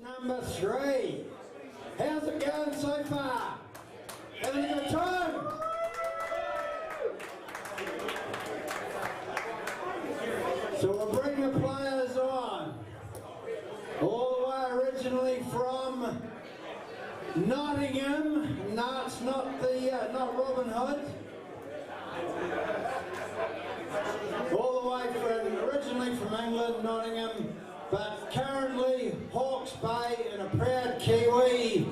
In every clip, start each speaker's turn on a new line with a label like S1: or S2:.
S1: Number 3. How's it going so far? Having a good time? So we'll bring the players on. All the way originally from Nottingham. No, it's not not Robin Hood. All the way originally from England, Nottingham, but currently Hawke's Bay and a proud Kiwi.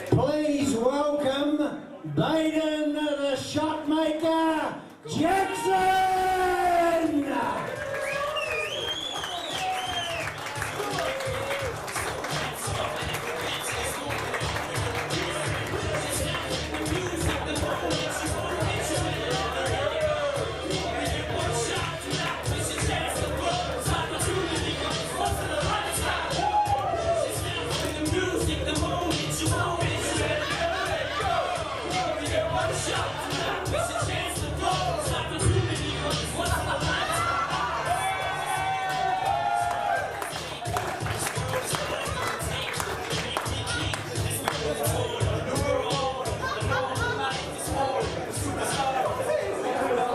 S1: Please welcome Baden the Shotmaker Jackson!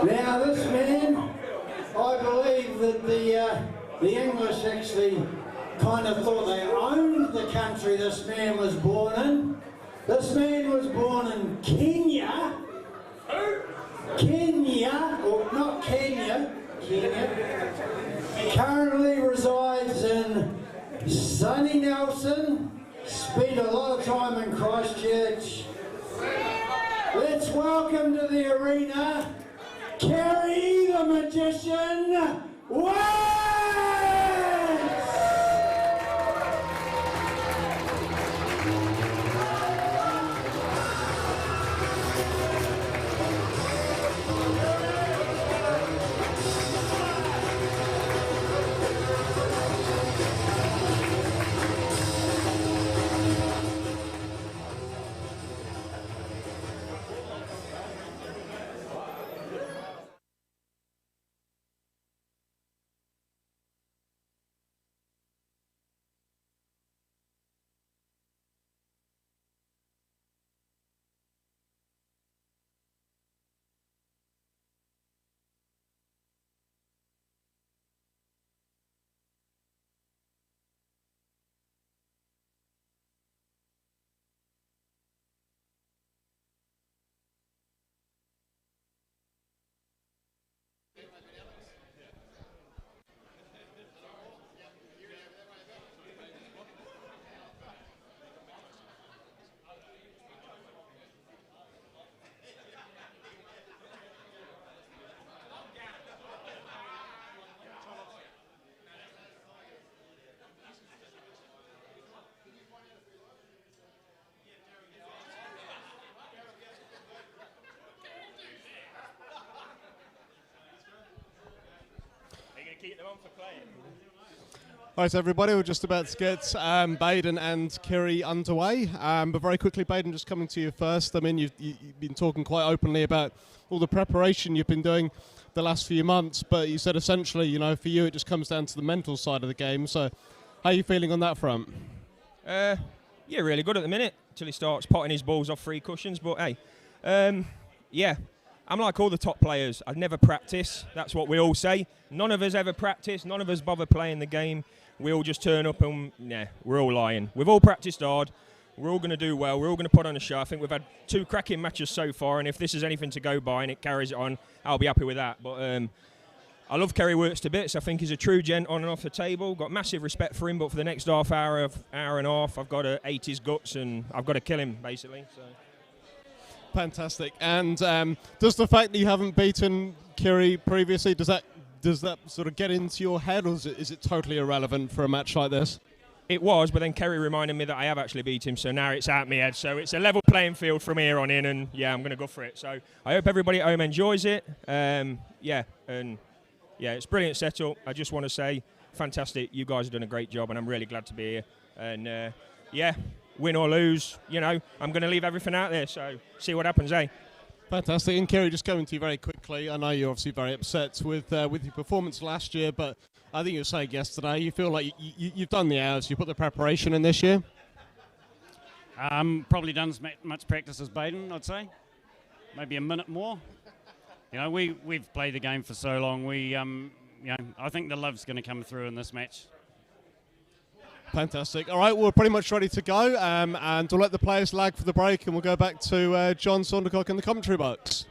S1: Now this man, I believe that the English actually kind of thought they owned the country this man was born in. This man was born in Kenya. Kenya, or not Kenya, Kenya. Currently resides in sunny Nelson. Spent a lot of time in Christchurch. Let's welcome to the arena Kerry the Magician Woods!
S2: Keep them on for playing.
S3: Right, so everybody, we're just about to get Baden and Kiri underway. But very quickly, Baden, just coming to you first. I mean, you've been talking quite openly about all the preparation you've been doing the last few months, but you said essentially, you know, for you it just comes down to the mental side of the game. So how are you feeling on that front?
S2: Yeah, really good at the minute, till he starts potting his balls off free cushions. But hey, yeah. I'm like all the top players. I never practice. That's what we all say. None of us ever practice. None of us bother playing the game. We all just turn up and, we're all lying. We've all practiced hard. We're all going to do well. We're all going to put on a show. I think we've had 2 cracking matches so far, and if this is anything to go by and it carries it on, I'll be happy with that. But I love Kerry Works to bits. I think he's a true gent on and off the table. Got massive respect for him, but for the next hour and a half, I've got to eat his guts and I've got to kill him, basically. So.
S3: Fantastic. And does the fact that you haven't beaten Kiri previously, does that sort of get into your head, or is it totally irrelevant for a match like this?
S2: It was, but then Kerry reminded me that I have actually beat him, so now it's out my head. So it's a level playing field from here on in, and I'm going to go for it. So I hope everybody at home enjoys it. It's brilliant setup. I just want to say, fantastic. You guys have done a great job, and I'm really glad to be here. And win or lose, I'm going to leave everything out there, so see what happens, eh?
S3: Fantastic. And Kerry, just coming to you very quickly, I know you're obviously very upset with your performance last year, but I think you were saying yesterday, you feel like you've done the hours, you put the preparation in this year?
S4: Probably done as much practice as Baden, I'd say. Maybe a minute more. You know, we've played the game for so long. I think the love's going to come through in this match.
S3: Fantastic. All right, we're pretty much ready to go, and we'll let the players lag for the break, and we'll go back to John Saundercock in the commentary box.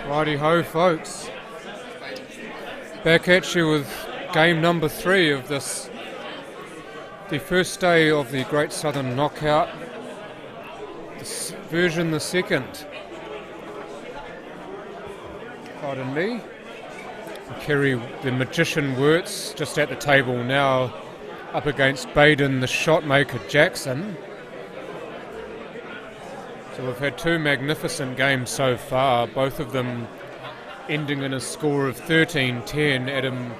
S5: Righty-ho, folks. Back at you with game number 3 of this, the first day of the Great Southern Knockout. This version the second. Pardon me. Kerry, the magician Wirtz, just at the table now, up against Baden, the shot maker Jackson. So we've had 2 magnificent games so far, both of them ending in a score of 13-10. Adam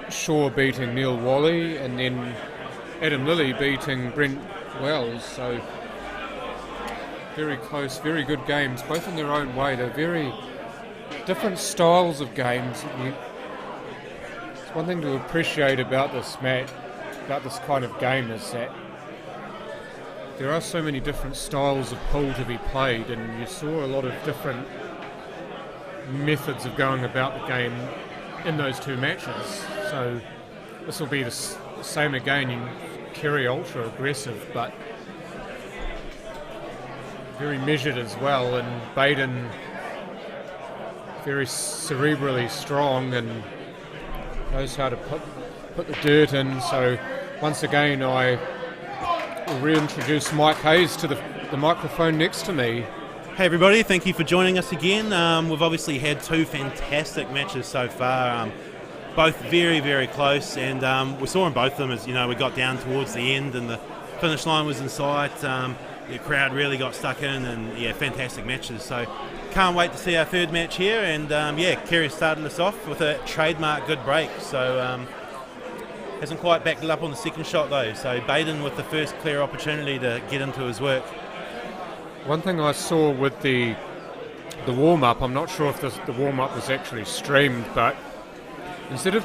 S5: Shaw beating Neil Wally, and then Adam Lilly beating Brent Wells. So very close, very good games, both in their own way. They're very different styles of games. It's one thing to appreciate about this match, about this kind of game, is that there are so many different styles of pool to be played, and you saw a lot of different methods of going about the game in those 2 matches. So this will be the same again. Kerry ultra aggressive, but very measured as well, and Baden very cerebrally strong and knows how to put the dirt in. So once again, I will reintroduce Mike Hayes to the microphone next to me.
S6: Hey everybody, thank you for joining us again. We've obviously had 2 fantastic matches so far, both very, very close, and we saw in both of them as we got down towards the end and the finish line was in sight. The crowd really got stuck in, and fantastic matches. So can't wait to see our 3rd match here, and Kerry starting us off with a trademark good break. So hasn't quite backed it up on the second shot though, so Baden with the first clear opportunity to get into his work.
S5: One thing I saw with the warm-up, I'm not sure if the warm-up was actually streamed, but instead of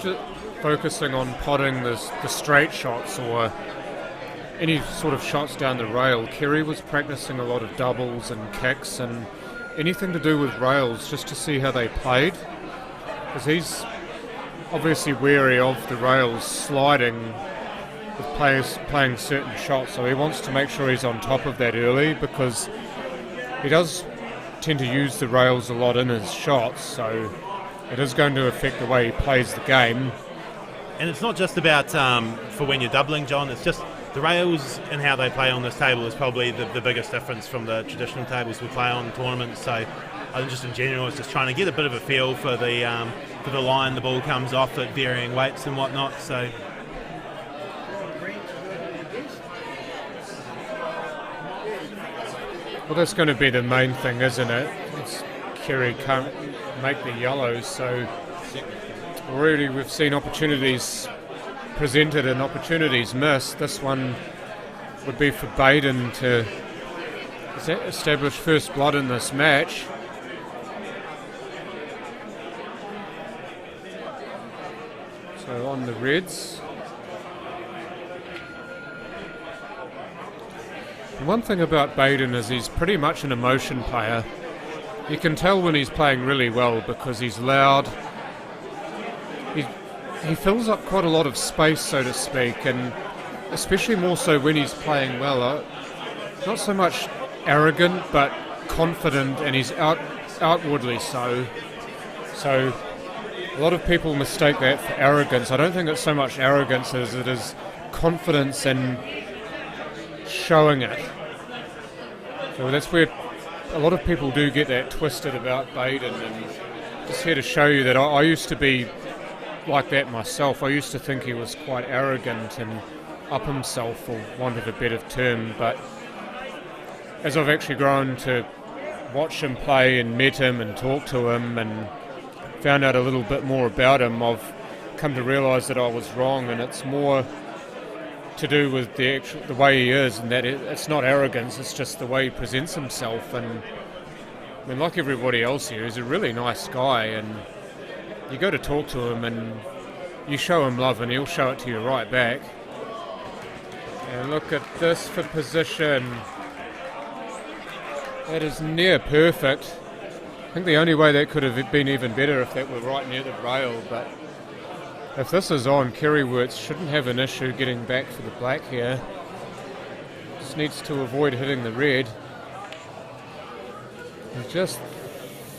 S5: focusing on potting the straight shots or any sort of shots down the rail, Kerry was practicing a lot of doubles and kicks and anything to do with rails, just to see how they played, because he's obviously wary of the rails sliding with players playing certain shots, so he wants to make sure he's on top of that early, because he does tend to use the rails a lot in his shots, so it is going to affect the way he plays the game.
S6: And it's not just about for when you're doubling, John, it's just the rails and how they play on this table is probably the biggest difference from the traditional tables we play on in tournaments. So I think just in general it's just trying to get a bit of a feel for the line the ball comes off at varying weights and whatnot. So
S5: well, that's going to be the main thing, isn't it? Kerry can't make the yellows, so already we've seen opportunities presented and opportunities missed. This one would be for Baden to establish first blood in this match. So on the Reds. And one thing about Baden is he's pretty much an emotion player. You can tell when he's playing really well because he's loud. He fills up quite a lot of space, so to speak, and especially more so when he's playing well. Not so much arrogant, but confident, and he's outwardly so. So a lot of people mistake that for arrogance. I don't think it's so much arrogance as it is confidence and showing it. So that's where a lot of people do get that twisted about Baden, and just here to show you that I used to be like that myself. I used to think he was quite arrogant and up himself, for want of a better term, but as I've actually grown to watch him play and met him and talk to him and found out a little bit more about him, I've come to realise that I was wrong, and it's more to do with the way he is, and that it's not arrogance, it's just the way he presents himself. And I mean, like everybody else here, he's a really nice guy, and you go to talk to him and you show him love and he'll show it to you right back. And look at this for position. That is near perfect. I think the only way that could have been even better if that were right near the rail, but if this is on, Kerry Wirtz shouldn't have an issue getting back for the black here. Just needs to avoid hitting the red. He's just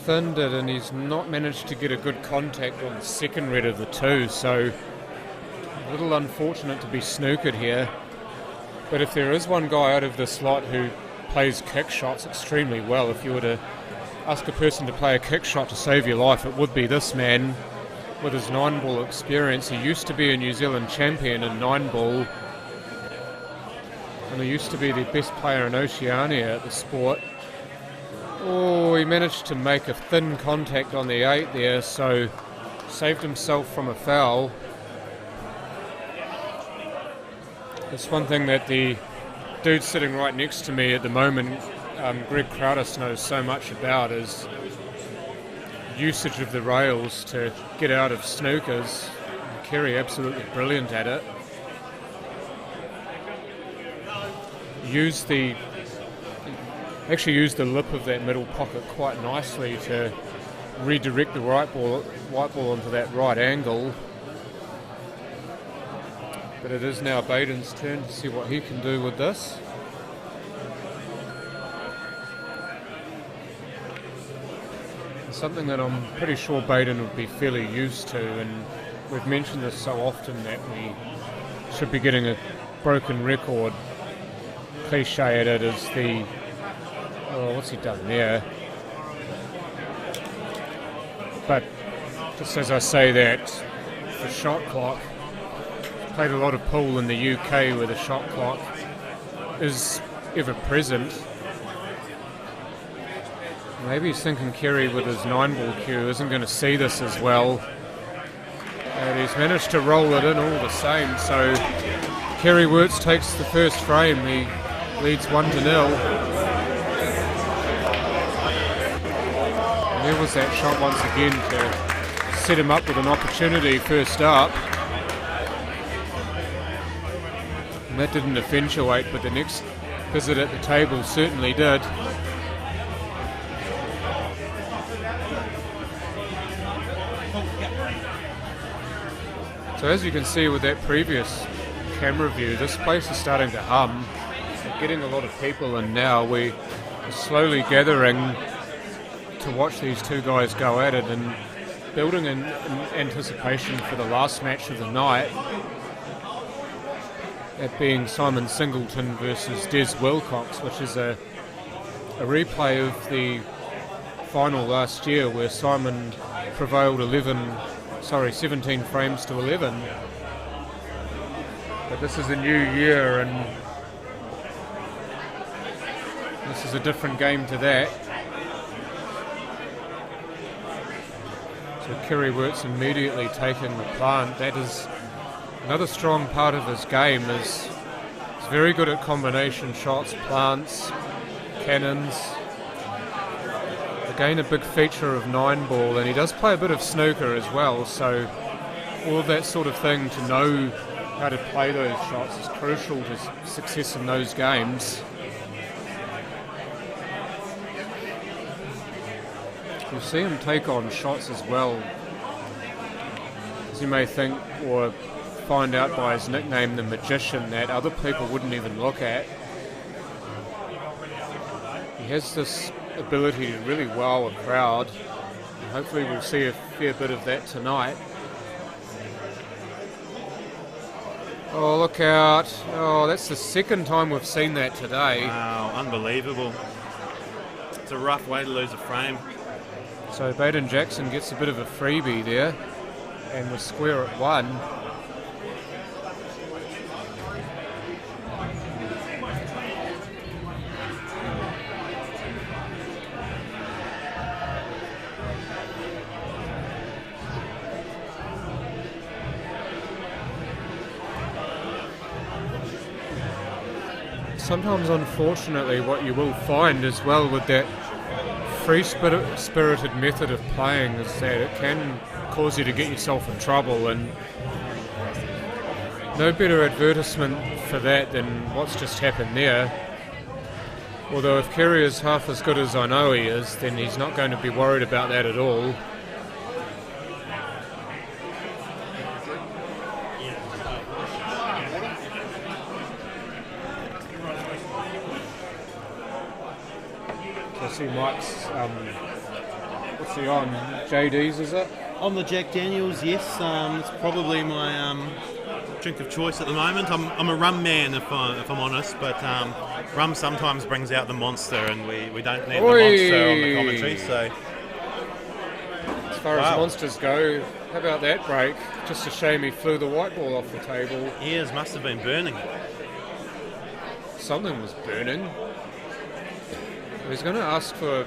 S5: thinned it, and he's not managed to get a good contact on the second red of the two, so a little unfortunate to be snookered here. But if there is one guy out of this lot who plays kick shots extremely well, if you were to ask a person to play a kick shot to save your life, it would be this man with his 9-ball experience. He used to be a New Zealand champion in 9-ball, and he used to be the best player in Oceania at the sport. Oh, he managed to make a thin contact on the 8 there, so saved himself from a foul. That's one thing that the dude sitting right next to me at the moment, Greg Crowdis, knows so much about, is usage of the rails to get out of snookers. Kerry absolutely brilliant at it. Actually used the lip of that middle pocket quite nicely to redirect the white ball into that right angle. But it is now Baden's turn to see what he can do with this. It's something that I'm pretty sure Baden would be fairly used to, and we've mentioned this so often that we should be getting a broken record. Cliche it is the... Oh, what's he done there? But just as I say that, the shot clock, played a lot of pool in the UK where the shot clock is ever present. Maybe he's thinking Kerry with his 9-ball cue isn't going to see this as well. And he's managed to roll it in all the same, so Kerry Wirtz takes the first frame. He leads 1-0. There was that shot once again to set him up with an opportunity first up. And that didn't eventuate, but the next visit at the table certainly did. So as you can see with that previous camera view, this place is starting to hum. We're getting a lot of people in now. We're slowly gathering to watch these two guys go at it and building in anticipation for the last match of the night, that being Simon Singleton versus Des Wilcox, which is a replay of the final last year where Simon prevailed 17 frames to 11. But this is a new year and this is a different game to that. So Kerry Wirtz immediately taking the plant. That is another strong part of his game. He's very good at combination shots, plants, cannons. Again, a big feature of 9-ball, and he does play a bit of snooker as well, so all of that sort of thing, to know how to play those shots is crucial to success in those games. You'll see him take on shots as well, as you may think or find out by his nickname, the Magician, that other people wouldn't even look at. He has this ability to really wow a crowd, and hopefully we'll see a fair bit of that tonight. Oh, look out. Oh, that's the second time we've seen that today.
S6: Wow, unbelievable. It's a rough way to lose a frame.
S5: So Baden Jackson gets a bit of a freebie there, and we're square at 1. Sometimes, unfortunately, what you will find as well with that free-spirited method of playing is that it can cause you to get yourself in trouble, and no better advertisement for that than what's just happened there. Although if Kerry is half as good as I know he is, then he's not going to be worried about that at all. I see Mike's, what's he on? JD's, is it?
S6: On the Jack Daniels, yes. It's probably my drink of choice at the moment. I'm a rum man, if I'm honest, but rum sometimes brings out the monster, and we don't need the monster on the commentary. So,
S5: as far as monsters go, how about that break? Just a shame he flew the white ball off the table.
S6: Ears must have been burning.
S5: Something was burning. He's going to ask for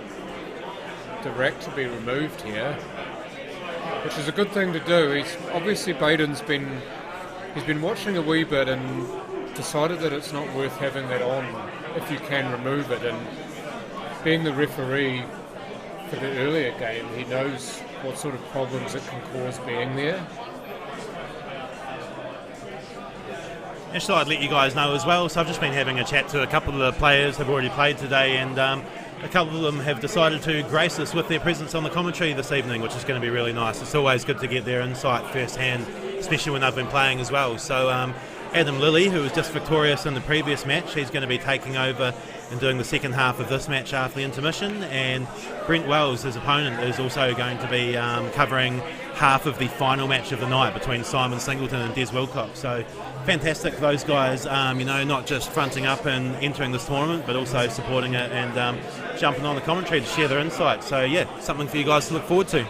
S5: the rack to be removed here, which is a good thing to do. He's obviously Baden's been watching a wee bit and decided that it's not worth having that on if you can remove it. And being the referee for the earlier game, he knows what sort of problems it can cause being there.
S6: Just thought I'd let you guys know as well. So I've just been having a chat to a couple of the players who've already played today, and a couple of them have decided to grace us with their presence on the commentary this evening, which is going to be really nice. It's always good to get their insight firsthand, especially when they've been playing as well. So Adam Lilly, who was just victorious in the previous match, he's going to be taking over and doing the second half of this match after the intermission, and Brent Wells, his opponent, is also going to be covering half of the final match of the night between Simon Singleton and Des Wilcox. So fantastic for those guys, not just fronting up and entering this tournament, but also supporting it and jumping on the commentary to share their insights. So yeah, something for you guys to look forward to.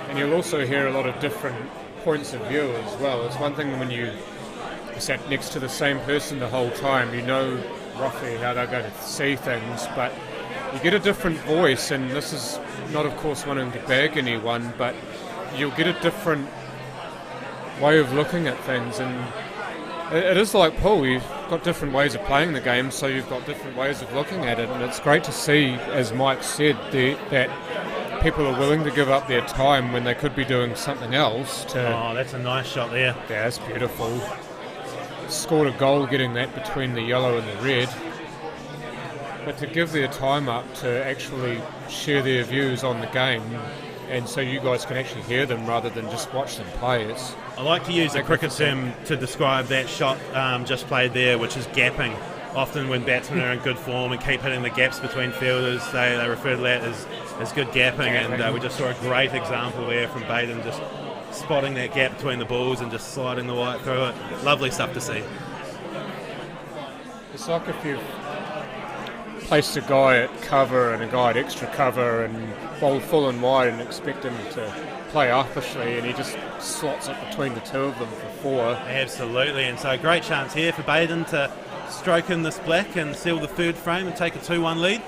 S5: And you'll also hear a lot of different points of view as well. It's one thing when you sat next to the same person the whole time, you know roughly how they're going to see things, but you get a different voice, and this is not, of course, wanting to bag anyone, but you'll get a different way of looking at things. And it is like pool, you've got different ways of playing the game, so you've got different ways of looking at it, and it's great to see, as Mike said, that people are willing to give up their time when they could be doing something else.
S6: Oh, that's a nice shot there.
S5: Yeah, that's beautiful. Scored a goal getting that between the yellow and the red. But to give their time up to actually share their views on the game, and so you guys can actually hear them rather than just watch them play.
S6: I like to use a cricket term to describe that shot just played there, which is gapping. Often when batsmen are in good form and keep hitting the gaps between fielders, they refer to that as good gapping. And we just saw a great example there from Baden, just spotting that gap between the balls and just sliding the white through it. Lovely stuff to see.
S5: It's like if you've placed a guy at cover and a guy at extra cover and bowled full and wide and expect him to play uppishly, and he just slots it between the two of them for 4.
S6: Absolutely, and so great chance here for Baden to stroke in this black and seal the third frame and take a 2-1 lead.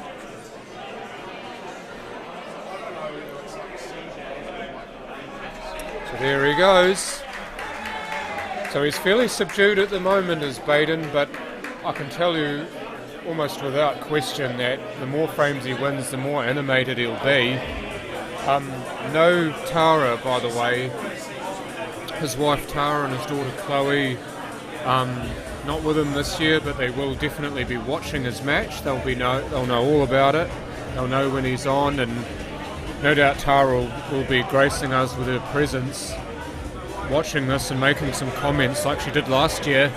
S5: there he goes. So he's fairly subdued at the moment as Baden, but I can tell you almost without question that the more frames he wins, the more animated he'll be. No Tara, by the way. His wife Tara and his daughter Chloe, not with him this year, but they will definitely be watching his match. They'll know all about it. They'll know when he's on, and no doubt Tara will be gracing us with her presence, watching this and making some comments like she did last year.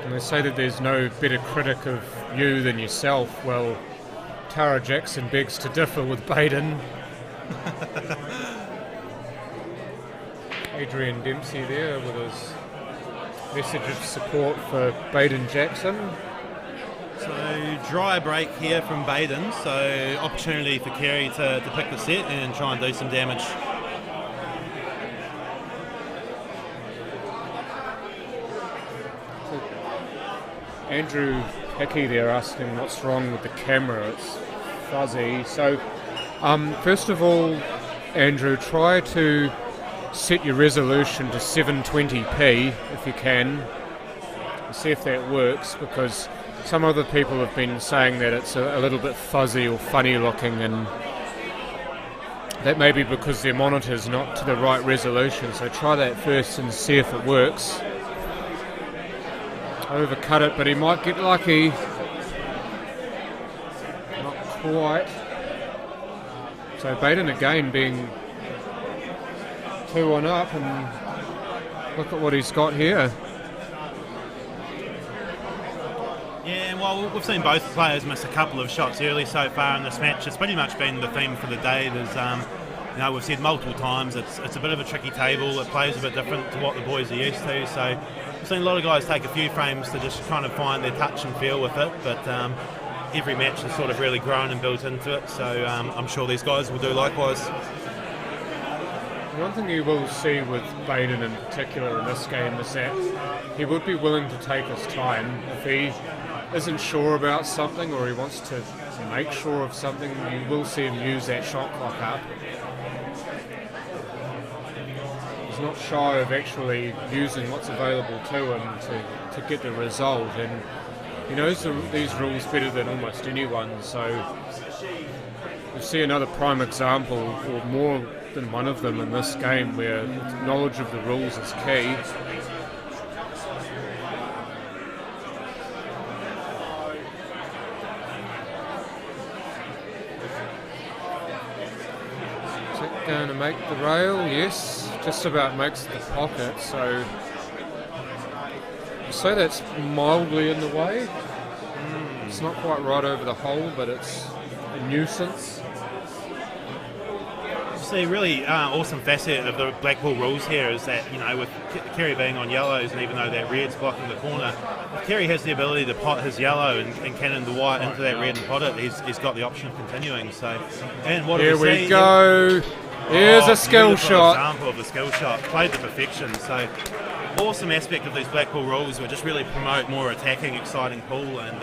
S5: And they say that there's no better critic of you than yourself. Well, Tara Jackson begs to differ with Baden. Adrian Dempsey there with his message of support for Baden Jackson.
S6: So dry break here from Baden, so opportunity for Kerry to pick the set and try and do some damage.
S5: Andrew Hickey there asking what's wrong with the camera, it's fuzzy. So first of all, Andrew, try to set your resolution to 720p if you can, and see if that works, because some other people have been saying that it's a little bit fuzzy or funny looking, and that may be because their monitor's not to the right resolution. So try that first and see if it works. Overcut it, but he might get lucky. Not quite. So Baden again being 2-1 up, and look at what he's got here.
S6: Yeah, well, we've seen both players miss a couple of shots early so far in this match. It's pretty much been the theme for the day. There's, we've said multiple times, it's a bit of a tricky table. It plays a bit different to what the boys are used to. So we've seen a lot of guys take a few frames to just kind of find their touch and feel with it. But every match has sort of really grown and built into it. So I'm sure these guys will do likewise.
S5: One thing you will see with Baden in particular in this game is that he would be willing to take his time. If he isn't sure about something or he wants to make sure of something, you will see him use that shot clock up. He's not shy of actually using what's available to him to get the result, and he knows these rules better than almost anyone. So you see another prime example, or more than one of them in this game, where knowledge of the rules is key. Is it going to make the rail? Yes, just about makes the pocket. So that's mildly in the way. It's not quite right over the hole, but it's a nuisance.
S6: See, really awesome facet of the black ball rules here is that, with Kerry being on yellows, and even though that red's blocking the corner, if Kerry has the ability to pot his yellow and cannon the white into that red and pot it, he's got the option of continuing. So, and what
S5: here we go. Here's a skill shot.
S6: Example of the skill shot, played to perfection. So, awesome aspect of these black ball rules, which just really promote more attacking, exciting pool, and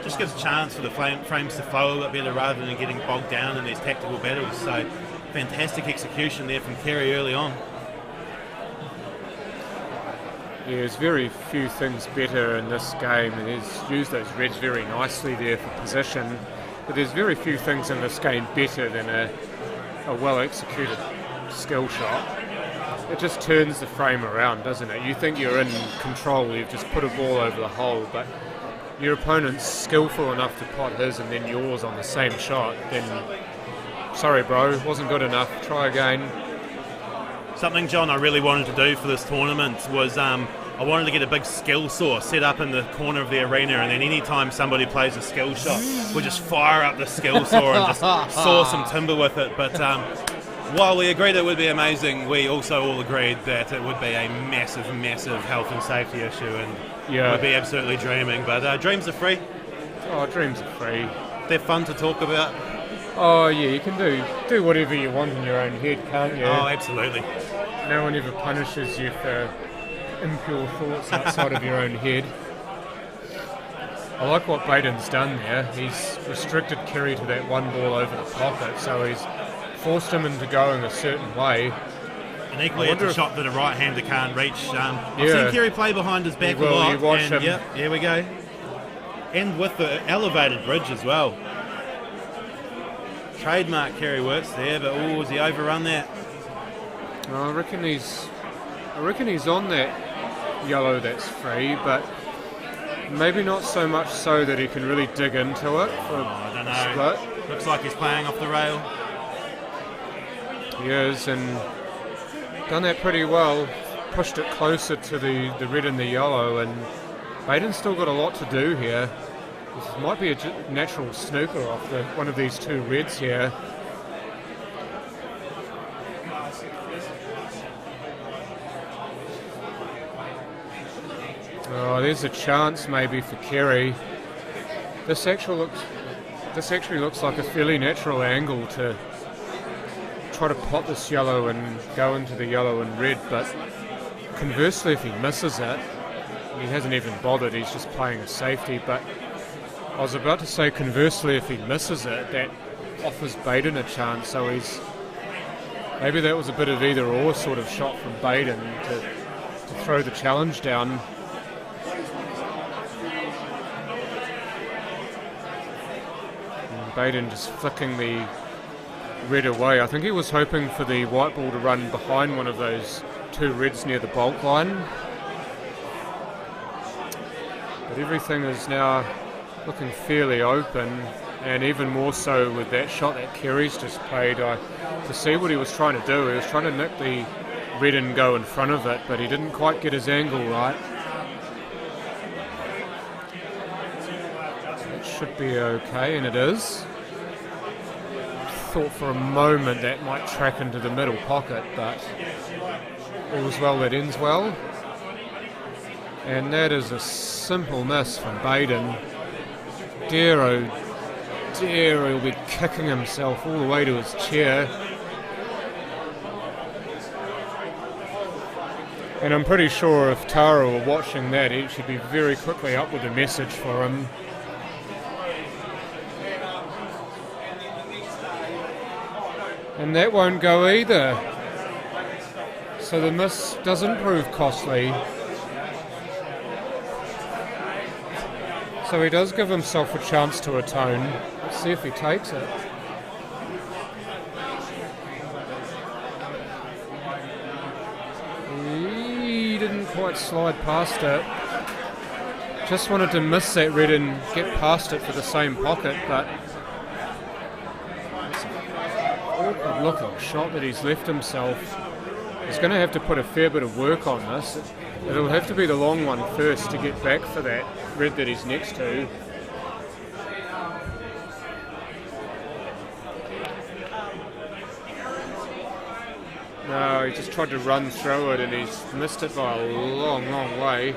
S6: just gives a chance for the frames to flow a bit better rather than getting bogged down in these tactical battles. So, fantastic execution there from Kerry early on.
S5: Yeah, there's very few things better in this game, and he's used those reds very nicely there for position, but there's very few things in this game better than a well executed skill shot. It just turns the frame around, doesn't it? You think you're in control, you've just put a ball over the hole, but your opponent's skillful enough to pot his and then yours on the same shot, then sorry bro, wasn't good enough, try again.
S6: Something, John, I really wanted to do for this tournament was I wanted to get a big skill saw set up in the corner of the arena, and then any time somebody plays a skill shot, we'll just fire up the skill saw and just saw some timber with it. But while we agreed it would be amazing, we also all agreed that it would be a massive, massive health and safety issue, and we'd be absolutely dreaming. But dreams are free.
S5: Oh, dreams are free.
S6: They're fun to talk about.
S5: Oh yeah, you can do whatever you want in your own head, can't you?
S6: Oh, absolutely.
S5: No one ever punishes you for impure thoughts outside of your own head. I like what Baden's done there. He's restricted Kerry to that one ball over the pocket, so he's forced him into going a certain way.
S6: And equally, it's a shot that a right-hander can't reach. I've seen Kerry play behind his back a lot.
S5: You watch him.
S6: Yep, here we go. And with the elevated bridge as well. Trademark Kerry works there, but has he overrun that?
S5: No, I reckon he's on that yellow that's free, but maybe not so much so that he can really dig into it for
S6: I don't know.
S5: split.
S6: Looks like he's playing off the rail.
S5: He is, and done that pretty well. Pushed it closer to the red and the yellow, and Baden's still got a lot to do here. This might be a natural snooker off one of these two reds here. Oh, there's a chance maybe for Kerry. This actually looks like a fairly natural angle to try to pot this yellow and go into the yellow and red, but conversely, if he misses it, he hasn't even bothered, he's just playing a safety. But I was about to say, conversely, if he misses it, that offers Baden a chance, so maybe that was a bit of either or sort of shot from Baden to throw the challenge down. And Baden just flicking the red away. I think he was hoping for the white ball to run behind one of those two reds near the bulk line. But everything is now looking fairly open, and even more so with that shot that Kerry's just played. To see what he was trying to do, he was trying to nick the red and go in front of it, but he didn't quite get his angle right. It should be okay, and it is. Thought for a moment that might track into the middle pocket, but all's well that ends well. And that is a simple miss from Baden. Dear oh dear, he'll be kicking himself all the way to his chair. And I'm pretty sure if Tara were watching that, she'd be very quickly up with a message for him. And that won't go either. So the miss doesn't prove costly. So he does give himself a chance to atone. Let's see if he takes it. He didn't quite slide past it. Just wanted to miss that red and get past it for the same pocket, but it's an awkward looking shot that he's left himself. He's going to have to put a fair bit of work on this. It'll have to be the long one first to get back for that red that he's next to. No, he just tried to run through it and he's missed it by a long, long way.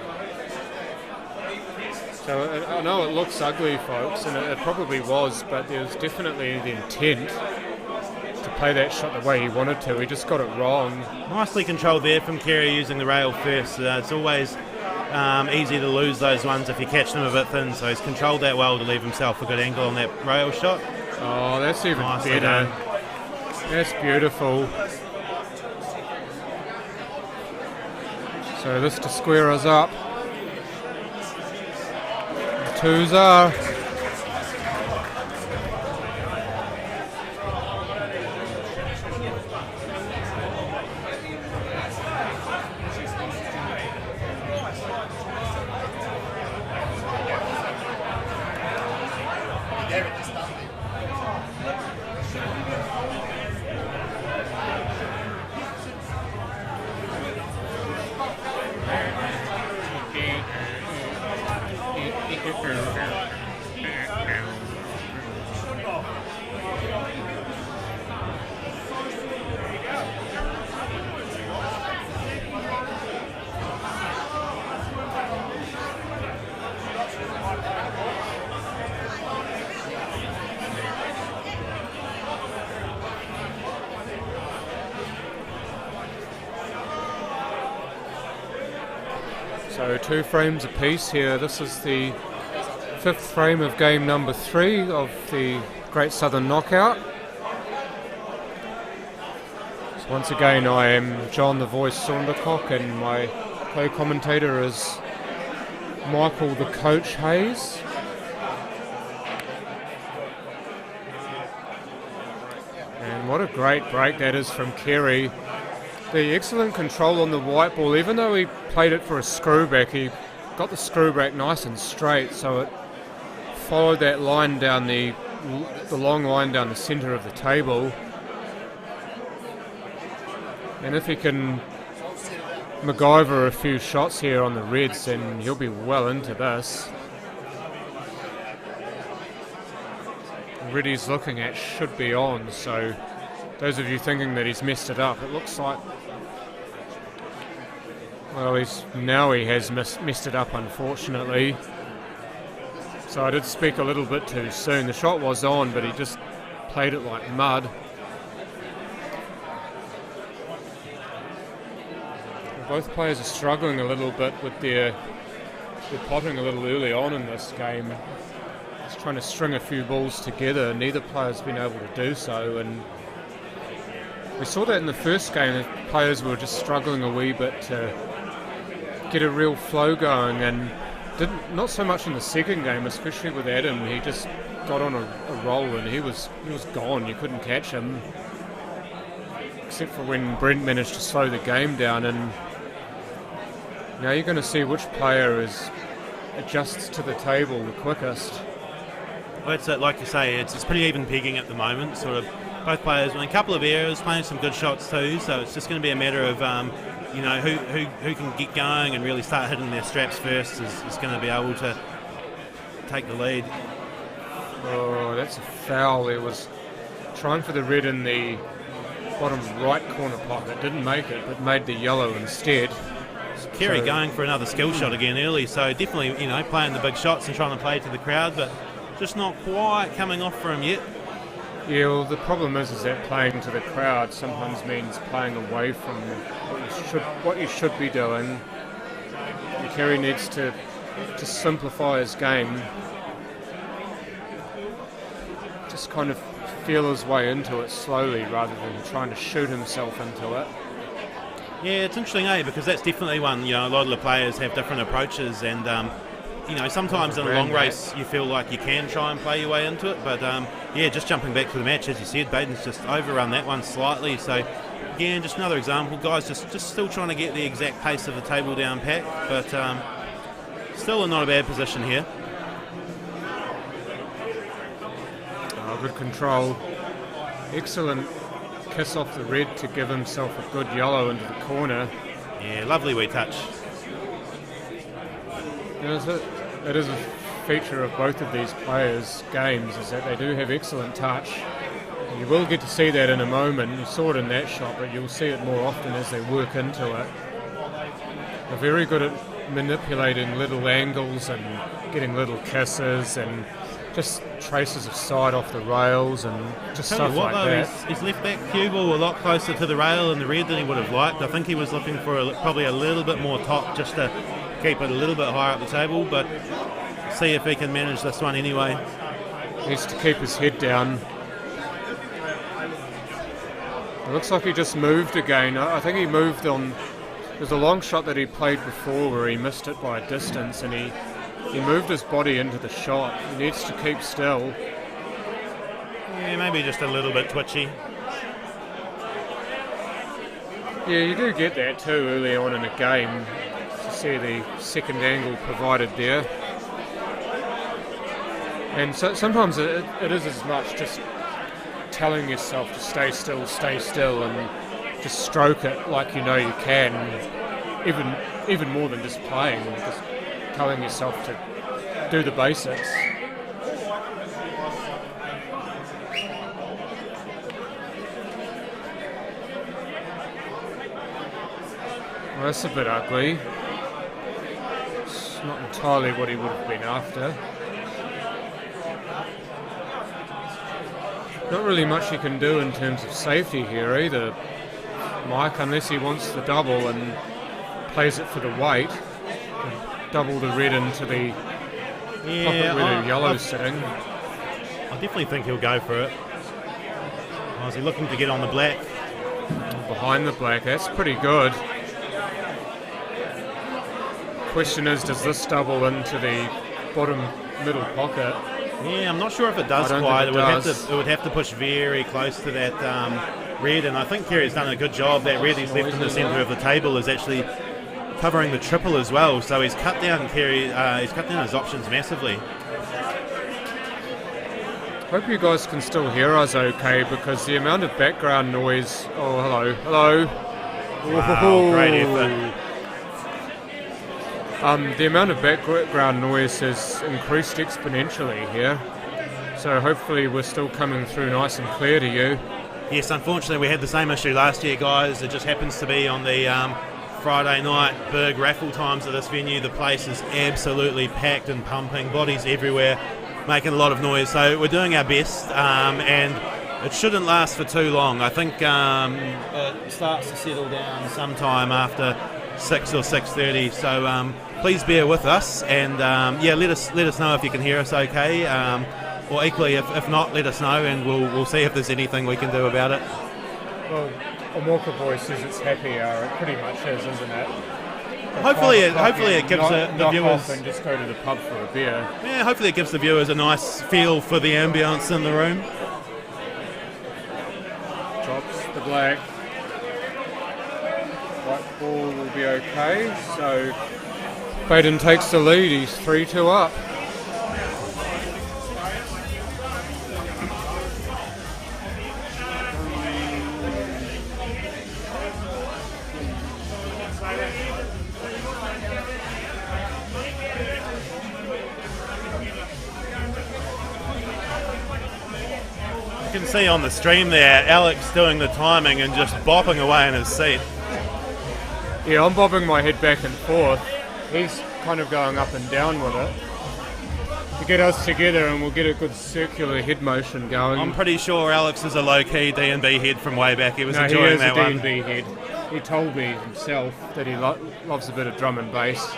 S5: So I know it looks ugly, folks, and it probably was, but there was definitely the intent to play that shot the way he wanted to. He just got it wrong.
S6: Nicely controlled there from Kerry using the rail first. It's always easy to lose those ones if you catch them a bit thin, so he's controlled that well to leave himself a good angle on that rail shot.
S5: Oh, that's even
S6: Nicely
S5: better.
S6: done.
S5: That's beautiful. So this to square us up. The twos are. So 2 frames apiece here. This is the fifth frame of game number 3 of the Great Southern Knockout. So once again, I am John the Voice Saundercock, and my co-commentator is Michael the Coach Hayes. And what a great break that is from Kerry. The excellent control on the white ball, even though he played it for a screwback, he got the screwback nice and straight, so it followed that line down the long line down the centre of the table. And if he can MacGyver a few shots here on the Reds, then he'll be well into this. Reddy's looking at should be on, so those of you thinking that he's messed it up, it looks like, well, he has messed it up, unfortunately. So I did speak a little bit too soon. The shot was on, but he just played it like mud. Both players are struggling a little bit with their potting a little early on in this game. Just trying to string a few balls together. Neither player's been able to do so, and we saw that in the first game. The players were just struggling a wee bit to get a real flow going, and not so much in the second game, especially with Adam. He just got on a roll and he was gone. You couldn't catch him, except for when Brent managed to slow the game down. And now you're going to see which player adjusts to the table the quickest.
S6: Well, it's like you say, it's pretty even pegging at the moment. Sort of both players in a couple of areas, playing some good shots too. So it's just going to be a matter of who can get going and really start hitting their straps first is going to be able to take the lead.
S5: Oh, that's a foul. It was trying for the red in the bottom right corner pocket. Didn't make it, but made the yellow instead.
S6: Kerry going for another skill shot again early, so definitely, playing the big shots and trying to play to the crowd, but just not quite coming off for him yet.
S5: Yeah, well, the problem is that playing to the crowd sometimes means playing away from what you should be doing. And Kerry needs to simplify his game. Just kind of feel his way into it slowly rather than trying to shoot himself into it.
S6: Yeah, it's interesting, because that's definitely one, a lot of the players have different approaches, and, sometimes in a long race you feel like you can try and play your way into it, but, just jumping back to the match, as you said, Baden's just overrun that one slightly, so, again, just another example, guys just still trying to get the exact pace of the table down pat, but still in not a bad position here.
S5: Oh, good control. Excellent kiss off the red to give himself a good yellow into the corner.
S6: Yeah, lovely wee touch.
S5: It is a feature of both of these players' games, is that they do have excellent touch. And you will get to see that in a moment. You saw it in that shot, but you'll see it more often as they work into it. They're very good at manipulating little angles and getting little kisses and just traces of side off the rails and just stuff like that.
S6: His left back cue ball a lot closer to the rail in the red than he would have liked. I think he was looking for probably a little bit more top just to keep it a little bit higher up the table, but see if he can manage this one anyway.
S5: Needs to keep his head down. It looks like he just moved again. I think he moved on. There's a long shot that he played before where he missed it by a distance, and he moved his body into the shot. He needs to keep still.
S6: Yeah, maybe just a little bit twitchy.
S5: Yeah, you do get that too early on in a game. To see the second angle provided there. And so sometimes it is as much just telling yourself to stay still, and just stroke it like you know you can. Even more than just playing, just telling yourself to do the basics. Well, that's a bit ugly. It's not entirely what he would have been after. Not really much you can do in terms of safety here either, Mike, unless he wants the double and plays it for the weight. Double the red into the
S6: Yeah,
S5: where the yellow's sitting.
S6: I definitely think he'll go for it. Oh, is he looking to get on the black?
S5: Behind the black, that's pretty good. Question is, does this double into the bottom middle pocket?
S6: Yeah, I'm not sure if it does
S5: I don't
S6: quite.
S5: think
S6: It would have to push very close to that red, and I think Kerry's done a good job. That red he's left in the centre of the table is actually covering the triple as well. So he's cut down Kerry. He's cut down his options massively.
S5: Hope you guys can still hear us okay, because the amount of background noise... Oh, hello.
S6: Wow, great effort.
S5: The amount of background noise has increased exponentially here. So hopefully we're still coming through nice and clear to you.
S6: Yes, unfortunately we had the same issue last year, guys. It just happens to be on the Friday night big raffle times at this venue. The place is absolutely packed and pumping, bodies everywhere, making a lot of noise. So we're doing our best, and it shouldn't last for too long. I think it starts to settle down sometime after 6 or 6:30. So please bear with us, and let us know if you can hear us okay. Or equally, if not, let us know, and we'll see if there's anything we can do about it.
S5: Well, Omorka Boy says it's happy hour. It pretty much is, isn't it?
S6: Hopefully it gives the viewers...
S5: and just go to the pub for a beer.
S6: Yeah, hopefully it gives the viewers a nice feel for the ambience in the room.
S5: Drops the black. White ball will be okay. So Baden takes the lead. He's 3-2 up.
S6: You can see on the stream there, Alex doing the timing and just bopping away in his seat.
S5: Yeah, I'm bobbing my head back and forth. He's kind of going up and down with it. To get us together and we'll get a good circular head motion going.
S6: I'm pretty sure Alex is a low-key D&B head from way back. He was enjoying that one.
S5: He is a D&B head. He told me himself that he loves a bit of drum and bass.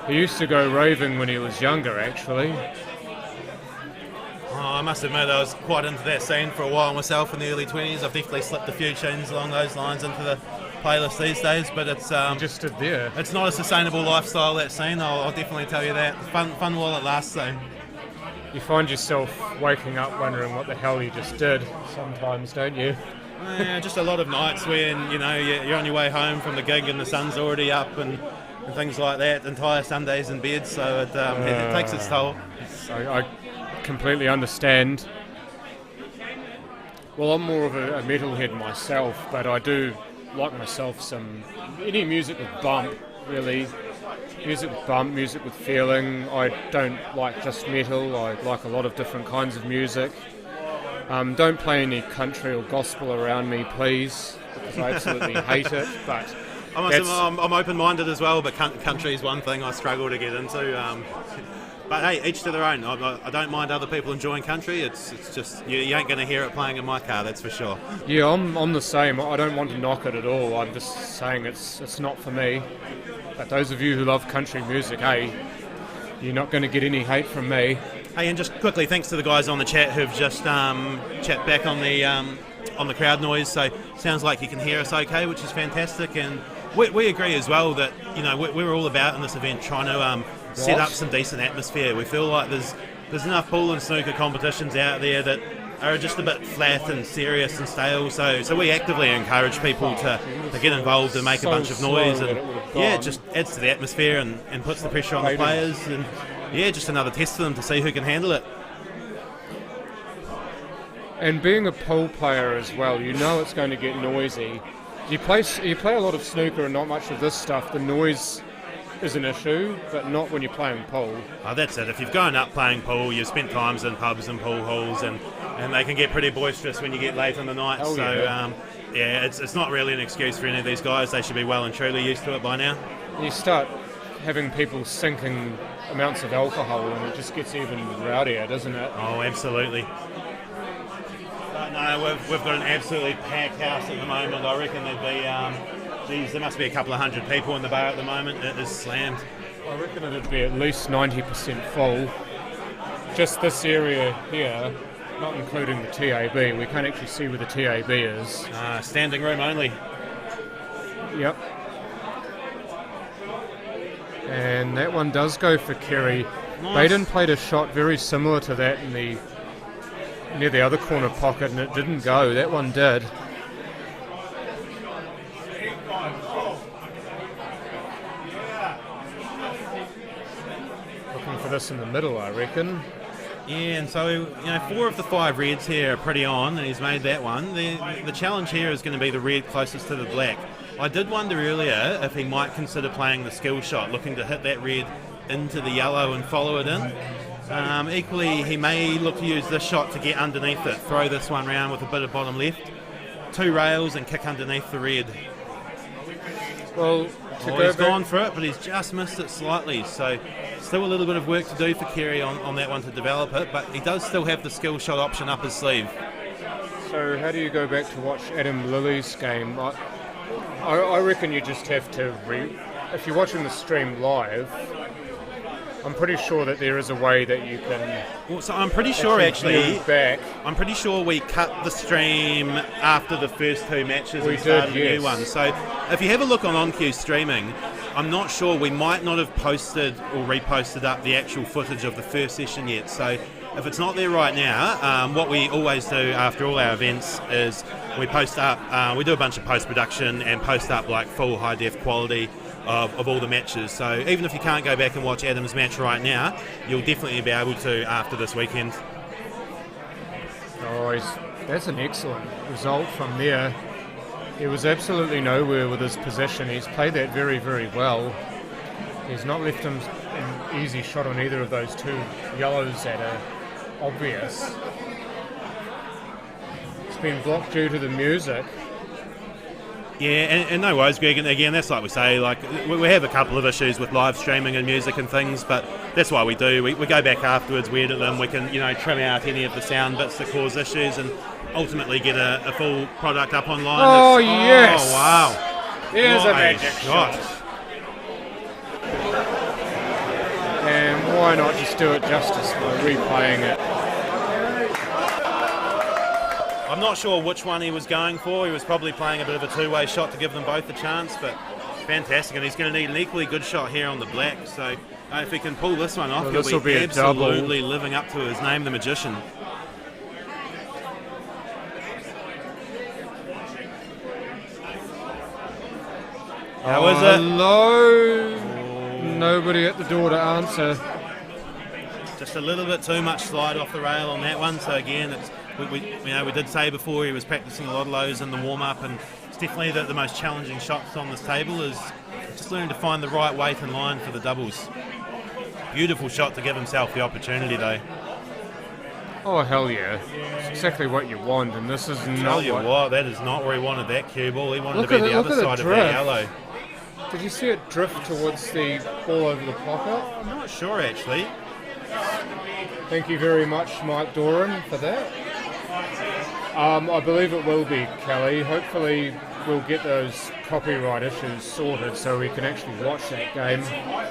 S5: He used to go raving when he was younger, actually.
S6: I must admit I was quite into that scene for a while myself in the early 20s. I've definitely slipped a few tunes along those lines into the playlist these days, but it's
S5: just stood there.
S6: It's not a sustainable lifestyle, that scene. I'll definitely tell you that. Fun while it lasts, though.
S5: You find yourself waking up wondering what the hell you just did sometimes, don't you?
S6: Yeah, just a lot of nights when you're on your way home from the gig and the sun's already up and things like that. Entire Sundays in bed, so it takes its toll.
S5: I completely understand. Well, I'm more of a metalhead myself, but I do like myself any music with bump, really. Music with bump, music with feeling. I don't like just metal. I like a lot of different kinds of music. Don't play any country or gospel around me, please, because I absolutely hate it. But
S6: I'm open-minded as well, but country is one thing I struggle to get into. But hey, each to their own. I don't mind other people enjoying country. It's just you ain't going to hear it playing in my car, that's for sure.
S5: Yeah, I'm the same. I don't want to knock it at all. I'm just saying it's not for me. But those of you who love country music, hey, you're not going to get any hate from me.
S6: Hey, and just quickly, thanks to the guys on the chat who've just chat back on the crowd noise. So sounds like you can hear us okay, which is fantastic. And we agree as well that we're all about in this event trying to set up some decent atmosphere. We feel like there's enough pool and snooker competitions out there that are just a bit flat and serious and stale. So we actively encourage people to get involved and make a bunch of noise, and it just adds to the atmosphere and puts the pressure on the players, and just another test for them to see who can handle it.
S5: And being a pool player as well, it's going to get noisy. You play a lot of snooker and not much of this stuff. The noise is an issue, but not when you're playing pool.
S6: Oh, that's it. If you've grown up playing pool, you've spent times in pubs and pool halls, and they can get pretty boisterous when you get late in the night. It's not really an excuse for any of these guys. They should be well and truly used to it by now.
S5: You start having people sinking amounts of alcohol, and it just gets even rowdier, doesn't it?
S6: Oh, absolutely. But no, we've got an absolutely packed house at the moment. I reckon there'd be, there must be a couple of hundred people in the bar at the moment. It is slammed.
S5: I reckon it'd be at least 90% full. Just this area here, not including the TAB. We can't actually see where the TAB is.
S6: Standing room only.
S5: Yep. And that one does go for Kerry.
S6: Nice.
S5: Baden played a shot very similar to that in the near the other corner pocket, and it didn't go. That one did. Looking for this in the middle, I reckon.
S6: Yeah, and so, 4 of the 5 reds here are pretty on, and he's made that one. The challenge here is going to be the red closest to the black. I did wonder earlier if he might consider playing the skill shot, looking to hit that red into the yellow and follow it in. Equally, he may look to use this shot to get underneath it, throw this one round with a bit of bottom left, 2 rails and kick underneath the red.
S5: Well,
S6: he's gone for it, but he's just missed it slightly, so still a little bit of work to do for Kerry on that one to develop it, but he does still have the skill shot option up his sleeve.
S5: So how do you go back to watch Adam Lilly's game? I reckon you just have to, if you're watching the stream live, I'm pretty sure that there is a way that you can.
S6: Well, so I'm pretty sure actually.
S5: Back.
S6: I'm pretty sure we cut the stream after the first 2 matches
S5: We
S6: and started
S5: did,
S6: a
S5: yes.
S6: new one. So if you have a look on OnQ streaming, I'm not sure, we might not have posted or reposted up the actual footage of the first session yet. So if it's not there right now, what we always do after all our events is we post up. We do a bunch of post production and post up like full high def quality of all the matches. So even if you can't go back and watch Adam's match right now, you'll definitely be able to after this weekend.
S5: Oh, that's an excellent result from there. He was absolutely nowhere with his position. He's played that very, very well. He's not left him an easy shot on either of those 2 yellows that are obvious. It's been blocked due to the music.
S6: Yeah, and no worries, Greg. And again, that's like we say, like we have a couple of issues with live streaming and music and things, but that's why we do. We go back afterwards, we edit them, we can trim out any of the sound bits that cause issues, and ultimately get a full product up online.
S5: Oh yes!
S6: Oh wow!
S5: There's
S6: what
S5: a magic shot. And why not just do it justice by replaying it?
S6: I'm not sure which one he was going for. He was probably playing a bit of a 2-way shot to give them both a chance, but fantastic. And he's going to need an equally good shot here on the black. So if he can pull this one off,
S5: Well,
S6: he'll be
S5: a
S6: absolutely
S5: double.
S6: living up to his name, the Magician. How is it?
S5: Hello. Nobody at the door to answer.
S6: Just a little bit too much slide off the rail on that one. So again, it's we did say before he was practicing a lot of lows in the warm-up, and it's definitely the most challenging shots on this table is just learning to find the right weight and line for the doubles. Beautiful shot to give himself the opportunity though.
S5: Oh hell yeah! It's exactly what you want, and this is
S6: Tell
S5: not
S6: you what, that is not where he wanted that cue ball. He wanted
S5: Look
S6: to be
S5: at
S6: the
S5: it,
S6: other
S5: look at
S6: side
S5: the
S6: of that
S5: drift.
S6: yellow.
S5: Did you see it drift towards the ball over the pocket?
S6: I'm not sure actually.
S5: Thank you very much, Mike Doran, for that. I believe it will be, Kelly. Hopefully we'll get those copyright issues sorted so we can actually watch that game.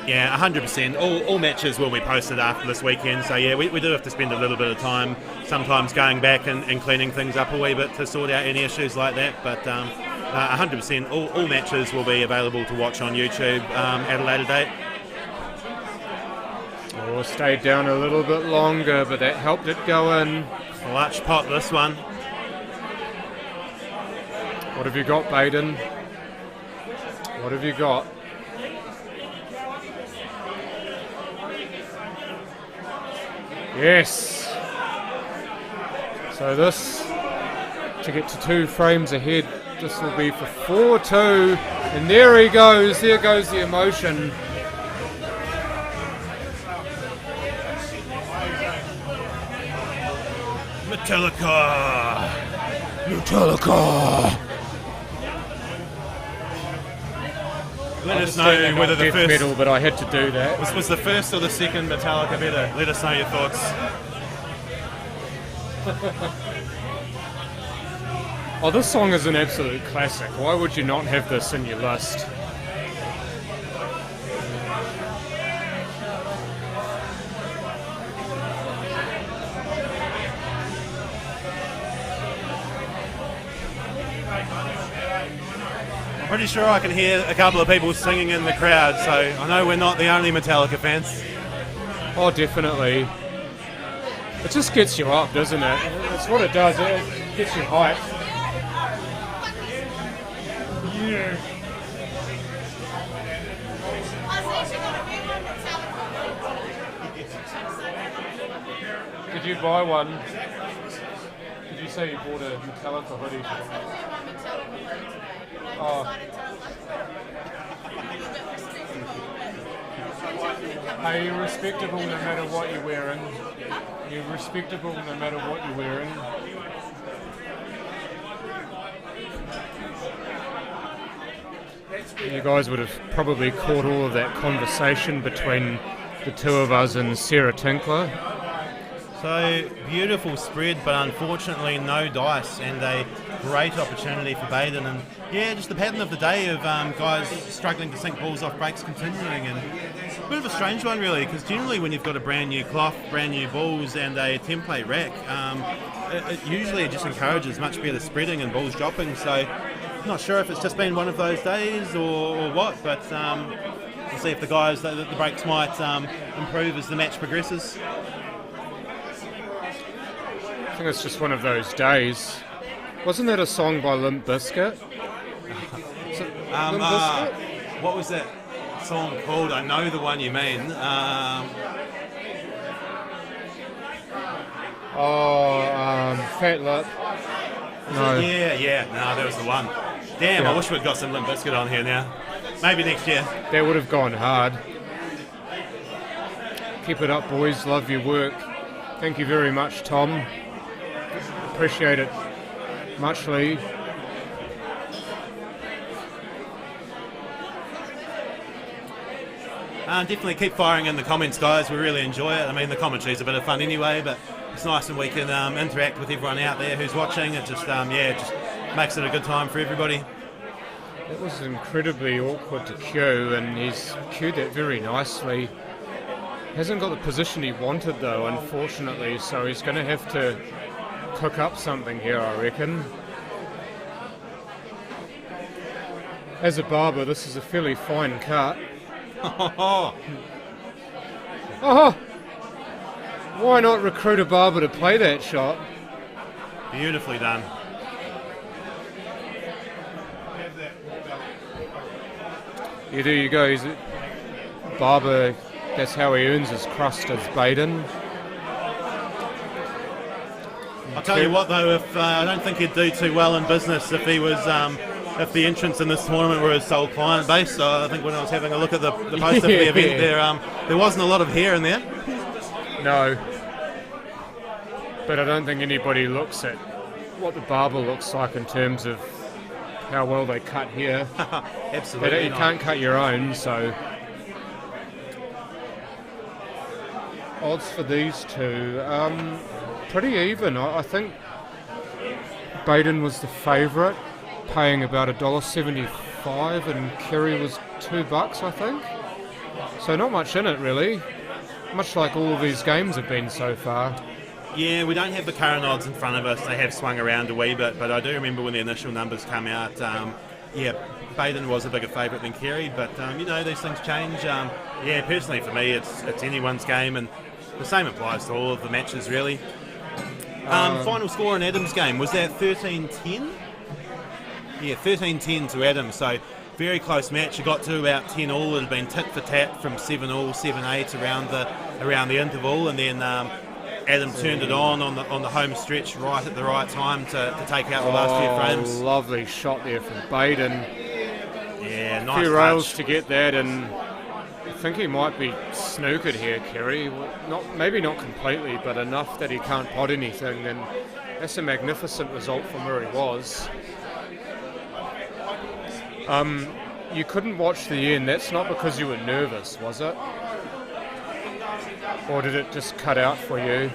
S6: Yeah, 100%. All matches will be posted after this weekend. So yeah, we do have to spend a little bit of time sometimes going back and cleaning things up a wee bit to sort out any issues like that. But 100%, all matches will be available to watch on YouTube at a later date.
S5: Oh, stayed down a little bit longer, but that helped it go in.
S6: Clutch pot this one.
S5: What have you got, Baden? What have you got? Yes. So this, to get to 2 frames ahead, this will be for 4-2. And there he goes. There goes the emotion. Metallica.
S6: Let us know whether the first
S5: metal, but I had to do that.
S6: this was the first or the second Metallica better. Let us know your thoughts.
S5: Oh, this song is an absolute classic. Why would you not have this in your list?
S6: pretty sure I can hear a couple of people singing in the crowd, so I know we're not the only Metallica fans.
S5: Oh, definitely. It just gets you up, doesn't it? That's what it does. It gets you hyped. Yeah. Did you buy one? Did you say you bought a Metallica hoodie? Oh. Are you respectable no matter what you're wearing? You're respectable no matter what you're wearing. You guys would have probably caught all of that conversation between the two of us and Sarah Tinkler.
S6: So, beautiful spread, but unfortunately no dice, and a great opportunity for Baden. And yeah, just the pattern of the day of guys struggling to sink balls off breaks continuing, and a bit of a strange one really, because generally when you've got a brand new cloth, brand new balls and a template rack, it usually just encourages much better spreading and balls dropping. So not sure if it's just been one of those days or what, but we'll see if the guys, the breaks might improve as the match progresses.
S5: I think it's just one of those days. Wasn't that a song by Limp Bizkit?
S6: What was that song called? I know the one you mean.
S5: Fat Lip. No.
S6: Yeah. No, that was the one. Damn, I wish we'd got some Limp Bizkit on here now. Maybe next year.
S5: That would have gone hard. Keep it up, boys. Love your work. Thank you very much, Tom. Appreciate it muchly.
S6: Definitely keep firing in the comments, guys. We really enjoy it. I mean, the commentary's a bit of fun anyway, but it's nice when we can interact with everyone out there who's watching. It just, it just makes it a good time for everybody.
S5: It was incredibly awkward to cue, and he's cued that very nicely. Hasn't got the position he wanted, though, unfortunately, so he's going to have to cook up something here, I reckon. As a barber, this is a fairly fine cut. Oh! Why not recruit a barber to play that shot?
S6: Beautifully done.
S5: Yeah, there you go. He's a barber. That's how he earns his crust as Baden.
S6: I'll tell you what, though, if I don't think he'd do too well in business if he was, if the entrants in this tournament were his sole client base. So I think when I was having a look at the poster for the event, there wasn't a lot of hair in there.
S5: No, but I don't think anybody looks at what the barber looks like in terms of how well they cut here.
S6: Absolutely,
S5: you can't cut your own, so. Odds for these two, pretty even. I think Baden was the favourite, paying about $1.75, and Kerry was $2, I think. So not much in it really, much like all of these games have been so far.
S6: Yeah, we don't have the current odds in front of us. They have swung around a wee bit, but I do remember when the initial numbers come out, Baden was a bigger favourite than Kerry, but these things change. Personally for me, it's anyone's game, and the same applies to all of the matches really. Final score in Adam's game, was that 13-10? Yeah, 13-10 to Adam, so very close match. It got to about 10-all. It had been tit for tat from 7-all, 7-8 around the interval, and then Adam turned it on the home stretch right at the right time to take out the last few frames.
S5: Lovely shot there from Baden.
S6: Yeah, nice.
S5: A few rails to get that, and I think he might be snookered here, Kerry. Maybe not completely, but enough that he can't pot anything, and that's a magnificent result from where he was. You couldn't watch the end. That's not because you were nervous, was it? Or did it just cut out for you?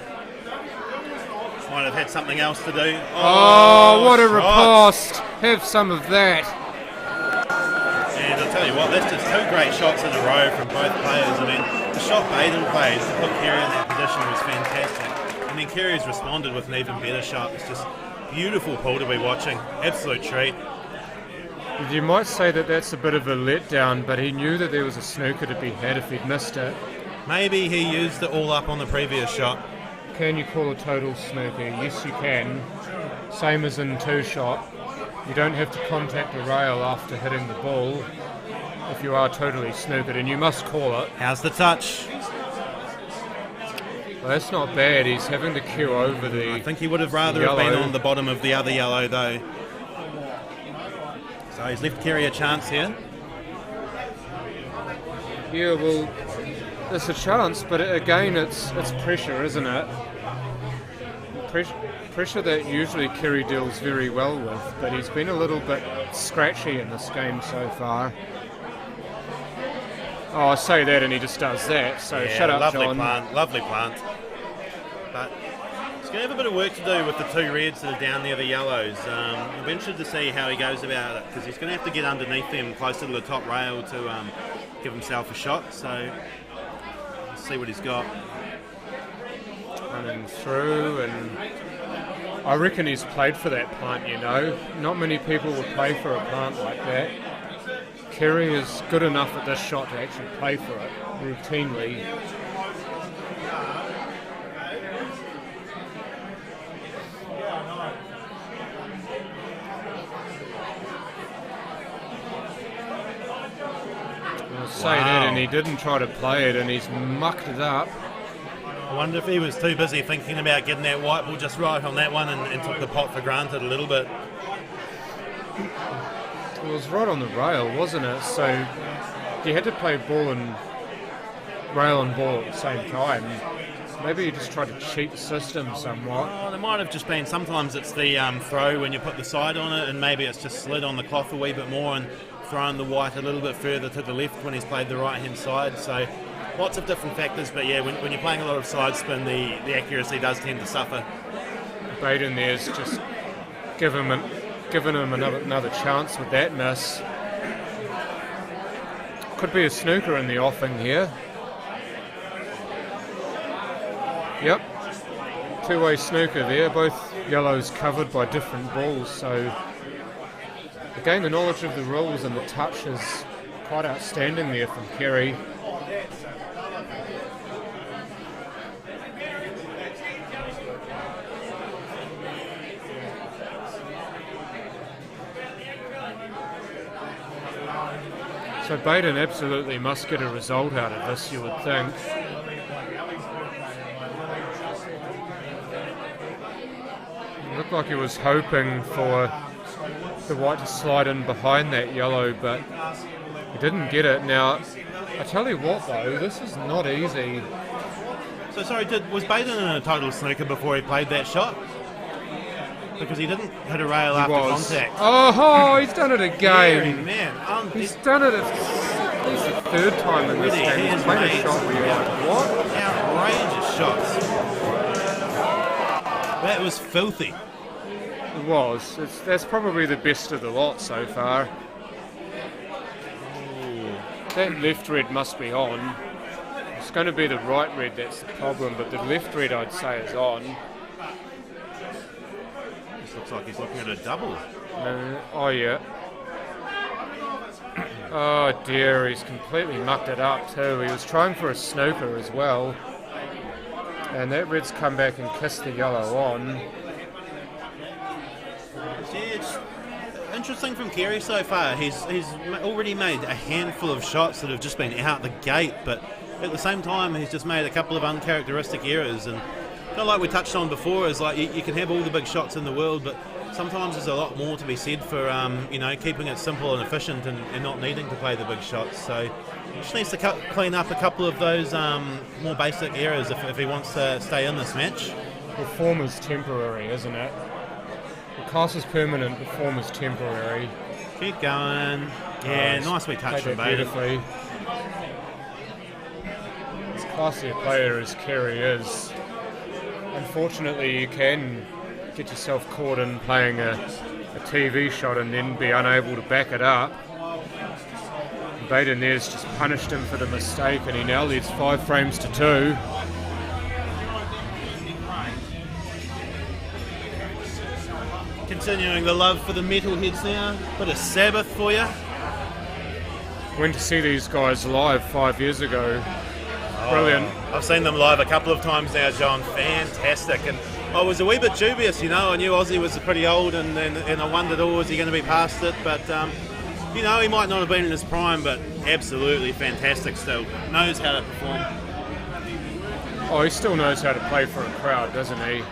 S6: Might have had something else to do.
S5: Oh, what a riposte! Have some of that.
S6: And I'll tell you what, that's just two great shots in a row from both players. I mean, the shot Baden plays to put Kerry in that position was fantastic. And then Kerry's responded with an even better shot. It's just beautiful pool to be watching. Absolute treat.
S5: You might say that that's a bit of a letdown, but he knew that there was a snooker to be had if he'd missed it.
S6: Maybe he used it all up on the previous shot.
S5: Can you call a total snooker? Yes, you can. Same as in two-shot. You don't have to contact a rail after hitting the ball if you are totally snookered, and you must call it.
S6: How's the touch?
S5: Well, that's not bad. He's having to queue over the
S6: I think he would have rather have been on the bottom of the other yellow, though. So he's left Kerry a chance here.
S5: Yeah, well, there's a chance, but again, it's pressure, isn't it? Pressure that usually Kerry deals very well with, but he's been a little bit scratchy in this game so far. Oh, I say that and he just does that, so
S6: yeah,
S5: shut up,
S6: lovely
S5: John.
S6: Lovely plant. But he's going to have a bit of work to do with the two reds that are down near the yellows. I'll be interested to see how he goes about it, because he's going to have to get underneath them closer to the top rail to give himself a shot, so let's see what he's got.
S5: Running through, and I reckon he's played for that plant, you know. Not many people would play for a plant like that. Kerry is good enough at this shot to actually play for it routinely. I'll say that, and he didn't try to play it, and he's mucked it up.
S6: I wonder if he was too busy thinking about getting that white ball just right on that one and took the pot for granted a little bit.
S5: It was right on the rail, wasn't it? So you had to play ball and rail and ball at the same time. Maybe you just tried to cheat the system somewhat.
S6: Oh, there might have just been, sometimes it's the throw when you put the side on it, and maybe it's just slid on the cloth a wee bit more and thrown the white a little bit further to the left when he's played the right hand side. So lots of different factors, but yeah, when you're playing a lot of side spin, the accuracy does tend to suffer.
S5: Baden there's just given him another chance with that miss. Could be a snooker in the offing here. Yep, two-way snooker there, both yellows covered by different balls, so again the knowledge of the rules and the touch is quite outstanding there from Kerry. So Baden absolutely must get a result out of this, you would think. It looked like he was hoping for the white to slide in behind that yellow, but he didn't get it. Now, I tell you what though, this is not easy.
S6: So sorry, was Baden in a total snooker before he played that shot? Because he didn't hit a rail after contact.
S5: Oh, he's done it again.
S6: Man,
S5: he's done it at least the third time in this game. He's made a shot where you're like, what?
S6: Outrageous shots. That was filthy.
S5: It was. That's probably the best of the lot so far. Ooh. That left red must be on. It's going to be the right red that's the problem, but the left red I'd say is on.
S6: Looks like he's looking at a double.
S5: Oh yeah. Oh dear, he's completely mucked it up too. He was trying for a snooker as well. And that red's come back and kissed the yellow on.
S6: Yeah, it's interesting from Kerry so far. He's already made a handful of shots that have just been out the gate, but at the same time he's just made a couple of uncharacteristic errors, and kind of like we touched on before, is like you can have all the big shots in the world, but sometimes there's a lot more to be said for keeping it simple and efficient and not needing to play the big shots. So he just needs to clean up a couple of those more basic errors if he wants to stay in this match.
S5: The form is temporary, isn't it? The class is permanent, the form is temporary.
S6: Keep going. Yeah, nice wee touch from Baden.
S5: Beautifully. As classy a player as Kerry is, unfortunately you can get yourself caught in playing a TV shot and then be unable to back it up. Baden there's just punished him for the mistake, and he now leads 5 frames to 2.
S6: Continuing the love for the metalheads now. Bit of Sabbath for you.
S5: Went to see these guys live 5 years ago. Brilliant.
S6: I've seen them live a couple of times now, John. Fantastic. And I was a wee bit dubious, you know. I knew Ozzy was pretty old, and I wondered, oh, is he going to be past it? But, you know, he might not have been in his prime, but absolutely fantastic still. Knows how to perform.
S5: Oh, he still knows how to play for a crowd, doesn't he?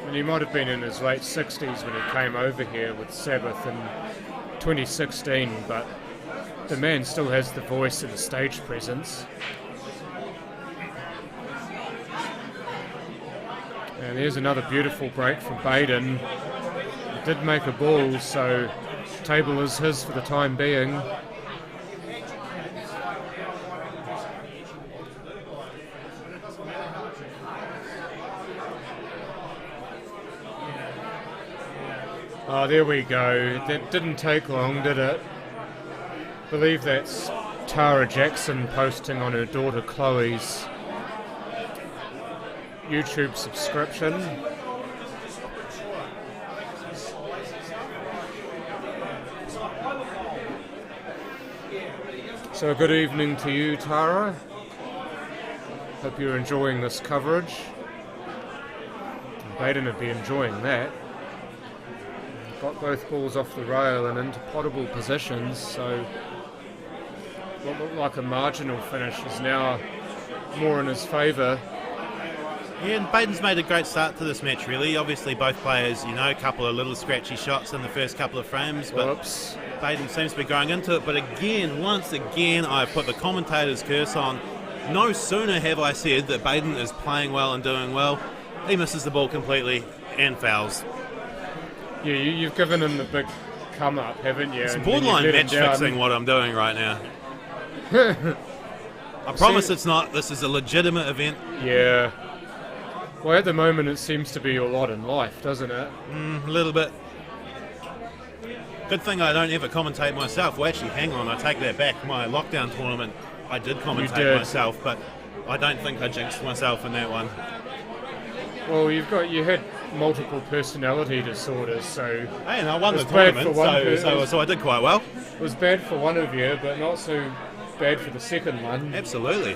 S5: And he might have been in his late 60s when he came over here with Sabbath in 2016, but the man still has the voice and the stage presence. And here's another beautiful break from Baden. He did make a ball, so table is his for the time being. Oh, there we go. That didn't take long, did it? I believe that's Tara Jackson posting on her daughter Chloe's YouTube subscription. So good evening to you, Tara. Hope you're enjoying this coverage. Baden would be enjoying that. Got both balls off the rail and into potable positions, so what looked like a marginal finish is now more in his favour.
S6: Yeah, and Baden's made a great start to this match, really. Obviously, both players, you know, a couple of little scratchy shots in the first couple of frames, but Baden seems to be growing into it. But again, once again, I put the commentator's curse on. No sooner have I said that Baden is playing well and doing well, he misses the ball completely and fouls.
S5: Yeah, you've given him the big come up, haven't you?
S6: It's borderline match fixing what I'm doing right now. I promise it's not. This is a legitimate event.
S5: Yeah. Well, at the moment it seems to be your lot in life, doesn't it?
S6: A little bit. Good thing I don't ever commentate myself. Well, actually, hang on, I take that back. My lockdown tournament, I did commentate myself, but I don't think I jinxed myself in that one.
S5: Well, you had multiple personality disorders, so...
S6: Hey, and I won the tournament, so I did quite well.
S5: It was bad for one of you, but not so bad for the second one.
S6: Absolutely.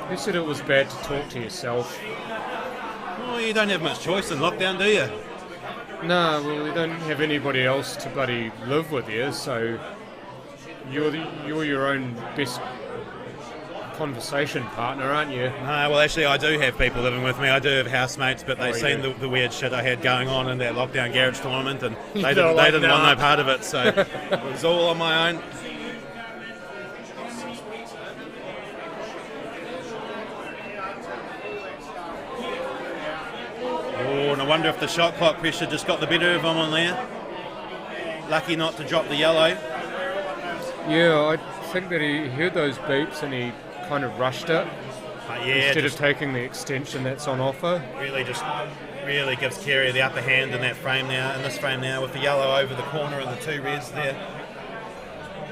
S5: Who said it was bad to talk to yourself?
S6: Well, you don't have much choice in lockdown, do you?
S5: No, well, you don't have anybody else to bloody live with you, so you're your own best conversation partner, aren't you?
S6: No, well, actually, I do have people living with me. I do have housemates, but they've seen the weird shit I had going on in that lockdown garage tournament, and they didn't want no part of it, so it was all on my own. Oh, and I wonder if the shot clock pressure just got the better of him on there. Lucky not to drop the yellow.
S5: Yeah, I think that he heard those beeps and he kind of rushed it instead of taking the extension that's on offer. Really gives Kerry the upper hand in this frame now with the yellow over the corner and the two reds there.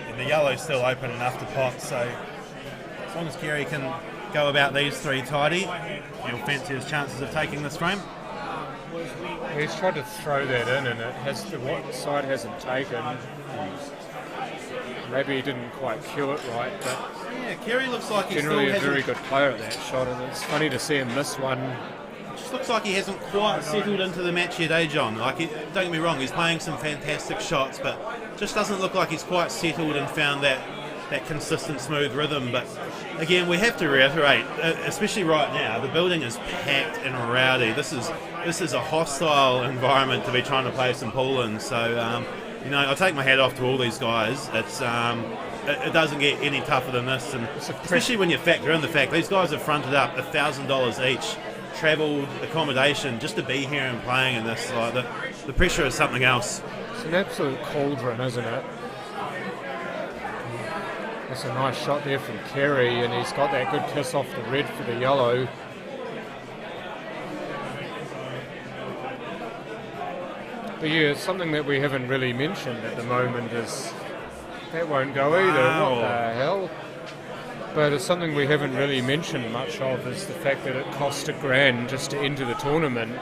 S5: And the yellow's still open enough to pot, so as long as Kerry can go about these three tidy, he'll fancy his chances of taking this frame. He's tried to throw that in and the white side hasn't taken. Maybe he didn't quite cue it right, but
S6: yeah, Kerry looks like he's
S5: generally a very good player at that shot, and it's funny to see him miss one.
S6: It just looks like he hasn't quite settled into the match yet, John? Like, don't get me wrong, he's playing some fantastic shots, but just doesn't look like he's quite settled and found that consistent, smooth rhythm. But again, we have to reiterate, especially right now, the building is packed and rowdy. This is a hostile environment to be trying to play some pool in. So, you know, I take my hat off to all these guys. It doesn't get any tougher than this, and especially when you factor in the fact these guys have fronted up $1,000 each, travelled accommodation just to be here and playing in this. Like, the pressure is something else.
S5: It's an absolute cauldron, isn't it? That's a nice shot there from Kerry, and he's got that good kiss off the red for the yellow. But yeah, something that we haven't really mentioned at the moment is that won't go either. What the hell? But it's something we haven't really mentioned much of is the fact that it cost $1,000 just to enter the tournament,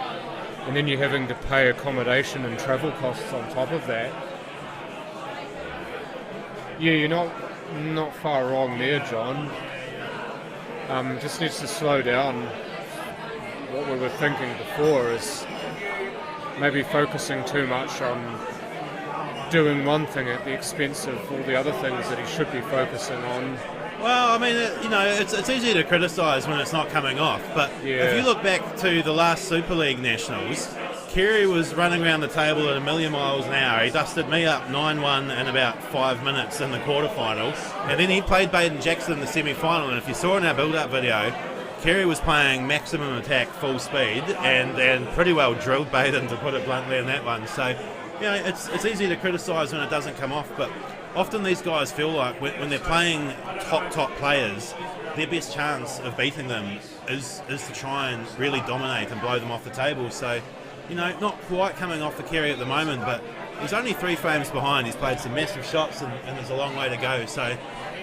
S5: and then you're having to pay accommodation and travel costs on top of that. Yeah, you're not far wrong there, John. Just needs to slow down. What we were thinking before is maybe focusing too much on doing one thing at the expense of all the other things that he should be focusing on.
S6: Well, I mean, it's easy to criticise when it's not coming off, but if you look back to the last Super League Nationals, Kerry was running around the table at 1,000,000 miles an hour. He dusted me up 9-1 in about 5 minutes in the quarterfinal, and then he played Baden Jackson in the semi-final, and if you saw in our build-up video, Kerry was playing maximum attack full speed and pretty well drilled Baden, to put it bluntly, in that one. So, it's easy to criticise when it doesn't come off, but often these guys feel like when they're playing top players, their best chance of beating them is to try and really dominate and blow them off the table. So, not quite coming off for Kerry at the moment, but he's only 3 frames behind. He's played some massive shots and there's a long way to go. So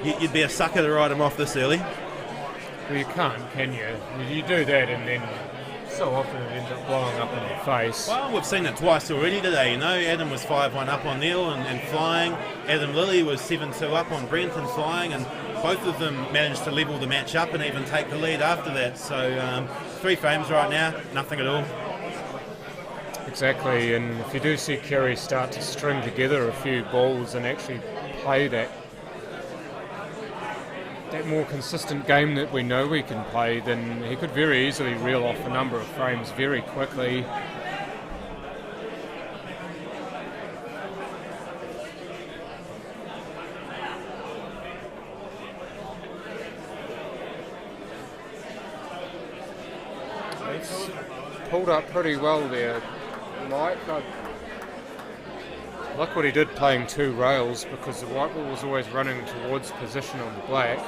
S6: you'd be a sucker to ride him off this early.
S5: Well, you can't, can you? You do that and then so often it ends up blowing up in your face.
S6: Well, we've seen it twice already today. Adam was 5-1 up on Neil and flying. Adam Lilly was 7-2 up on Brent and flying, and both of them managed to level the match up and even take the lead after that. So 3 frames right now, nothing at all.
S5: Exactly, and if you do see Kerry start to string together a few balls and actually play that more consistent game that we know we can play, then he could very easily reel off a number of frames very quickly. It's pulled up pretty well there, Mike. I like what he did playing 2 rails, because the white ball was always running towards position on the black.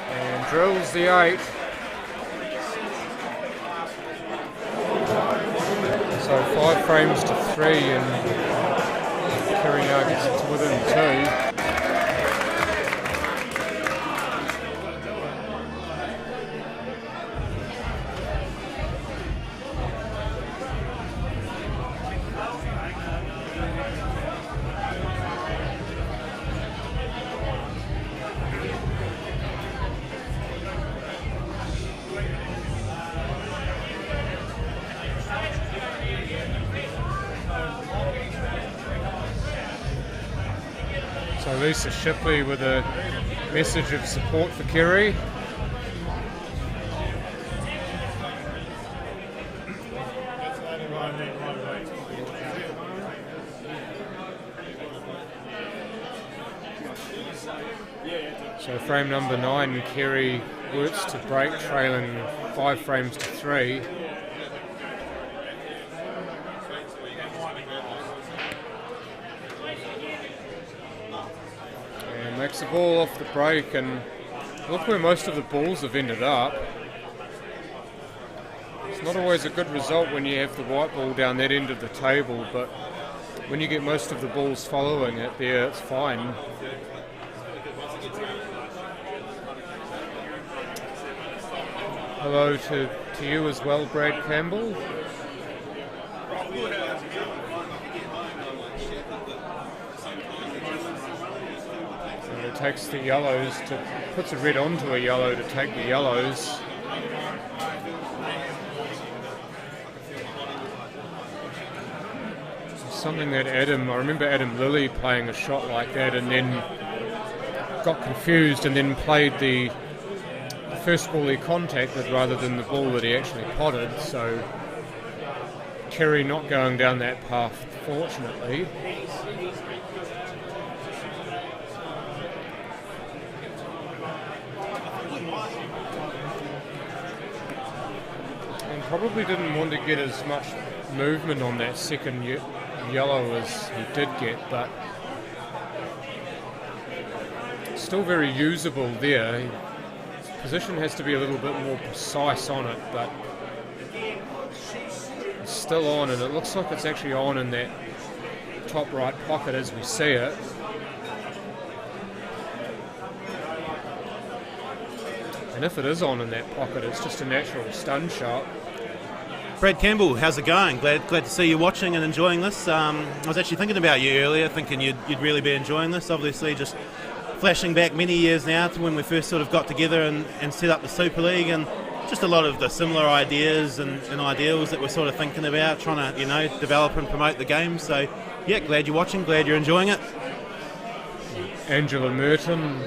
S5: And drills the 8. So 5 frames to 3, and Kerry now gets it to within 2. So Lisa Shipley with a message of support for Kerry. So frame number 9, Kerry works to break, trailing 5 frames to 3. Makes the ball off the break, and look where most of the balls have ended up. It's not always a good result when you have the white ball down that end of the table, but when you get most of the balls following it there, it's fine. Hello to you as well, Brad Campbell. Takes the yellows puts a red onto a yellow to take the yellows. Something that I remember Adam Lilly playing a shot like that and then got confused and then played the first ball he contacted rather than the ball that he actually potted. So Kerry not going down that path, fortunately. Probably didn't want to get as much movement on that second yellow as he did get, but still very usable there. His position has to be a little bit more precise on it, but it's still on, and it looks like it's actually on in that top right pocket as we see it. And if it is on in that pocket, it's just a natural stun shot.
S6: Brad Campbell, how's it going? Glad to see you watching and enjoying this. I was actually thinking about you earlier, thinking you'd really be enjoying this. Obviously, just flashing back many years now to when we first sort of got together and set up the Super League, and just a lot of the similar ideas and ideals that we're sort of thinking about, trying to, develop and promote the game. So, yeah, glad you're watching, glad you're enjoying it.
S5: Angela Merton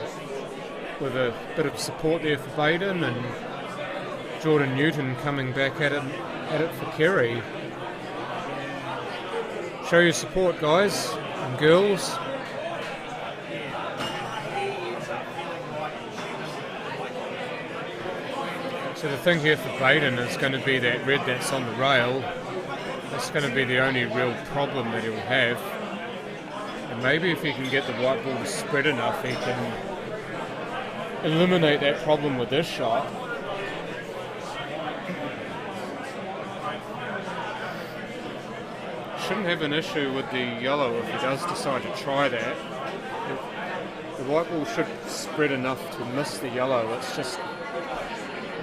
S5: with a bit of support there for Baden, and Jordan Newton coming back at it for Kerry. Show your support, guys and girls. So the thing here for Baden is going to be that red that's on the rail. That's going to be the only real problem that he'll have. And maybe if he can get the white ball to spread enough, he can eliminate that problem with this shot. Shouldn't have an issue with the yellow if he does decide to try that. The white ball should spread enough to miss the yellow. It's just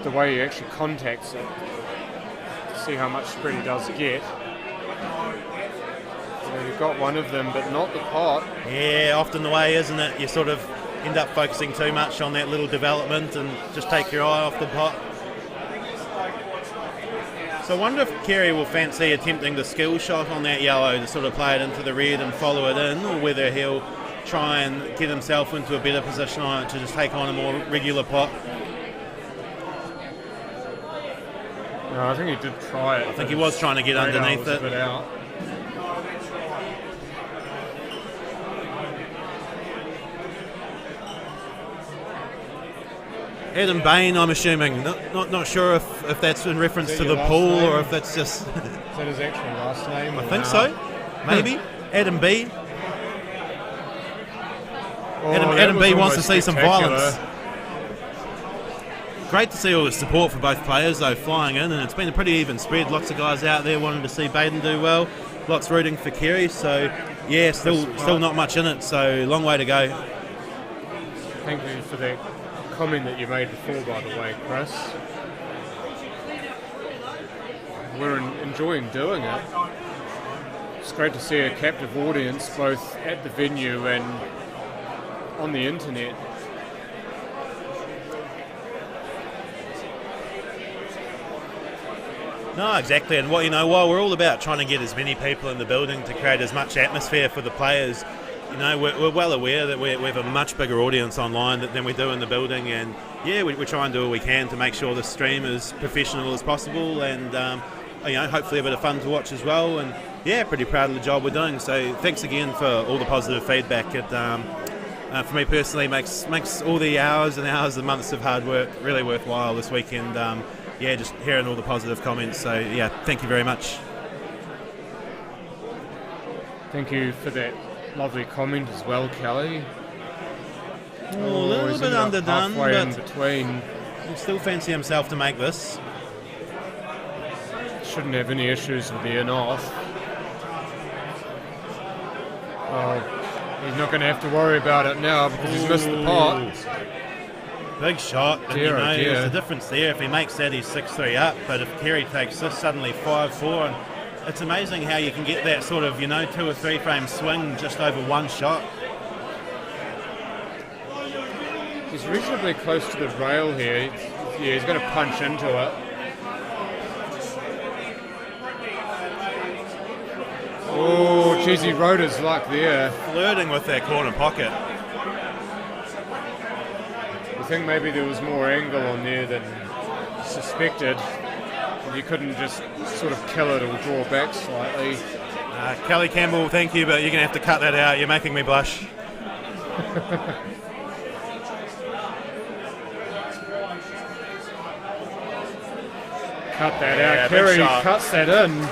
S5: the way he actually contacts it to see how much spread he does get. So you've got one of them, but not the pot.
S6: Yeah, often the way, isn't it? You sort of end up focusing too much on that little development and just take your eye off the pot. So I wonder if Kerry will fancy attempting the skill shot on that yellow to sort of play it into the red and follow it in, or whether he'll try and get himself into a better position on it to just take on a more regular pot.
S5: No, I think he did try it.
S6: I think he was trying to get underneath it.
S5: A bit out.
S6: Adam Bain, I'm assuming. Not sure if that's in reference to the pool or if that's just...
S5: Is that his actual last name?
S6: I think so. Maybe. Adam B. Adam B wants to see some violence. Great to see all the support for both players, though, flying in, and it's been a pretty even spread. Lots of guys out there wanting to see Baden do well. Lots rooting for Kerry, so yeah, still not much in it, so long way to go.
S5: Thank you for that comment that you made before, by the way, Chris. We're enjoying doing it. It's great to see a captive audience both at the venue and on the internet.
S6: No, exactly, and while we're all about trying to get as many people in the building to create as much atmosphere for the players, we're well aware that we have a much bigger audience online than we do in the building, and yeah, we try and do all we can to make sure the stream is professional as possible, and hopefully a bit of fun to watch as well, and yeah, pretty proud of the job we're doing. So thanks again for all the positive feedback. It for me personally makes all the hours and hours and months of hard work really worthwhile this weekend. Just hearing all the positive comments. So yeah, thank you very much.
S5: Thank you for that lovely comment as well, Kelly.
S6: A little bit underdone,
S5: halfway
S6: but
S5: in between.
S6: He'll still fancy himself to make this.
S5: Shouldn't have any issues with the in-off. Oh, he's not going to have to worry about it now because he's missed the pot.
S6: Big shot, and
S5: dear.
S6: There's a difference there. If he makes that, he's 6-3 up, but if Kerry takes this, suddenly 5-4, and it's amazing how you can get that sort of, 2 or 3 frame swing just over one shot.
S5: He's reasonably close to the rail here. He's going to punch into it. Oh, geez, he rode his luck there.
S6: Flirting with that corner pocket.
S5: I think maybe there was more angle on there than suspected. You couldn't just sort of kill it or draw back slightly.
S6: Kelly Campbell, thank you, but you're going to have to cut that out. You're making me blush.
S5: Cut that out. Kerry cuts that in.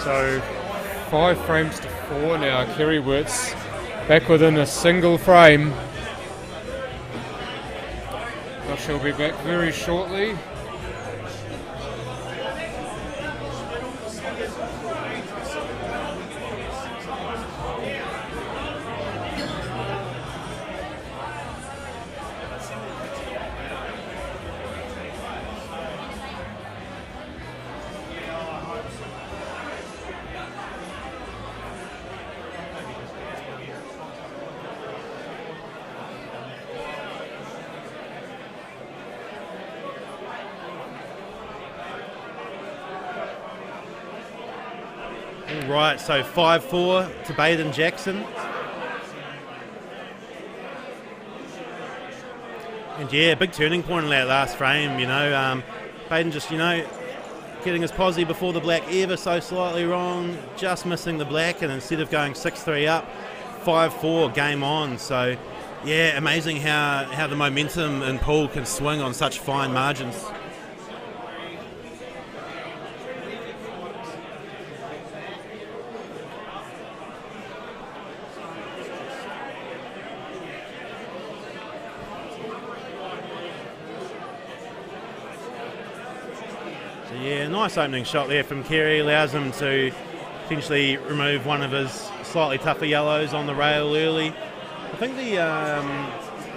S5: So 5 frames to 4 now. Kerry Wirtz back within a single frame. She'll be back very shortly.
S6: All right, so 5-4 to Baden Jackson. And yeah, big turning point in that last frame, Baden just, getting his posi before the black ever so slightly wrong, just missing the black, and instead of going 6-3 up, 5-4, game on. So yeah, amazing how the momentum in pool can swing on such fine margins. Yeah, nice opening shot there from Kerry, allows him to potentially remove one of his slightly tougher yellows on the rail early. I think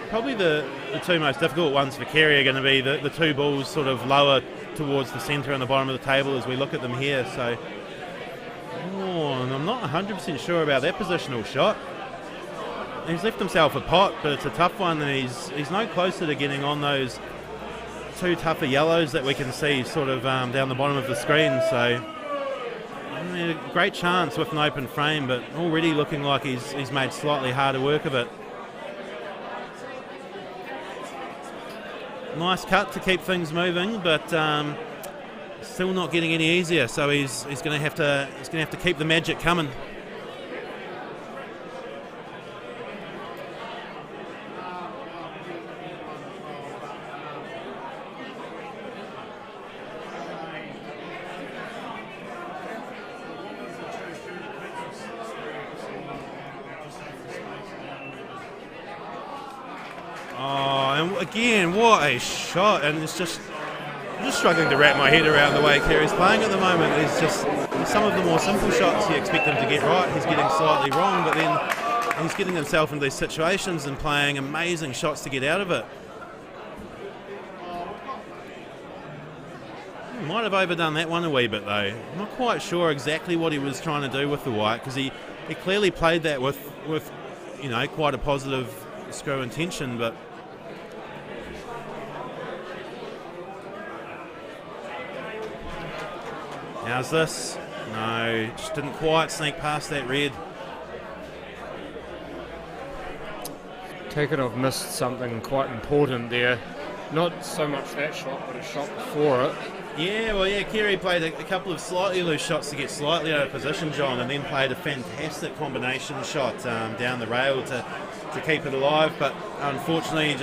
S6: probably the two most difficult ones for Kerry are going to be the two balls sort of lower towards the centre and the bottom of the table as we look at them here. So, and I'm not 100% sure about that positional shot. He's left himself a pot, but it's a tough one, and he's no closer to getting on those two tougher yellows that we can see sort of down the bottom of the screen. So a great chance with an open frame, but already looking like he's made slightly harder work of it. Nice cut to keep things moving, but still not getting any easier. So he's going to have to keep the magic coming. Again, what a shot, and I'm just struggling to wrap my head around the way Kerry's playing at the moment. It's just some of the more simple shots you expect him to get right, he's getting slightly wrong, but then he's getting himself into these situations and playing amazing shots to get out of it. He might have overdone that one a wee bit though. I'm not quite sure exactly what he was trying to do with the white, because he clearly played that with quite a positive screw intention, but how's this? No, just didn't quite sneak past that red.
S5: Take it, I've missed something quite important there. Not so much that shot, but a shot before it.
S6: Yeah, Kerry played a couple of slightly loose shots to get slightly out of position, John, and then played a fantastic combination shot down the rail to keep it alive. But unfortunately,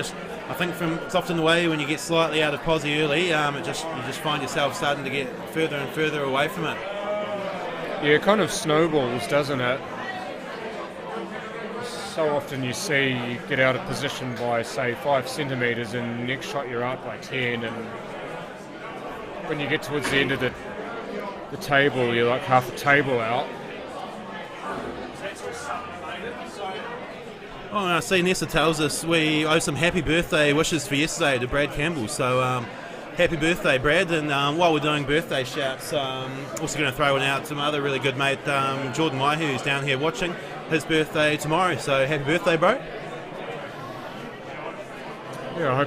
S6: I think it's often the way when you get slightly out of posi early, you just find yourself starting to get further and further away from it.
S5: Yeah, it kind of snowballs, doesn't it? So often you see you get out of position by, say, 5 centimetres, and next shot you're out by 10, and when you get towards the end of the table, you're like half a table out.
S6: Oh, I see Nessa tells us we owe some happy birthday wishes for yesterday to Brad Campbell. So happy birthday, Brad. And while we're doing birthday shouts, also going to throw one out to my other really good mate, Jordan Waihu, who's down here watching. His birthday tomorrow. So happy birthday, bro.
S5: Yeah, I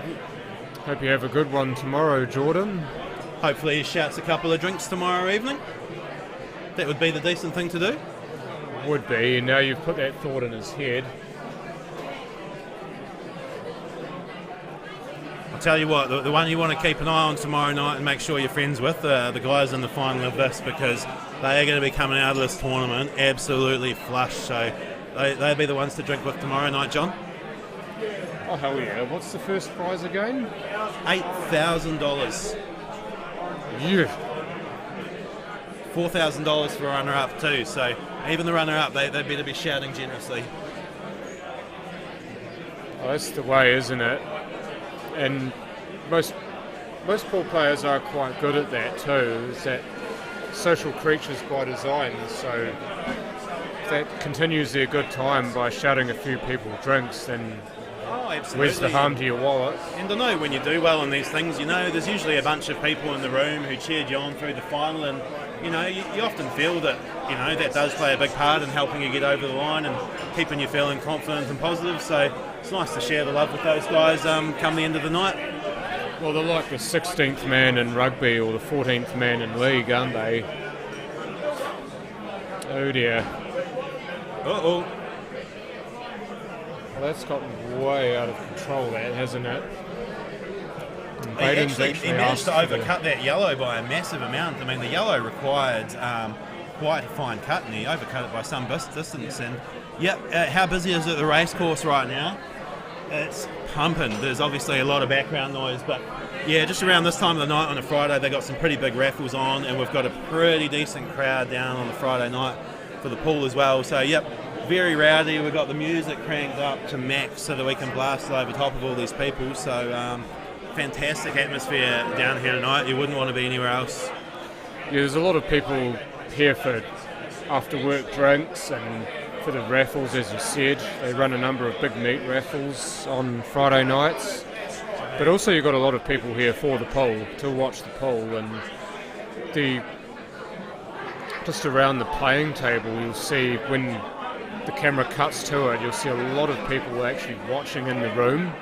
S5: hope you have a good one tomorrow, Jordan.
S6: Hopefully he shouts a couple of drinks tomorrow evening. That would be the decent thing to do.
S5: Would be, and now you've put that thought in his head.
S6: I'll tell you what, the one you want to keep an eye on tomorrow night and make sure you're friends with, the guys in the final of this, because they are going to be coming out of this tournament absolutely flush. So they'll be the ones to drink with tomorrow night, John.
S5: Oh, hell yeah. What's the first prize again?
S6: $8,000.
S5: Yeah.
S6: $4,000 for a runner-up too, so even the runner-up, they better be shouting generously.
S5: Oh, that's the way, isn't it? And most pool players are quite good at that too, is that social creatures by design, so if that continues their good time by shouting a few people drinks, then where's the harm to your wallet?
S6: And I know when you do well in these things, there's usually a bunch of people in the room who cheered you on through the final, and you often feel that that does play a big part in helping you get over the line and keeping you feeling confident and positive. So it's nice to share the love with those guys come the end of the night.
S5: Well, they're like the 16th man in rugby or the 14th man in league, aren't they? Oh dear.
S6: Uh-oh.
S5: Well, that's gotten way out of control, that, hasn't it? And
S6: He managed to
S5: asked for
S6: overcut that yellow by a massive amount. I mean, the yellow required quite a fine cut, and he overcut it by some distance. And how busy is it at the racecourse right now? It's pumping. There's obviously a lot of background noise, but yeah, just around this time of the night on a Friday, they got some pretty big raffles on, and we've got a pretty decent crowd down on the Friday night for the pool as well. So very rowdy. We've got the music cranked up to max so that we can blast over top of all these people. So fantastic atmosphere down here tonight. You wouldn't want to be anywhere else.
S5: Yeah, there's a lot of people here for after work drinks and for the raffles, as you said. They run a number of big meat raffles on Friday nights. But also you've got a lot of people here for the poll, to watch the poll, and just around the playing table you'll see when the camera cuts to it, you'll see a lot of people actually watching in the room.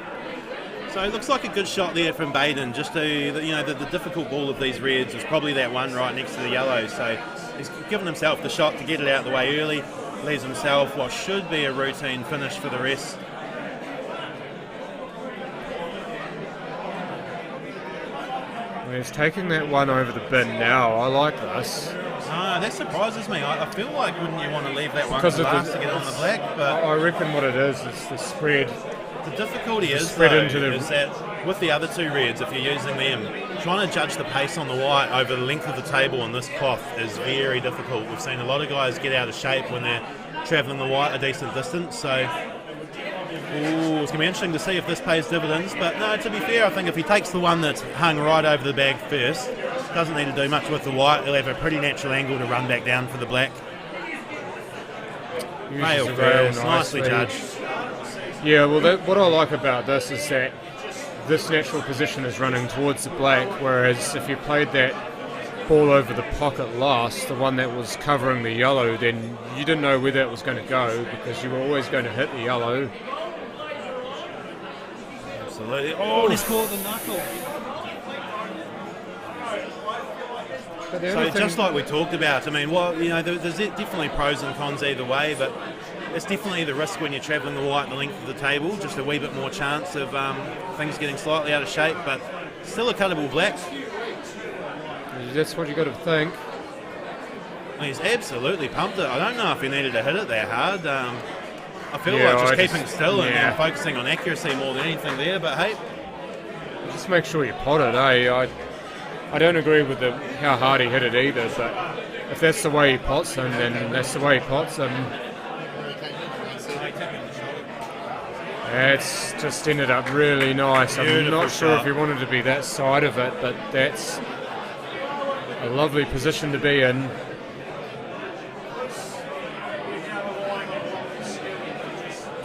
S6: So it looks like a good shot there from Baden. Just the difficult ball of these reds was probably that one right next to the yellow. So he's given himself the shot to get it out of the way early. Leaves himself what should be a routine finish for the rest.
S5: He's taking that one over the bin now. I like this.
S6: That surprises me. I feel like wouldn't you want to leave that one
S5: Because
S6: to last to get on the black? But
S5: I reckon what it is the spread.
S6: the difficulty is that with the other two reds, if you're using them, trying to judge the pace on the white over the length of the table on this cloth is very difficult. We've seen a lot of guys get out of shape when they're travelling the white a decent distance. So it's going to be interesting to see if this pays dividends. But no, to be fair, I think if he takes the one that's hung right over the bag first, doesn't need to do much with the white, he'll have a pretty natural angle to run back down for the black. Male first, nicely judged.
S5: Yeah, well, what I like about this is that this natural position is running towards the black, whereas if you played that ball over the pocket last, the one that was covering the yellow, then you didn't know where that was going to go because you were always going to hit the yellow.
S6: Absolutely. Oh, he's caught the knuckle. So just like we talked about, I mean, there's definitely pros and cons either way, but it's definitely the risk when you're travelling the white and the length of the table, just a wee bit more chance of things getting slightly out of shape, but still a cuttable black.
S5: That's what you got to think.
S6: He's absolutely pumped it. I don't know if he needed to hit it that hard. I feel like just keeping still and focusing on accuracy more than anything there, but hey.
S5: Just make sure you pot it, eh? I don't agree with how hard he hit it either, but if that's the way he pots them, then that's the way he pots them. It's just ended up really nice. I'm not sure if he wanted to be that side of it, but that's a lovely position to be in.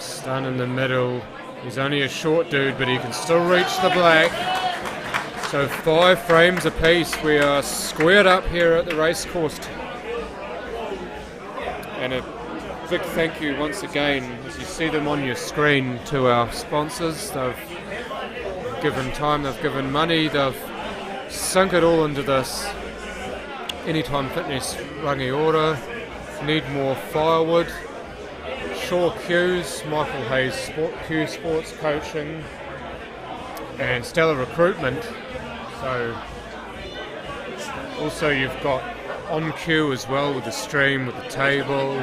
S5: Stun in the middle. He's only a short dude, but he can still reach the black. So 5 frames apiece. We are squared up here at the racecourse. And a big thank you once again, as you see them on your screen, to our sponsors. They've given time, they've given money, they've sunk it all into this. Anytime Fitness Rangi Ora, Need More Firewood, Shaw Q's, Michael Hayes Q Sports Coaching, and Stellar Recruitment. So also you've got On Q as well with the stream, with the table,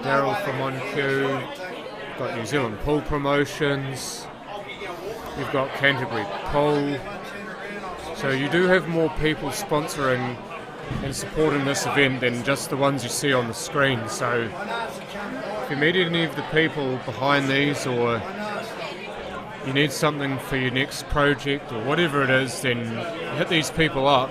S5: Daryl from On Q, you've got New Zealand Pool Promotions, you've got Canterbury Pool. So you do have more people sponsoring and supporting this event than just the ones you see on the screen. So if you meet any of the people behind these, or you need something for your next project or whatever it is, then hit these people up.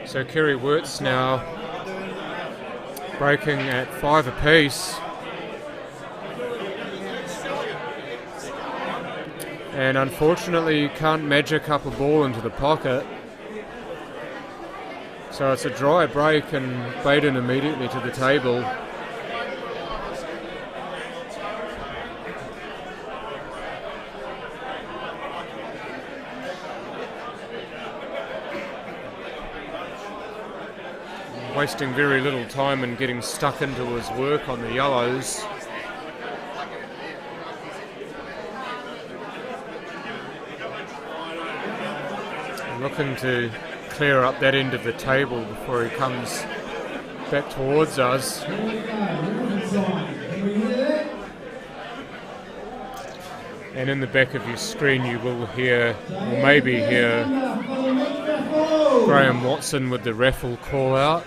S5: So Kerry Wirtz now breaking at 5 apiece. And unfortunately you can't magic up a ball into the pocket. So it's a dry break and Baden immediately to the table. wasting very little time and getting stuck into his work on the yellows. Looking to clear up that end of the table before he comes back towards us. And in the back of your screen you will hear, or maybe hear, Graham Watson with the raffle call out.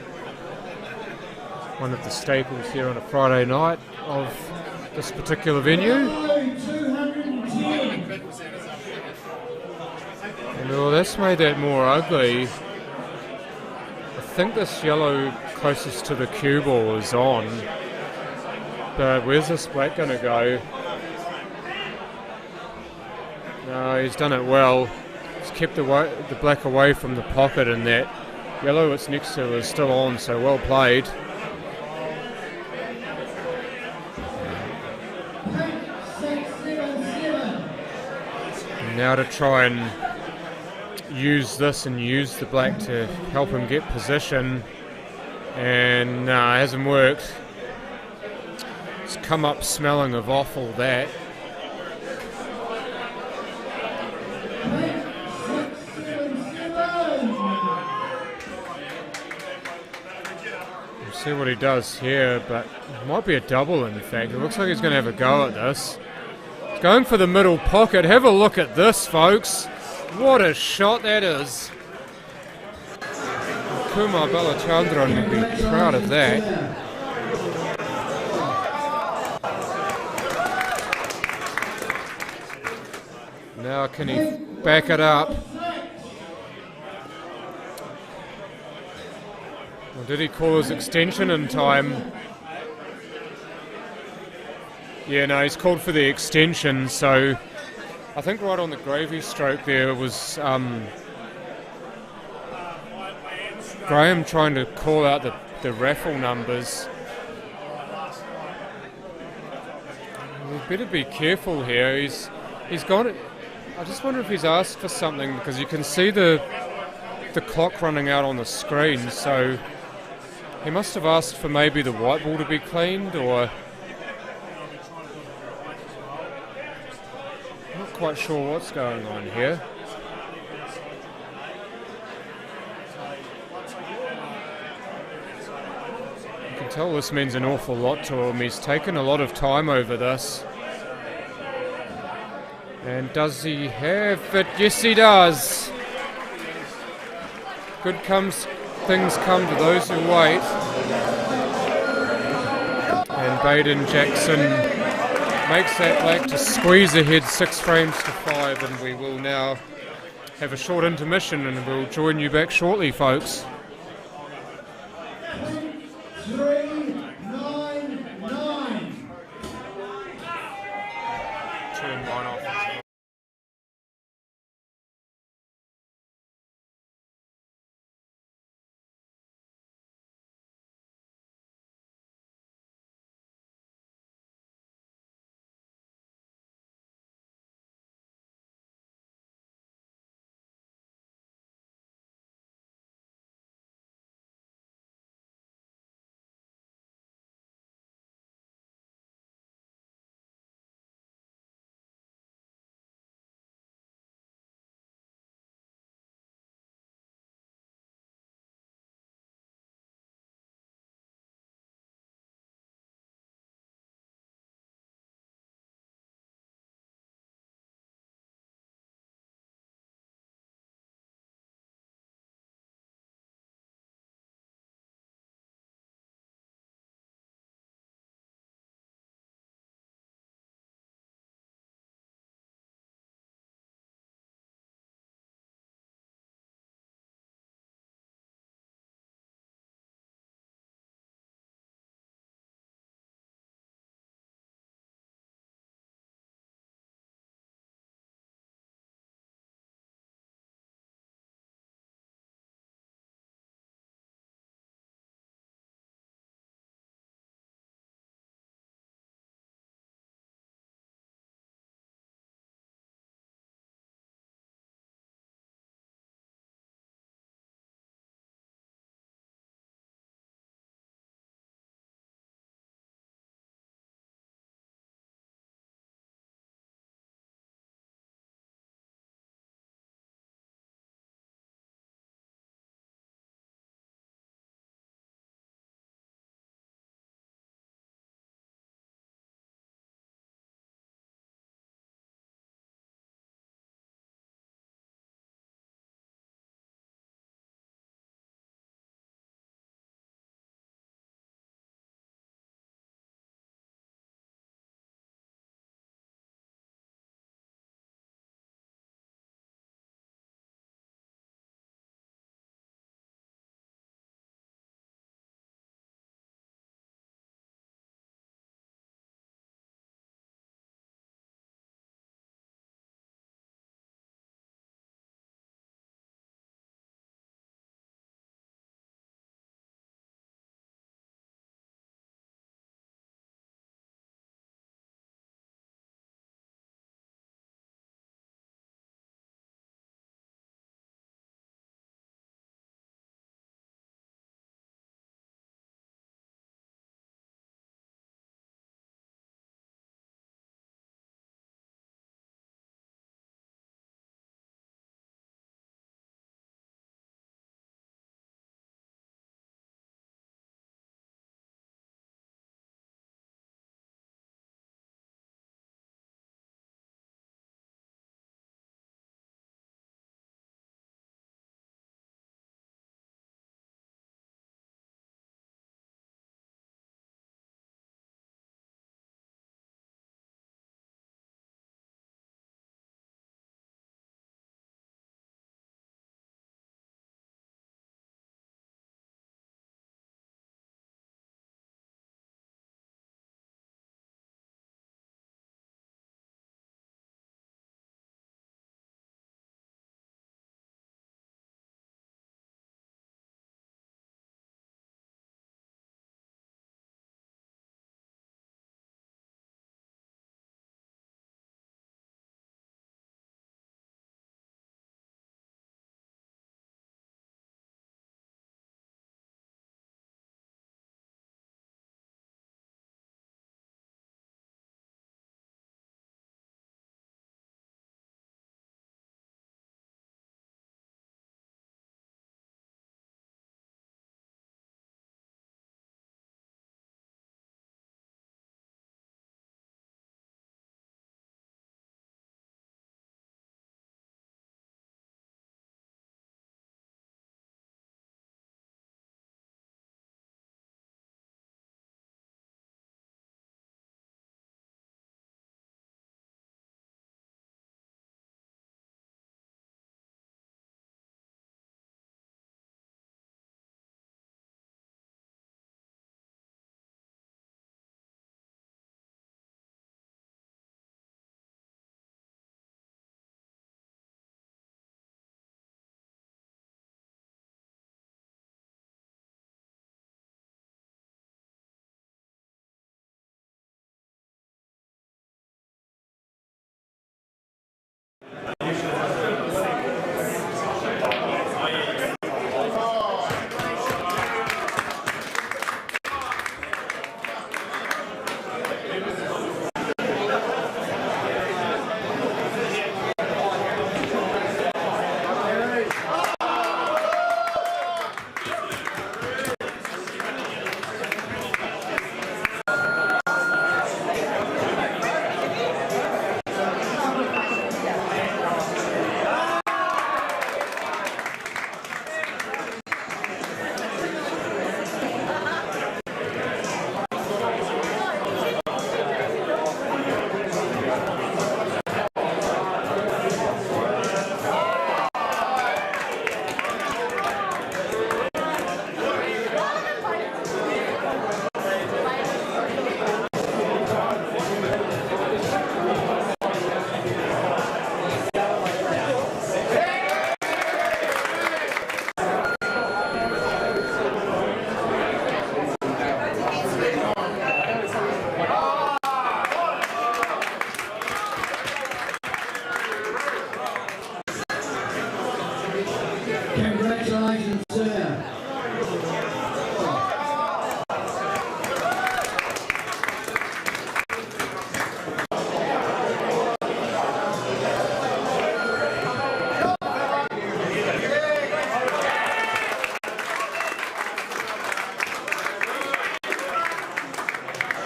S5: One of the staples here on a Friday night of this particular venue. And well, that's made that more ugly. I think this yellow closest to the cue ball is on. But where's this black going to go? No, he's done it well. He's kept the black away from the pocket, and that yellow it's next to is still on, so well played. And now to try and use this and use the black to help him get position, and no, it hasn't worked. It's come up smelling of offal, that. We'll see what he does here, but it might be a double in fact. It looks like he's going to have a go at this. He's going for the middle pocket. Have a look at this, folks. What a shot that is. Kumar Balachandran would be proud of that. Now can he back it up? Or did he call his extension in time? Yeah, no, he's called for the extension, so I think right on the gravy stroke there was Graham trying to call out the raffle numbers. We better be careful here. He's got it. I just wonder if he's asked for something, because you can see the clock running out on the screen, so he must have asked for maybe the white ball to be cleaned, or not quite sure what's going on here. You can tell this means an awful lot to him. He's taken a lot of time over this. And does he have it? Yes, he does. Good things come to those who wait. And Baden Jackson makes that black to squeeze ahead 6 frames to 5, and we will now have a short intermission, and we'll join you back shortly, folks.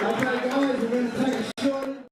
S1: Okay, guys, we're going to take a short.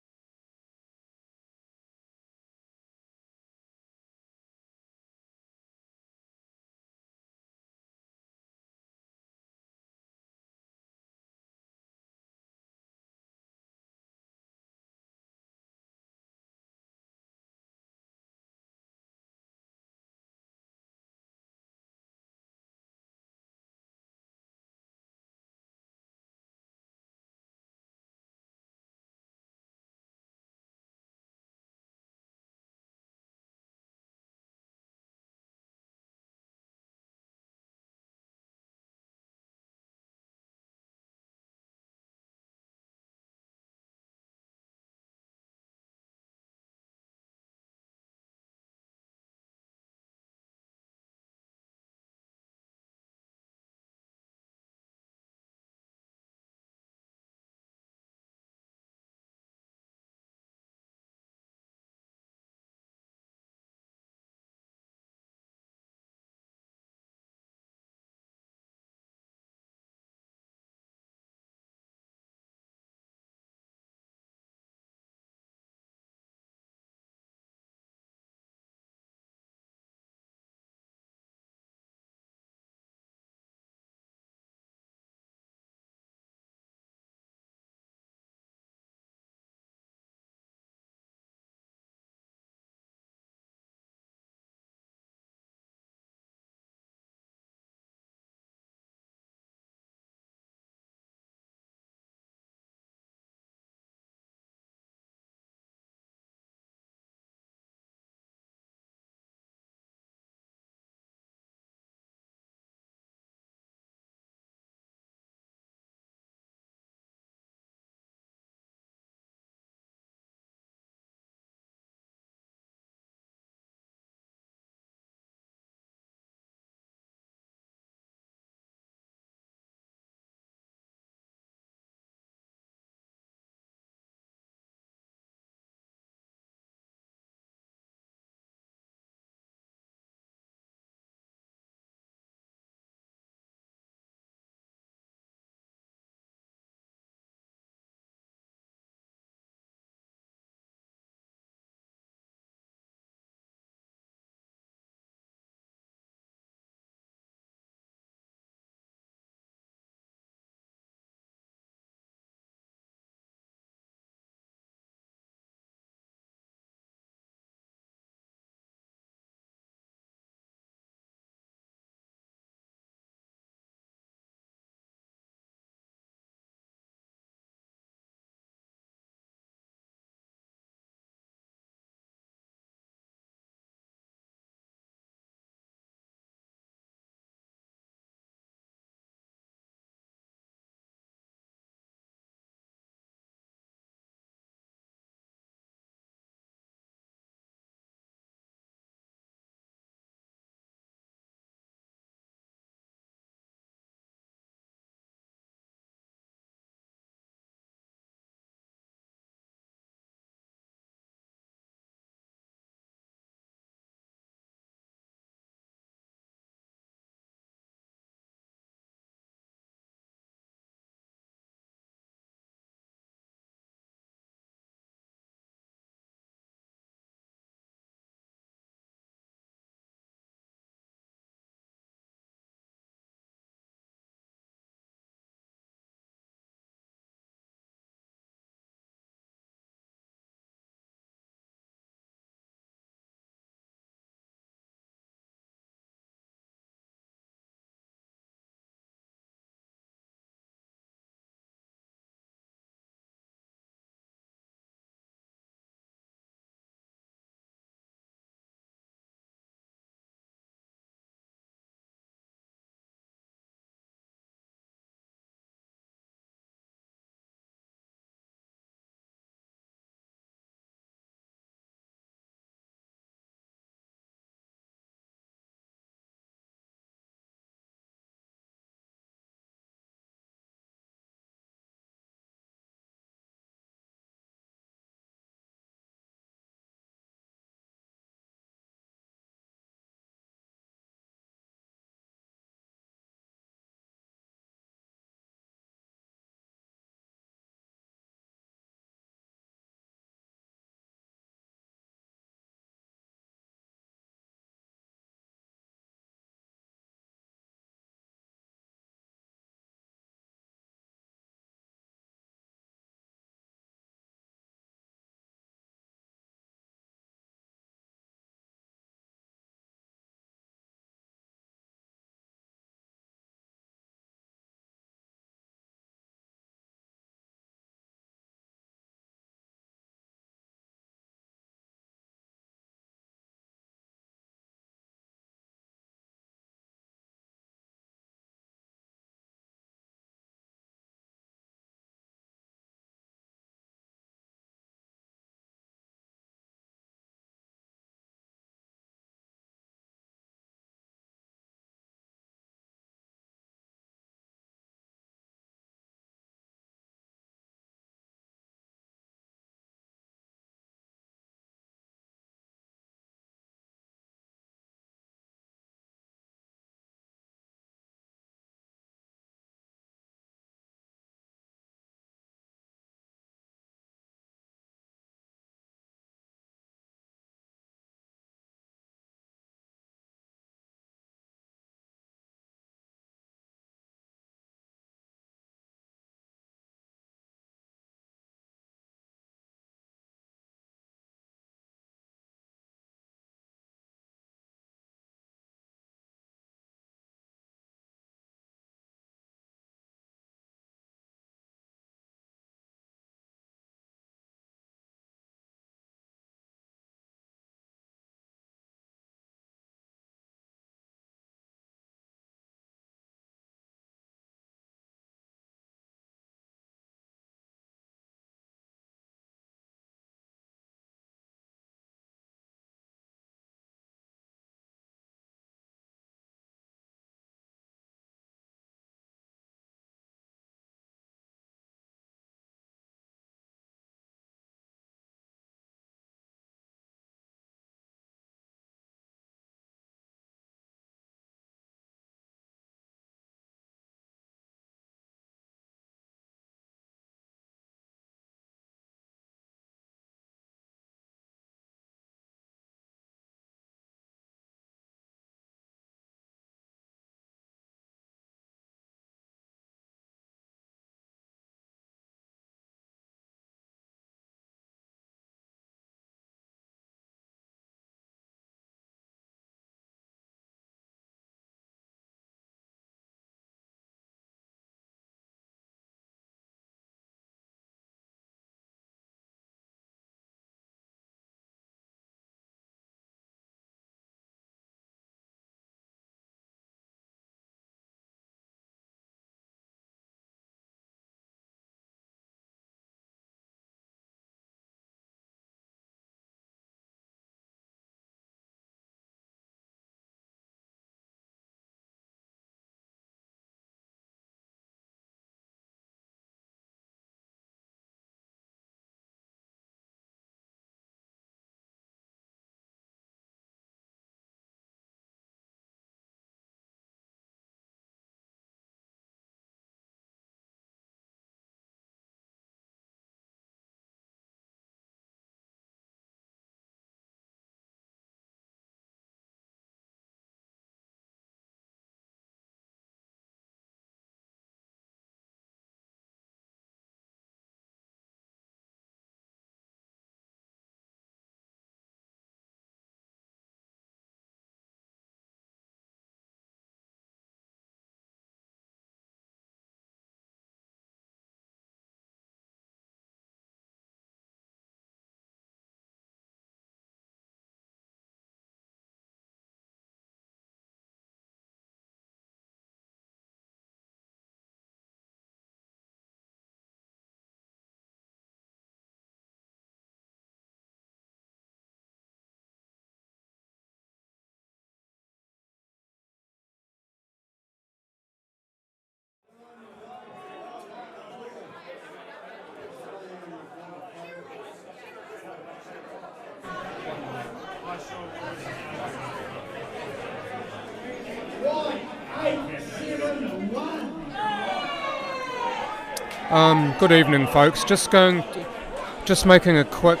S5: Good evening, folks. Just making a quick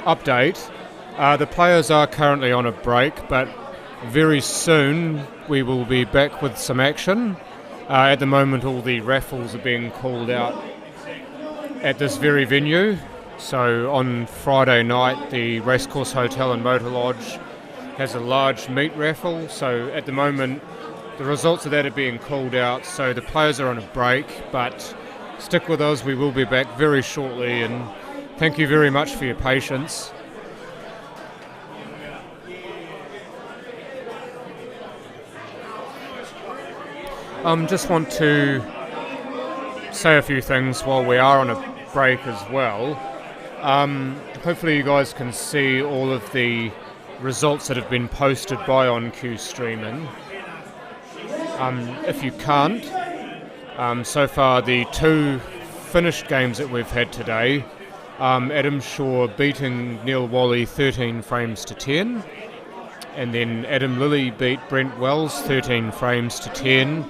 S5: update. The players are currently on a break, but very soon we will be back with some action. At the moment, all the raffles are being called out at this very venue. So on Friday night, the Racecourse Hotel and Motor Lodge has a large meat raffle. So at the moment, the results of that are being called out. So the players are on a break, but stick with us. We will be back very shortly, and thank you very much for your patience. Just want to say a few things while we are on a break as well. Hopefully you guys can see all of the results that have been posted by OnQ Streaming. If you can't, so far the two finished games that we've had today, Adam Shaw beating Neil Wally 13 frames to 10, and then Adam Lilly beat Brent Wells 13 frames to 10.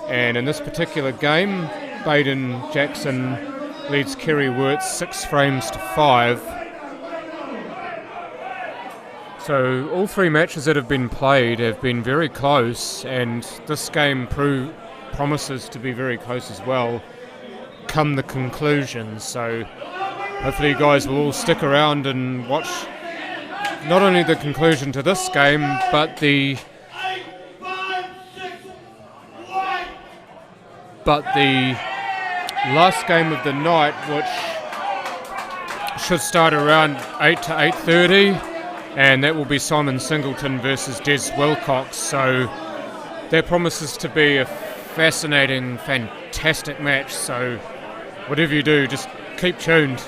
S5: And in this particular game, Baden Jackson leads Kerry Wirtz 6 frames to 5. So all three matches that have been played have been very close, and this game promises to be very close as well come the conclusion. So hopefully you guys will all stick around and watch not only the conclusion to this game, but the last game of the night, which should start around 8 to 8:30, and that will be Simon Singleton versus Des Wilcox. So that promises to be a fascinating, fantastic match. So whatever you do, just keep tuned.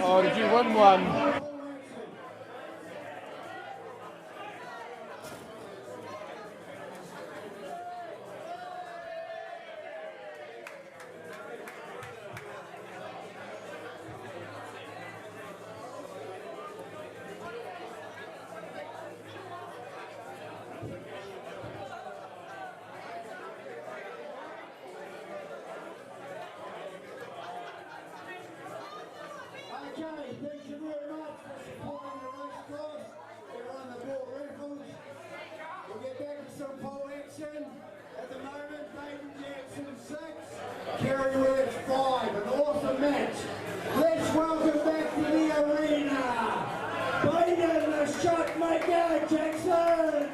S5: Oh, did you win one?
S1: Okay, thank you very much for supporting the racecourse. Everyone that bought raffles. We'll get back to some pole action. At the moment, Baden Jackson 6, Kerry Wirtz 5. An awesome match. Let's welcome back to the arena, Baden the shot maker Jackson.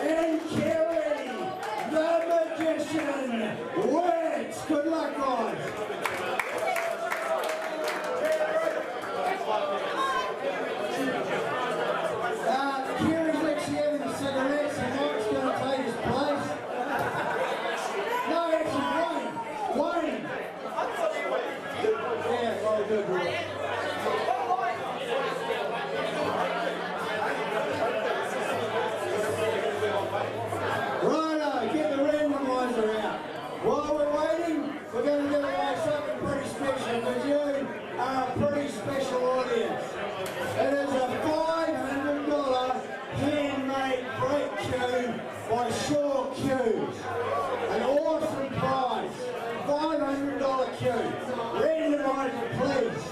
S1: And Kerry the magician Wirtz. Good luck, guys. Kerry's actually having a cigarette, so Mike's going to take his place. No, actually, Wayne. Yeah, oh, good. Righto, get the randomizer out. While we're waiting, we're going to give away something pretty special, because you are a pretty special audience. It is a $500 handmade brake cube by Shaw Cubes. An awesome prize. $500 cube. Randomizer, please.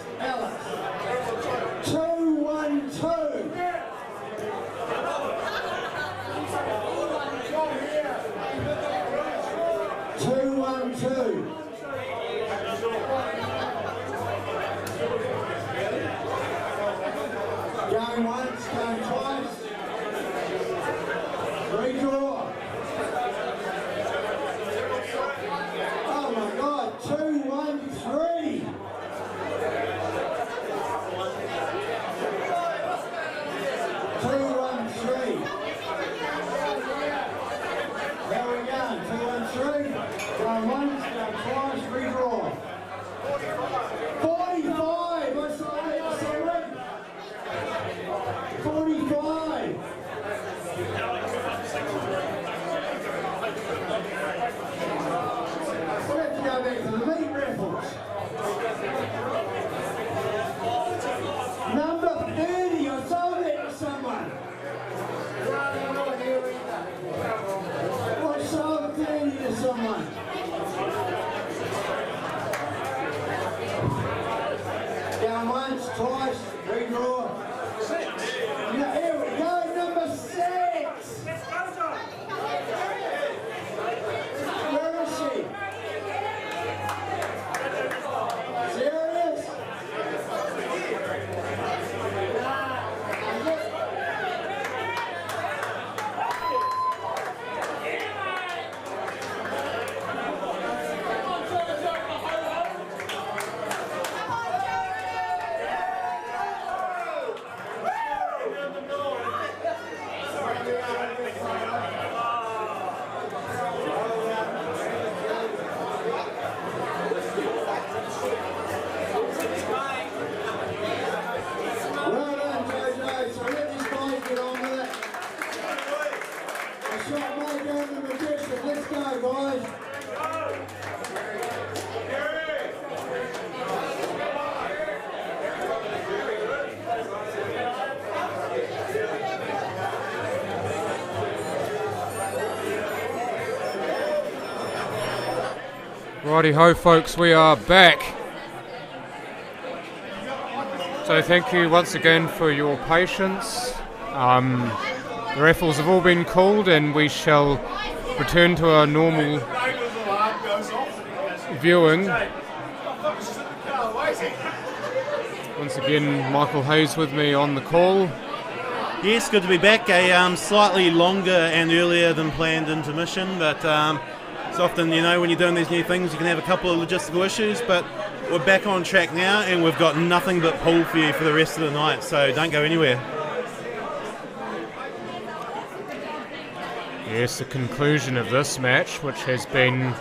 S5: Righty ho, folks, we are back. So thank you once again for your patience. The raffles have all been called and we shall return to our normal viewing. Once again, Michael Hayes with me on the call.
S6: Yes, good to be back. A slightly longer and earlier than planned intermission, but it's often, you know, when you're doing these new things, you can have a couple of logistical issues, but we're back on track now and we've got nothing but pool for you for the rest of the night, so don't go anywhere.
S5: Yes, the conclusion of this match, which has been,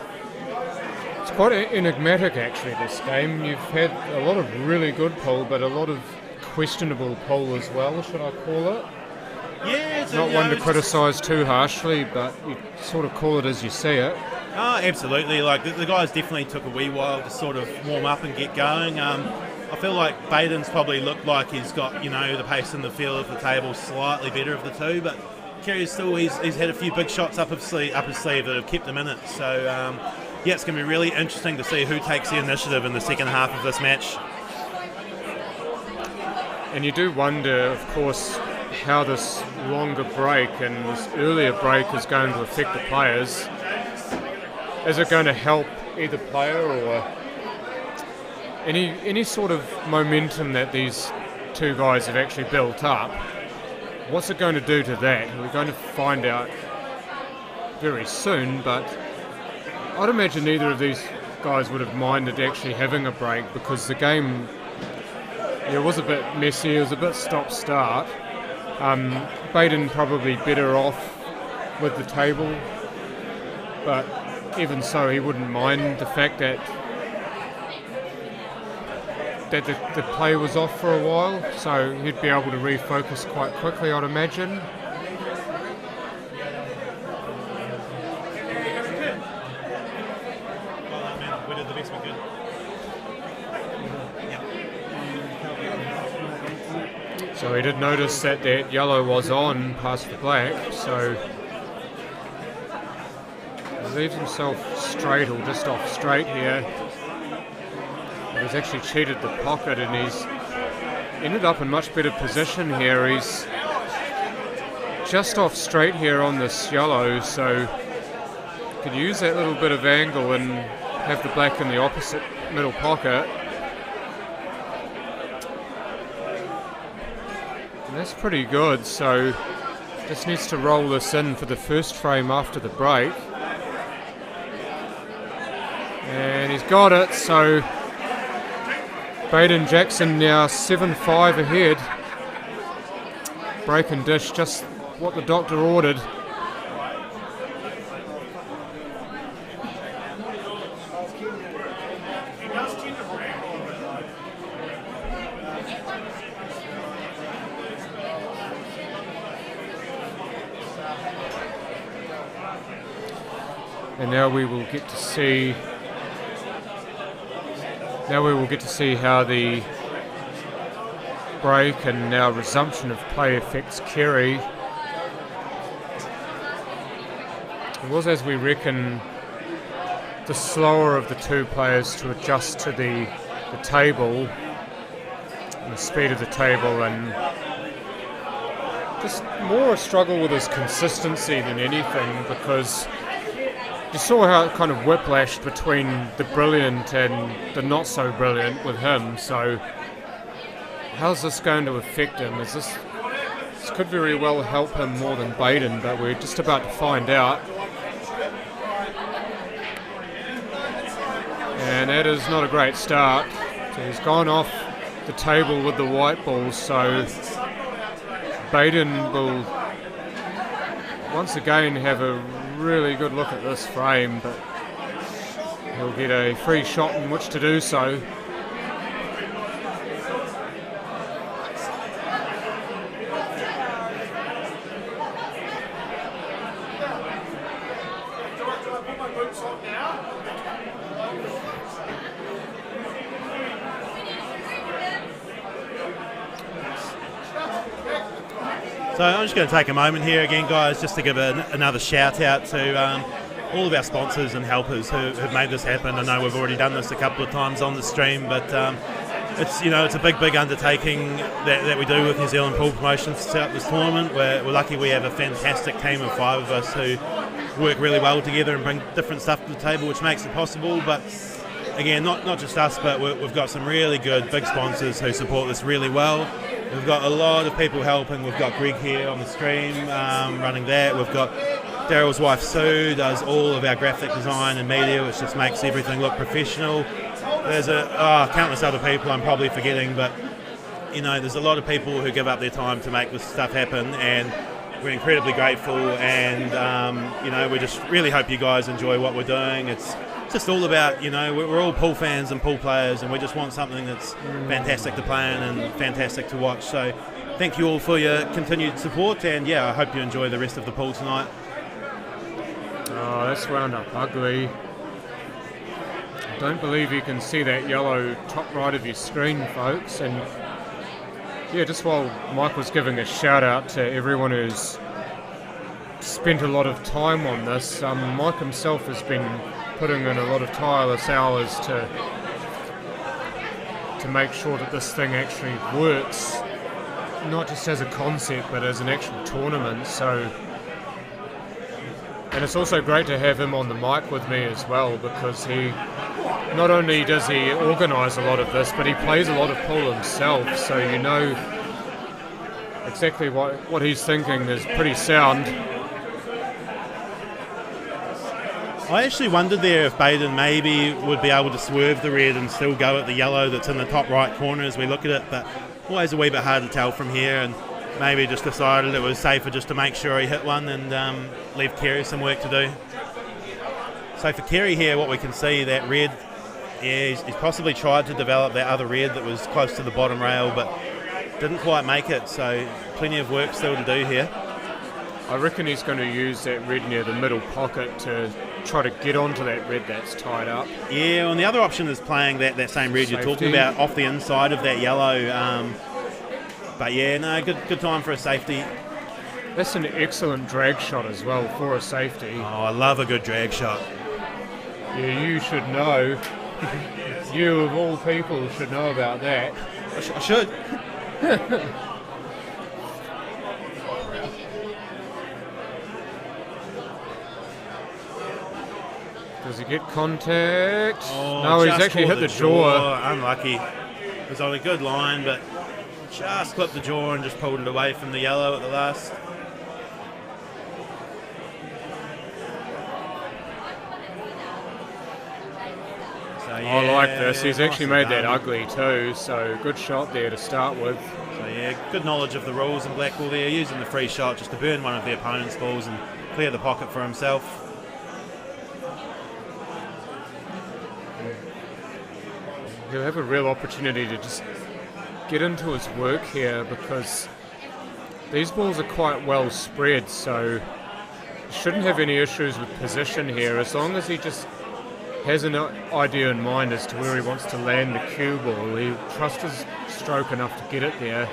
S5: it's quite enigmatic actually, this game. You've had a lot of really good pool, but a lot of questionable pool as well, should I call it?
S6: Yeah, it's
S5: not one to criticise too harshly, but you sort of call it as you see it.
S6: Oh, absolutely. Like the guys definitely took a wee while to sort of warm up and get going. I feel like Baden's probably looked like he's got, you know, the pace and the feel of the table slightly better of the two, but Kerry's still, he's had a few big shots up his sleeve that have kept him in it. So, yeah, it's going to be really interesting to see who takes the initiative in the second half of this match.
S5: And you do wonder, of course, how this longer break and this earlier break is going to affect the players. Is it going to help either player or any sort of momentum that these two guys have actually built up? What's it going to do to that? We're going to find out very soon, but I'd imagine neither of these guys would have minded actually having a break because the game, it was a bit messy, it was a bit stop-start. Baden probably better off with the table, but even so, he wouldn't mind the fact that the play was off for a while, so he'd be able to refocus quite quickly, I'd imagine.
S6: We did the best we could.
S5: So he did notice that yellow was on past the black, so he leaves himself straight or just off straight here. He's actually cheated the pocket and he's ended up in much better position here. He's just off straight here on this yellow, so could use that little bit of angle and have the black in the opposite middle pocket. And that's pretty good, so just needs to roll this in for the first frame after the break. And he's got it, so Baden Jackson now 7-5 ahead. Break and dish, just what the doctor ordered. And now we will get to see how the break and now resumption of play affects Kerry. It was, as we reckon, the slower of the two players to adjust to the table and the speed of the table, and just more a struggle with his consistency than anything, because you saw how it kind of whiplashed between the brilliant and the not so brilliant with him. So how's this going to affect him? This could very well help him more than Baden, but we're just about to find out. And that is not a great start. So he's gone off the table with the white ball, so Baden will once again have a really good look at this frame, but he'll get a free shot in which to do so. So I'm just going to take a moment here again, guys, just to give another shout out to
S6: all of our sponsors and helpers who have made this happen. I know we've already done this a couple of times on the stream, but it's a big undertaking that we do with New Zealand Pool Promotions to set up this tournament. We're lucky we have a fantastic team of 5 of us who work really well together and bring different stuff to the table, which makes it possible. But again, not just us, but we've got some really good big sponsors who support this really well. We've got a lot of people helping. We've got Greg here on the stream running that. We've got Daryl's wife Sue does all of our graphic design and media, which just makes everything look professional. There's countless other people I'm probably forgetting, but there's a lot of people who give up their time to make this stuff happen, and we're incredibly grateful. And we just really hope you guys enjoy what we're doing. It's just all about, we're all pool fans and pool players, and we just want something that's fantastic to play in and fantastic to watch. So thank you all for your continued support, and I hope you enjoy the rest of the pool tonight.
S5: Oh, that's wound up ugly. I don't believe you can see that yellow top right of your screen, folks. And just while Mike was giving a shout out to everyone who's spent a lot of time on this, Mike himself has been putting in a lot of tireless hours to make sure that this thing actually works, not just as a concept but as an actual tournament. And it's also great to have him on the mic with me as well, because he not only does he organise a lot of this, but he plays a lot of pool himself, so exactly what he's thinking is pretty sound.
S6: I actually wondered there if Baden maybe would be able to swerve the red and still go at the yellow that's in the top right corner as we look at it, but always a wee bit hard to tell from here, and maybe just decided it was safer just to make sure he hit one and leave Kerry some work to do. So for Kerry here, what we can see, that red, he's possibly tried to develop that other red that was close to the bottom rail, but didn't quite make it, so plenty of work still to do here.
S5: I reckon he's going to use that red near the middle pocket to try to get onto that red that's tied up.
S6: Yeah, and the other option is playing that same red you're talking about off the inside of that yellow. But good time for a safety.
S5: That's an excellent drag shot as well for a safety.
S6: Oh, I love a good drag shot.
S5: Yeah, you should know. You of all people should know about that.
S6: I should.
S5: Does he get contact?
S6: Oh,
S5: no, he's actually hit the jaw.
S6: Unlucky. It was on a good line, but just clipped the jaw and just pulled it away from the yellow at the last. So,
S5: I like this. He's actually made that ugly too, so good shot there to start with.
S6: So good knowledge of the rules in Blackwell there, using the free shot just to burn one of the opponent's balls and clear the pocket for himself.
S5: He'll have a real opportunity to just get into his work here, because these balls are quite well spread, so he shouldn't have any issues with position here, as long as he just has an idea in mind as to where he wants to land the cue ball. He'll trust his stroke enough to get it there.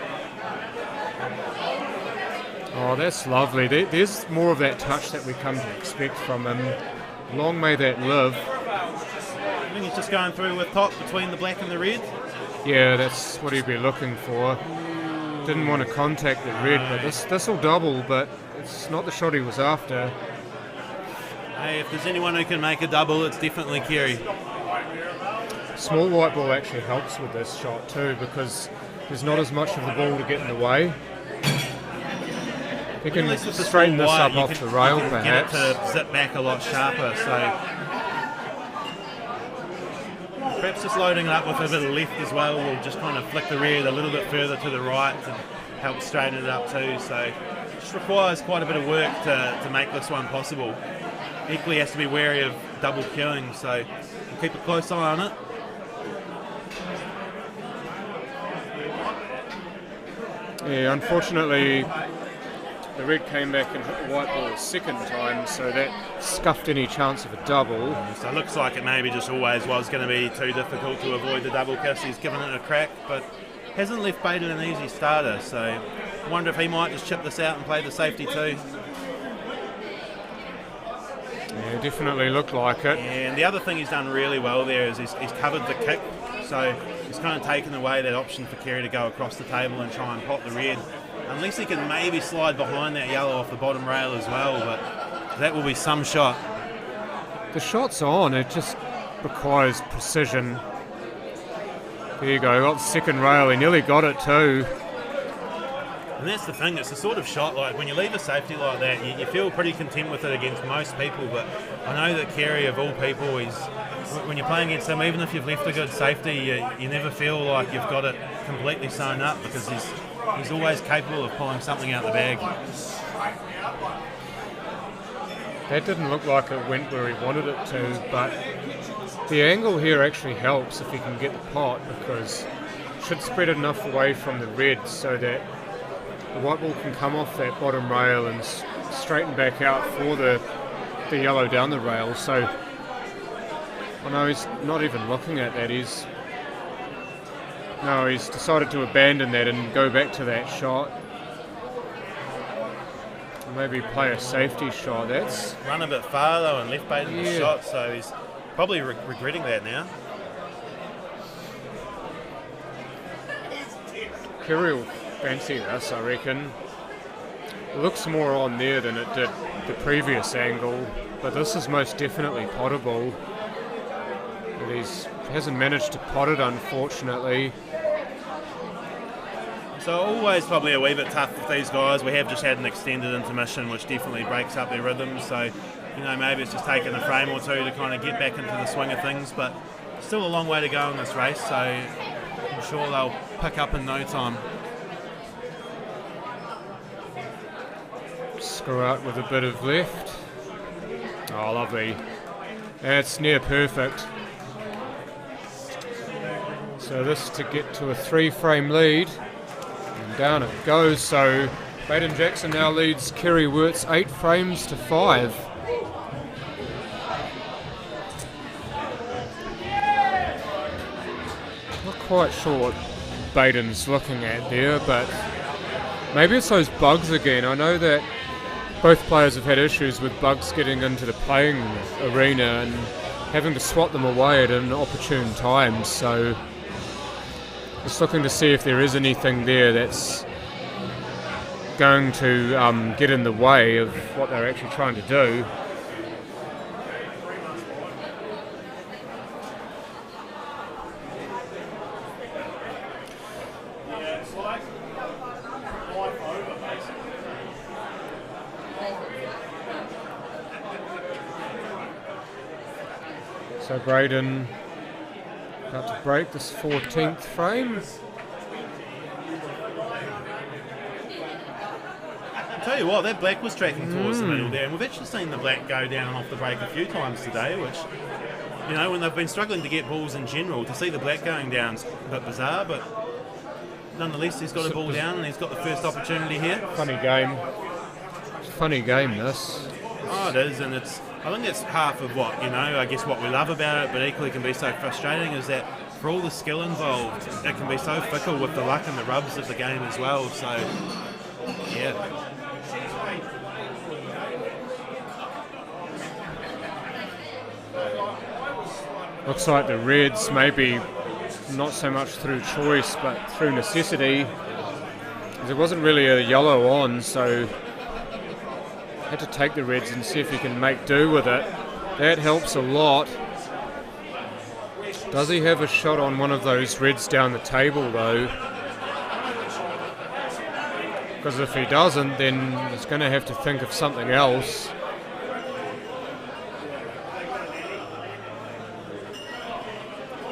S5: Oh, that's lovely. There's more of that touch that we come to expect from him. Long may that live.
S6: I think he's just going through with top between the black and the red.
S5: Yeah, that's what he'd be looking for. Didn't want to contact the red, but this will double, but it's not the shot he was after.
S6: Hey, if there's anyone who can make a double, it's definitely Kerry.
S5: Small white ball actually helps with this shot too, because there's not as much of the ball to get in the way. He can straighten this up off the rail, perhaps.
S6: Get it to zip back a lot sharper, so perhaps just loading it up with a bit of left as well will just kind of flick the red a little bit further to the right and help straighten it up too. So it just requires quite a bit of work to make this one possible. Equally has to be wary of double queuing, so we'll keep a close eye on it.
S5: Yeah, unfortunately the red came back and hit the white ball a second time, so that scuffed any chance of a double.
S6: So it looks like it maybe just always was going to be too difficult to avoid the double kiss. He's given it a crack, but hasn't left Baden an easy starter, so I wonder if he might just chip this out and play the safety too.
S5: Yeah, definitely looked like it.
S6: And the other thing he's done really well there is he's covered the kick, so he's kind of taken away that option for Kerry to go across the table and try and pop the red. Unless he can maybe slide behind that yellow off the bottom rail as well, but that will be some shot.
S5: The shot's on, it just requires precision. There you go, got the second rail, he nearly got it too.
S6: And that's the thing, it's the sort of shot, like when you leave a safety like that, you feel pretty content with it against most people, but I know that Kerry, of all people, when you're playing against him, even if you've left a good safety, you never feel like you've got it completely sewn up, because he's always capable of pulling something out the bag.
S5: That didn't look like it went where he wanted it to, but the angle here actually helps if he can get the pot, because it should spread enough away from the red so that the white ball can come off that bottom rail and straighten back out for the yellow down the rail. So I know he's not even looking at that. He's decided to abandon that and go back to that shot. Maybe play a safety shot. That's
S6: run a bit far though and left baited the shot, so he's probably regretting that now.
S5: Kerry will fancy this, I reckon. It looks more on there than it did the previous angle, but this is most definitely pottable. But he hasn't managed to pot it, unfortunately.
S6: So always probably a wee bit tough with these guys. We have just had an extended intermission, which definitely breaks up their rhythm. So, maybe it's just taken a frame or two to kind of get back into the swing of things. But still a long way to go in this race. So I'm sure they'll pick up in no time.
S5: Screw out with a bit of left. Oh, lovely. That's near perfect. So this to get to a 3-frame lead. Down it goes, so Baden Jackson now leads Kerry Wirtz 8 frames to 5. Not quite sure what Baden's looking at there, but maybe it's those bugs again. I know that both players have had issues with bugs getting into the playing arena and having to swat them away at an opportune time, so just looking to see if there is anything there that's going to get in the way of what they're actually trying to do. So Braden about to break this 14th frame.
S6: I'll tell you what, that black was tracking towards the middle there, and we've actually seen the black go down and off the break a few times today, which, when they've been struggling to get balls in general, to see the black going down is a bit bizarre, but nonetheless he's got a ball down and he's got the first opportunity here.
S5: Funny game. Funny game, this.
S6: Oh, it is, and I think that's half of what, I guess what we love about it, but equally can be so frustrating, is that for all the skill involved, it can be so fickle with the luck and the rubs of the game as well, so, yeah.
S5: Looks like the Reds, maybe not so much through choice, but through necessity. There wasn't really a yellow on, so had to take the Reds and see if he can make do with it. That helps a lot. Does he have a shot on one of those Reds down the table though? Because if he doesn't, then he's going to have to think of something else.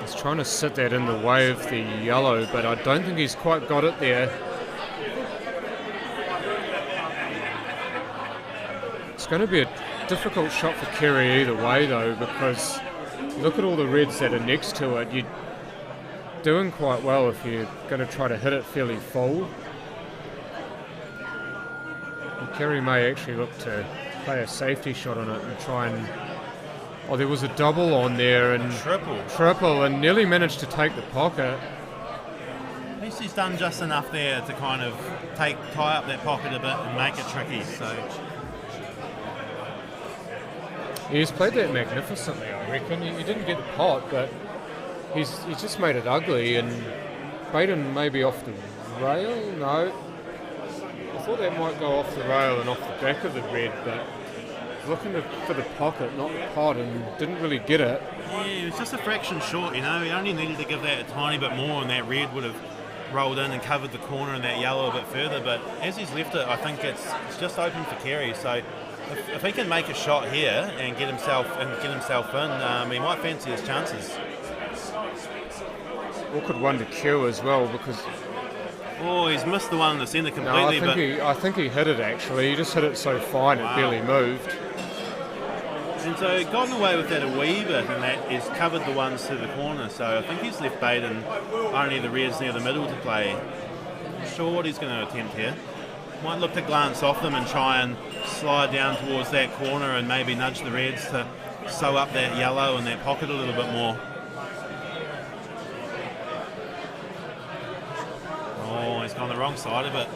S5: He's trying to sit that in the way of the yellow, but I don't think he's quite got it there. It's going to be a difficult shot for Kerry either way though, because look at all the Reds that are next to it. You're doing quite well if you're going to try to hit it fairly full. And Kerry may actually look to play a safety shot on it and try and... Oh, there was a double on there and... Triple and nearly managed to take the pocket.
S6: At least he's done just enough there to kind of tie up that pocket a bit and make it tricky, so...
S5: He's played that magnificently, I reckon. He didn't get the pot, but he's just made it ugly. And Baden maybe off the rail? No. I thought that might go off the rail and off the back of the red, but looking for the pocket, not the pot, and didn't really get it.
S6: Yeah, it was just a fraction short, you know. He only needed to give that a tiny bit more, and that red would have rolled in and covered the corner and that yellow a bit further. But as he's left it, I think it's just open for Kerry. So if he can make a shot here and get himself in, he might fancy his chances.
S5: Awkward one to cue as well, because
S6: he's missed the one in the centre completely.
S5: No, I think he hit it actually. He just hit it so fine it barely moved.
S6: And so gotten away with that a wee bit, and that has covered the ones to the corner. So I think he's left Baden only the reds near the middle to play. Not sure what he's going to attempt here. Might look to glance off them and try and slide down towards that corner and maybe nudge the reds to sew up that yellow and that pocket a little bit more. Oh, he's gone the wrong side of it.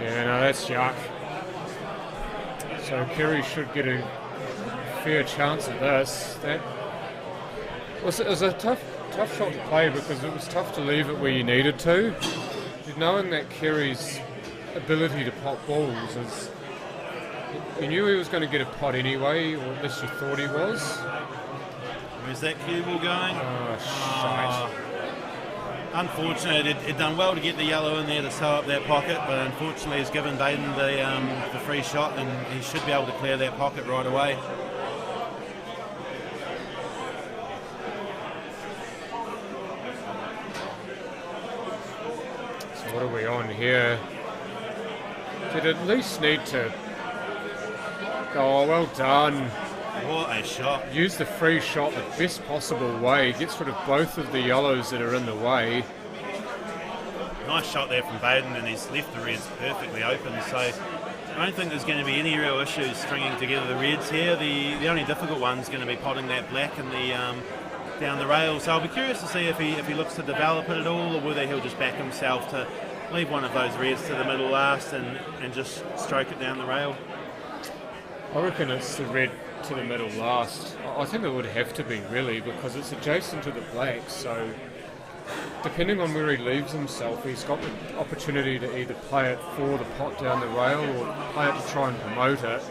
S5: Yeah, no, that's yuck. So Kerry should get a fair chance at this. That it was a tough shot to play because it was tough to leave it where you needed to. Knowing that Kerry's ability to pot balls is, you knew he was going to get a pot anyway, or at least you thought he was.
S6: Where's that cue ball going?
S5: Oh, shite.
S6: Unfortunate. It done well to get the yellow in there to sew up that pocket, but unfortunately he's given Baden the free shot, and he should be able to clear that pocket right away.
S5: So what are we on here? Did at least need to... Oh, well done.
S6: What a shot.
S5: Use the free shot the best possible way. Gets rid of both of the yellows that are in the way.
S6: Nice shot there from Baden, and he's left the reds perfectly open. So I don't think there's going to be any real issues stringing together the reds here. The only difficult one's going to be potting that black and the down the rail. So I'll be curious to see if he looks to develop it at all, or whether he'll just back himself to leave one of those reds to the middle last and just stroke it down the rail.
S5: I reckon it's the red to the middle last. I think it would have to be, really, because it's adjacent to the black, so depending on where he leaves himself, he's got the opportunity to either play it for the pot down the rail or play it to try and promote it.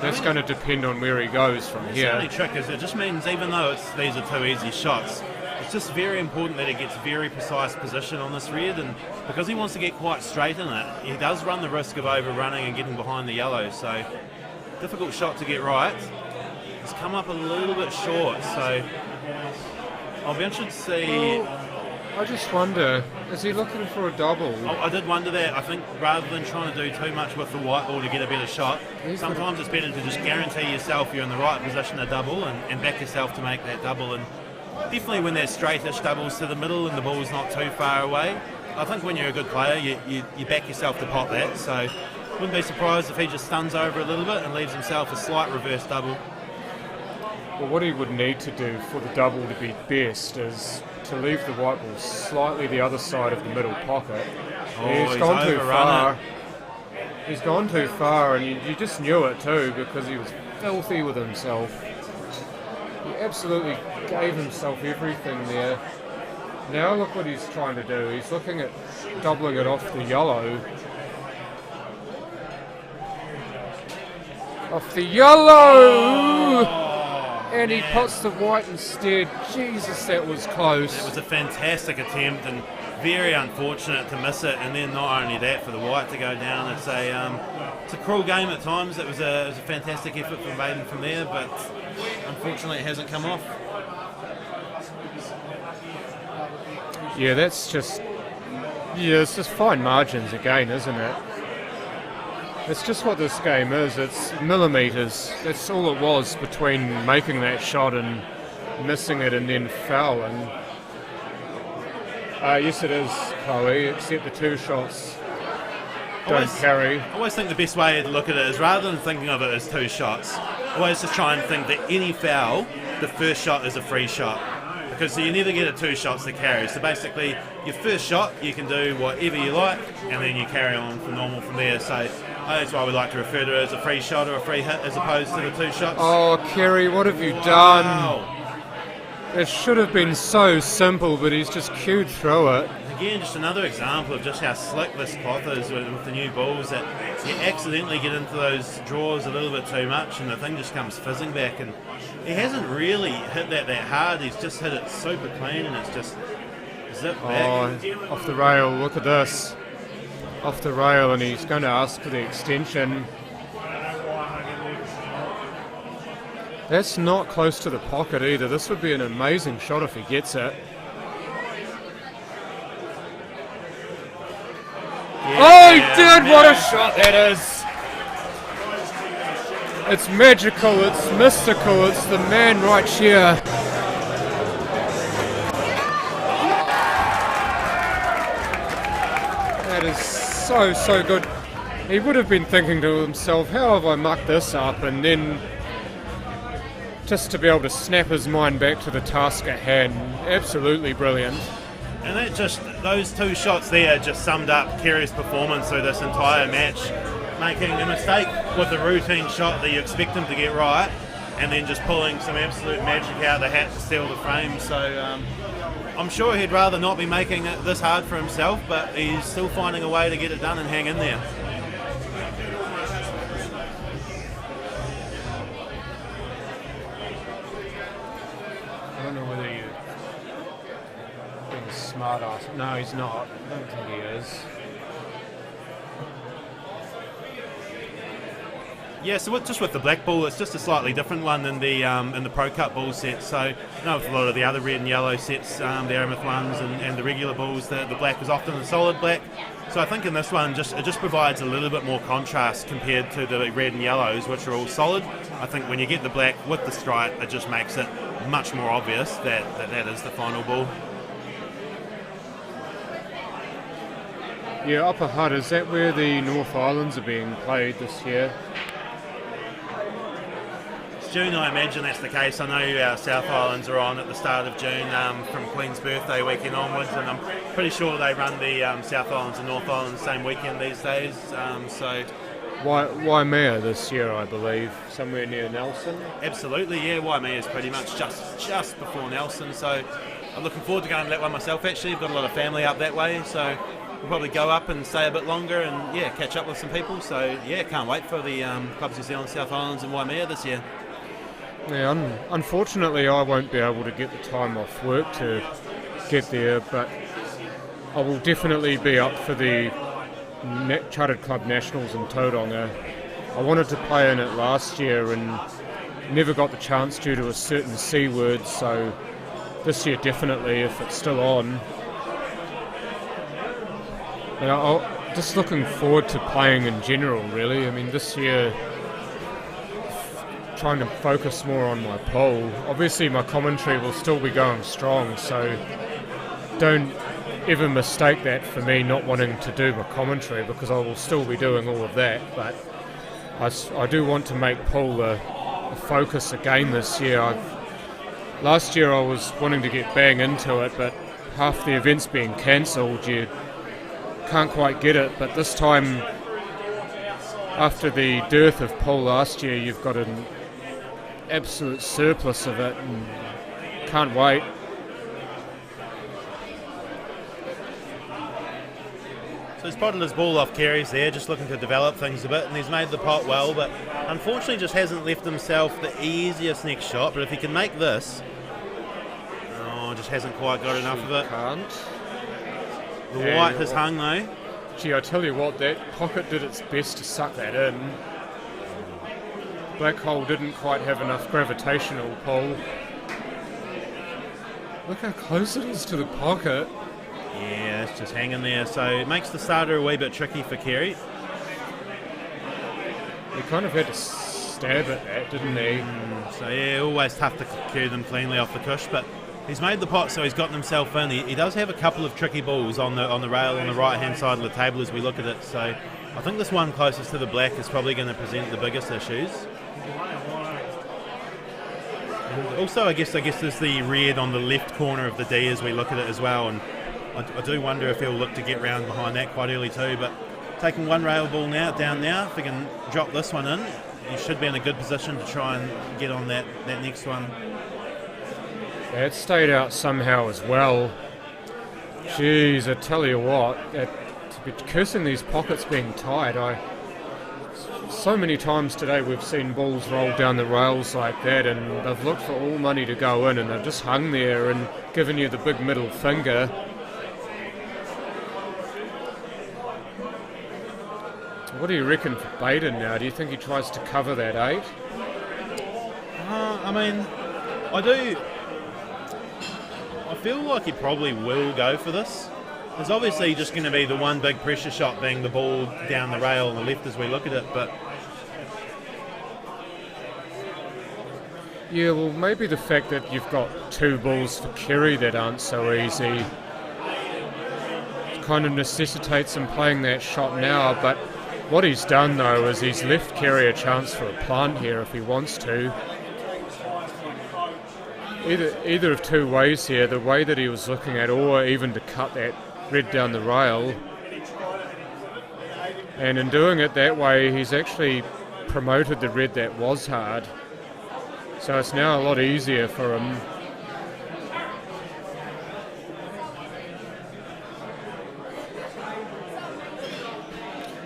S5: That's going to depend on where he goes from here.
S6: The only trick is it just means, even though these are two easy shots, it's just very important that he gets very precise position on this red, and because he wants to get quite straight in it, he does run the risk of overrunning and getting behind the yellow. So difficult shot to get right. It's come up a little bit short, so I'll be interested to see.
S5: I just wonder, is he looking for a double?
S6: I did wonder that. I think rather than trying to do too much with the white ball to get a better shot, sometimes it's better to just guarantee yourself you're in the right position to double and back yourself to make that double. And definitely when there's straightish doubles to the middle and the ball's not too far away, I think when you're a good player, you back yourself to pot that. So wouldn't be surprised if he just stuns over a little bit and leaves himself a slight reverse double.
S5: Well, what he would need to do for the double to be best is to leave the white ball slightly the other side of the middle pocket. He's gone too far. He's gone too far, and you just knew it too, because he was filthy with himself. He absolutely gave himself everything there. Now look what he's trying to do. He's looking at doubling it off the yellow. Off the yellow! And he puts the white instead. Jesus, that was close.
S6: It was a fantastic attempt and very unfortunate to miss it. And then not only that, for the white to go down. It's a cruel game at times. It was a fantastic effort from Baden from there, but unfortunately it hasn't come off.
S5: Yeah, it's just fine margins again, isn't it? It's just what this game is. It's millimetres. That's all it was between making that shot and missing it and then foul. And yes, it is, Chloe, except the two shots don't carry.
S6: I always think the best way to look at it is, rather than thinking of it as two shots, always just try and think that any foul, the first shot is a free shot. Because you never get a two shots to carry. So basically, your first shot, you can do whatever you like, and then you carry on from normal from there. So That's why we like to refer to it as a free shot or a free hit as opposed to the 2 shots.
S5: Oh, Kerry, what have you done? It should have been so simple, but he's just cued through it.
S6: Again, just another example of just how slick this cloth is with the new balls, that you accidentally get into those draws a little bit too much and the thing just comes fizzing back, and he hasn't really hit that hard, he's just hit it super clean and it's just zipped back.
S5: Oh, off the rail, look at this. Off the rail, and he's going to ask for the extension. That's not close to the pocket either. This would be an amazing shot if he gets it. Oh, he did! What a shot that is! It's magical, it's mystical, it's the man right here. That is so good. He would have been thinking to himself, how have I mucked this up? And then just to be able to snap his mind back to the task at hand, absolutely brilliant.
S6: And that just, those 2 shots there just summed up Kerry's performance through this entire match. Making a mistake with the routine shot that you expect him to get right, and then just pulling some absolute magic out of the hat to steal the frame. So I'm sure he'd rather not be making it this hard for himself, but he's still finding a way to get it done and hang in there.
S5: I don't know whether you're being smart ass. No, he's not. I don't think he is.
S6: Yeah, so just with the black ball, it's just a slightly different one than the in the Pro Cup ball set. So, you know, with a lot of the other red and yellow sets, the Aramith ones and the regular balls, the black is often a solid black. So I think in this one, it just provides a little bit more contrast compared to the red and yellows, which are all solid. I think when you get the black with the stripe, it just makes it much more obvious that is the final ball.
S5: Yeah, Upper Hutt, is that where the North Islands are being played this year?
S6: June, I imagine that's the case. I know our South Islands are on at the start of June from Queen's birthday weekend onwards, and I'm pretty sure they run the South Islands and North Islands the same weekend these days. So
S5: Waimea this year, I believe, somewhere near Nelson.
S6: Absolutely, yeah. Waimea is pretty much just before Nelson, so I'm looking forward to going to that one myself. Actually, I've got a lot of family up that way, so we'll probably go up and stay a bit longer and catch up with some people. So can't wait for the Clubs New Zealand, South Islands and Waimea this year.
S5: Yeah, unfortunately I won't be able to get the time off work to get there, but I will definitely be up for the Chartered Club Nationals in Tauranga. I wanted to play in it last year and never got the chance due to a certain C word, so this year definitely, if it's still on. And I'm just looking forward to playing in general, really. I mean, this year trying to focus more on my poll. Obviously my commentary will still be going strong, so don't ever mistake that for me not wanting to do my commentary, because I will still be doing all of that, but I do want to make poll a focus again this year. Last year I was wanting to get bang into it, but half the events being cancelled, you can't quite get it, but this time, after the dearth of poll last year, you've got an absolute surplus of it, and can't wait.
S6: So he's potted his ball off Kerry's there, just looking to develop things a bit, and he's made the pot well, but unfortunately just hasn't left himself the easiest next shot. But if he can make this, just hasn't quite got enough of it.
S5: Can't.
S6: The white has hung though.
S5: Gee, I tell you what, that pocket did its best to suck that in. Black hole didn't quite have enough gravitational pull. Look how close it is to the pocket.
S6: Yeah, it's just hanging there, so it makes the starter a wee bit tricky for Kerry.
S5: He kind of had to stab at that, didn't he?
S6: So yeah, always tough to cue them cleanly off the cush, but he's made the pot, so he's gotten himself in. He does have a couple of tricky balls on the rail on the right hand side of the table as we look at it, so I think this one closest to the black is probably going to present the biggest issues. And also, I guess there's the red on the left corner of the D as we look at it as well, and I do wonder if he'll look to get round behind that quite early too, but taking one rail ball down now. If we can drop this one in, he should be in a good position to try and get on that next one.
S5: Yeah, it stayed out somehow as well. Jeez, I tell you what, to be cursing these pockets being tight. So many times today we've seen balls roll down the rails like that, and they've looked for all money to go in, and they've just hung there and given you the big middle finger. What do you reckon for Baden now? Do you think he tries to cover that 8?
S6: I mean, I feel like he probably will go for this. There's obviously just going to be the one big pressure shot being the ball down the rail on the left as we look at it, but...
S5: Yeah, well, maybe the fact that you've got 2 balls for Kerry that aren't so easy kind of necessitates him playing that shot now, but what he's done, though, is he's left Kerry a chance for a plant here if he wants to. Either of 2 ways here, the way that he was looking at, or even to cut that red down the rail. And in doing it that way, he's actually promoted the red that was hard. So it's now a lot easier for him.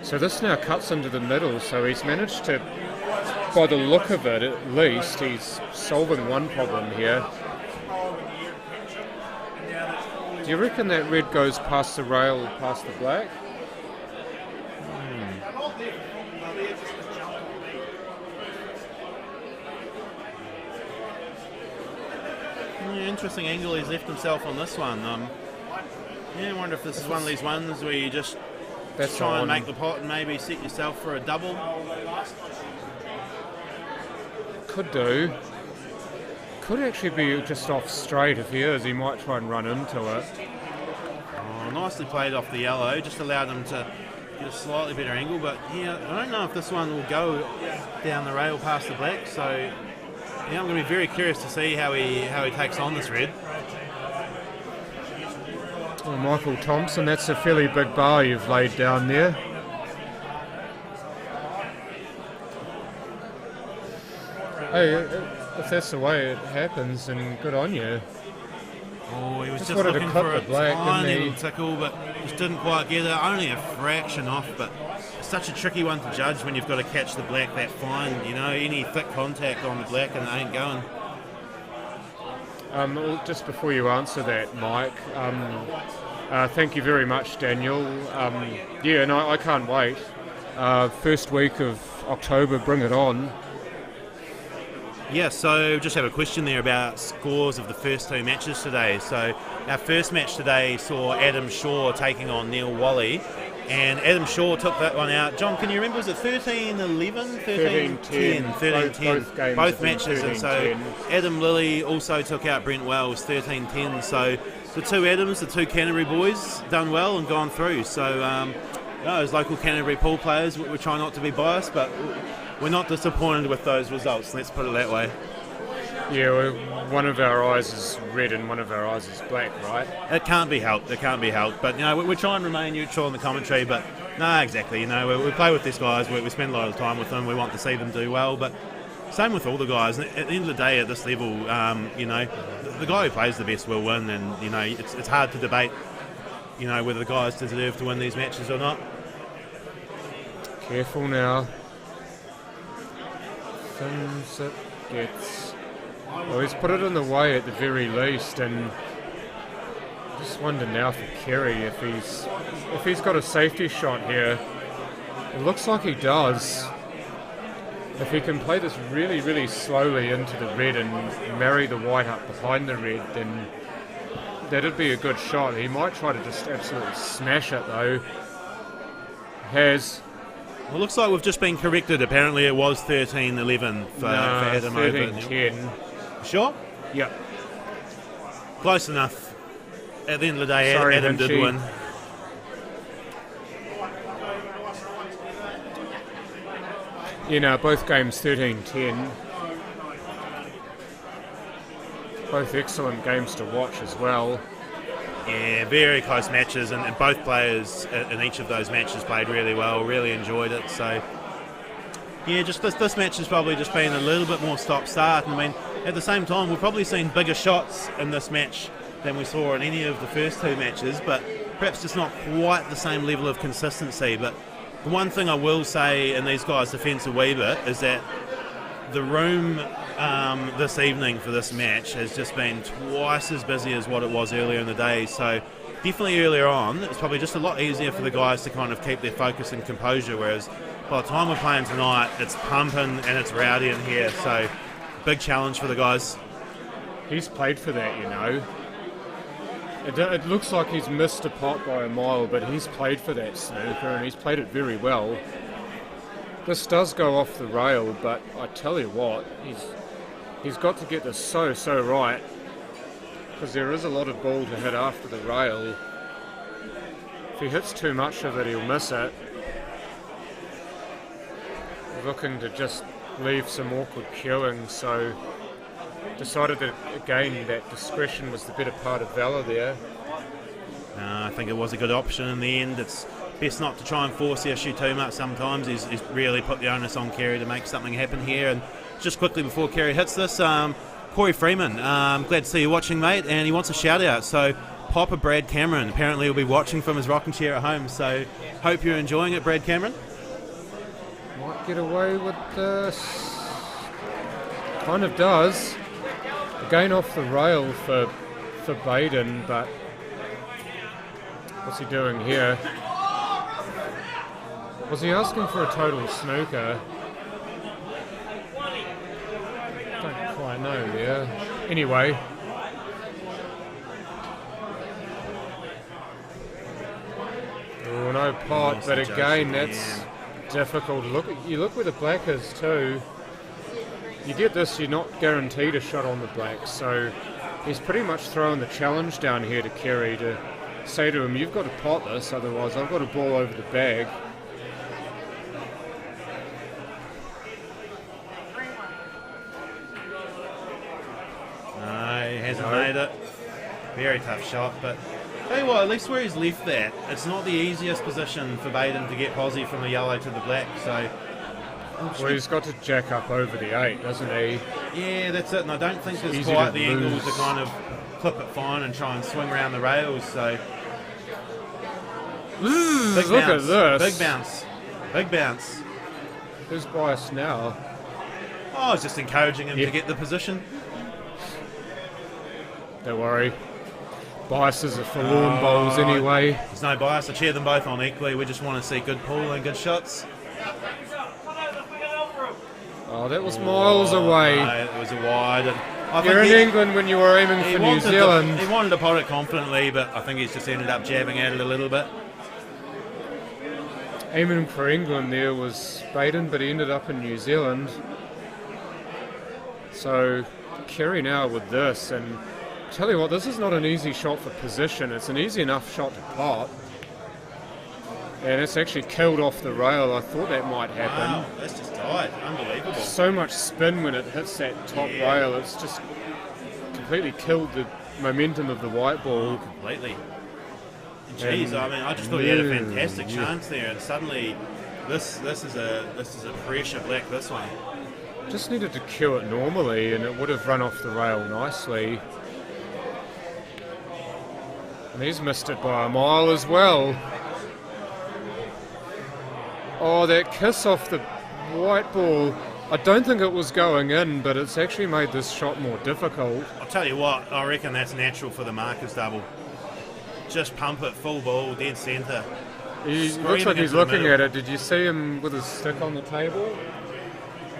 S5: So this now cuts into the middle, so he's managed to, by the look of it at least, he's solving one problem here. Do you reckon that red goes past the rail, past the black?
S6: Interesting angle he's left himself on this one. I wonder if this is one of these ones where you just try and make the pot and maybe set yourself for a double.
S5: Could do. Could actually be just off straight. If he is, he might try and run into it.
S6: Oh, nicely played off the yellow, just allowed him to get a slightly better angle, but yeah, I don't know if this one will go down the rail past the black, so yeah, I'm going to be very curious to see how he takes on this red.
S5: Well, Michael Thompson, that's a fairly big bar you've laid down there. Hey, if that's the way it happens, then good on you.
S6: Oh, he was just
S5: wanted to
S6: looking
S5: cut
S6: for
S5: the
S6: a
S5: black,
S6: tiny
S5: didn't he?
S6: little tickle, but just didn't quite get it. Only a fraction off, but such a tricky one to judge when you've got to catch the black that fine. You know, any thick contact on the black and it ain't going.
S5: Just before you answer that, Mike, thank you very much, Daniel. Yeah, no, I can't wait. First week of October, bring it on.
S6: Yeah, so just have a question there about scores of the first 2 matches today. So our first match today saw Adam Shaw taking on Neil Wally, and Adam Shaw took that one out. John, can you remember, was it 13-11? 13-10. 13-10. Both matches, and so Adam Lilly also took out Brent Wells, 13-10. So the 2 Adams, the 2 Canterbury boys, done well and gone through. So as local Canterbury pool players, we're trying not to be biased, but we're not disappointed with those results, let's put it that way.
S5: Yeah, one of our eyes is red and one of our eyes is black, right?
S6: It can't be helped, But, you know, we're trying to remain neutral in the commentary, but, no, exactly. You know, we play with these guys, we spend a lot of time with them, we want to see them do well, but same with all the guys. At the end of the day, at this level, you know, the guy who plays the best will win, and, you know, it's hard to debate, you know, whether the guys deserve to win these matches or not.
S5: Careful now. Things it gets. Well, he's put it in the way at the very least, and I just wonder now for Kerry if he's got a safety shot here. It looks like he does. If he can play this really, really slowly into the red and marry the white up behind the red, then that'd be a good shot. He might try to just absolutely smash it though. Has.
S6: Well, it looks like we've just been corrected. Apparently it was 13-11 for Adam over.
S5: 13-10.
S6: Sure?
S5: Yep.
S6: Close enough. At the end of the day,
S5: Sorry,
S6: Adam did
S5: Vinci.
S6: win.
S5: You know, both games 13-10. Both excellent games to watch as well.
S6: Yeah, very close matches, and both players in each of those matches played really well, really enjoyed it. So, yeah, just this match has probably just been a little bit more stop-start. I mean, at the same time, we've probably seen bigger shots in this match than we saw in any of the first two matches, but perhaps just not quite the same level of consistency. But the one thing I will say in these guys' defence a wee bit is that the room this evening for this match has just been twice as busy as what it was earlier in the day. So definitely earlier on, it's probably just a lot easier for the guys to kind of keep their focus and composure, whereas by the time we're playing tonight, it's pumping and it's rowdy in here. So big challenge for the guys.
S5: He's played for that, you know. It looks like he's missed a pot by a mile, but he's played for that snooker and he's played it very well. This does go off the rail, but I tell you what, he's got to get this so right, because there is a lot of ball to hit after the rail. If he hits too much of it, he'll miss it. Looking to just leave some awkward queuing, so decided that again that discretion was the better part of valour there.
S6: I think it was a good option in the end. It's best not to try and force the issue too much sometimes. He's really put the onus on Kerry to make something happen here. And just quickly before Kerry hits this, Corey Freeman, glad to see you watching, mate, and he wants a shout out. So Papa Brad Cameron, apparently he'll be watching from his rocking chair at home, so hope you're enjoying it, Brad Cameron.
S5: Might get away with this. Kind of does. Again off the rail for Baden, but what's he doing here? Was he asking for a total snooker? Don't quite know there. Anyway. Oh, no pot, but again, that's difficult. You look where the black is too. You get this, you're not guaranteed a shot on the black, so he's pretty much throwing the challenge down here to Kerry to say to him, you've got to pot this, otherwise I've got a ball over the bag.
S6: No, he hasn't made it. Very tough shot, but tell you what, at least where he's left that, it's not the easiest position for Baden to get posi from the yellow to the black, so...
S5: Well, he's got to jack up over the 8, doesn't he?
S6: Yeah, that's it, and I don't think there's quite the angle to kind of clip it fine and try and swing around the rails, so...
S5: Look at this.
S6: Big bounce. Big bounce.
S5: Who's biased now?
S6: Oh, I was just encouraging him to get the position.
S5: Don't worry. Biases are for lawn bowls anyway.
S6: There's no bias. I cheer them both on equally. We just want to see good pull and good shots.
S5: Oh, that was miles away.
S6: No, it was a wide.
S5: You're in England when you were aiming for New Zealand.
S6: He wanted to pot it confidently, but I think he's just ended up jabbing at it a little bit.
S5: Aiming for England there was Baden, but he ended up in New Zealand. So Kerry now with this, and tell you what, this is not an easy shot for position. It's an easy enough shot to pot. And it's actually killed off the rail. I thought that might happen.
S6: Wow, that's just died. Unbelievable.
S5: So much spin when it hits that top rail. It's just completely killed the momentum of the white ball.
S6: Completely. Jeez, I mean, I just thought he had a fantastic chance there, and suddenly this is a pressure black. This one
S5: just needed to cue it normally, and it would have run off the rail nicely. And he's missed it by a mile as well. Oh, that kiss off the white ball. I don't think it was going in, but it's actually made this shot more difficult.
S6: I'll tell you what, I reckon that's natural for the markers double. Just pump it full ball, dead centre.
S5: He looks like he's looking at it. Did you see him with his stick on the table?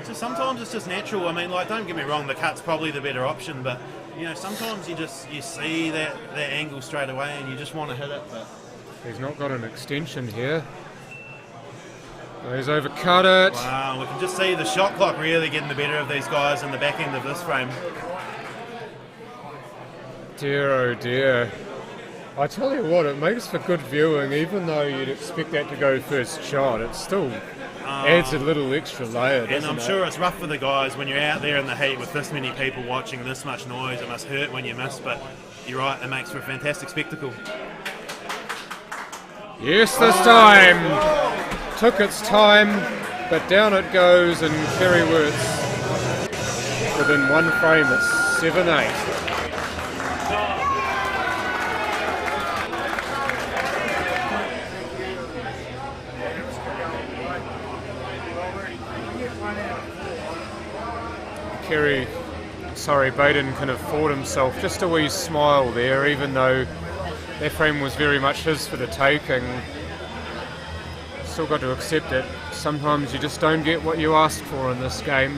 S6: So sometimes it's just natural. I mean, like, don't get me wrong, the cut's probably the better option, but you know, sometimes you see that angle straight away and you just want to hit it. But
S5: he's not got an extension here. Oh, he's overcut it.
S6: Wow, we can just see the shot clock really getting the better of these guys in the back end of this frame.
S5: Dear, oh dear. I tell you what, it makes for good viewing, even though you'd expect that to go first shot. It still adds a little extra layer, doesn't it?
S6: And I'm sure it's rough for the guys when you're out there in the heat with this many people watching, this much noise. It must hurt when you miss, but you're right, it makes for a fantastic spectacle.
S5: Yes, this time. Took its time, but down it goes, and Kerry Wirtz within one frame at 7-8. Baden can afford himself just a wee smile there, even though that frame was very much his for the taking. Still got to accept it. Sometimes you just don't get what you asked for in this game.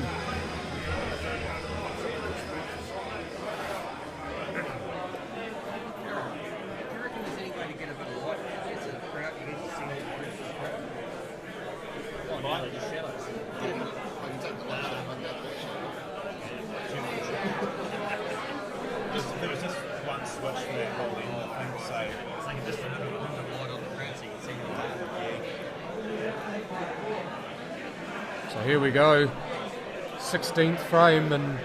S6: There was just one switch for that whole end, I think, so it's like just a little light on the ground so you can see
S5: So here we go, 16th frame, and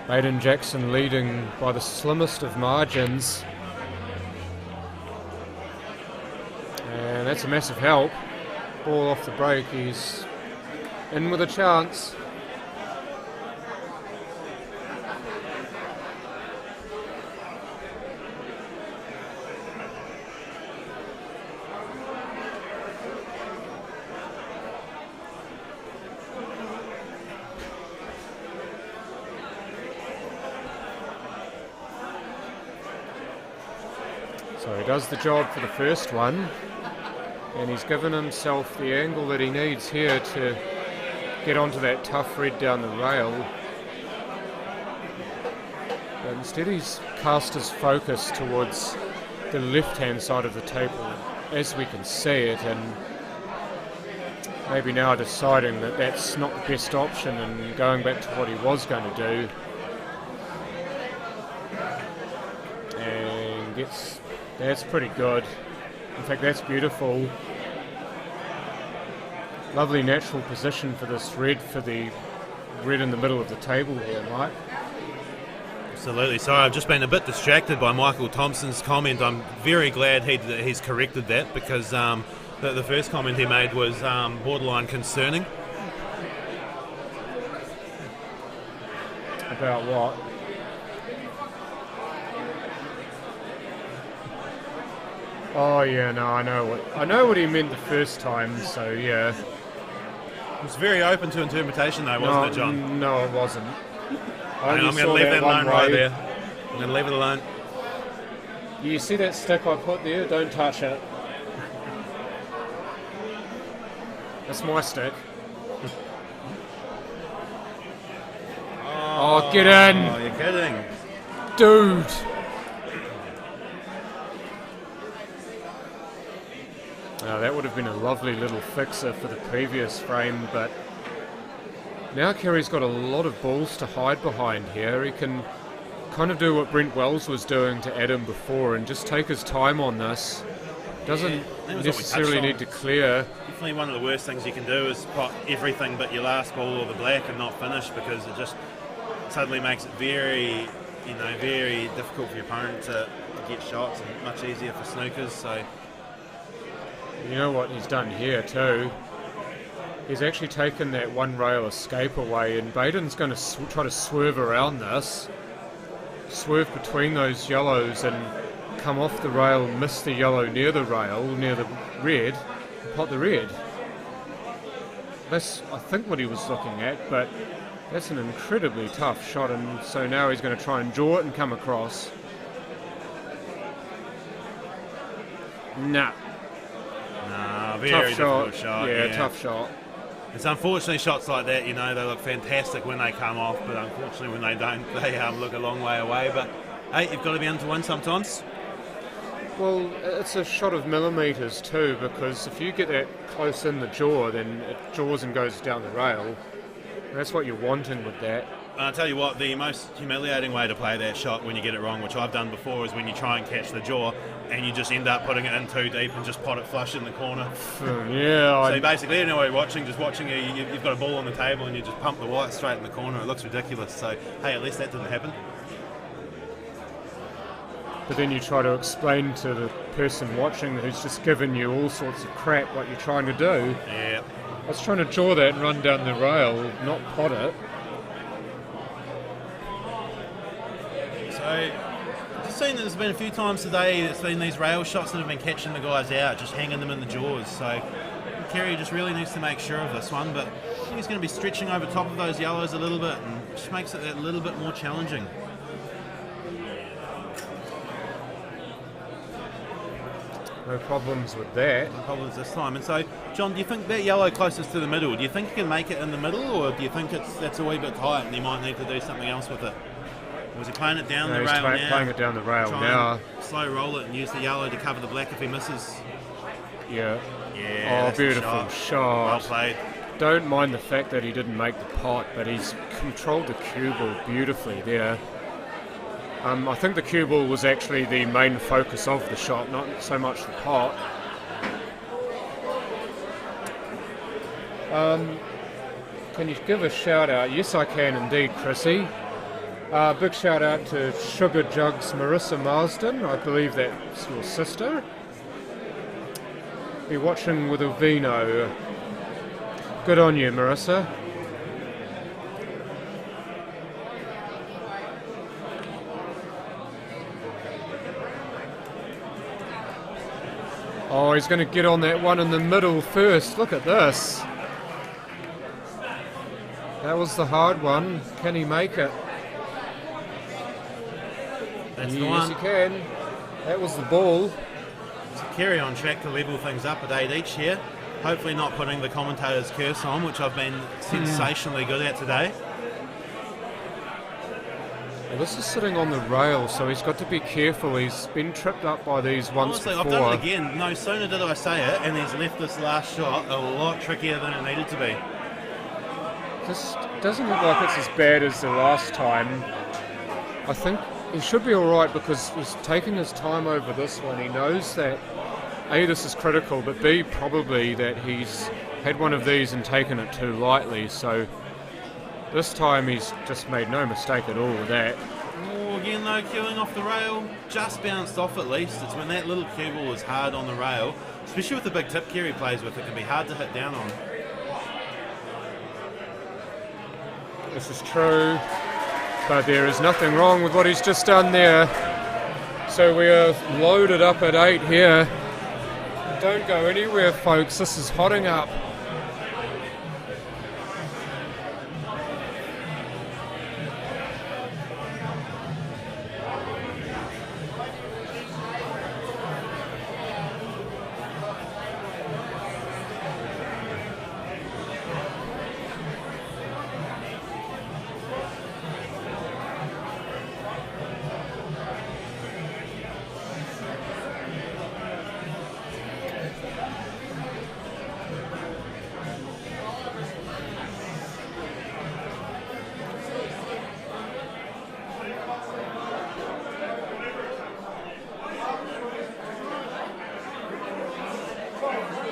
S5: Baden Jackson leading by the slimmest of margins. And that's a massive help. Ball off the break, he's in with a chance. So he does the job for the first one, and he's given himself the angle that he needs here to get onto that tough red down the rail. But instead he's cast his focus towards the left-hand side of the table, as we can see it, and maybe now deciding that that's not the best option and going back to what he was going to do. And gets... That's pretty good. In fact, that's beautiful. Lovely natural position for this red, for the red in the middle of the table here, Mike.
S6: Absolutely. Sorry, I've just been a bit distracted by Michael Thompson's comment. I'm very glad he's corrected that, because the first comment he made was borderline concerning.
S5: About what? Oh yeah, no, I know what he meant the first time. So yeah,
S6: It was very open to interpretation, though, wasn't it, John?
S5: No, it wasn't.
S6: I'm going to leave that alone right there. I'm going to leave it alone.
S5: You see that stick I put there? Don't touch it. That's my stick. Oh, get in!
S6: Oh, you're kidding.
S5: Dude! Now that would have been a lovely little fixer for the previous frame, but now Kerry's got a lot of balls to hide behind here. He can kind of do what Brent Wells was doing to Adam before and just take his time on this. Doesn't necessarily need to clear.
S6: Definitely one of the worst things you can do is pot everything but your last ball or the black and not finish, because it just suddenly makes it very, very difficult for your opponent to get shots, and much easier for snookers. So
S5: you know what he's done here too? He's actually taken that one rail escape away, and Baden's going to try to swerve around this. Swerve between those yellows and come off the rail, miss the yellow near the rail, near the red, and pot the red. That's, I think, what he was looking at, but that's an incredibly tough shot, and so now he's going to try and draw it and come across. Nah.
S6: Very
S5: tough
S6: difficult shot.
S5: Yeah, tough shot.
S6: It's unfortunately shots like that, they look fantastic when they come off, but unfortunately when they don't, they look a long way away. But hey, you've got to be able to win sometimes.
S5: Well, it's a shot of millimetres too, because if you get that close in the jaw, then it jaws and goes down the rail. And that's what you're wanting with that.
S6: I'll tell you what, the most humiliating way to play that shot when you get it wrong, which I've done before, is when you try and catch the jaw and you just end up putting it in too deep and just pot it flush in the corner.
S5: Yeah.
S6: So basically, anyway, you've got a ball on the table and you just pump the white straight in the corner. It looks ridiculous. So, hey, at least that didn't happen.
S5: but then you try to explain to the person watching who's just given you all sorts of crap what you're trying to do.
S6: Yeah.
S5: I was trying to draw that and run down the rail, not pot it.
S6: So, just seen that there's been a few times today there's been these rail shots that have been catching the guys out, just hanging them in the jaws. So, Kerry just really needs to make sure of this one, but I think he's going to be stretching over top of those yellows a little bit and just makes it a little bit more challenging.
S5: No problems with that.
S6: No problems this time. And so, John, do you think that yellow closest to the middle, do you think he can make it in the middle, or do you think that's a wee bit tight and he might need to do something else with it? Or is he playing it down the rail now?
S5: He's playing it down the rail now.
S6: Slow roll it and use the yellow to cover the black if he misses.
S5: Yeah.
S6: Yeah.
S5: Oh, beautiful shot.
S6: Well played.
S5: Don't mind the fact that he didn't make the pot, but he's controlled the cue ball beautifully there. I think the cue ball was actually the main focus of the shot, not so much the pot. Can you give a shout out? Yes, I can indeed, Chrissy. Big shout out to Sugar Jugs Marissa Marsden. I believe that's your sister. Be watching with a vino. Good on you, Marissa. Oh, he's going to get on that one in the middle first. Look at this. That was the hard one. Can he make it?
S6: That's the
S5: yes,
S6: one.
S5: He can. That was the ball.
S6: So Kerry on track to level things up at 8 each here. Hopefully not putting the commentator's curse on, which I've been sensationally good at today.
S5: Well, this is sitting on the rail, so he's got to be careful. He's been tripped up by these once
S6: Honestly,
S5: before.
S6: I've done it again. No sooner did I say it, and he's left this last shot a lot trickier than it needed to be.
S5: This doesn't look like it's as bad as the last time. I think he should be alright because he's taking his time over this one. He knows that A, this is critical, but B, probably that he's had one of these and taken it too lightly. So this time he's just made no mistake at all with that.
S6: Oh, again though, queuing off the rail, just bounced off at least. It's when that little cue ball is hard on the rail, especially with the big tip Kerry plays with, it can be hard to hit down on.
S5: This is true, but there is nothing wrong with what he's just done there. So we are loaded up at 8 here. Don't go anywhere, folks. This is hotting up.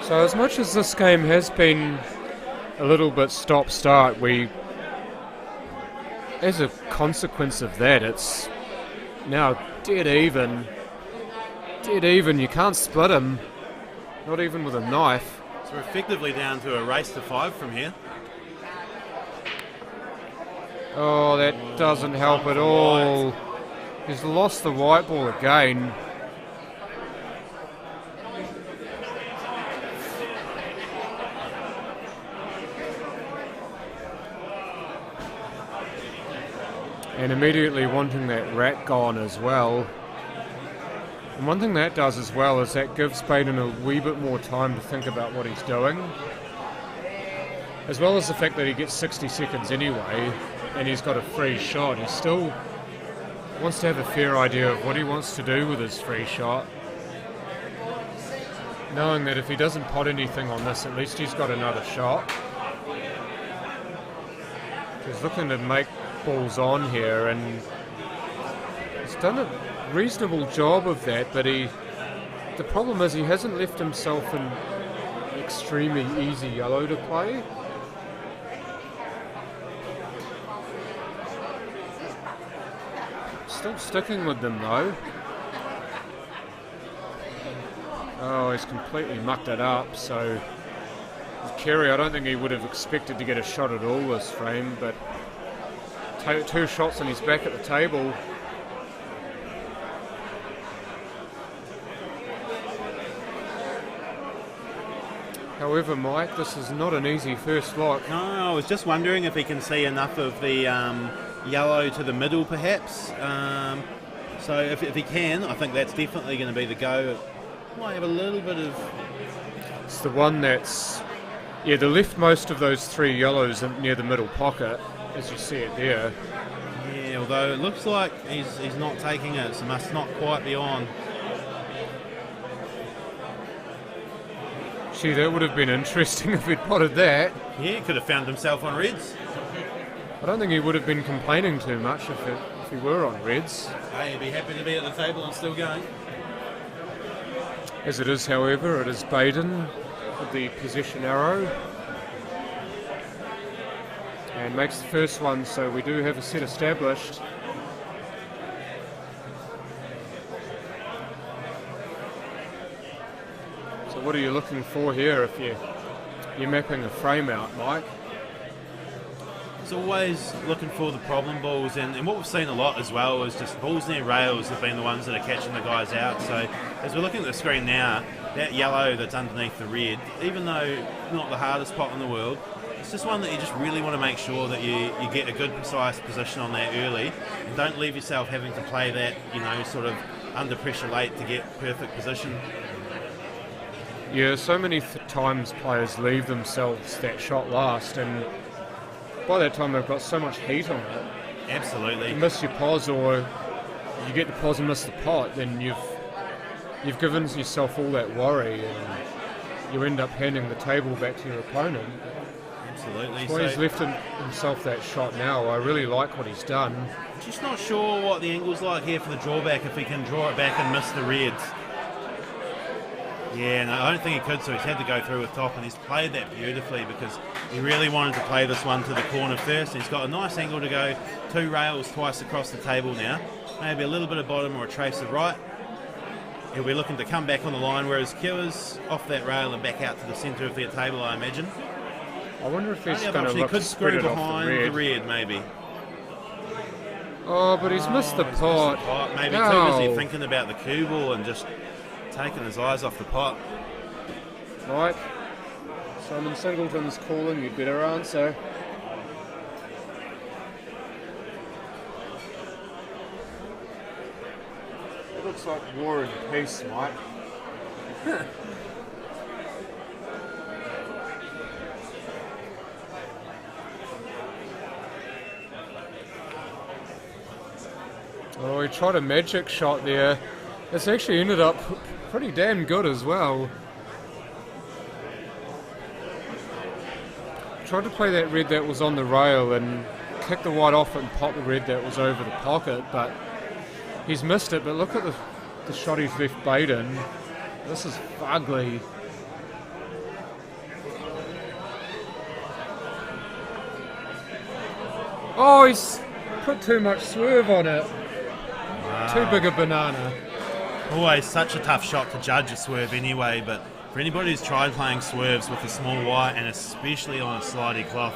S5: So as much as this game has been a little bit stop-start, as a consequence of that, it's now dead even. Dead even, you can't split him, not even with a knife.
S6: So we're effectively down to a race to 5 from here.
S5: Oh, that doesn't help at all. He's lost the white ball again. And immediately wanting that rat gone as well. And one thing that does as well is that gives Baden a wee bit more time to think about what he's doing. As well as the fact that he gets 60 seconds anyway, and he's got a free shot. He still wants to have a fair idea of what he wants to do with his free shot. Knowing that if he doesn't pot anything on this, at least he's got another shot. He's looking to make balls on here, and he's done a reasonable job of that, but the problem is he hasn't left himself an extremely easy yellow to play. Still sticking with them though. Oh, he's completely mucked it up, so Kerry, I don't think he would have expected to get a shot at all this frame, but 2 shots and he's back at the table. However, Mike, this is not an easy first lock.
S6: No, I was just wondering if he can see enough of the yellow to the middle, perhaps. So if he can, I think that's definitely going to be the go. It might have a little bit of...
S5: It's the one that's... Yeah, the leftmost of those 3 yellows near the middle pocket, as you see it there.
S6: Yeah, although it looks like he's not taking it, so must not quite be on.
S5: Gee, that would have been interesting if he'd potted that.
S6: Yeah, he could have found himself on reds.
S5: I don't think he would have been complaining too much if he were on reds.
S6: Hey, he'd be happy to be at the table and still going.
S5: As it is, however, it is Baden with the possession arrow. And makes the first one, so we do have a set established. So what are you looking for here if you're mapping a frame out, Mike?
S6: It's always looking for the problem balls, and what we've seen a lot as well is just balls near rails have been the ones that are catching the guys out. So as we're looking at the screen now, that yellow that's underneath the red, even though not the hardest pot in the world, it's just one that you just really want to make sure that you get a good precise position on that early, and don't leave yourself having to play that, sort of under pressure late to get perfect position.
S5: Yeah, so many times players leave themselves that shot last, and by that time they've got so much heat on it.
S6: Absolutely.
S5: You miss your pos, or you get the pos and miss the pot, then you've given yourself all that worry, and you end up handing the table back to your opponent.
S6: Absolutely.
S5: That's why he's left himself that shot now. I really like what he's done.
S6: Just not sure what the angle's like here for the drawback, if he can draw it back and miss the reds. Yeah, no, I don't think he could, so he's had to go through with top, and he's played that beautifully because he really wanted to play this one to the corner first, and he's got a nice angle to go 2 rails twice across the table now. Maybe a little bit of bottom or a trace of right. He'll be looking to come back on the line, whereas Kewer's off that rail and back out to the centre of their table, I imagine.
S5: I wonder if he's going to
S6: look
S5: look
S6: to
S5: to spread
S6: screw
S5: it off
S6: behind
S5: the red.
S6: maybe.
S5: Oh, but he's missed the pot.
S6: Maybe too busy thinking about the cue ball and just taking his eyes off the pot.
S5: Mike, Simon Singleton's calling, you'd better answer. It looks like War and Peace, Mike. Oh, he tried a magic shot there. It's actually ended up pretty damn good as well. Tried to play that red that was on the rail and kick the white off and pop the red that was over the pocket, but he's missed it. But look at the shot he's left Baden. This is ugly. Oh, he's put too much swerve on it. Too big a banana.
S6: Always such a tough shot to judge a swerve anyway, but for anybody who's tried playing swerves with a small white, and especially on a slidey cloth,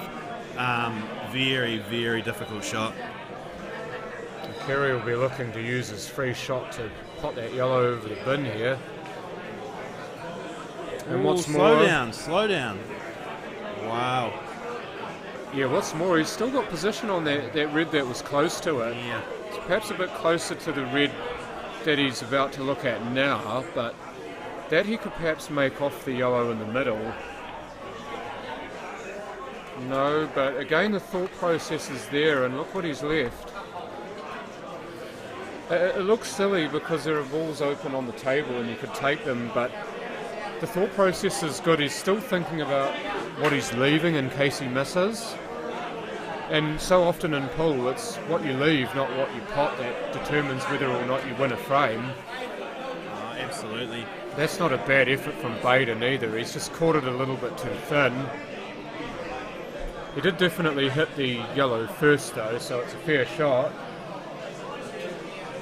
S6: very, very difficult shot.
S5: Kerry will be looking to use his free shot to pot that yellow over the bin here. And what's more...
S6: Slow down. Wow.
S5: Yeah, what's more, he's still got position on that red that was close to it.
S6: Yeah.
S5: It's perhaps a bit closer to the red that he's about to look at now, but that he could perhaps make off the yellow in the middle. No, but again the thought process is there, and look what he's left. It looks silly because there are balls open on the table and you could take them, but the thought process is good. He's still thinking about what he's leaving in case he misses. And so often in pool, it's what you leave, not what you pot, that determines whether or not you win a frame.
S6: Oh, absolutely.
S5: That's not a bad effort from Baden either. He's just caught it a little bit too thin. He did definitely hit the yellow first though, so it's a fair shot.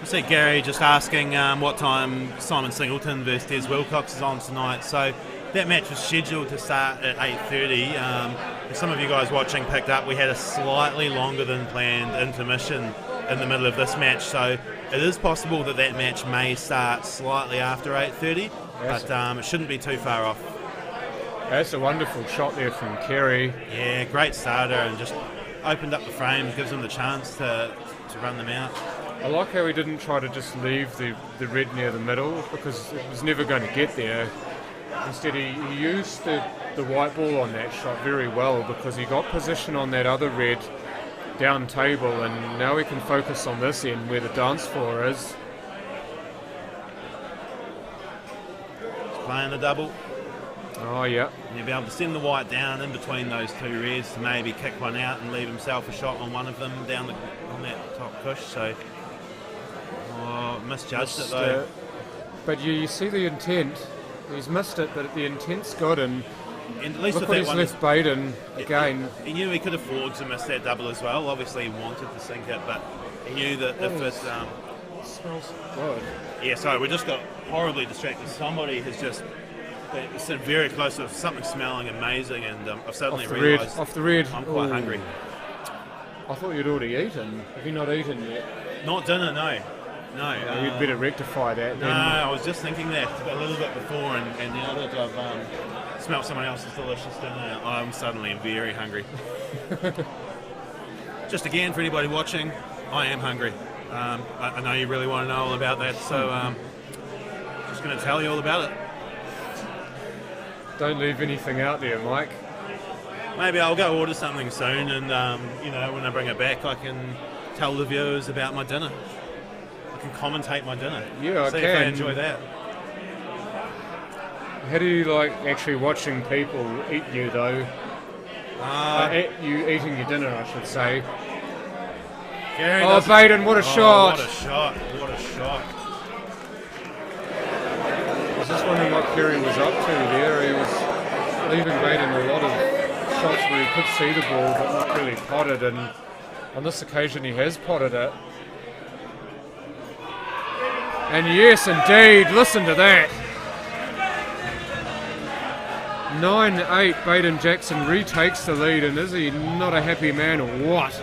S6: I see Gary just asking what time Simon Singleton versus Des Wilcox is on tonight. So that match was scheduled to start at 8:30. As some of you guys watching picked up, we had a slightly longer than planned intermission in the middle of this match. So it is possible that that match may start slightly after 8:30, but it shouldn't be too far off.
S5: That's a wonderful shot there from Kerry.
S6: Yeah, great starter, and just opened up the frame, gives them the chance to run them out.
S5: I like how he didn't try to just leave the red near the middle, because it was never going to get there. Instead, he used the white ball on that shot very well, because he got position on that other red down table, and now we can focus on this end where the dance floor is.
S6: He's playing the double.
S5: Oh, yeah.
S6: And you'll be able to send the white down in between those two reds to maybe kick one out and leave himself a shot on one of them down on that top push. So, misjudged it though.
S5: But you see the intent. He's missed it, but the intent's good, and
S6: at least
S5: look what he's left Baden again.
S6: He knew he could afford to miss that double as well. Obviously, he wanted to sink it, but he knew that if it
S5: smells good.
S6: Yeah, sorry, we just got horribly distracted. Somebody has just sitting very close to something smelling amazing, and I've suddenly realised
S5: off the red.
S6: I'm quite hungry.
S5: I thought you'd already eaten. Have you not eaten yet?
S6: Not dinner, no.
S5: You'd better rectify that.
S6: No, I was just thinking that a little bit before, and now that I've smelled someone else's delicious dinner, I'm suddenly very hungry. Just again, for anybody watching, I am hungry. I know you really want to know all about that, so just going to tell you all about it.
S5: Don't leave anything out there, Mike.
S6: Maybe I'll go order something soon, and when I bring it back, I can tell the viewers about my dinner. I can commentate my dinner.
S5: Yeah,
S6: See
S5: I
S6: if
S5: can.
S6: they enjoy that.
S5: How do you like actually watching people eat you, though? You eating your dinner, I should say.
S6: Gary
S5: Baden, what a shot!
S6: What a shot! What a shot!
S5: I was just wondering what Kerry was up to there. He was leaving Baden a lot of shots where he could see the ball but not really potted, and on this occasion he has potted it. And yes, indeed, listen to that. 9-8, Baden Jackson retakes the lead, and is he not a happy man or what?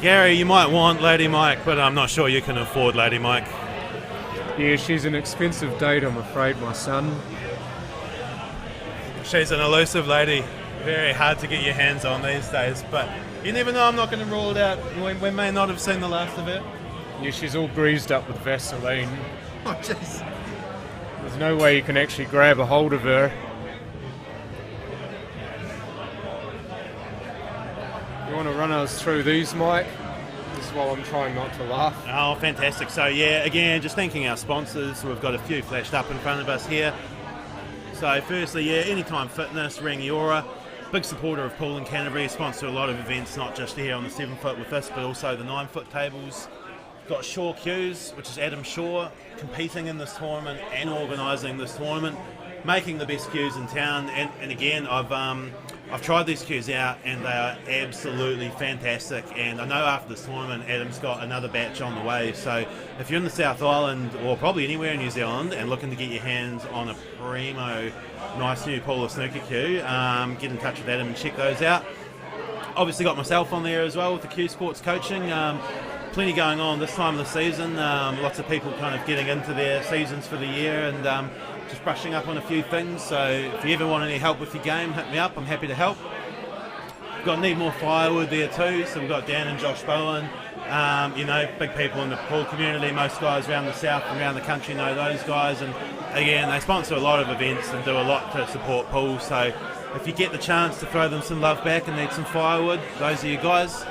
S6: Gary, you might want Lady Mike, but I'm not sure you can afford Lady Mike.
S5: Yeah, she's an expensive date, I'm afraid, my son.
S6: She's an elusive lady. Very hard to get your hands on these days, but you never know. I'm not going to rule it out. We may not have seen the last of her.
S5: Yeah, she's all greased up with Vaseline.
S6: Oh, jeez.
S5: There's no way you can actually grab a hold of her. You want to run us through these, Mike? This is while I'm trying not to laugh.
S6: Oh, fantastic. So, yeah, again, just thanking our sponsors. We've got a few flashed up in front of us here. So, firstly, yeah, Anytime Fitness, Rangiora, big supporter of Pool and Canterbury, sponsor a lot of events, not just here on the 7 foot with us, but also the 9 foot tables. Got Shaw Cues, which is Adam Shaw, competing in this tournament and organising this tournament, making the best cues in town. And again, I've tried these cues out, and they are absolutely fantastic. And I know after this tournament, Adam's got another batch on the way. So if you're in the South Island, or probably anywhere in New Zealand, and looking to get your hands on a primo, nice new pool or snooker cue, get in touch with Adam and check those out. Obviously got myself on there as well with the Q Sports coaching. Plenty going on this time of the season. Lots of people kind of getting into their seasons for the year, and just brushing up on a few things. So if you ever want any help with your game, hit me up. I'm happy to help. Need more firewood there too. So we've got Dan and Josh Bowen. Big people in the pool community. Most guys around the south and around the country know those guys. And again, they sponsor a lot of events and do a lot to support pools. So if you get the chance to throw them some love back and need some firewood, those are your guys.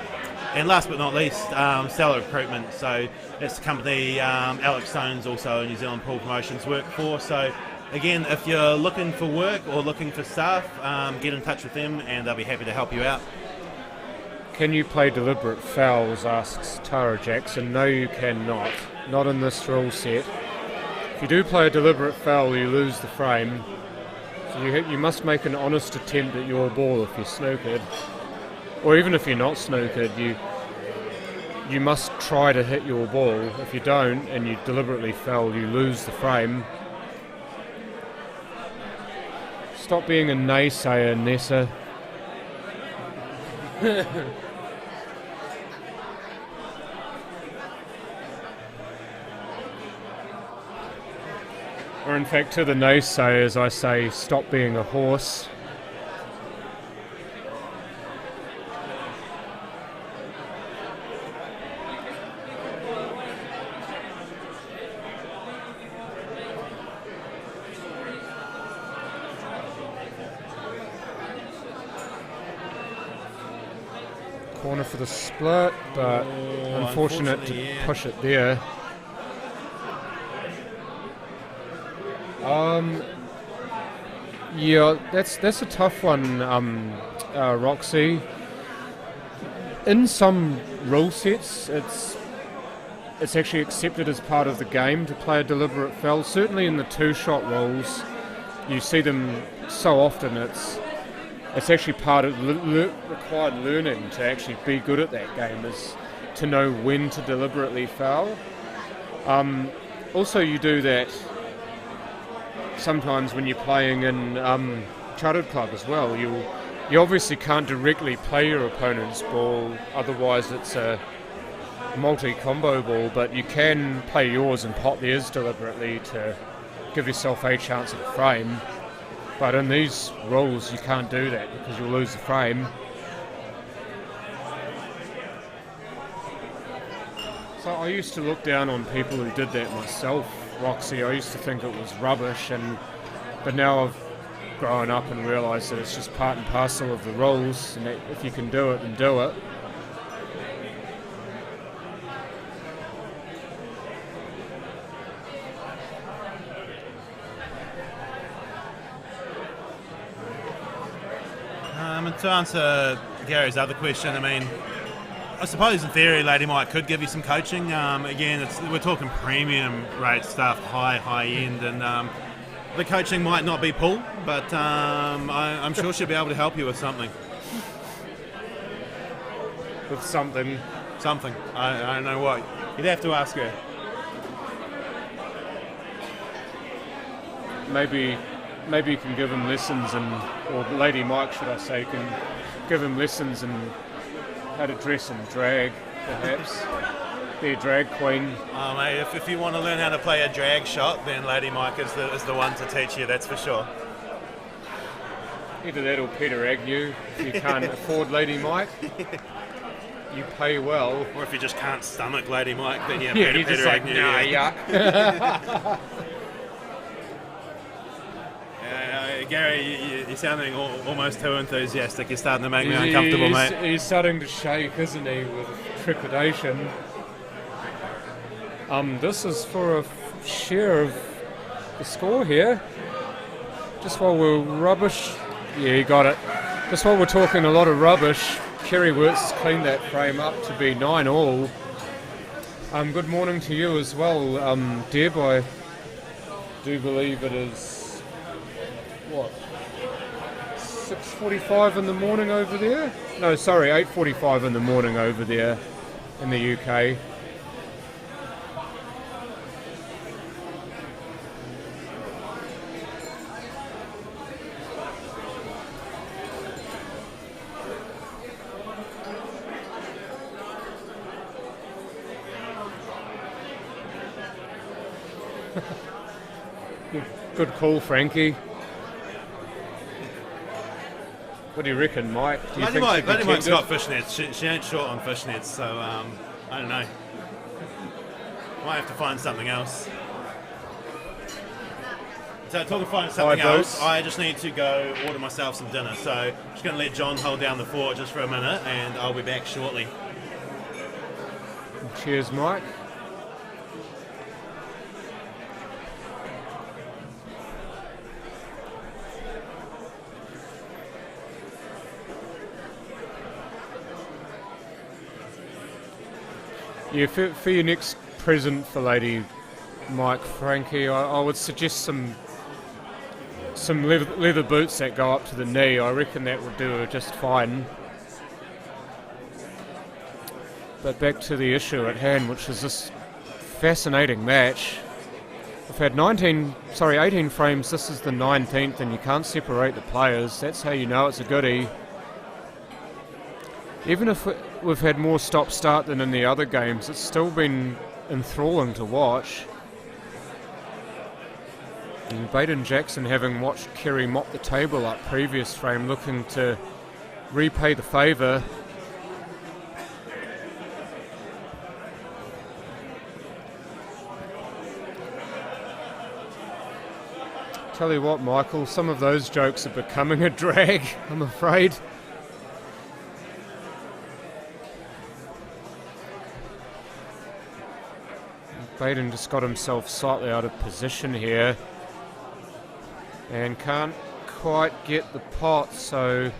S6: And last but not least, Stellar Recruitment. So that's the company Alex Stone's also a New Zealand Pool Promotions work for. So again, if you're looking for work or looking for staff, get in touch with them and they'll be happy to help you out.
S5: Can you play deliberate fouls, asks Tara Jackson. No, you cannot. Not in this rule set. If you do play a deliberate foul, you lose the frame. So you must make an honest attempt at your ball if you're snookered. or even if you're not snookered, you must try to hit your ball. If you don't and you deliberately foul, you lose the frame. Stop being a naysayer, Nessa. Or in fact, to the naysayers I say, stop being a horse. Corner for the split, but unfortunate to push it there. Yeah, that's a tough one, Roxy. In some rule sets, it's actually accepted as part of the game to play a deliberate foul. Certainly in the two-shot rules, you see them so often. It's actually part of required learning to actually be good at that game, is to know when to deliberately foul. Also, you do that sometimes when you're playing in chartered club as well. You obviously can't directly play your opponent's ball, otherwise it's a multi-combo ball, but you can play yours and pot theirs deliberately to give yourself a chance at a frame. But in these rules you can't do that because you'll lose the frame. So I used to look down on people who did that myself, Roxy. I used to think it was rubbish, but now I've grown up and realised that it's just part and parcel of the rules, and that if you can do it, then do it.
S6: And to answer Gary's other question, I mean, I suppose in theory Lady Mike could give you some coaching. Again, we're talking premium rate stuff, high end, and the coaching might not be pool, but I'm sure she'll be able to help you with something.
S5: With something?
S6: Something. I don't know what. You'd have to ask her.
S5: Maybe you can give him lessons, or Lady Mike, should I say, can give him lessons in how to dress and drag, perhaps. Be a drag queen.
S6: Oh, mate, if you want to learn how to play a drag shot, then Lady Mike is the one to teach you, that's for sure.
S5: Either that or Peter Agnew. If you can't afford Lady Mike, you pay well.
S6: Or if you just can't stomach Lady Mike, then yeah,
S5: Peter Agnew. Yuck.
S6: Gary, you're sounding almost too enthusiastic. You're starting to make me uncomfortable, mate.
S5: He's starting to shake, isn't he, with trepidation. This is for a share of the score here. Just while we're rubbish... Yeah, you got it. Just while we're talking a lot of rubbish, Kerry Wirtz has cleaned that frame up to be 9-all. Good morning to you as well, Deb. I do believe it is... What? 6:45 in the morning over there? No, sorry, 8:45 in the morning over there in the UK. Good call, Frankie. What do you reckon, Mike? Do you think
S6: Lady Mike's got fishnets. She ain't short on fishnets, so I don't know. Might have to find something else. So talking finding something else, I just need to go order myself some dinner. So I'm just going to let John hold down the fort just for a minute, and I'll be back shortly.
S5: Cheers, Mike. Yeah, for your next present for Lady Mike, Frankie, I would suggest some leather boots that go up to the knee. I reckon that would do her just fine. But back to the issue at hand, which is this fascinating match. We've had 18 frames. This is the 19th, and you can't separate the players. That's how you know it's a goodie. Even if we've had more stop-start than in the other games, it's still been enthralling to watch. And Baden Jackson, having watched Kerry mop the table up previous frame, looking to repay the favour. Tell you what, Michael, some of those jokes are becoming a drag, I'm afraid. Baden just got himself slightly out of position here and can't quite get the pot, so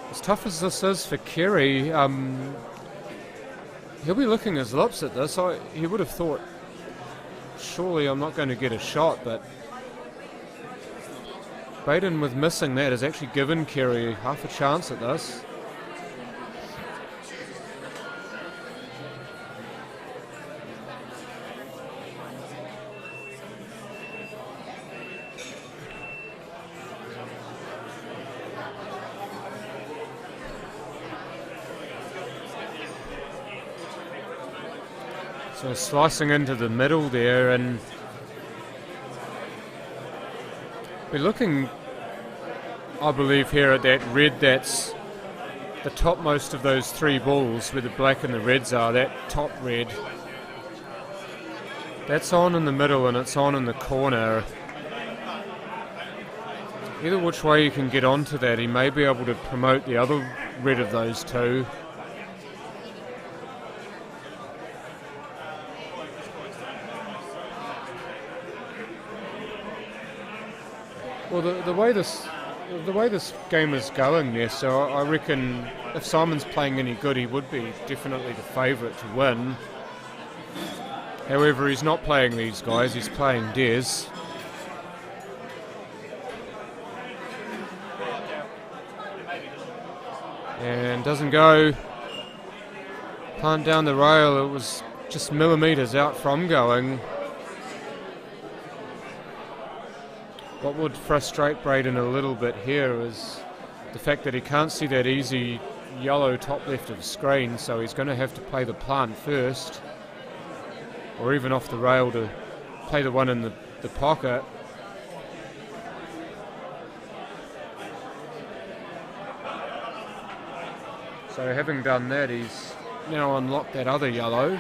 S5: as tough as this is for Kerry, he'll be licking his lips at this. He would have thought, surely I'm not going to get a shot, but Baden, with missing that, has actually given Kerry half a chance at this. So slicing into the middle there, and we're looking, I believe, here at that red that's the topmost of those three balls where the black and the reds are, that top red. That's on in the middle and it's on in the corner. Either which way you can get onto that, he may be able to promote the other red of those two. Well, the way this game is going there, so I reckon if Simon's playing any good, he would be definitely the favourite to win. However, he's not playing these guys, he's playing Des. And doesn't go. Plant down the rail, it was just millimetres out from going. What would frustrate Braden a little bit here is the fact that he can't see that easy yellow top left of screen, so he's going to have to play the plant first, or even off the rail to play the one in the pocket. So having done that, he's now unlocked that other yellow.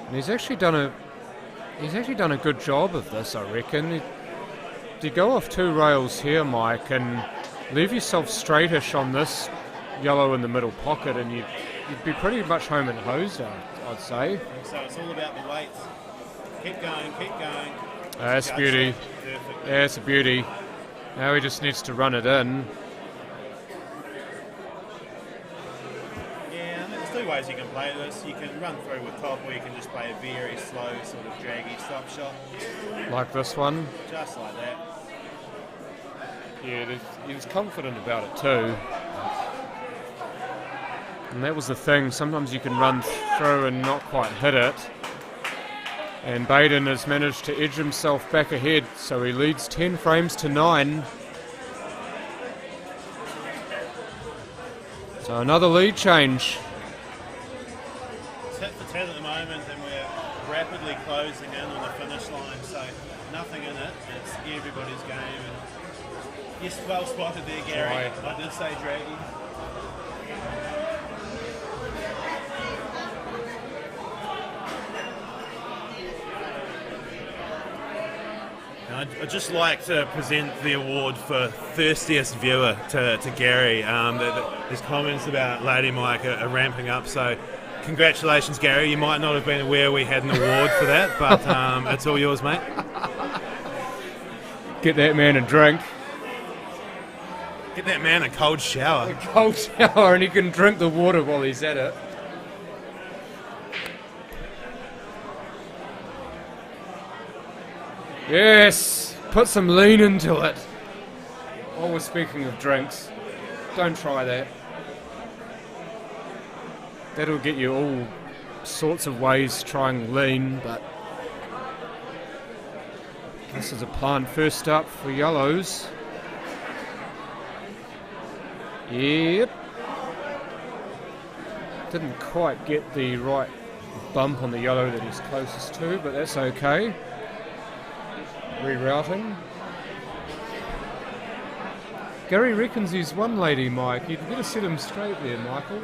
S5: And he's actually done a good job of this, I reckon. You go off two rails here, Mike, and leave yourself straightish on this yellow in the middle pocket, and you'd be pretty much home and hosed, I'd say.
S6: So it's all about the weights. Keep going, keep going.
S5: That's a beauty.
S6: Perfect.
S5: That's a beauty. Now he just needs to run it in.
S6: Yeah, there's two ways you can play this. You can run through with top, or you can just play a very slow, sort of draggy stop shot.
S5: Like this one.
S6: Just like that.
S5: Yeah, he was confident about it too. And that was the thing. Sometimes you can run through and not quite hit it. And Baden has managed to edge himself back ahead, so he leads 10 frames to 9. So another lead change.
S6: It's hit for 10 at the moment, and we're rapidly closing in on the finish line, so nothing in it. It's everybody's game. And yes, well spotted there, Gary.
S5: Right.
S6: I did say draggy. I'd just like to present the award for thirstiest viewer to Gary. His comments about Lady Mike are ramping up, so congratulations, Gary. You might not have been aware we had an award for that, but it's all yours, mate.
S5: Get that man a drink.
S6: Get that man a cold shower.
S5: A cold shower, and he can drink the water while he's at it. Yes, put some lean into it. While we're speaking of drinks, don't try that. That'll get you all sorts of ways trying lean, but this is a plant first up for yellows. Yep. Didn't quite get the right bump on the yellow that he's closest to, but that's okay. Rerouting. Gary reckons he's won Lady Mike. You'd better set him straight there, Michael.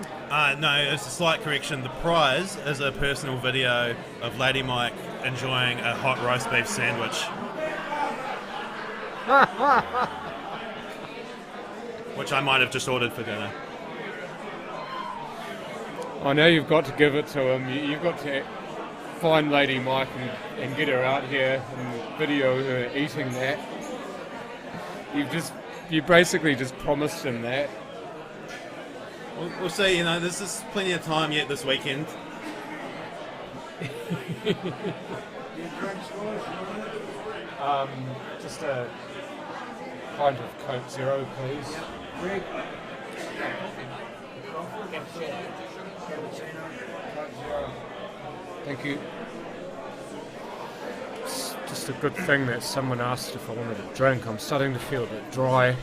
S6: No, it's a slight correction. The prize is a personal video of Lady Mike enjoying a hot roast beef sandwich. Which I might have just ordered for dinner.
S5: I know you've got to give it to him. You've got to find Lady Mike and get her out here and video her eating that. You basically just promised him that.
S6: We'll see, there's just plenty of time yet this weekend.
S5: Just a pint of Coke Zero, please. Greg. Thank you. It's just a good thing that someone asked if I wanted a drink. I'm starting to feel a bit dry.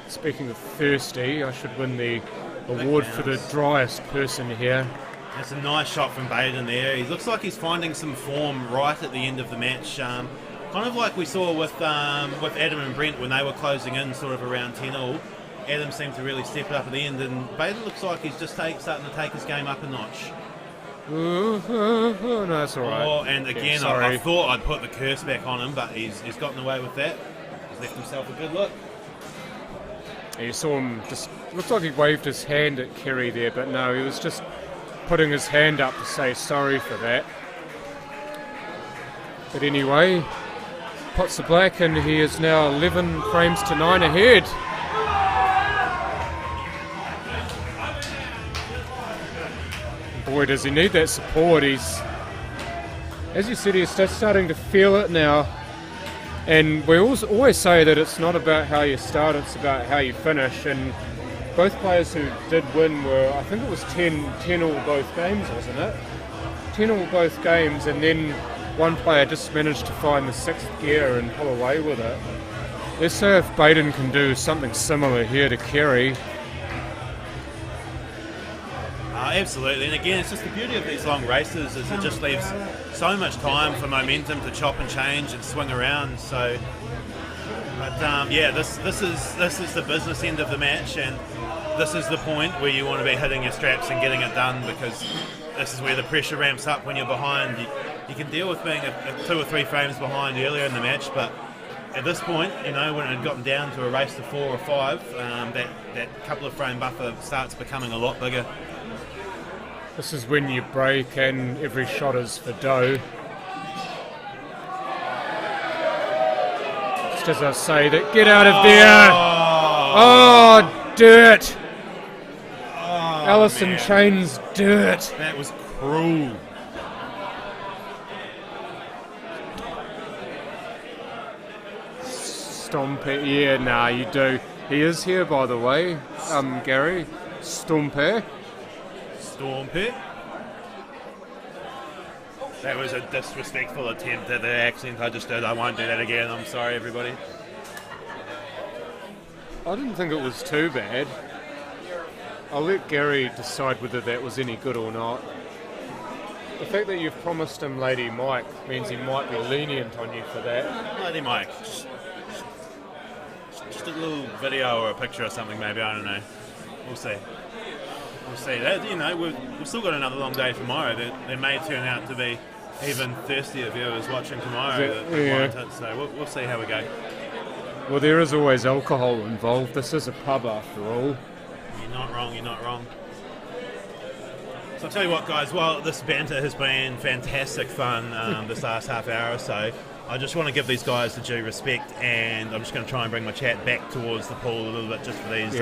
S5: Speaking of thirsty, I should win the award for the driest person here.
S6: That's a nice shot from Baden there. He looks like he's finding some form right at the end of the match. Kind of like we saw with Adam and Brent when they were closing in sort of around 10-all. Adam seemed to really step it up at the end, and Baden looks like he's just starting to take his game up a notch.
S5: No, that's all right.
S6: And again,
S5: yeah,
S6: I thought I'd put the curse back on him, but he's gotten away with that. He's left himself a good look.
S5: You saw him just, looked like he waved his hand at Kerry there, but no, he was just putting his hand up to say sorry for that. But anyway, pots the black, and he is now 11 frames to 9 ahead. Boy, does he need that support. He's, as you said, he's just starting to feel it now. And we always say that it's not about how you start, it's about how you finish. And both players who did win were, I think it was 10-all both games, wasn't it? 10-all both games, and then one player just managed to find the sixth gear and pull away with it. Let's say if Baden can do something similar here to Kerry.
S6: Absolutely, and again, it's just the beauty of these long races is it just leaves so much time for momentum to chop and change and swing around. So, but yeah, this is the business end of the match, and this is the point where you want to be hitting your straps and getting it done, because this is where the pressure ramps up when you're behind. You can deal with being a 2 or 3 frames behind earlier in the match, but at this point, when it had gotten down to a race to 4 or 5, that couple of frame buffer starts becoming a lot bigger.
S5: This is when you break and every shot is for dough. Just as I say that, get out of there! Oh, dirt! Alison Chain's dirt.
S6: That was cruel.
S5: Stomp it, yeah, nah, you do. He is here, by the way, Gary. Stomp it.
S6: Stormpit. That was a disrespectful attempt at the accent I just did. I won't do that again. I'm sorry, everybody.
S5: I didn't think it was too bad. I'll let Gary decide whether that was any good or not. The fact that you've promised him Lady Mike means he might be lenient on you for that.
S6: Lady Mike. Just a little video or a picture or something, maybe. I don't know. We'll see. We'll see. We've still got another long day tomorrow. There may turn out to be even thirstier viewers watching tomorrow that want it, so we'll see how we go.
S5: Well, there is always alcohol involved. This is a pub after all.
S6: You're not wrong. So I'll tell you what, guys, while this banter has been fantastic fun this last half hour or so, I just want to give these guys the due respect, and I'm just going to try and bring my chat back towards the pool a little bit just for these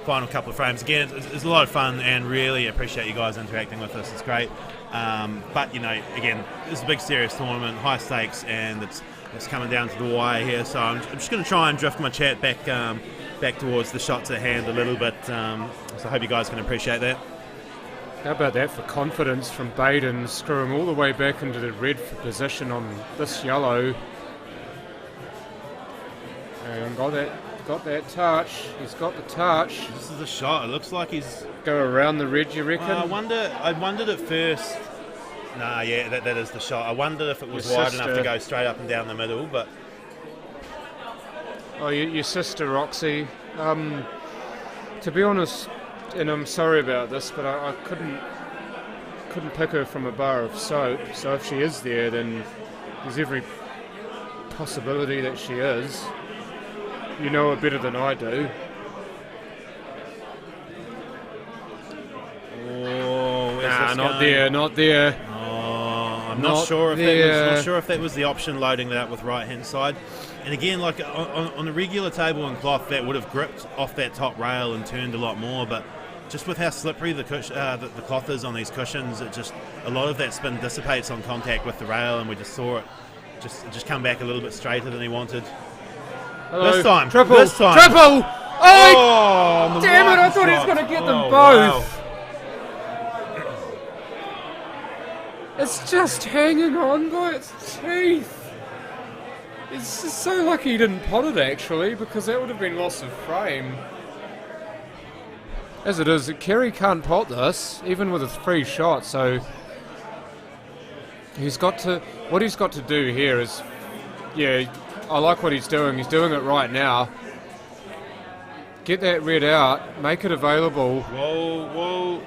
S6: final couple of frames. Again, it's a lot of fun, and really appreciate you guys interacting with us. It's great. But, again, it's a big serious tournament, high stakes, and it's it's coming down to the wire here. So I'm just going to try and drift my chat back towards the shots at hand a little bit. So I hope you guys can appreciate that.
S5: How about that for confidence from Baden, screwing all the way back into the red for position on this yellow. And got that touch. He's got the touch.
S6: This is the shot. It looks like he's
S5: go around the red, you reckon?
S6: I wondered at first. Nah, yeah, that is the shot. I wondered if it was wide enough to go straight up and down the middle, but.
S5: Oh, your sister Roxy. To be honest, and I'm sorry about this, but I couldn't pick her from a bar of soap. So if she is there, then there's every possibility that she is. You know her better than I do.
S6: Oh,
S5: nah, not there, not there.
S6: Oh, I'm not sure if that was the option, loading that up with right hand side. And again, like on a regular table and cloth, that would have gripped off that top rail and turned a lot more. But just with how slippery the cloth is on these cushions, it just a lot of that spin dissipates on contact with the rail, and we just saw it just come back a little bit straighter than he wanted.
S5: Hello.
S6: This time,
S5: triple. Oh, damn it! I thought he was going to get them both. Wow. It's just hanging on by its teeth. It's just so lucky he didn't pot it, actually, because that would have been loss of frame. As it is, Kerry can't pot this, even with a free shot, so what he's got to do here is, yeah, I like what he's doing. He's doing it right now. Get that red out, make it available.
S6: Whoa.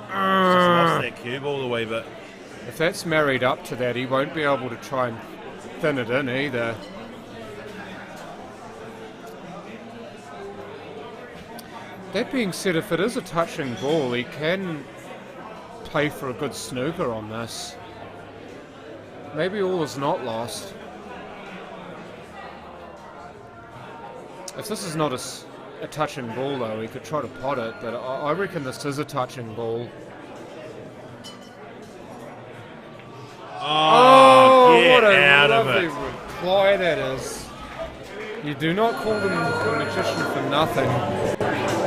S6: Just lost that cue ball a wee bit.
S5: If that's married up to that, he won't be able to try and thin it in either. That being said, if it is a touching ball, he can play for a good snooker on this. Maybe all is not lost. If this is not a touching ball, though, he could try to pot it, but I reckon this is a touching ball.
S6: Oh,
S5: what a
S6: out
S5: lovely
S6: of it.
S5: reply that is. You do not call them a magician for nothing.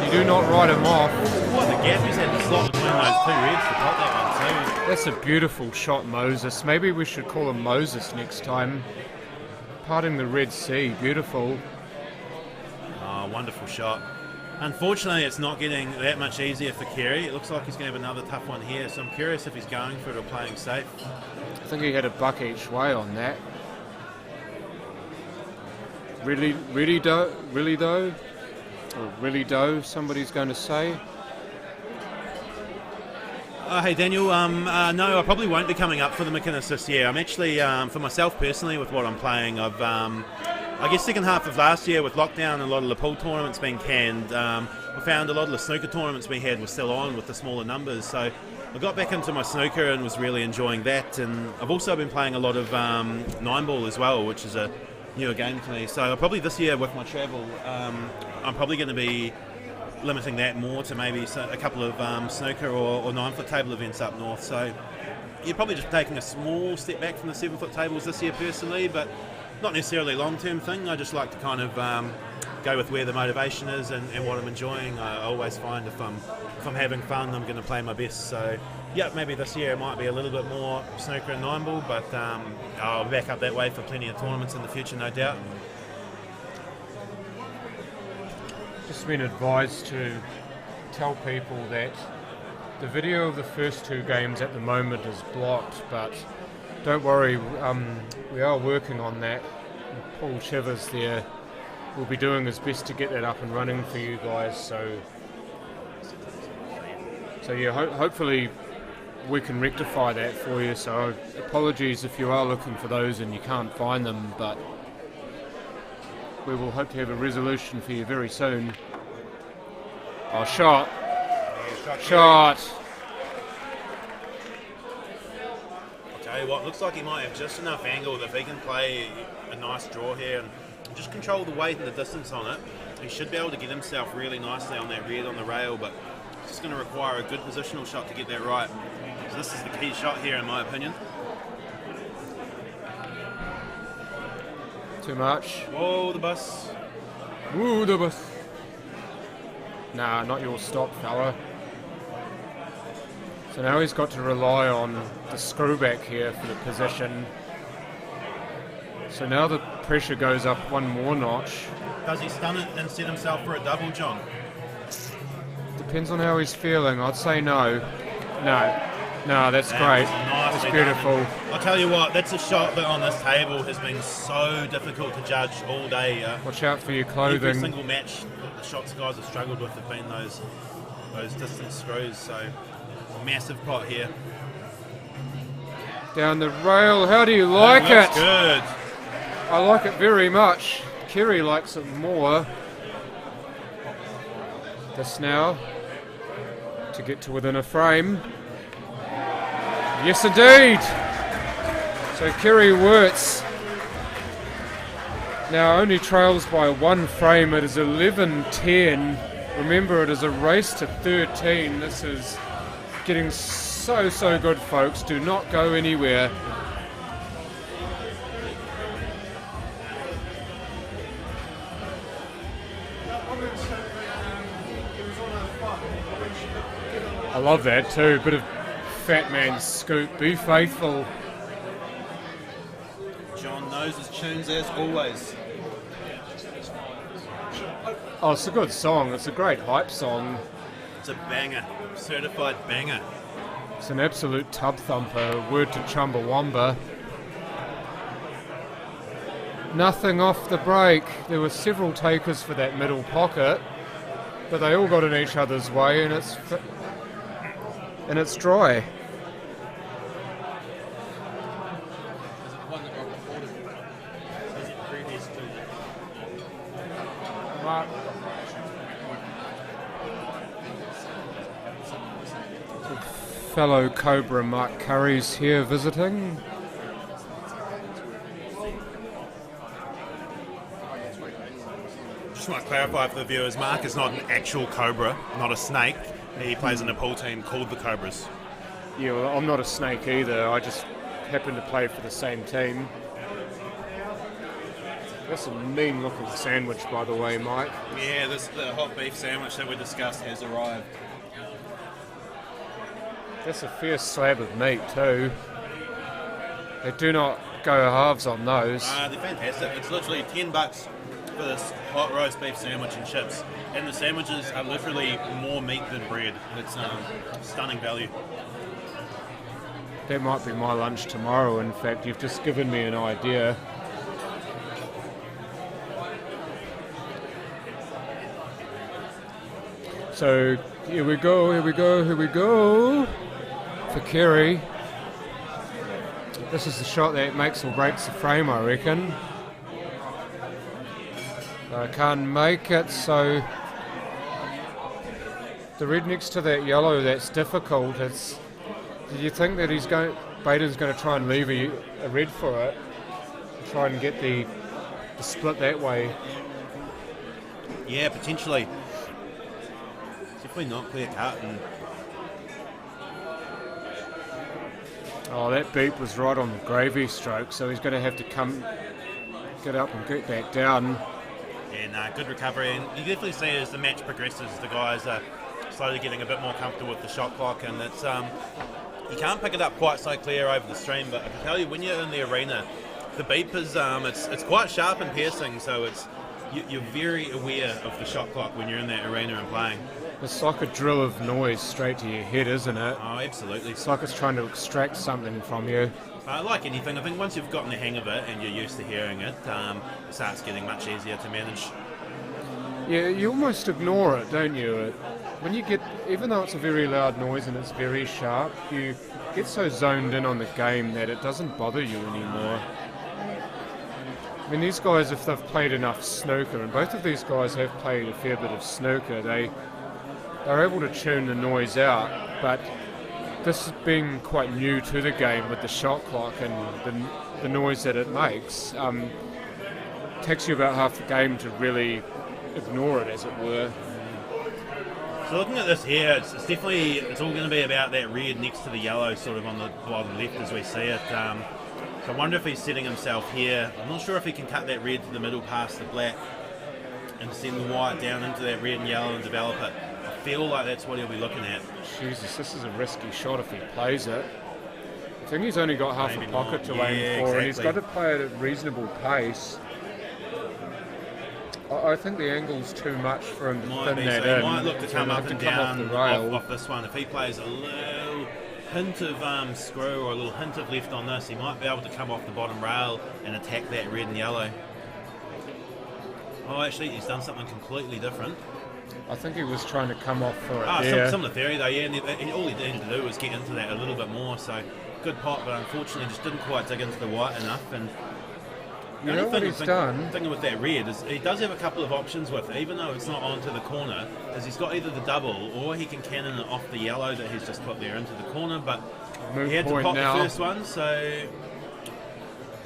S5: You do not write him off.
S6: What the gap he's had to slot between those two reds to pot that one too.
S5: That's a beautiful shot, Moses. Maybe we should call him Moses next time. Parting the Red Sea, beautiful.
S6: Oh, wonderful shot. Unfortunately, it's not getting that much easier for Kerry. It looks like he's going to have another tough one here, so I'm curious if he's going for it or playing safe.
S5: I think he had a buck each way on that. Really though, somebody's going to say.
S6: Hey Daniel, no, I probably won't be coming up for the McInnes this year. I'm actually, for myself personally, with what I'm playing, I've, I guess second half of last year with lockdown and a lot of the pool tournaments being canned, I found a lot of the snooker tournaments we had were still on with the smaller numbers, so I got back into my snooker and was really enjoying that. And I've also been playing a lot of 9-ball as well, which is a newer game to me. So probably this year with my travel, I'm probably going to be limiting that more to maybe a couple of snooker or 9-foot table events up north. So you're probably just taking a small step back from the 7-foot tables this year personally, but not necessarily a long-term thing. I just like to kind of go with where the motivation is and what I'm enjoying. I always find if I'm having fun, I'm going to play my best. So yeah, maybe this year it might be a little bit more snooker and 9-ball, but I'll be back up that way for plenty of tournaments in the future, no doubt.
S5: Just been advised to tell people that the video of the first two games at the moment is blocked, but don't worry, we are working on that. Paul Chivers there will be doing his best to get that up and running for you guys, so yeah, hopefully we can rectify that for you. So apologies if you are looking for those and you can't find them, but we will hope to have a resolution for you very soon. Oh, shot. Shot.
S6: I'll tell you what, looks like he might have just enough angle that if he can play a nice draw here and just control the weight and the distance on it, he should be able to get himself really nicely on that red on the rail, but it's just going to require a good positional shot to get that right. So this is the key shot here in my opinion.
S5: Too much.
S6: Whoa, the bus.
S5: Woo, the bus. Nah, not your stop, fella. So now he's got to rely on the screwback here for the position. So now the pressure goes up one more notch.
S6: Does he stun it and set himself for a double, John?
S5: Depends on how he's feeling. I'd say no. No, that's great. That's beautiful.
S6: Done. I'll tell you what, that's a shot that on this table has been so difficult to judge all day.
S5: Watch out for your clothing.
S6: Every single match the shots guys have struggled with have been those distance screws, so massive pot here.
S5: Down the rail, how do you like it?
S6: Good.
S5: I like it very much. Kerry likes it more. This now, to get to within a frame. Yes, indeed. So Kerry Wirtz now only trails by one frame. It is 11-10. Remember, it is a race to 13. This is getting so good, folks. Do not go anywhere. I love that too. Bit of fat man scoop. Be faithful.
S6: John knows his tunes as always.
S5: Oh, it's a good song. It's a great hype song.
S6: It's a banger. Certified banger.
S5: It's an absolute tub thumper. Word to Chumbawamba. Nothing off the break. There were several takers for that middle pocket, but they all got in each other's way, and it's dry. Fellow Cobra Mark Curry's here visiting.
S6: Just want to clarify for the viewers, Mark is not an actual Cobra, not a snake. He plays in a pool team called the Cobras.
S5: Yeah, well, I'm not a snake either. I just happen to play for the same team. That's a mean looking sandwich, by the way, Mike.
S6: Yeah, the hot beef sandwich that we discussed has arrived.
S5: That's a fierce slab of meat too. They do not go halves on those.
S6: They're fantastic. It's literally $10 for this hot roast beef sandwich and chips. And the sandwiches are literally more meat than bread. It's stunning value.
S5: That might be my lunch tomorrow. In fact, you've just given me an idea. So here we go. For Kerry. This is the shot that makes or breaks the frame, I reckon. I can't make it, so the red next to that yellow, that's difficult. Do you think that Baden's going to try and leave a red for it? Try and get the split that way?
S6: Yeah, potentially. Definitely not clear cut.
S5: Oh, that beep was right on the gravy stroke, so he's going to have to get up and get back down.
S6: Yeah, good recovery. And you definitely see as the match progresses, the guys are slowly getting a bit more comfortable with the shot clock, and it's you can't pick it up quite so clear over the stream, but I can tell you when you're in the arena, the beep is it's quite sharp and piercing, so you're very aware of the shot clock when you're in that arena and playing.
S5: It's like a drill of noise straight to your head, isn't it?
S6: Oh, absolutely.
S5: It's like it's trying to extract something from you.
S6: Like anything, I think once you've gotten the hang of it and you're used to hearing it, it starts getting much easier to manage.
S5: Yeah, you almost ignore it, don't you? When you get, even though it's a very loud noise and it's very sharp, you get so zoned in on the game that it doesn't bother you anymore. I mean, these guys, if they've played enough snooker, and both of these guys have played a fair bit of snooker, they're able to tune the noise out, but this being quite new to the game with the shot clock and the noise that it makes, takes you about half the game to really ignore it, as it were.
S6: So looking at this here, it's all going to be about that red next to the yellow, sort of on the bottom left as we see it. So I wonder if he's setting himself here. I'm not sure if he can cut that red to the middle past the black and send the white down into that red and yellow and develop it. I feel like that's what he'll be looking at.
S5: Jesus, this is a risky shot if he plays it. I think he's only got half
S6: Maybe
S5: a pocket
S6: not.
S5: to aim for, and he's got
S6: Exactly.
S5: to play it at a reasonable pace. I think the angle's too much for him to
S6: Might
S5: thin
S6: be,
S5: that
S6: so
S5: in.
S6: he might look to
S5: He's
S6: come
S5: gonna
S6: up
S5: have
S6: and
S5: to come off
S6: down
S5: the rail.
S6: off this one. If he plays a little hint of screw or a little hint of left on this, he might be able to come off the bottom rail and attack that red and yellow. Oh, actually, he's done something completely different.
S5: I think he was trying to come off for it there.
S6: Similar theory though, yeah, and all he needed to do was get into that a little bit more, so good pot, but unfortunately just didn't quite dig into the white enough. And
S5: You know what he's done?
S6: Thinking with that red is he does have a couple of options with it, even though it's not onto the corner, is he's got either the double or he can cannon it off the yellow that he's just put there into the corner, but
S5: Moot
S6: he had to
S5: point
S6: pop
S5: now.
S6: the first one, so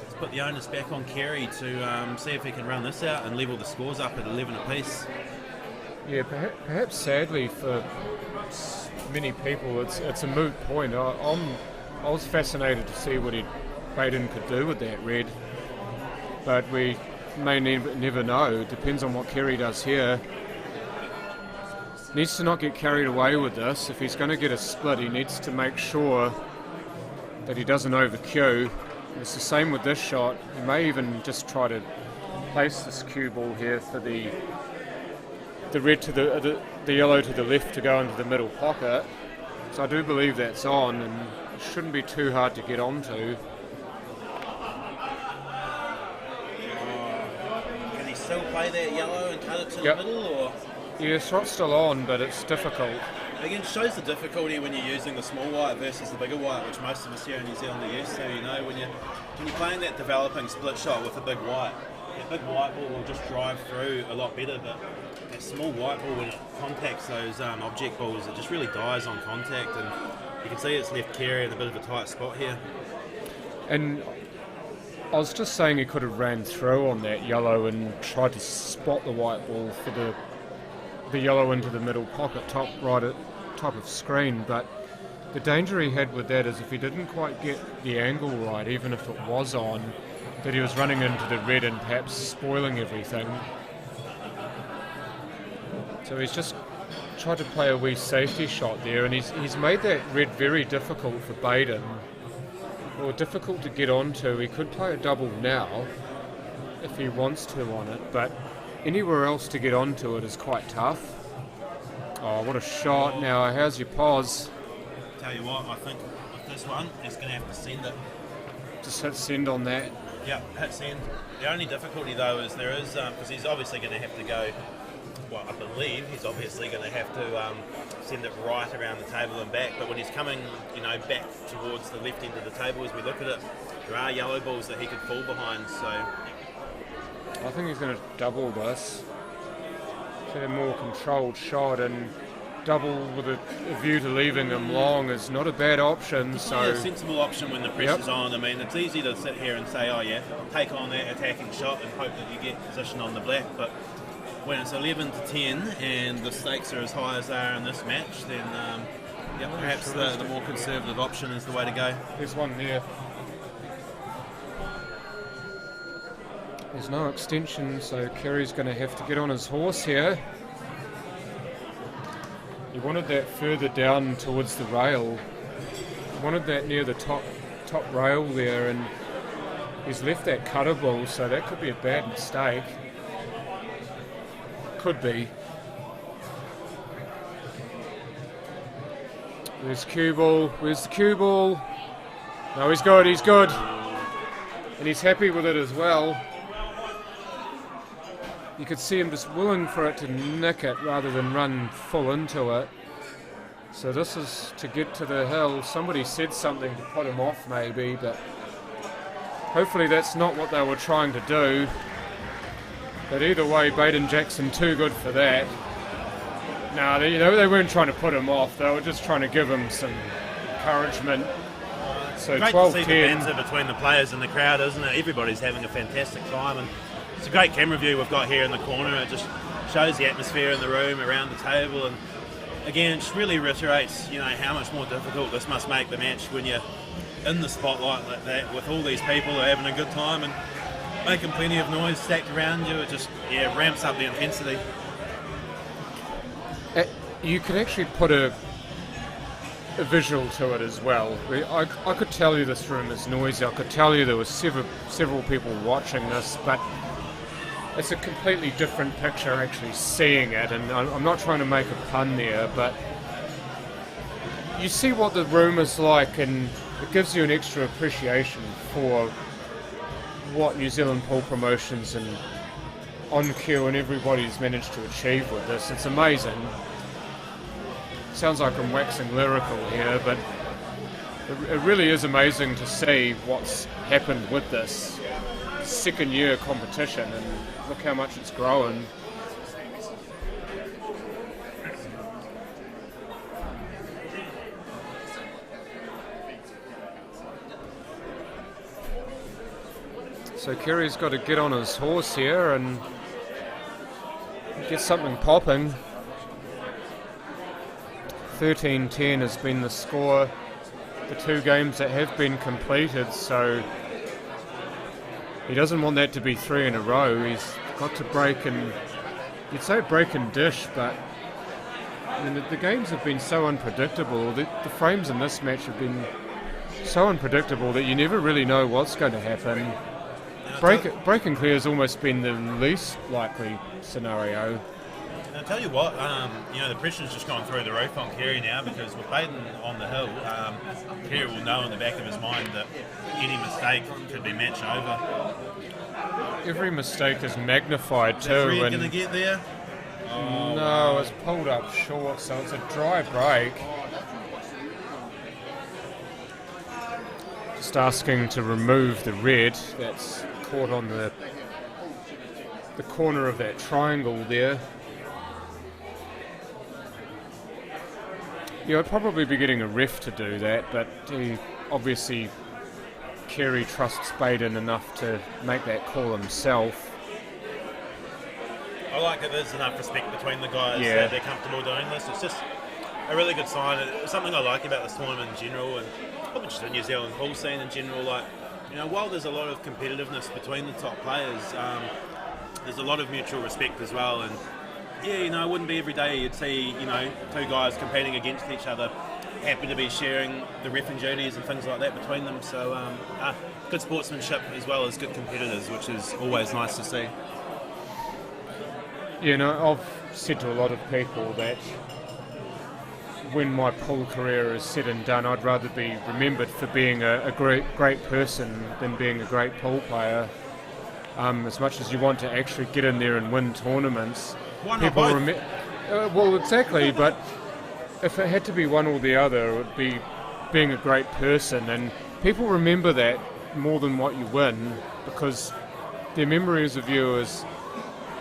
S6: let's put the onus back on Kerry to see if he can run this out and level the scores up at 11 apiece.
S5: Yeah, perhaps sadly for many people, it's a moot point. I was fascinated to see what Baden could do with that red, but we may never know. It depends on what Kerry does here. Needs to not get carried away with this. If he's going to get a split, he needs to make sure that he doesn't over-cue. It's the same with this shot. He may even just try to place this cue ball here for the red to the yellow to the left to go into the middle pocket. So I do believe that's on, and it shouldn't be too hard to get onto.
S6: Can he still play that yellow and cut it to
S5: Yep.
S6: the middle, or?
S5: Yeah, shot's still on, but it's difficult.
S6: Again, shows the difficulty when you're using the small white versus the bigger white, which most of us here in New Zealand are used to. You know, when you're playing that developing split shot with a big white, that big white ball will just drive through a lot better, but that small white ball, when it contacts those object balls, it just really dies on contact, and you can see it's left Kerry in a bit of a tight spot here.
S5: And I was just saying he could have ran through on that yellow and tried to spot the white ball for the yellow into the middle pocket, top right at top of screen, but the danger he had with that is if he didn't quite get the angle right, even if it was on, that he was running into the red and perhaps spoiling everything. So he's just tried to play a wee safety shot there, and he's made that red very difficult for Baden, or difficult to get onto. He could play a double now if he wants to on it, but anywhere else to get onto it is quite tough. Oh, what a shot. Now, how's your pause?
S6: Tell you what, I think with this one, he's going to have to send it.
S5: Just hit send on that.
S6: Yeah, hit send. The only difficulty though is there is, because he's obviously going to have to go, well, I believe he's obviously going to have to send it right around the table and back, but when he's coming, back towards the left end of the table as we look at it, there are yellow balls that he could fall behind, so...
S5: I think he's going to double this. Get a more controlled shot, and double with a view to leaving him long is not a bad option. So
S6: yeah, a sensible option when the pressure's on. I mean, it's easy to sit here and say, oh yeah, take on that attacking shot and hope that you get position on the black, but when it's 11 to 10 and the stakes are as high as they are in this match, then perhaps the more conservative option is the way to go.
S5: There's one there. There's no extension, so Kerry's going to have to get on his horse here. He wanted that further down towards the rail. He wanted that near the top rail there, and he's left that cutter ball, so that could be a bad mistake. Could be. There's cue ball. Where's the cue ball? No, he's good. He's good. And he's happy with it as well. You could see him just willing for it to nick it rather than run full into it. So this is to get to the hill. Somebody said something to put him off maybe, but hopefully that's not what they were trying to do. But either way, Baden Jackson too good for that. No, they weren't trying to put him off. They were just trying to give him some encouragement. So
S6: Great
S5: 12-10.
S6: to see the banter between the players and the crowd, isn't it? Everybody's having a fantastic time, and it's a great camera view we've got here in the corner. It just shows the atmosphere in the room, around the table, and again, it just really reiterates, how much more difficult this must make the match when you're in the spotlight like that with all these people who are having a good time and making plenty of noise stacked around you. It just ramps up the intensity.
S5: You could actually put a visual to it as well. I could tell you this room is noisy. I could tell you there were several people watching this, but it's a completely different picture actually seeing it. And I'm not trying to make a pun there, but you see what the room is like, and it gives you an extra appreciation for what New Zealand pool promotions and On Cue and everybody's managed to achieve with this. It's amazing. Sounds like I'm waxing lyrical here, but it really is amazing to see what's happened with this second year competition, and look how much it's grown. So Kerry's got to get on his horse here and get something popping. 13-10 has been the score, the 2 games that have been completed, so he doesn't want that to be 3 in a row. He's got to break, and you'd say break and dish, but I mean, the games have been so unpredictable. The frames in this match have been so unpredictable that you never really know what's going to happen. Break and clear has almost been the least likely scenario.
S6: And I'll tell you what, the pressure's just gone through the roof on Kerry now, because with Baden on the hill, Kerry will know in the back of his mind that any mistake could be match over.
S5: Every mistake is magnified too.
S6: Is Red going to get there?
S5: Oh, no, it's pulled up short, so it's a dry break. Just asking to remove the red that's caught on the corner of that triangle there. Yeah, I'd probably be getting a ref to do that, but obviously Kerry trusts Baden enough to make that call himself.
S6: I like that there's enough respect between the guys that they're comfortable doing this. It's just a really good sign. It's something I like about this tournament in general, and probably just the New Zealand pool scene in general. Like, while there's a lot of competitiveness between the top players, there's a lot of mutual respect as well. And it wouldn't be every day you'd see, 2 guys competing against each other, happy to be sharing the reffing duties and things like that between them. So good sportsmanship as well as good competitors, which is always nice to see.
S5: I've said to a lot of people that when my pool career is said and done, I'd rather be remembered for being a great person than being a great pool player. As much as you want to actually get in there and win tournaments,
S6: why not both?
S5: Well, exactly, but if it had to be one or the other, it would be being a great person, and people remember that more than what you win, because their memories of you is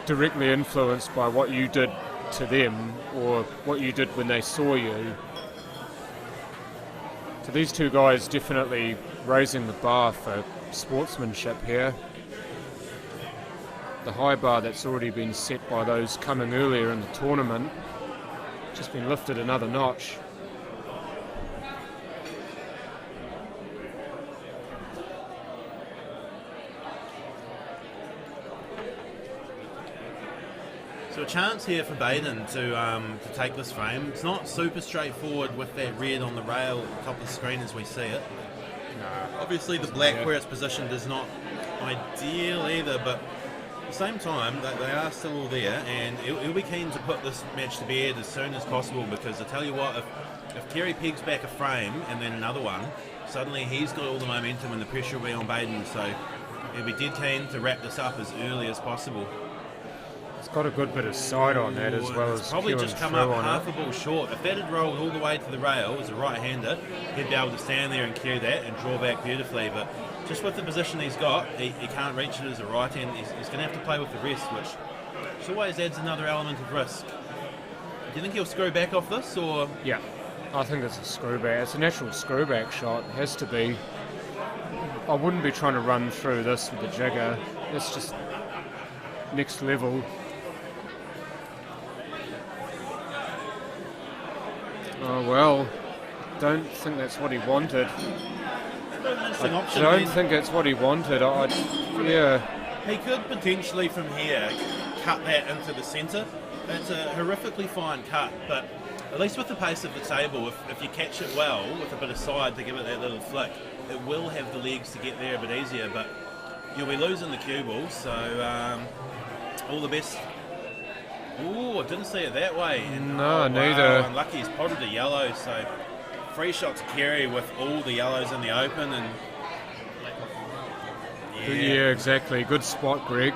S5: directly influenced by what you did to them or what you did when they saw you. So these 2 guys definitely raising the bar for sportsmanship here. The high bar that's already been set by those coming earlier in the tournament just been lifted another notch.
S6: So a chance here for Baden to take this frame. It's not super straightforward with that red on the rail at the top of the screen as we see it. No. Obviously the black where it's positioned is not ideal either, but at the same time they are still all there, and he'll be keen to put this match to bed as soon as possible, because I tell you what, if Kerry pegs back a frame and then another one, suddenly he's got all the momentum and the pressure will be on Baden, so he'll be dead keen to wrap this up as early as possible.
S5: It's got a good bit of side on that as well as
S6: probably just come up half a ball short. If that had rolled all the way to the rail as a right-hander, he'd be able to stand there and cue that and draw back beautifully. But just with the position he's got, he can't reach it as a right-hand. He's going to have to play with the rest, which always adds another element of risk. Do you think he'll screw back off this, or?
S5: Yeah, I think it's a screw back. It's a natural screw back shot. It has to be. I wouldn't be trying to run through this with a jigger. It's just next level. Oh well, don't think that's what he wanted.
S6: Interesting
S5: I
S6: option.
S5: don't think it's what he wanted. Yeah.
S6: He could potentially from here cut that into the centre. It's a horrifically fine cut, but at least with the pace of the table, if you catch it well with a bit of side to give it that little flick, it will have the legs to get there a bit easier, but you'll be losing the cue ball, so all the best. Ooh, I didn't see it that way.
S5: No, neither.
S6: Unlucky, he's potted a yellow, so free shot to Kerry with all the yellows in the open, and
S5: Yeah, exactly. Good spot, Greg.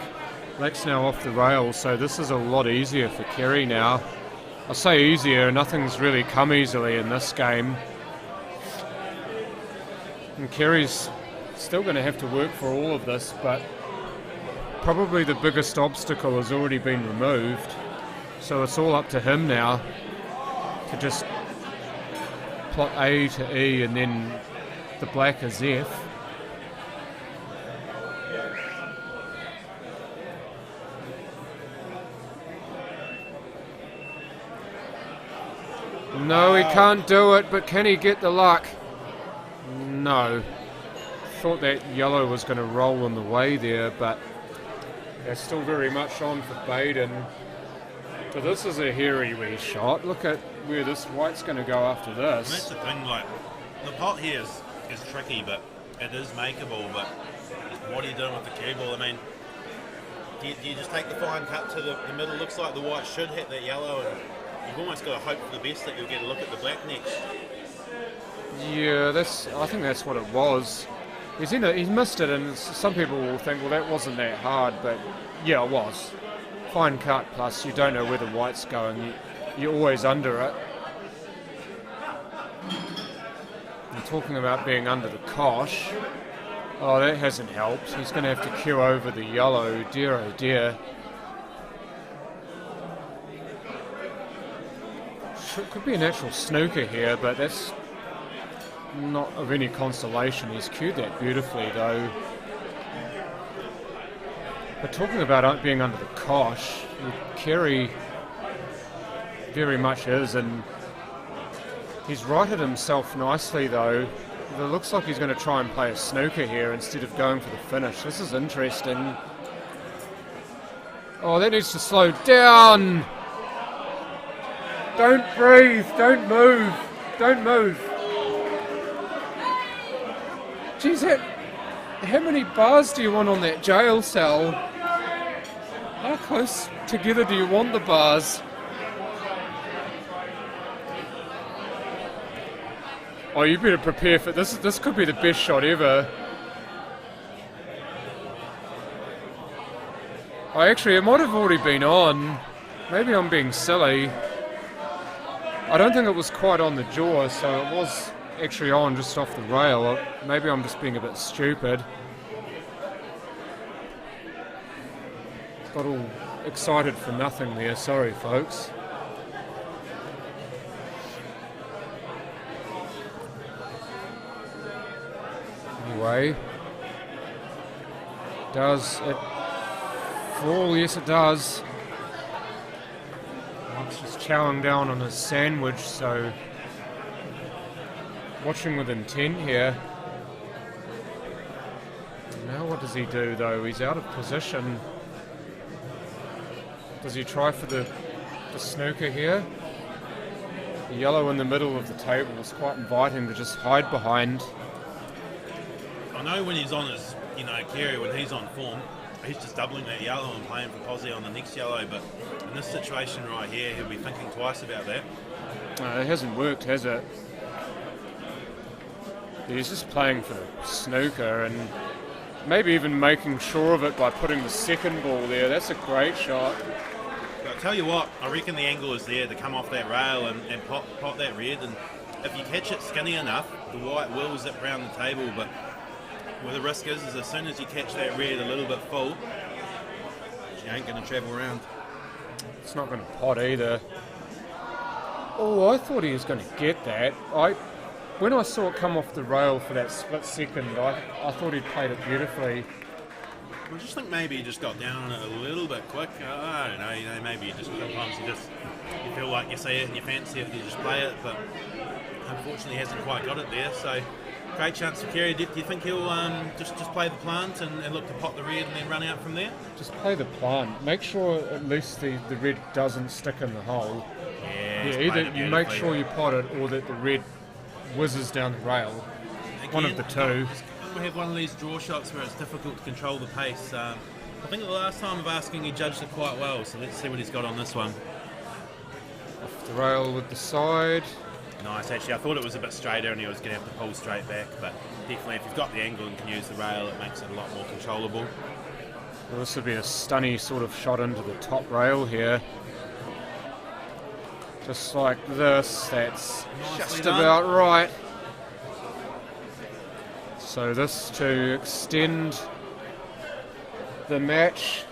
S5: Black's now off the rails, so this is a lot easier for Kerry now. I say easier, nothing's really come easily in this game. And Kerry's still going to have to work for all of this, but probably the biggest obstacle has already been removed. So it's all up to him now to just plot A to E and then the black is F. No, he can't do it, but can he get the luck? No. Thought that yellow was going to roll in the way there, but they're still very much on for Baden. So this is a hairy wee shot. Look at where this white's going to go after this.
S6: And that's the thing, like, the pot here is tricky, but it is makeable, but what are you doing with the cue ball? I mean, do you just take the fine cut to the middle? Looks like the white should hit that yellow, and you've almost got to hope for the best that you'll get a look at the black next.
S5: Yeah, I think that's what it was. He's missed it, and some people will think, well, that wasn't that hard, but yeah, it was. Fine cut, plus you don't know where the white's going. You're always under it. And talking about being under the cosh, oh, that hasn't helped. He's going to have to cue over the yellow. Dear, oh dear. Could be an actual snooker here, but that's not of any consolation. He's cued that beautifully, though. But talking about being under the cosh, Kerry very much is, and he's righted himself nicely, though. It looks like he's going to try and play a snooker here instead of going for the finish. This is interesting. Oh, that needs to slow down. Don't breathe, don't move, don't move. Geez, how many bars do you want on that jail cell? How close together do you want the bars? Oh, you better prepare for this. This could be the best shot ever. Oh, actually, it might have already been on. Maybe I'm being silly. I don't think it was quite on the jaw, so it was actually on just off the rail. Maybe I'm just being a bit stupid. Got all excited for nothing there, sorry folks. Anyway, does it fall? Yes it does. Mark's just chowing down on his sandwich, so watching with intent here. Now what does he do though? He's out of position. Does he try for the snooker here? The yellow in the middle of the table is quite inviting to just hide behind.
S6: I know when he's on his, Kerry, when he's on form, he's just doubling that yellow and playing for Posy on the next yellow, but in this situation right here, he'll be thinking twice about that.
S5: It hasn't worked, has it? He's just playing for the snooker and maybe even making sure of it by putting the second ball there. That's a great shot.
S6: But I tell you what, I reckon the angle is there to come off that rail and pop that red, and if you catch it skinny enough, the white will zip around the table, but where the risk is as soon as you catch that red a little bit full, she ain't going to travel around.
S5: It's not going to pot either. Oh, I thought he was going to get that. When I saw it come off the rail for that split second, I thought he'd played it beautifully.
S6: I just think maybe he just got down on it a little bit quick. I don't know, maybe sometimes you just you feel like you see it and you fancy it, you just play it, but unfortunately hasn't quite got it there. So great chance for Kerry. Do you think he'll just play the plant and look to pot the red and then run out from there?
S5: Just play the plant. Make sure at least the red doesn't stick in the hole.
S6: Yeah,
S5: Either you make sure you pot it or that the red whizzes down the rail.
S6: Again,
S5: one of the two.
S6: We have one of these draw shots where it's difficult to control the pace. I think the last time of asking he judged it quite well, so let's see what he's got on this one.
S5: Off the rail with the side.
S6: Nice, actually. I thought it was a bit straighter and he was going to have to pull straight back, but definitely if you've got the angle and can use the rail, it makes it a lot more controllable.
S5: Well, this would be a stunny sort of shot into the top rail here. Just like this, that's
S6: Nicely
S5: just
S6: done.
S5: about right. So this to extend the match,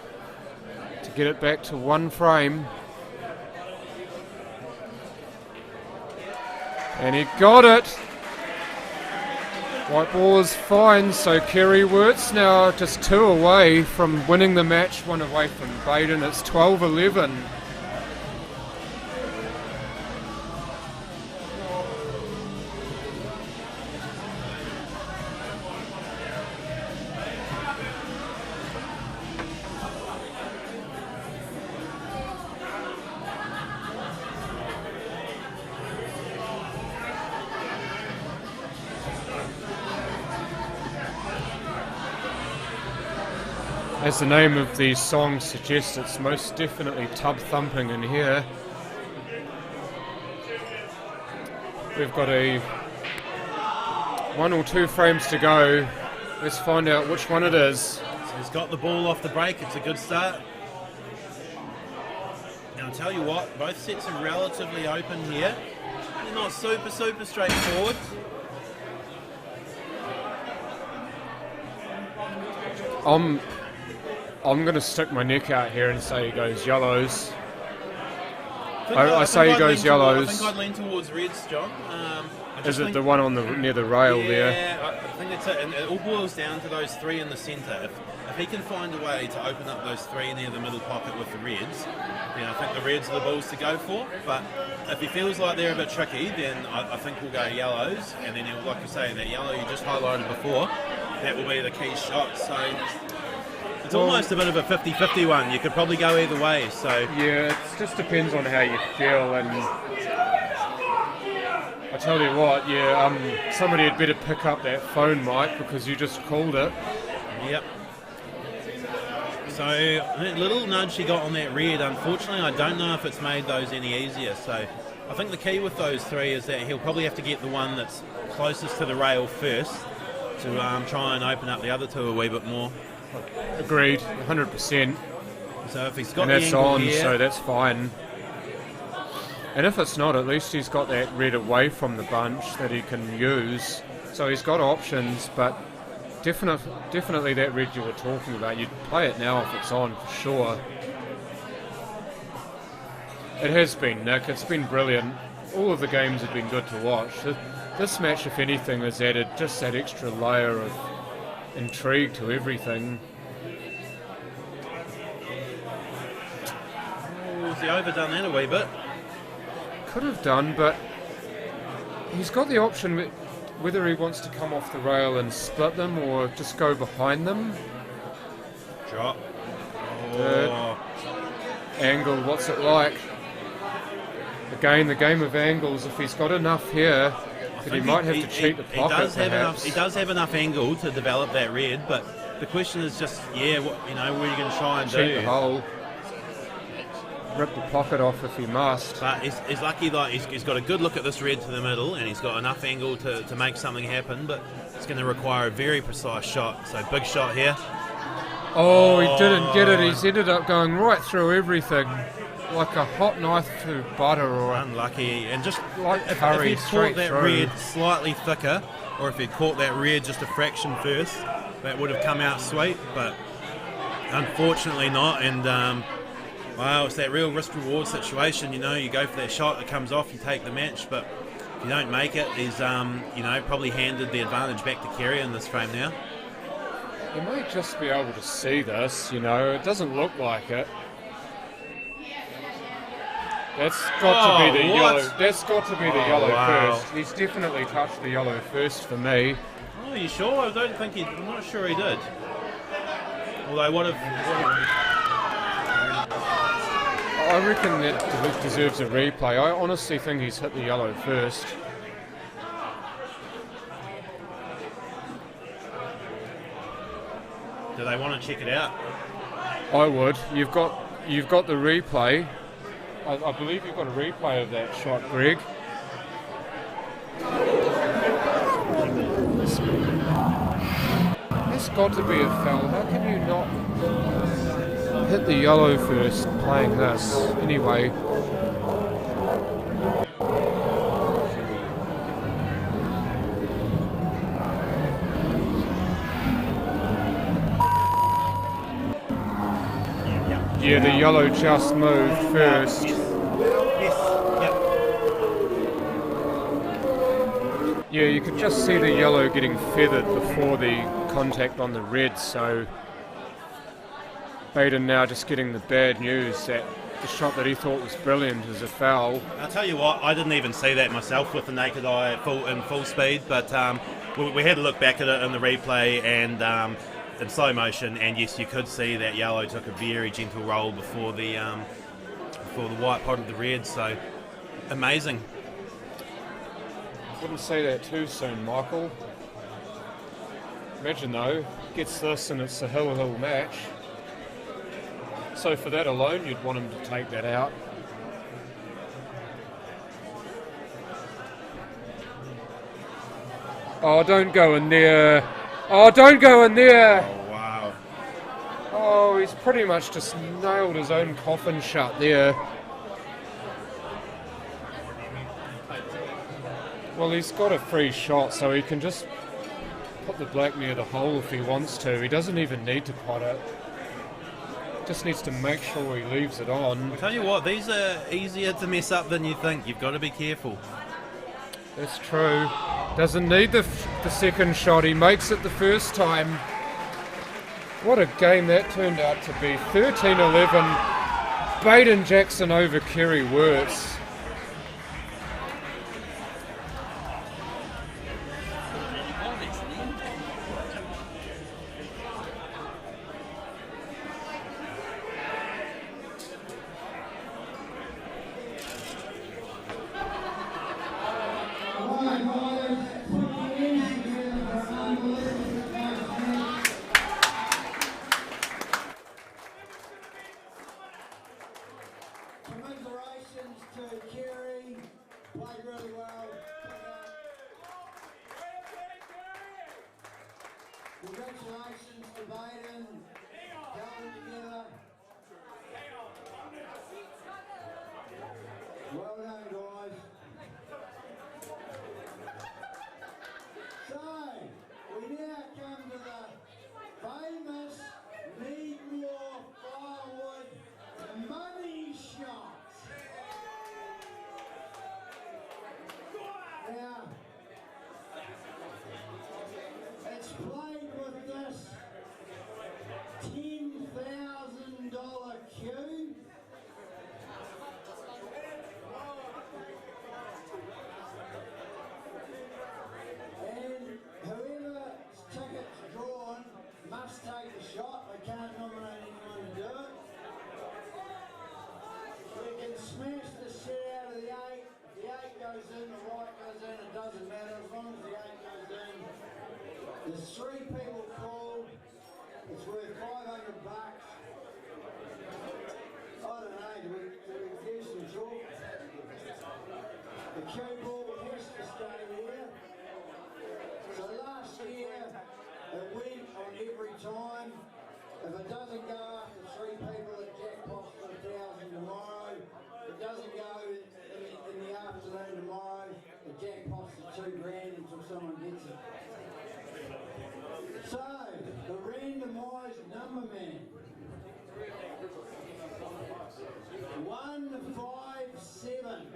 S5: to get it back to one frame. And he got it. White ball is fine, so Kerry Wirtz now just 2 away from winning the match, 1 away from Baden. It's 12-11. As the name of the song suggests, it's most definitely tub thumping in here. We've got 1 or 2 frames to go. Let's find out which one it is.
S6: So he's got the ball off the break, it's a good start. And I'll tell you what, both sets are relatively open here. They're not super straightforward.
S5: I'm going to stick my neck out here and say he goes yellows. I say he goes yellows.
S6: I think I'd lean towards reds, John.
S5: Is it the one on the near the rail there?
S6: Yeah, I think that's it. And it all boils down to those 3 in the centre. If he can find a way to open up those 3 near the middle pocket with the reds, then I think the reds are the balls to go for. But if he feels like they're a bit tricky, then I think we'll go yellows. And then, like you say, that yellow you just highlighted before, that will be the key shot. So it's almost a bit of a 50-50 one. You could probably go either way. So
S5: yeah, it just depends on how you feel. And I tell you what, somebody had better pick up that phone, Mike, because you just called it.
S6: Yep. So that little nudge he got on that red, unfortunately, I don't know if it's made those any easier. So I think the key with those 3 is that he'll probably have to get the one that's closest to the rail first to try and open up the other 2 a wee bit more.
S5: Agreed, 100%.
S6: So if he's got
S5: And
S6: the
S5: that's
S6: angle
S5: on,
S6: here,
S5: so that's fine. And if it's not, at least he's got that red away from the bunch that he can use. So he's got options, but definitely that red you were talking about, you'd play it now if it's on, for sure. It has been, Nick. It's been brilliant. All of the games have been good to watch. This match, if anything, has added just that extra layer of intrigue to everything.
S6: has he overdone that a wee bit?
S5: Could have done, but he's got the option whether he wants to come off the rail and split them or just go behind them.
S6: Drop.
S5: Angle, what's it like? Again, the game of angles, if he's got enough here, that he might have to cheat the pocket,
S6: he does have enough angle to develop that red, but the question is just, what are you going to try and do?
S5: Cheat the hole. Rip the pocket off if he must.
S6: But he's lucky that he's got a good look at this red to the middle, and he's got enough angle to make something happen, but it's going to require a very precise shot. So big shot here.
S5: Oh, he didn't get it. He's ended up going right through everything, like a hot knife through butter, or
S6: unlucky. And just
S5: like
S6: if
S5: curry,
S6: he'd
S5: straight
S6: caught that
S5: through.
S6: red slightly thicker, or if he'd caught that red just a fraction first, that would have come out sweet. But unfortunately not. And well, it's that real risk-reward situation. You go for that shot, it comes off, you take the match. But if you don't make it, he's probably handed the advantage back to Kerry in this frame now.
S5: You might just be able to see this, it doesn't look like it. That's got to be the
S6: what?
S5: yellow. That's got to be the yellow
S6: wow.
S5: first. He's definitely touched the yellow first for me.
S6: Oh, are you sure? I don't think he. I'm not sure he did. Although what if?
S5: I reckon that deserves a replay. I honestly think he's hit the yellow first.
S6: Do they want to check it out?
S5: I would. You've got the replay. I believe you've got a replay of that shot, Greg. There's got to be a foul. How can you not hit the yellow first playing this? Anyway. Yeah, the yellow just moved first.
S6: Yes. Yep.
S5: Yeah, you could just see the yellow getting feathered before the contact on the red, so Baden now just getting the bad news that the shot that he thought was brilliant is a foul.
S6: I'll tell you what, I didn't even see that myself with the naked eye in full speed, but we had to look back at it in the replay and in slow motion, and yes, you could see that yellow took a very gentle roll before the white potted the red, so amazing.
S5: Wouldn't say that too soon, Michael. Imagine though, gets this and it's a hill match. So for that alone, you'd want him to take that out. Oh, don't go in there. Oh, don't go in there.
S6: Oh, wow.
S5: Oh, he's pretty much just nailed his own coffin shut there. Well, he's got a free shot, so he can just put the black near the hole if he wants to. He doesn't even need to pot it. Just needs to make sure he leaves it on.
S6: I'll tell you what, these are easier to mess up than you think. You've got to be careful.
S5: That's true. Doesn't need the second shot. He makes it the first time. What a game that turned out to be. 13-11. Baden Jackson over Kerry Wirtz.
S1: Congratulations to Kerry, played really well. Congratulations to Baden, held together. Well done, guys. So, we now come to the famous need more firewood money shots. Now, it's played with this $10,000 cue. And whoever's ticket's drawn must take a shot. They can't nominate anyone to do it. You can smash the shit out of the 8. If the 8 goes in, the white goes in, it doesn't matter as long as the 8 goes in. There's 3 people called. It's worth $500. I don't know, do we do some talk? The cue ball has to stay here. So last year, it went on every time. If it doesn't go after 3 people, it jackpots for $1,000 tomorrow. If it doesn't go in the afternoon tomorrow, it jackpots for $2,000 until someone gets it. So, the randomised number man. 157.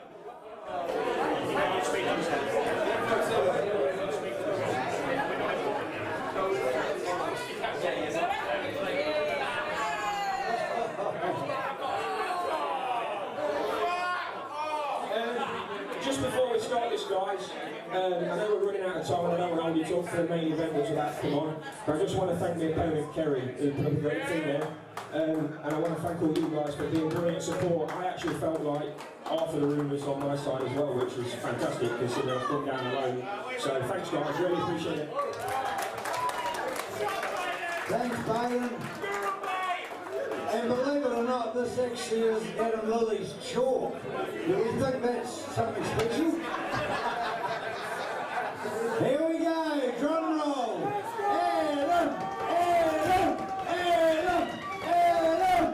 S7: this, guys. I know we're running out of time and I don't want to hold you talk for the main event that's about to come on, but I just want to thank my opponent, Kerry, who put up a great thing there. And I want to thank all you guys for being brilliant support. I actually felt like half of the room was on my side as well, which was fantastic considering I've come down alone. So thanks, guys. Really appreciate it.
S1: Thanks, Baden. And believe it or not, this actually is Adam Lilly's chalk. Do you think that's something special? Here we go, drum roll. Adam, Adam, Adam, Adam.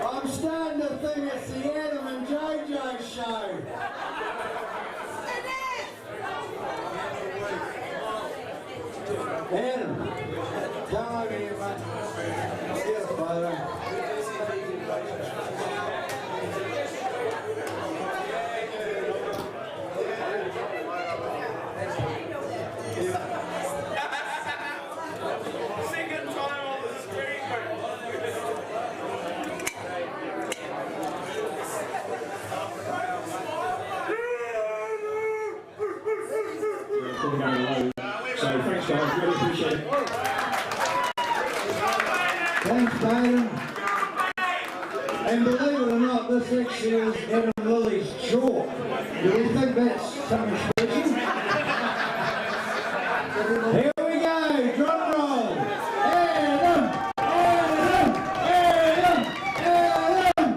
S1: I'm starting to think it's the Adam and JJ show. Adam, come over here, mate. Let's get a photo.
S8: Second time on the screen.
S7: Coming down alone. So thanks, guys. Really appreciate it.
S1: Thanks, Baden. And believe it or not, this actually is Adam Lilly's chalk. Do you think that's something special? Here we go, drum roll. Adam, Adam, Adam, Adam.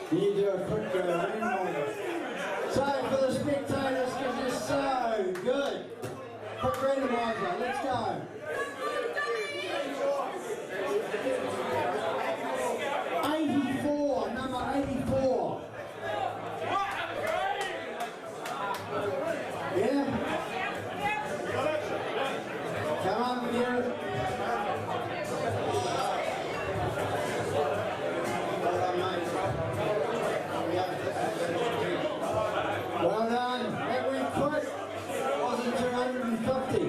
S1: Can you do a quick randomizer? So for the spectators, because you're so good. Quick randomizer, let's go. 84, number 84. Yeah? Come on, here. Well done. That went quick. It wasn't 250.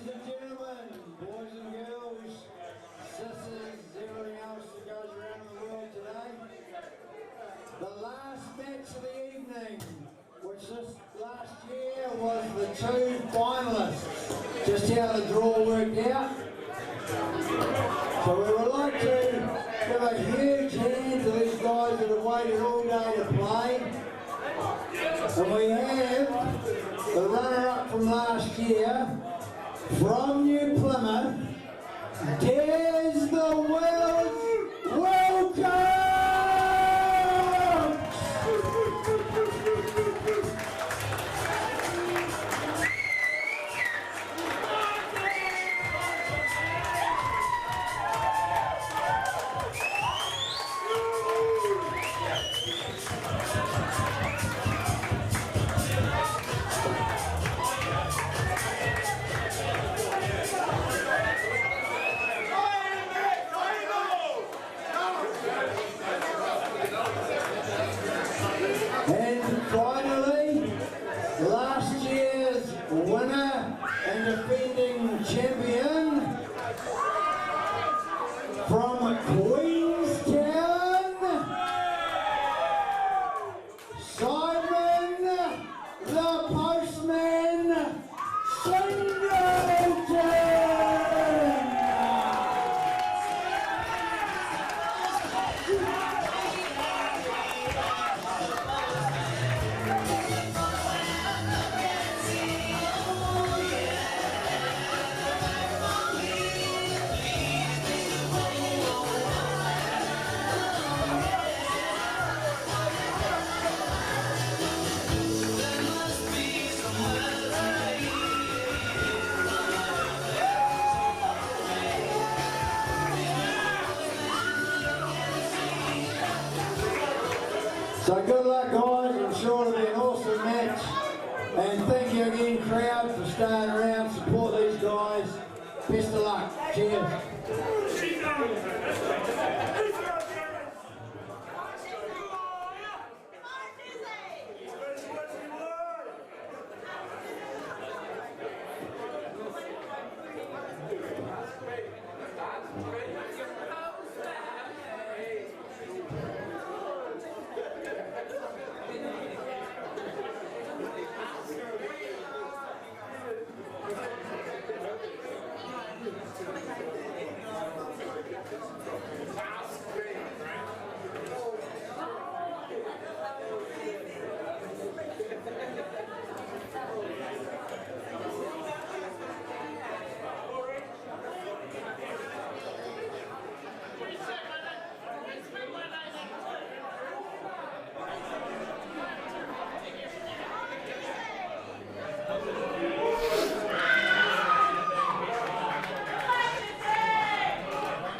S1: and gentlemen, boys and girls, sisters, everything else that goes around the world today, the last match of the evening, which this last year was the two finalists. Just how the draw worked out. So we would like to give a huge hand to these guys that have waited all day to play. And we have the runner-up from last year, from New Plymouth, Des the Wells. Welcome! And finally, last year's winner and defending champion from Queenstown, Simon the Postman Singleton. So good luck, guys. I'm sure it'll be an awesome match. And thank you again, crowd, for staying around. Support these guys. Best of luck. Cheers.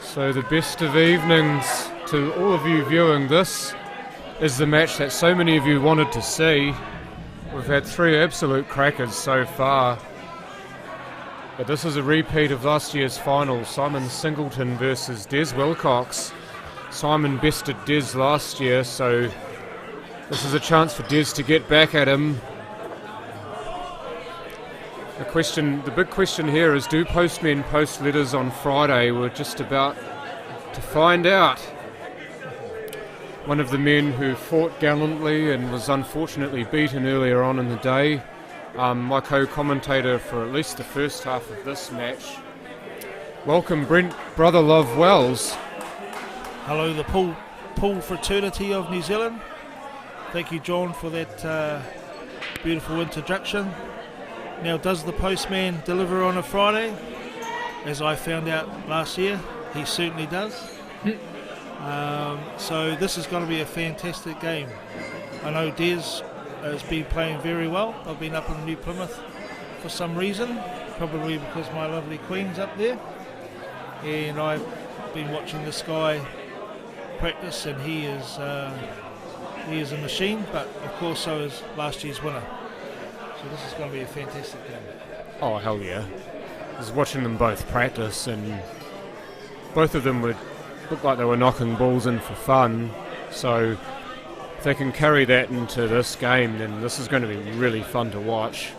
S5: So the best of evenings to all of you viewing this is the match that so many of you wanted to see. We've had three absolute crackers so far. But this is a repeat of last year's final, Simon Singleton versus Des Wilcox. Simon bested Des last year, so this is a chance for Des to get back at him. The big question here is, do postmen post letters on Friday? We're just about to find out. One of the men who fought gallantly and was unfortunately beaten earlier on in the day, my co-commentator for at least the first half of this match. Welcome, Brent Brother Love Wells.
S9: Hello, the pool fraternity of New Zealand. Thank you, John, for that beautiful introduction. Now, does the postman deliver on a Friday? As I found out last year, he certainly does. So this is going to be a fantastic game. I know Des has been playing very well. I've been up in New Plymouth for some reason, probably because my lovely Queen's up there. And I've been watching this guy practice, and he is a machine, but of course so is last year's winner. So this is going to be a fantastic game.
S5: Oh, hell yeah. I was watching them both practice, and both of them looked like they were knocking balls in for fun. So if they can carry that into this game, then this is going to be really fun to watch.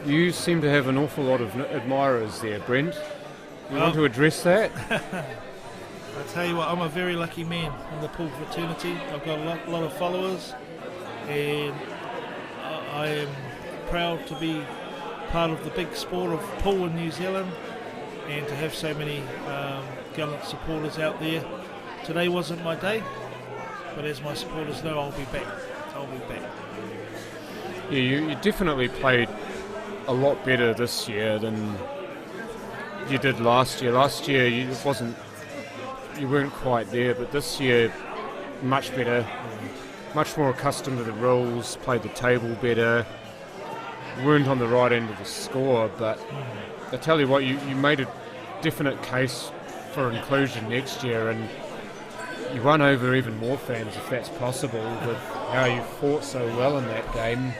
S5: You seem to have an awful lot of admirers there, Brent. You want to address that?
S9: I tell you what, I'm a very lucky man in the pool fraternity. I've got a lot of followers, and I am proud to be part of the big sport of pool in New Zealand, and to have so many gallant supporters out there. Today wasn't my day, but as my supporters know, I'll be back.
S5: Yeah, you definitely played a lot better this year than you did last year. Last year you weren't quite there, but this year much better, much more accustomed to the rules, played the table better, weren't on the right end of the score, but I tell you what, you made a definite case for inclusion next year, and you won over even more fans if that's possible with how you fought so well in that game.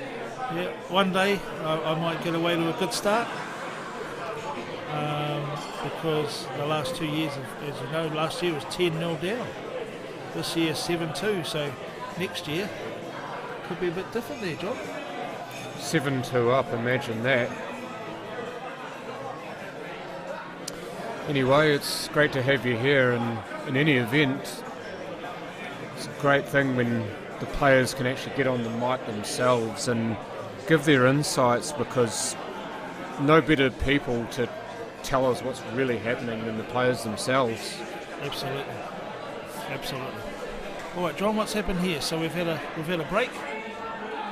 S9: Yeah, one day I might get away to a good start, because the last 2 years, as you know, last year was 10-0 down. This year 7-2, so next year could be a bit different there, John.
S5: 7-2 up, imagine that. Anyway, it's great to have you here, and in any event, it's a great thing when the players can actually get on the mic themselves and give their insights, because no better people to tell us what's really happening than the players themselves.
S9: Absolutely. All right, John, what's happened here? So we've had a break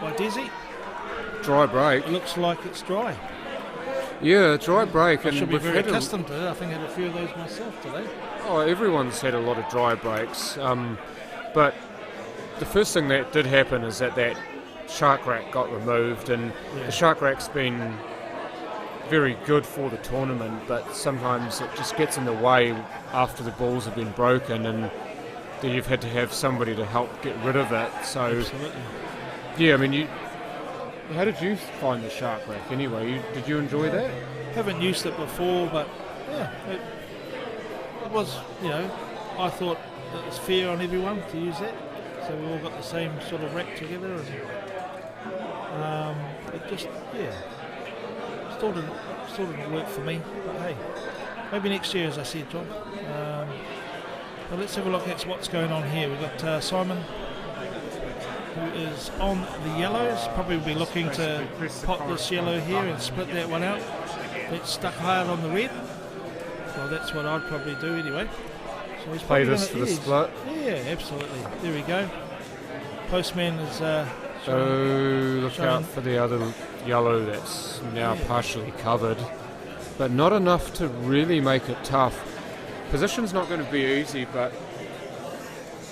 S9: by Desi.
S5: Dry break.
S9: It looks like it's dry.
S5: Yeah, dry break.
S9: I
S5: and
S9: should be
S5: we've
S9: very
S5: had
S9: accustomed to it. I think I had a few of those myself today.
S5: Oh, everyone's had a lot of dry breaks, but the first thing that did happen is that shark rack got removed, and the shark rack's been very good for the tournament, but sometimes it just gets in the way after the balls have been broken, and then you've had to have somebody to help get rid of it. So,
S9: absolutely.
S5: Yeah, I mean, how did you find the shark rack anyway? Did you enjoy that?
S9: Haven't used it before, but yeah, it was, I thought it was fair on everyone to use that, so we all got the same sort of rack together, and it just, still didn't work for me, but hey, maybe next year, as I said, John. But let's have a look at what's going on here. We've got Simon, who is on the yellows, probably be looking to pot this yellow here and split that one out. It's stuck hard on the red. Well, that's what I'd probably do anyway. So he's
S5: play this for the split.
S9: Yeah, absolutely. There we go. Postman is
S5: look out for the other yellow that's now partially covered, but not enough to really make it tough. Position's not going to be easy, but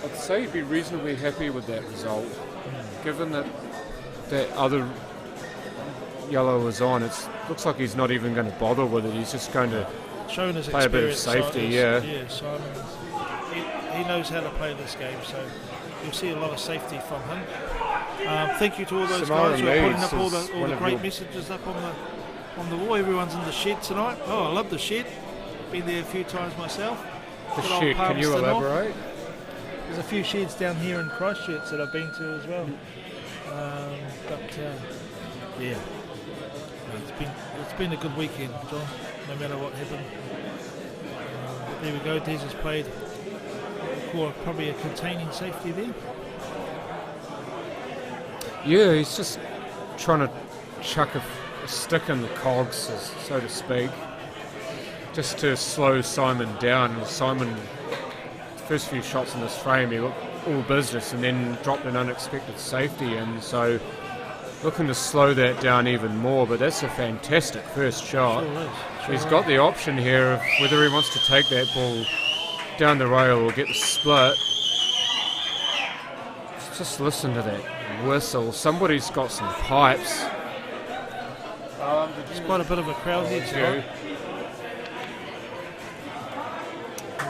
S5: I'd say you'd be reasonably happy with that result, given that other yellow is on. It looks like he's not even going to bother with it. He's just going to play a bit of safety.
S9: Yeah, Simon, he knows how to play this game, so you'll see a lot of safety from him. Thank you to all those guys who are putting up all the great messages up on the wall. Everyone's in the shed tonight. Oh, I love the shed. Been there a few times myself.
S5: The shed, can you elaborate?
S9: There's a few sheds down here in Christchurch that I've been to as well. It's been a good weekend, John, no matter what happened. There we go, Des has played probably a containing safety there.
S5: Yeah, he's just trying to chuck a stick in the cogs, so to speak, just to slow Simon down. Simon, first few shots in this frame, he looked all business and then dropped an unexpected safety, and so looking to slow that down even more. But that's a fantastic first shot. He's got the option here of whether he wants to take that ball down the rail or get the split. Just listen to that whistle. Somebody's got some pipes.
S9: There's quite a bit of a crowd here tonight.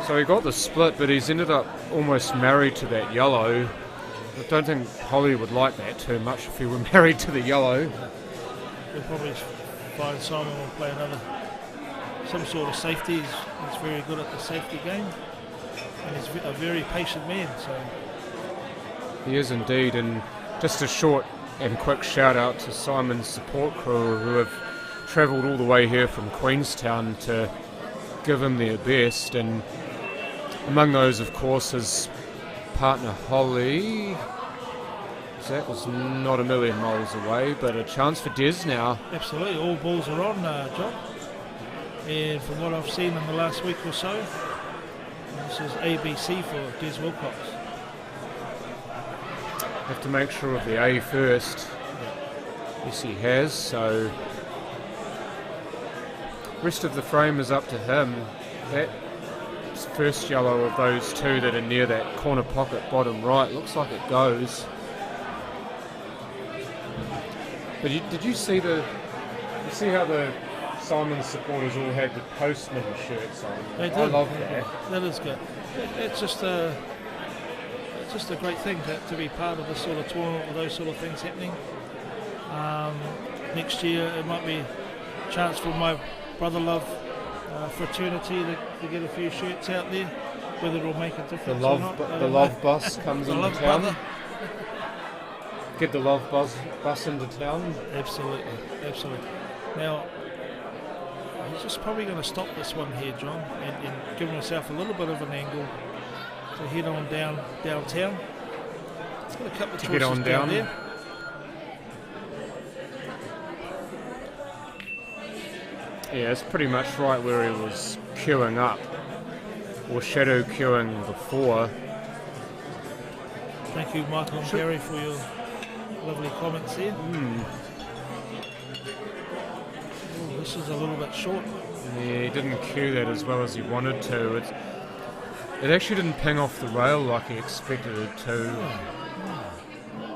S5: So he got the split, but he's ended up almost married to that yellow. I don't think Holly would like that too much if he were married to the yellow.
S9: We'll probably find Simon will play some sort of safety. He's very good at the safety game, and he's a very patient man. So
S5: he is indeed, and just a short and quick shout out to Simon's support crew who have travelled all the way here from Queenstown to give him their best, and among those, of course, his partner Holly. That was not a million miles away, but a chance for Des now.
S9: Absolutely, all balls are on, John. And from what I've seen in the last week or so, this is ABC for Des Wilcox.
S5: Have to make sure of the A first. Yes, he has, so rest of the frame is up to him. That first yellow of those two that are near that corner pocket bottom right looks like it goes. But did you see how the Simons supporters all had the Postman shirts on?
S9: They did.
S5: I love that.
S9: That is good. It's just a great thing to be part of this sort of tournament with those sort of things happening. Next year it might be a chance for my brother love fraternity to get a few shirts out there. Whether it'll make a difference or not.
S5: The love bus comes into town.
S9: Brother.
S5: Get the love bus into town.
S9: Absolutely. Now, he's just probably going to stop this one here, John, and give himself a little bit of an angle to head on downtown. He's got a couple of choices
S5: get on down
S9: there.
S5: Yeah, it's pretty much right where he was queuing up, or shadow queuing before.
S9: Thank you, Michael and Gary, for your lovely comments there. Oh, this is a little bit short.
S5: Yeah, he didn't cue that as well as he wanted to. It actually didn't ping off the rail like he expected it to.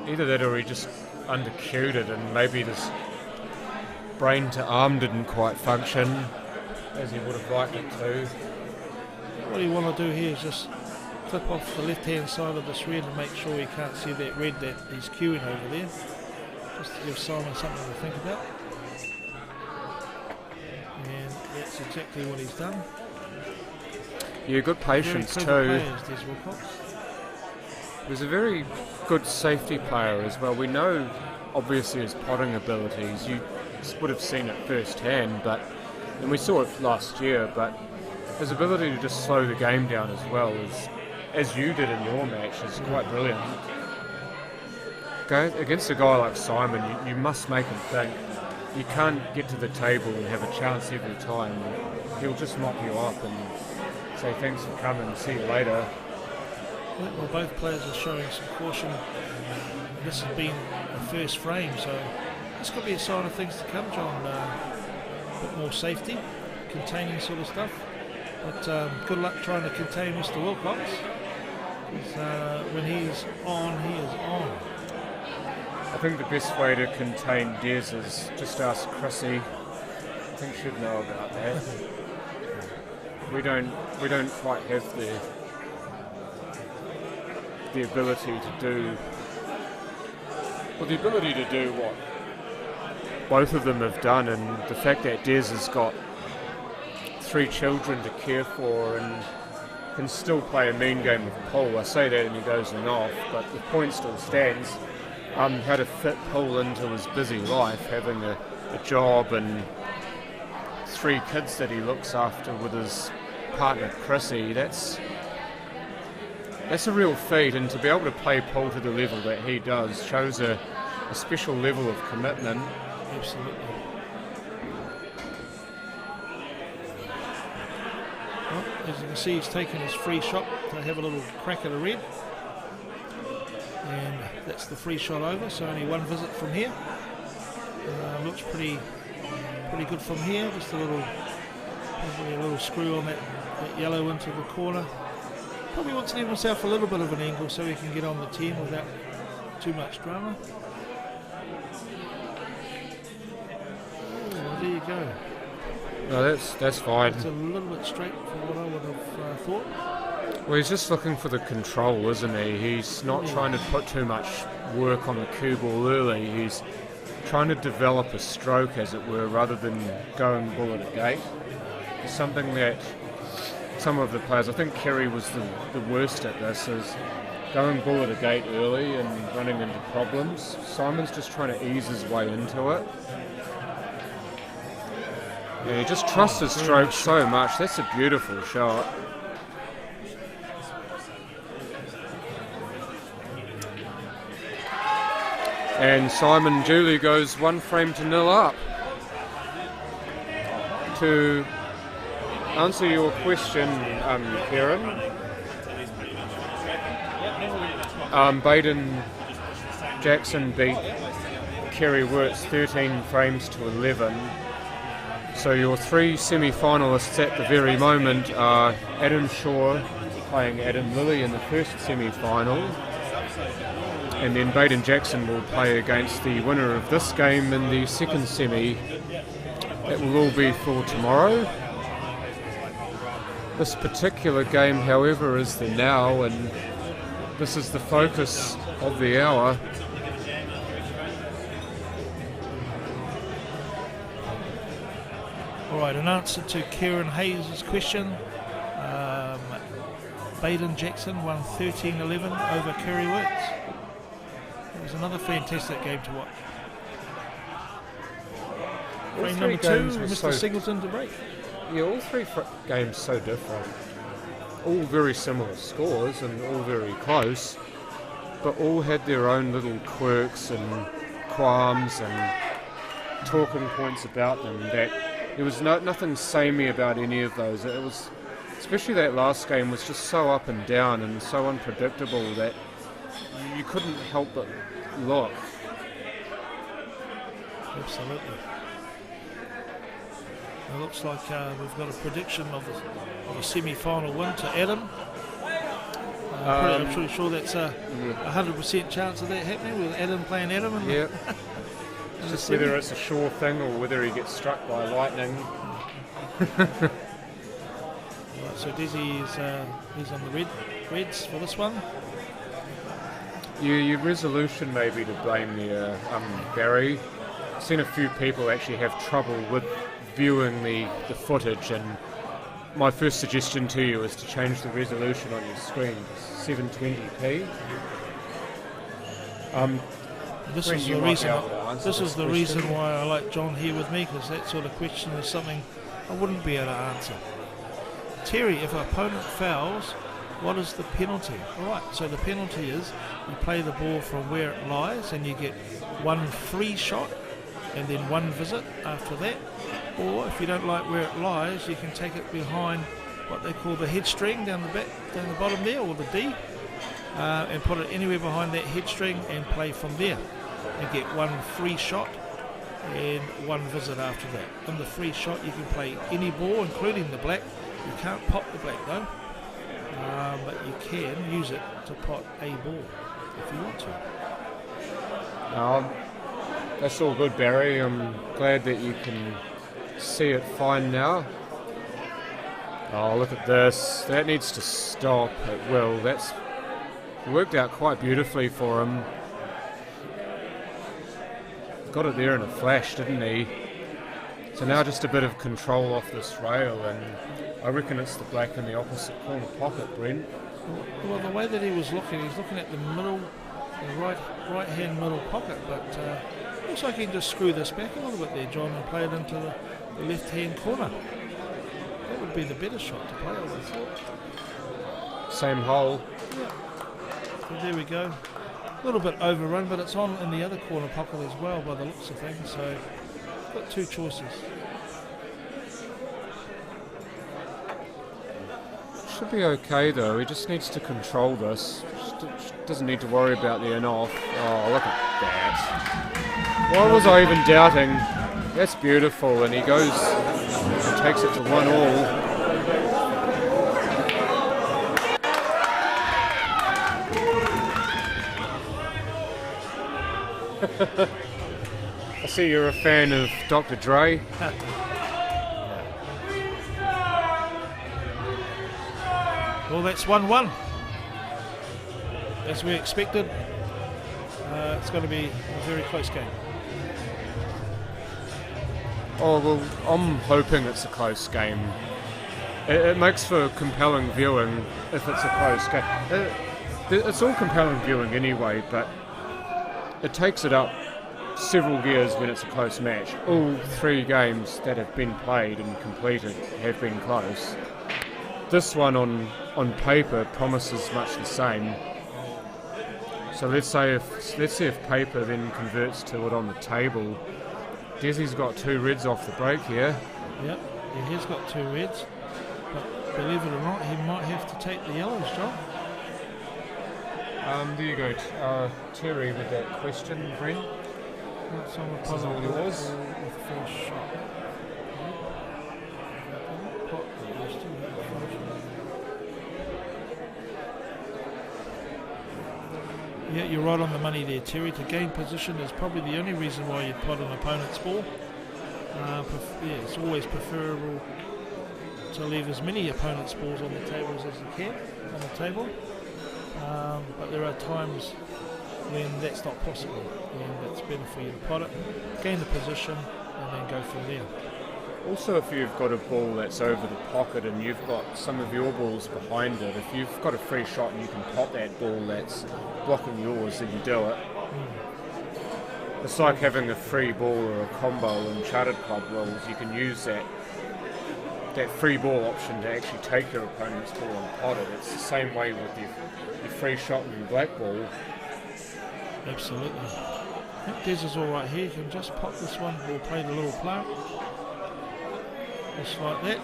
S5: Either that or he just under-cued it, and maybe this brain to arm didn't quite function as he would have liked it to.
S9: What you want to do here is just clip off the left-hand side of this red and make sure you can't see that red that he's queuing over there, just to give Simon something to think about. And that's exactly what he's done.
S5: Yeah, good patience too.
S9: Players, Des Wilcox.
S5: He's a very good safety player as well. We know obviously his potting abilities. You would have seen it firsthand, and we saw it last year, but his ability to just slow the game down as well, as you did in your match, is quite brilliant. Against a guy like Simon, you must make him think. You can't get to the table and have a chance every time. He'll just mop you up and say thanks for coming, see you later.
S9: Well, both players are showing some caution. This has been the first frame, so this could be a sign of things to come, John. A bit more safety, containing sort of stuff. But good luck trying to contain Mr. Wilcox. When he's on, he is on.
S5: I think the best way to contain Des is just ask Chrissy. I think she'd know about that. We don't quite have the ability to do what both of them have done, and the fact that Des has got 3 children to care for and can still play a mean game with Paul. I say that and he goes and off, but the point still stands. How to fit Paul into his busy life, having a job and 3 kids that he looks after with his partner Chrissy. That's a real feat, and to be able to play Paul to the level that he does shows a special level of commitment.
S9: Absolutely. Well, as you can see, he's taken his free shot to have a little crack at a red. And that's the free shot over, so only one visit from here. Looks pretty good from here. Just a little screw on that yellow into the corner. Probably wants to give himself a little bit of an angle so he can get on the 10 without too much drama. Oh, there you go.
S5: No, that's fine.
S9: It's a little bit straight for what I would have thought.
S5: Well, he's just looking for the control, isn't he? He's not trying to put too much work on the cue ball early. He's trying to develop a stroke, as it were, rather than going bull at a gate. It's something that some of the players, I think Kerry was the worst at this, is going bull at a gate early and running into problems. Simon's just trying to ease his way into it. Yeah, he just trusts his stroke so much. That's a beautiful shot. And Simon Julie goes 1-0 up. To answer your question, Kieran, Baden Jackson beat Kerry Wirtz 13 frames to 11. So your 3 semi-finalists at the very moment are Adam Shaw playing Adam Lilly in the first semi-final, and then Baden Jackson will play against the winner of this game in the second semi. That will all be for tomorrow. This particular game, however, is the now, and this is the focus of the hour.
S9: Alright, in answer to Kieran Hayes' question, Baden Jackson won 13-11 over Kerry Wirtz. It was another fantastic game to watch. Frame number 2, Mr. Singleton to break.
S5: Yeah, all 3 games so different. All very similar scores and all very close, but all had their own little quirks and qualms and talking points about them. That there was nothing samey about any of those. It was, especially that last game, was just so up and down and so unpredictable that you couldn't help but look.
S9: Absolutely. It looks like we've got a prediction of a semi-final win to Adam. I'm pretty sure that's a 100% chance of that happening with Adam playing Adam.
S5: Yeah. It's just whether it's a sure thing or whether he gets struck by lightning.
S9: Right, so Desi is on the Reds for this one.
S5: Your resolution may be to blame there, Barry. I've seen a few people actually have trouble with viewing the footage, and my first suggestion to you is to change the resolution on your screen to 720p.
S9: This is the reason. This is the reason why I like John here with me, because that sort of question is something I wouldn't be able to answer. Terry, if an opponent fouls, what is the penalty? All right, so the penalty is you play the ball from where it lies, and you get 1 free shot, and then 1 visit after that. Or if you don't like where it lies, you can take it behind what they call the head string down the bottom there, or the D, and put it anywhere behind that head string and play from there, and get 1 free shot and 1 visit after that. In the free shot, you can play any ball, including the black. You can't pop the black though, but you can use it to pot a ball if you want to.
S5: That's all good, Barry. I'm glad that you can see it fine now. Oh, look at this. That needs to stop at will. That's worked out quite beautifully for him. Got it there in a flash, didn't he? So now just a bit of control off this rail, and I reckon it's the black in the opposite corner pocket, Brent.
S9: Well, the way that he was looking, he's looking at the middle, the right-hand middle pocket, but looks like he can just screw this back a little bit there, John, and play it into the left-hand corner. That would be the better shot to play, I would have thought.
S5: Same hole.
S9: Yeah. So there we go. A little bit overrun, but it's on in the other corner pocket as well by the looks of things, so got 2 choices.
S5: Should be okay though, he just needs to control this. Doesn't need to worry about the in-off. Oh, look at that. Why was I even doubting? That's beautiful, and he goes and takes it to 1-all. I see you're a fan of Dr. Dre.
S9: Well, that's 1-1. As we expected, it's going to be a very close game.
S5: Oh, well, I'm hoping it's a close game. It makes for compelling viewing if it's a close game. It's all compelling viewing anyway, but it takes it up several gears when it's a close match. All 3 games that have been played and completed have been close. This one on paper promises much the same. So let's see if paper then converts to it on the table. Desi's got 2 reds off the break here.
S9: Yep, he has got 2 reds, but believe it or not, he might have to take the yellows, John.
S5: There you go, Terry with that question, Brent.
S9: That's on the
S5: This is all yours.
S9: with first shot. Yeah, you're right on the money there, Terry. To gain position is probably the only reason why you'd pot an opponent's ball. It's always preferable to leave as many opponent's balls on the tables as you can on the table. But there are times when that's not possible, and it's better for you to pot it, gain the position, and then go from there.
S5: Also, if you've got a ball that's over the pocket and you've got some of your balls behind it, if you've got a free shot and you can pot that ball that's blocking yours, then you do it. It's like having a free ball or a combo in Chartered Club rules. You can use that free ball option to actually take your opponent's ball and pot it. It's the same way with your free shot and your black ball.
S9: Absolutely. I think Des is all right here. You can just pop this one. We'll play the little play. Just like that.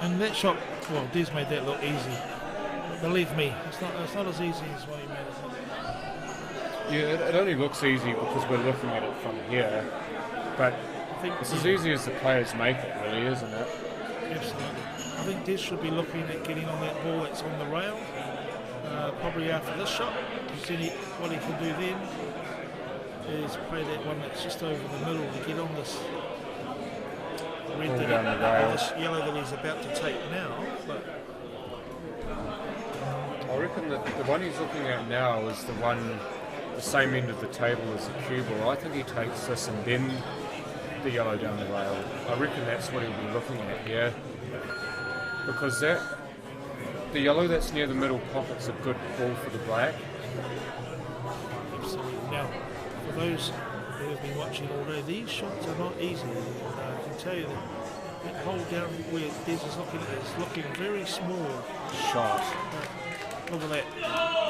S9: And that shot, well, Des made that look easy. But believe me, it's not as easy as what he made it.
S5: Yeah, it only looks easy because we're looking at it from here. But
S9: I think
S5: it's as easy as the players make it, really, isn't it?
S9: Absolutely. I think Des should be looking at getting on that ball that's on the rail. Probably after this shot. What he can do then is play that one that's just over the middle to get on this red or this yellow that he's about to take now. But
S5: I reckon that the one he's looking at now is the same end of the table as the cue ball. I think he takes this and then the yellow down the rail. I reckon that's what he'll be looking at here, because the yellow that's near the middle pocket's a good ball for the black.
S9: Absolutely. Now, for those who have been watching all day, these shots are not easy. I can tell you that hole down where Des is looking very small.
S5: Shot.
S9: Look at that.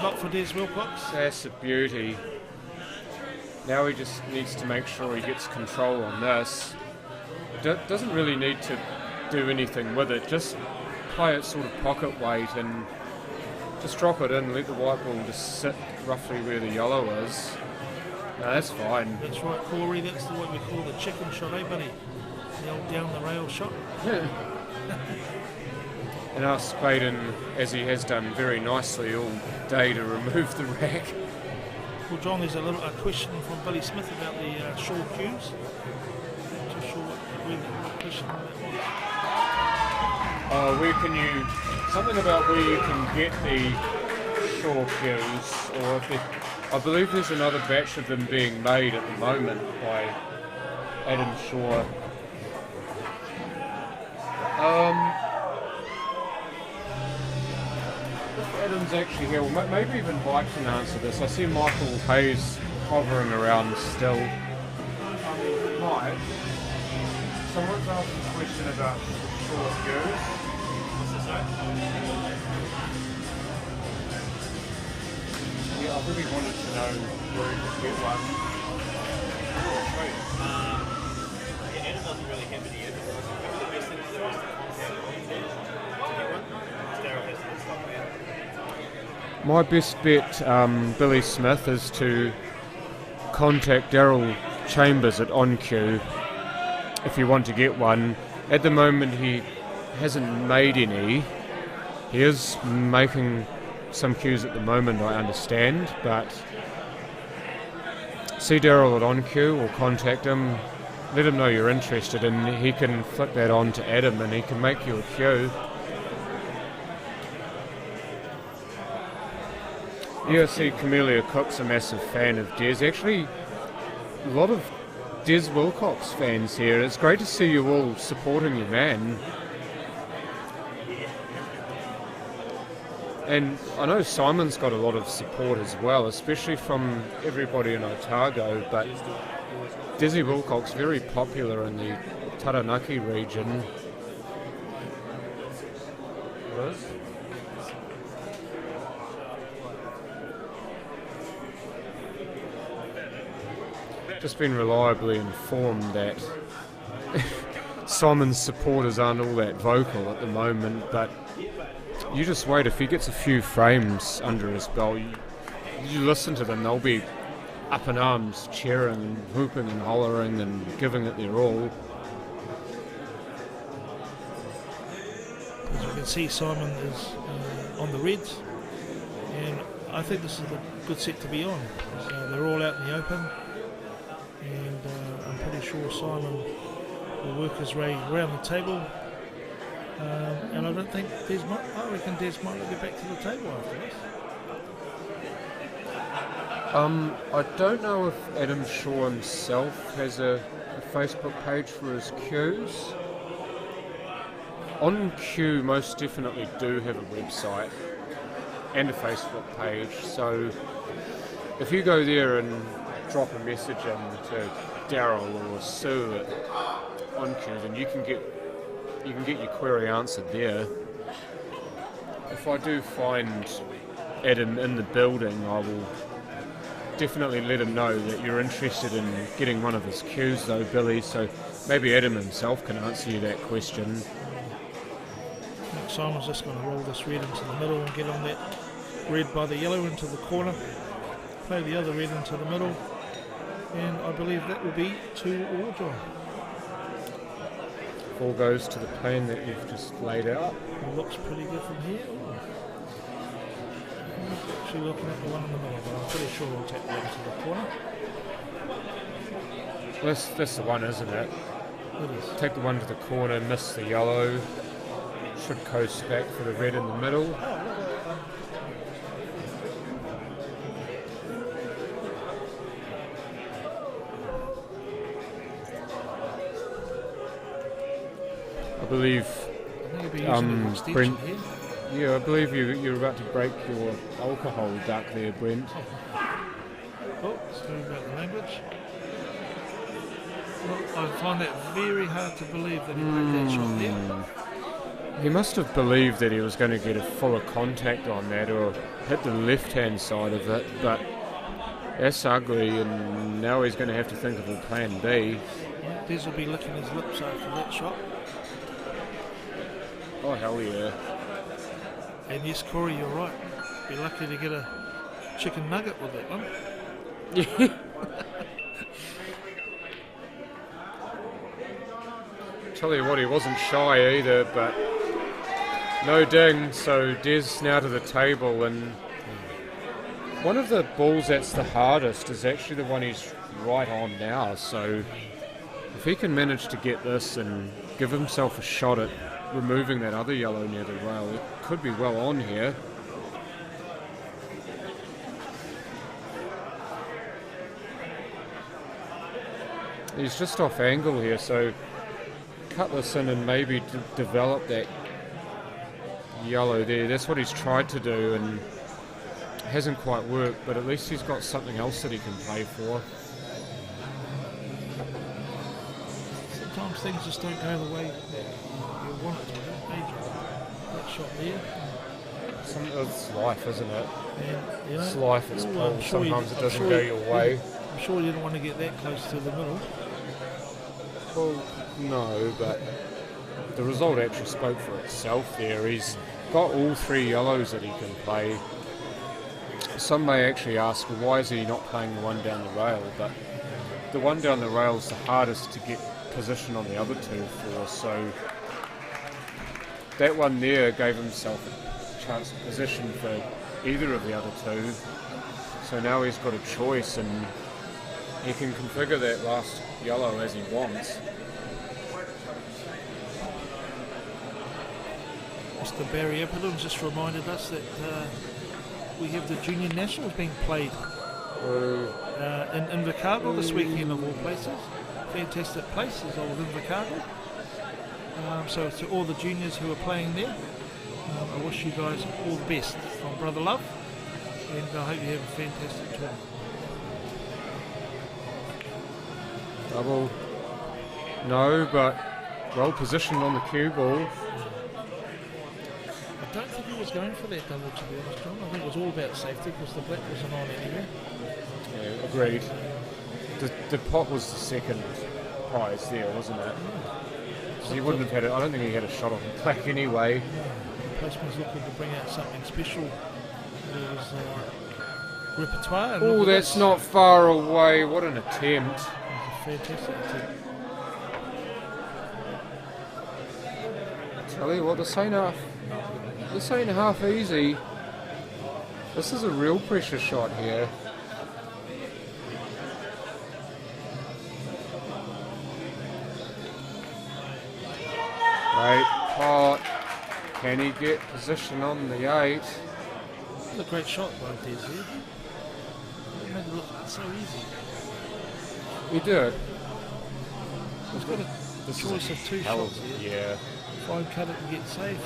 S9: Not for Des Wilcox.
S5: That's a beauty. Now he just needs to make sure he gets control on this. Doesn't really need to do anything with it. Just play it sort of pocket weight and just drop it in, let the white ball just sit roughly where the yellow is. No, that's fine.
S9: That's right, Corey. That's what we call the chicken shot, eh, buddy? The old down the rail shot.
S5: And ask Baden, as he has done very nicely all day, to remove the rack.
S9: Well, John, there's a question from Billy Smith about the shore cues. Not too sure what question that was.
S5: Where can you... Something about where you can get the shore cues, or if I believe there's another batch of them being made at the moment by Adam Shaw. If Adam's actually here, well, maybe even Mike can answer this. I see Michael Hayes hovering around still. Mike, someone's asked a question about shore cues. What's this, Yeah, I really wanted to know where you could get one.
S10: Adam doesn't really have it yet. Probably the best thing to do is to contact him to get one. Daryl has to stop there.
S5: My best bet, Billy Smith, is to contact Daryl Chambers at OnQ if you want to get one. At the moment he hasn't made any. He is making some cues at the moment, I understand, but see Daryl at OnQ or contact him, let him know you're interested, and he can flick that on to Adam and he can make you a cue. Yeah, see, Camellia Cook's a massive fan of Des. Actually, a lot of Des Wilcox fans here. It's great to see you all supporting your man. And I know Simon's got a lot of support as well, especially from everybody in Otago, but Dizzy Wilcock's very popular in the Taranaki region. Liz? Just been reliably informed that Simon's supporters aren't all that vocal at the moment, but you just wait. If he gets a few frames under his belt, you listen to them, they'll be up in arms, cheering and whooping and hollering and giving it their all.
S9: As you can see, Simon is on the reds, and I think this is a good set to be on. They're all out in the open, and I'm pretty sure Simon will work his way around the table. And I don't think I reckon Des might get back to the table after this.
S5: I don't know if Adam Shaw himself has a Facebook page for his queues. On Q most definitely do have a website and a Facebook page, so if you go there and drop a message in to Daryl or Sue on Q, then you can get your query answered there. If I do find Adam in the building, I will definitely let him know that you're interested in getting one of his cues though, Billy, so maybe Adam himself can answer you that question.
S9: Simon's just going to roll this red into the middle and get on that red by the yellow into the corner, play the other red into the middle, and I believe that will be 2-all, John.
S5: Ball goes to the plan that you've just laid out.
S9: It looks pretty good from here. I'm actually looking at the one in the middle, but I'm pretty sure we'll take that into the corner.
S5: That's the one, isn't it?
S9: It is.
S5: Take the one to the corner, miss the yellow. Should coast back for the red in the middle. I believe Brent. Yeah, I believe you're about to break your alcohol duck there, Brent.
S9: Oh, sorry about the language. Well, I find that very hard to believe that he made that shot there.
S5: He must have believed that he was going to get a fuller contact on that or hit the left-hand side of it, but that's ugly, and now he's going to have to think of a plan B.
S9: Yeah, Des will be licking his lips after that shot.
S5: Oh, hell yeah.
S9: And yes, Corey, you're right. Be lucky to get a chicken nugget with that one.
S5: Yeah. Tell you what, he wasn't shy either, but no ding, so Des now to the table, and one of the balls that's the hardest is actually the one he's right on now, so if he can manage to get this and give himself a shot at removing that other yellow near the rail, it could be well on here. He's just off angle here, so cut this in and maybe develop that yellow there. That's what he's tried to do, and it hasn't quite worked, but at least he's got something else that he can play for.
S9: Sometimes things just don't go the way that you want it to go. That shot there.
S5: It's life, isn't it?
S9: And, you know,
S5: it's life, it's pull. Sometimes it doesn't go your way.
S9: I'm sure you don't want to get that close to the middle.
S5: Well, no, but the result actually spoke for itself there. He's got all three yellows that he can play. Some may actually ask, well, why is he not playing the one down the rail? But the one down the rail is the hardest to get position on the other two for, so that one there gave himself a chance of position for either of the other two. So now he's got a choice, and he can configure that last yellow as he wants.
S9: Mr. Barry Appleton just reminded us that we have the Junior Nationals being played in Invercargill this weekend, of all places. Fantastic place is old Invercargill. So to all the juniors who are playing there, I wish you guys all the best from Brother Love, and I hope you have a fantastic tournament.
S5: Double. No, but well positioned on the cue ball.
S9: I don't think he was going for that double, to be honest, John. I think it was all about safety because the black wasn't on anyway.
S5: Yeah, agreed. The pot was the second prize there, wasn't it? So he wouldn't have had it. I don't think he had a shot on black anyway.
S9: The postman's looking to bring out something special. There was repertoire.
S5: Oh, that's not far away. What an attempt.
S9: Fantastic attempt.
S5: Tell you what, this ain't half easy. This is a real pressure shot here. Great pot. Can he get position on the 8?
S9: This is a great shot by Des here. It made it look so easy.
S5: He did.
S9: He's got a choice of 2 shots here.
S5: Yeah.
S9: Try and cut it and get safe.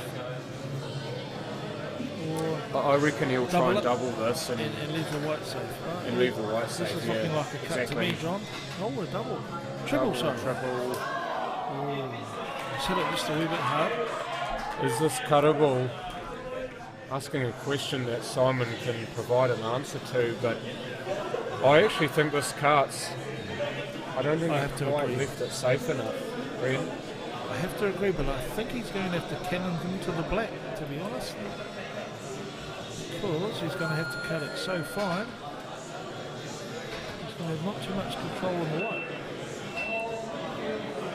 S9: Or
S5: I reckon he'll try and double this
S9: and leave the white safe. Right?
S5: And leave the white safe.
S9: This is looking like a cut to me, John. Oh, a double. Triple shot.
S5: Triple.
S9: He's hit it just a wee bit hard.
S5: Is this cuttable? Asking a question that Simon can provide an answer to, but I actually think this cuts. I don't think he's quite left it safe enough, Brent.
S9: I have to agree, but I think he's going to have to cannon him to the black, to be honest. Because he's going to have to cut it so fine. He's going to have not too much control on the white.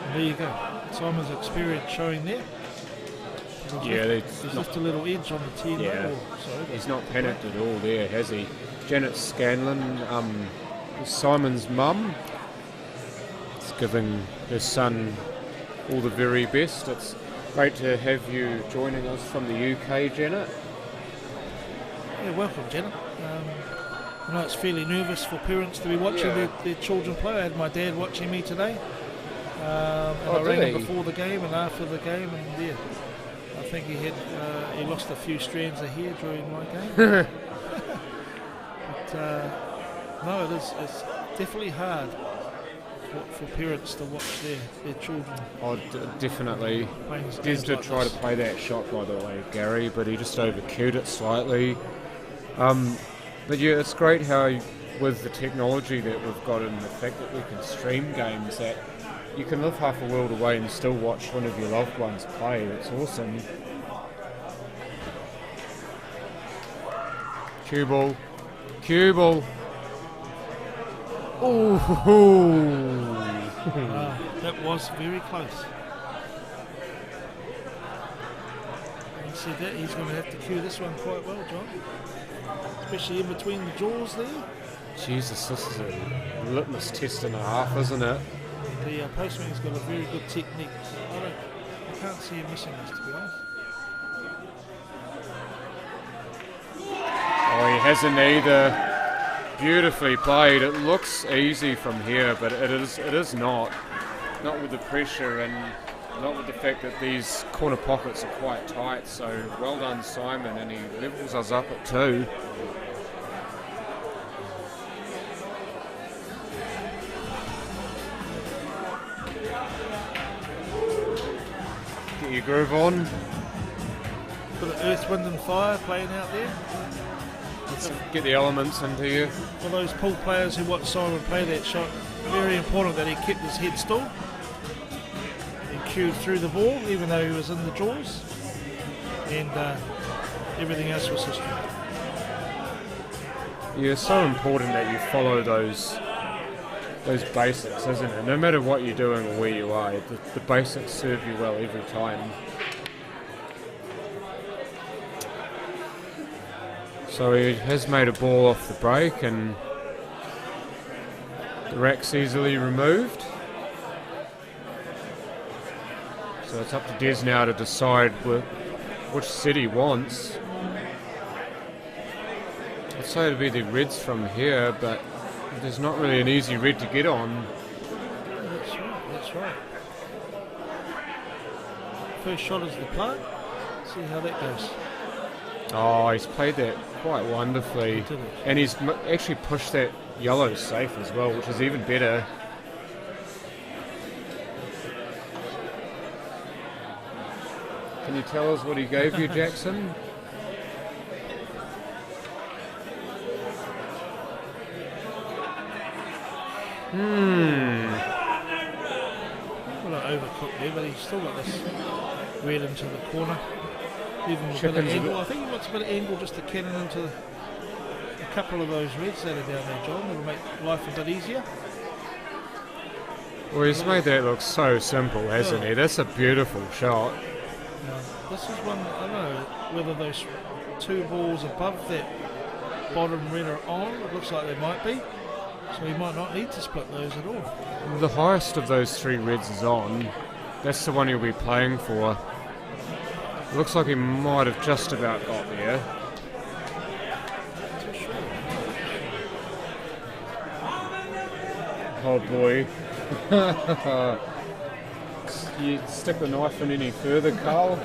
S9: And there you go. Simon's experience showing there.
S5: Yeah,
S9: there's just a little edge on the 10.
S5: Yeah, he's not panicked at all there, has he? Janet Scanlon, Simon's mum, is giving her son all the very best. It's great to have you joining us from the UK, Janet.
S9: Yeah, welcome, Janet. I know it's fairly nervous for parents to be watching their children play. I had my dad watching me today. And I rang him before the game and after the game, and yeah, I think he lost a few strands of hair during my game. But no, it's definitely hard for parents to watch their children.
S5: Oh, definitely. Des did try to play that shot, by the way, Gary, but he just overcued it slightly. But yeah, it's great how with the technology that we've got and the fact that we can stream games, that you can live half a world away and still watch one of your loved ones play. It's awesome. Cue ball. Cue ball. Ooh.
S9: That was very close. He said that he's going to have to cue this one quite well, John. Especially in between the jaws there.
S5: Jesus, this is a litmus test and a half, isn't it?
S9: The postman's got a very good technique. So I can't see him missing this, to be honest.
S5: Oh, he hasn't either. Beautifully played. It looks easy from here, but it is not. Not with the pressure and not with the fact that these corner pockets are quite tight. So well done, Simon, and he levels us up at 2. Get your groove on.
S9: Bit of Earth, Wind and Fire playing out there.
S5: Let's get the elements into you.
S9: For those pool players who watched Simon play that shot, very important that he kept his head still. He cued through the ball even though he was in the jaws, and everything else was history.
S5: Yeah, it's so important that you follow those basics, isn't it? No matter what you're doing or where you are, the basics serve you well every time. So he has made a ball off the break and the rack's easily removed. So it's up to Des now to decide which set he wants. I'd say it'd be the reds from here, but there's not really an easy red to get on.
S9: That's right. First shot is the play. See how that goes.
S5: Oh, he's played that quite wonderfully. And he's actually pushed that yellow safe as well, which is even better. Can you tell us what he gave you, Jackson?
S9: Well, not overcooked there, but he's still got this red into the corner. Even with a bit of angle. I think he wants a bit of angle just to cannon into a couple of those reds that are down there, John. It'll make life a bit easier.
S5: Well, he's made that look so simple, hasn't he? That's a beautiful shot.
S9: This is one, I don't know whether those two balls above that bottom red are on. It looks like they might be. So he might not need to split those at all.
S5: The highest of those three reds is on. That's the one he'll be playing for. Looks like he might have just about got there. Oh boy. You stick the knife in any further, Carl?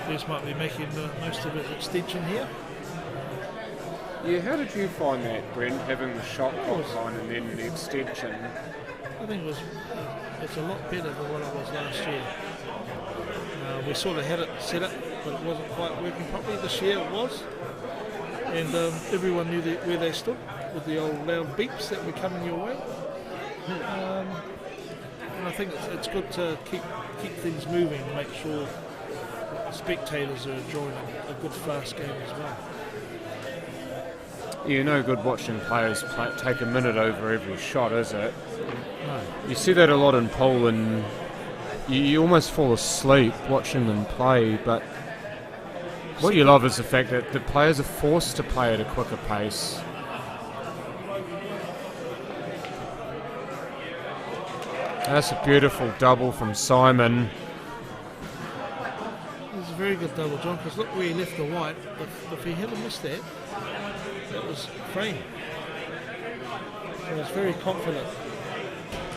S9: This might be making most of his extension here.
S5: Yeah, how did you find that, Brent, having the shot clock line and then the extension?
S9: I think it's a lot better than what it was last year. We sort of had it set up, but it wasn't quite working properly. This year it was. And everyone knew where they stood with the old loud beeps that were coming your way. And I think it's good to keep things moving, make sure that the spectators are enjoying a good fast game as well.
S5: Yeah, no good watching players take a minute over every shot, is it?
S9: No.
S5: You see that a lot in Poland. You almost fall asleep watching them play, but what you love is the fact that the players are forced to play at a quicker pace. That's a beautiful double from Simon.
S9: It was a very good double, John, because look where he left the white. If he hadn't missed that, that was frame. So he's very confident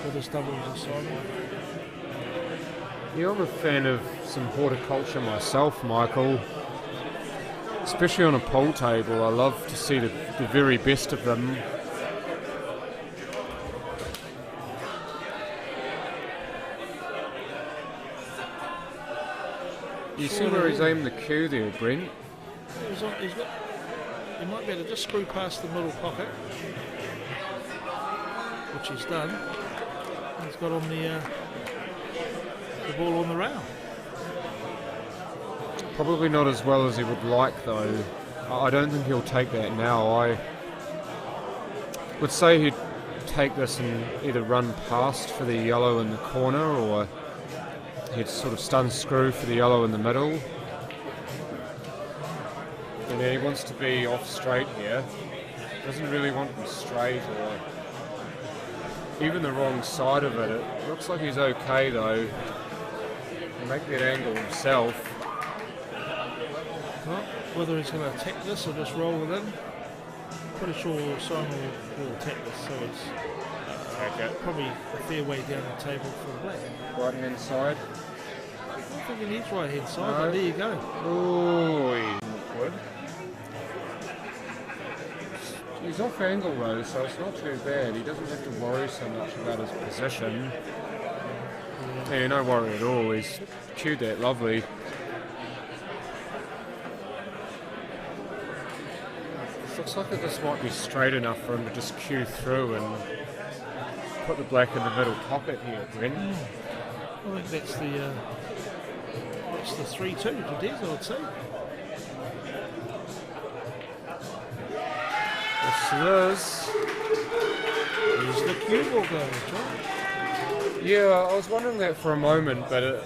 S9: with his doubles and Simon.
S5: Yeah, I'm a fan of some horticulture myself, Michael. Especially on a pool table, I love to see the very best of them. You see where he's aimed the cue there, Brent?
S9: He might be able to just screw past the middle pocket, which he's done. He's got on the ball on the rail.
S5: Probably not as well as he would like, though. I don't think he'll take that now. I would say he'd take this and either run past for the yellow in the corner, or he'd sort of stun screw for the yellow in the middle. And then he wants to be off straight here. Doesn't really want them straight or even the wrong side of it. It looks like he's okay, though. He'll make that angle himself.
S9: Well, whether he's going to attack this or just roll it in, pretty sure Simon will attack this, so it's probably a fair way down the table for the black.
S5: Right hand side.
S9: I don't think he needs right hand side, but there you go.
S5: Oh, he's off angle though, so it's not too bad. He doesn't have to worry so much about his position. Yeah, no worry at all. He's cued that lovely. Looks like this might be straight enough for him to just cue through and put the black in the middle pocket here, Brent.
S9: I think that's the 3-2 to Des, I would say.
S5: Yes, it is.
S9: Here's the cue ball going, John.
S5: Yeah, I was wondering that for a moment, but it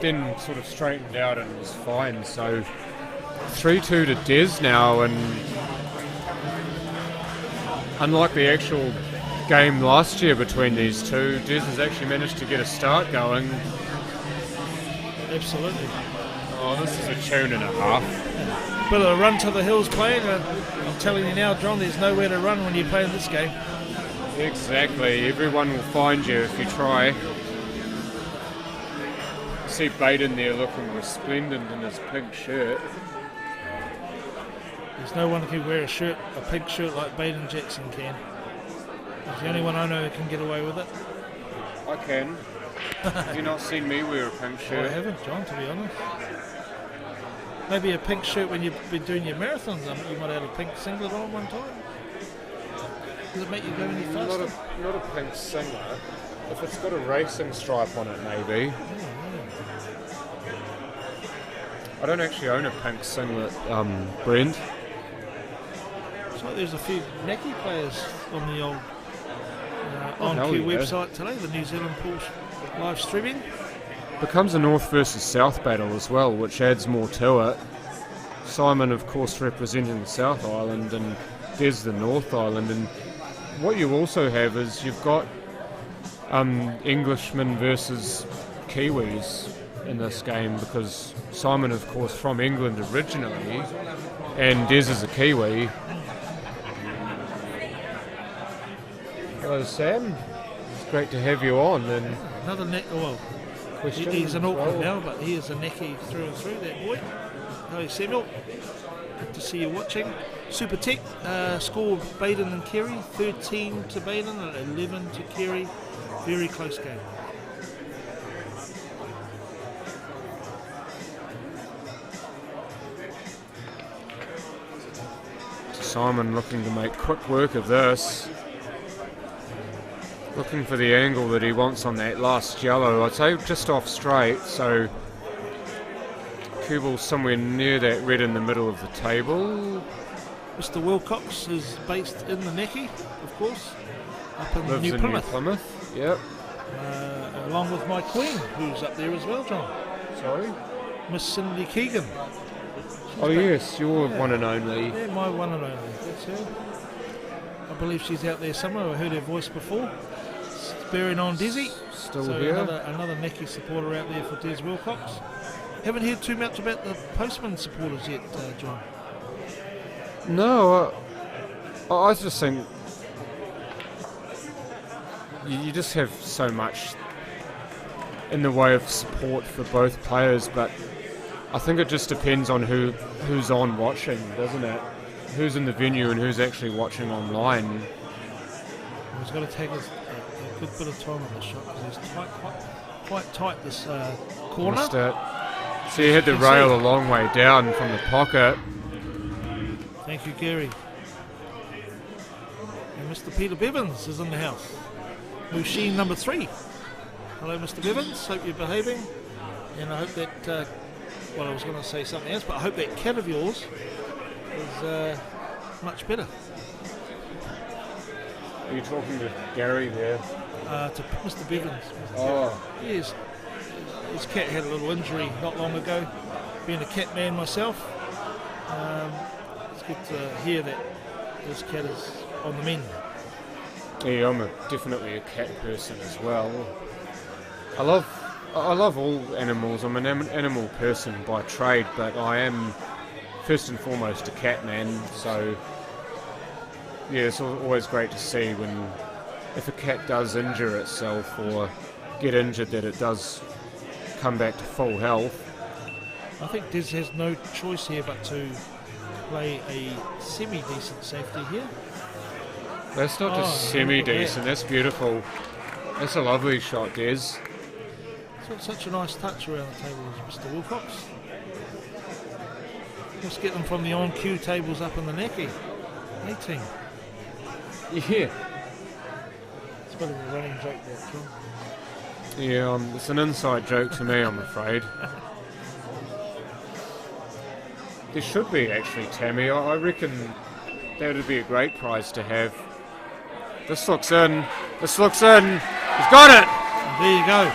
S5: then sort of straightened out and was fine. So 3-2 to Des now, and unlike the actual game last year between these two, Des has actually managed to get a start going.
S9: Absolutely.
S5: Oh, this is a tune and a half.
S9: Bit of a run to the hills playing. I'm telling you now, John, there's nowhere to run when you're playing this game.
S5: Exactly. Everyone will find you if you try. See Baden there looking resplendent in his pink shirt.
S9: There's no one who can wear a pink shirt like Baden Jackson can. He's the only one I know who can get away with it.
S5: I can. Have you not seen me wear a pink shirt?
S9: I haven't, John, to be honest. Maybe a pink shirt when you've been doing your marathons. You might have had a pink singlet on one time. Does it make you go any faster?
S5: Not a pink singlet. If it's got a racing stripe on it, maybe. I don't actually own a pink singlet, Brent.
S9: Looks like there's a few Naki players on the old On-Q website today, the New Zealand Pools live streaming.
S5: Becomes a North versus South battle as well, which adds more to it. Simon, of course, representing the South Island and Des the North Island. And what you also have is you've got Englishmen versus Kiwis in this game, because Simon, of course, from England originally, and Des is a Kiwi. Hello, Sam. It's great to have you on. And
S9: another he's an Auckland now, but he is a Neki through and through, that boy. Hello, Samuel. Good to see you watching. Super Tech score Baden and Kerry, 13 to Baden and 11 to Kerry. Very close game.
S5: Simon looking to make quick work of this. Looking for the angle that he wants on that last yellow. I'd say just off straight, so cue ball somewhere near that red in the middle of the table.
S9: Mr. Wilcox is based in the Neki, of course, up in
S5: Lives
S9: New
S5: in
S9: Plymouth.
S5: New Plymouth, yep.
S9: Along with my queen, who's up there as well, John.
S5: Sorry?
S9: Miss Cindy Keegan.
S5: Oh yes, your one and only.
S9: Yeah, my one and only. That's her. I believe she's out there somewhere. I heard her voice before. Bearing on Desi.
S5: Still
S9: so
S5: here.
S9: Another Neki supporter out there for Des Wilcox. Haven't heard too much about the Postman supporters yet, John.
S5: No, I just think you just have so much in the way of support for both players, but I think it just depends on who's on watching, doesn't it? Who's in the venue and who's actually watching online.
S9: He's got to take a good bit of time on this shot because he's quite tight this corner.
S5: Missed it. So you had the rail a long way down from the pocket.
S9: Thank you, Gary. And Mr. Peter Bevins is in the house. Machine number 3. Hello, Mr. Bevins. Hope you're behaving. And I hope that, I was going to say something else, but I hope that cat of yours is much better.
S5: Are you talking to Gary there?
S9: To Mr. Bevins.
S5: Oh.
S9: Yes. His cat had a little injury not long ago. Being a cat man myself, it's good to hear that this cat is on the mend.
S5: Yeah, I'm definitely a cat person as well. I love all animals. I'm an animal person by trade, but I am first and foremost a cat man. So yeah, it's always great to see if a cat does injure itself or get injured, that it does come back to full health.
S9: I think Des has no choice here but to play a semi-decent safety here.
S5: That's not just semi-decent, that's beautiful. That's a lovely shot, Des.
S9: It's got such a nice touch around the table, Mr. Wilcox. Let's get them from the on-cue tables up in the Neki. 18.
S5: Yeah.
S9: It's a bit of a running joke there, John.
S5: Yeah, it's an inside joke to me, I'm afraid. There should be, actually, Tammy. I reckon that would be a great prize to have. This looks in. This looks in. He's got it!
S9: And there you go.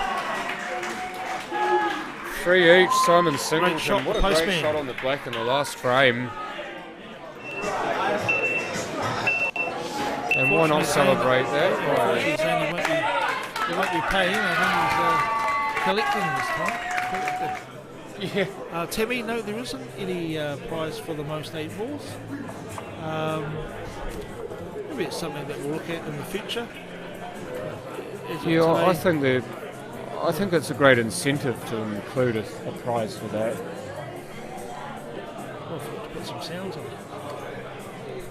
S5: 3 each. Simon Singleton.
S9: Great shot,
S5: what a
S9: Postman.
S5: great shot on the black in the last frame. And why not celebrate that?
S9: Unfortunately, saying he won't be paying. I think he's collecting this time.
S5: Yeah.
S9: Tammy, no, there isn't any prize for the most 8 balls. Maybe it's something that we'll look at in the future.
S5: Yeah, I think it's a great incentive to include a prize for that.
S9: Well, to put some sounds on it.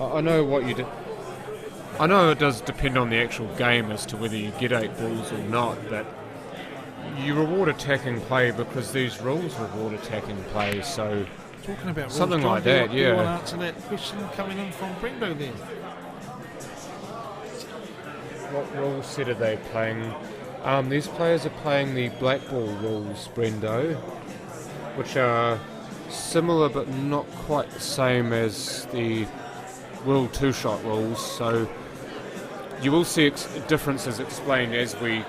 S5: I know what you do. I know it does depend on the actual game as to whether you get 8 balls or not, but you reward attacking play because these rules reward attacking play, so
S9: Talking about rules,
S5: something
S9: John,
S5: like
S9: do you
S5: that,
S9: want- do you want to
S5: yeah.
S9: answer that question coming in from Brendo there?
S5: What rule set are they playing? These players are playing the black ball rules, Brendo, which are similar but not quite the same as the World 2-shot rules, so you will see differences explained as we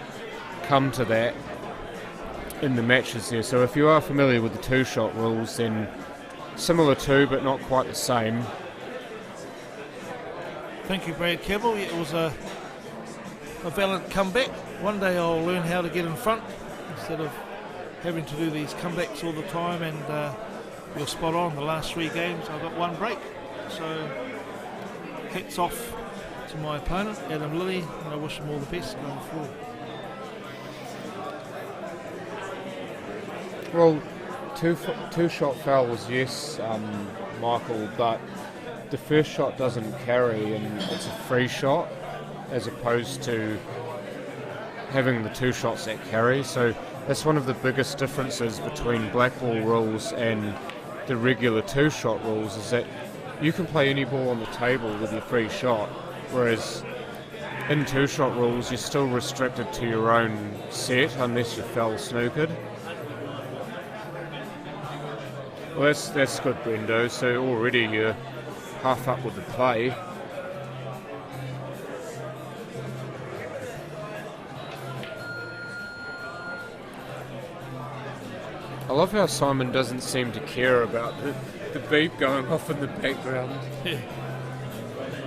S5: come to that in the matches there. So if you are familiar with the 2-shot rules, then similar to but not quite the same.
S9: Thank you, Brad Campbell. It was a valiant comeback. One day I'll learn how to get in front instead of having to do these comebacks all the time, and you're spot on. The last 3 games I got 1 break, so hats off to my opponent, Adam Lilly, and I wish him all the best going forward.
S5: Well, two-shot fouls, yes, Michael, but the first shot doesn't carry and it's a free shot as opposed to having the 2 shots that carry. So that's one of the biggest differences between black ball rules and the regular 2-shot rules, is that you can play any ball on the table with your free shot, whereas in 2-shot rules you're still restricted to your own set unless you're foul snookered. Well, that's good, Brendo. So already you're half up with the play. I love how Simon doesn't seem to care about the beep going off in the background.
S9: Yeah.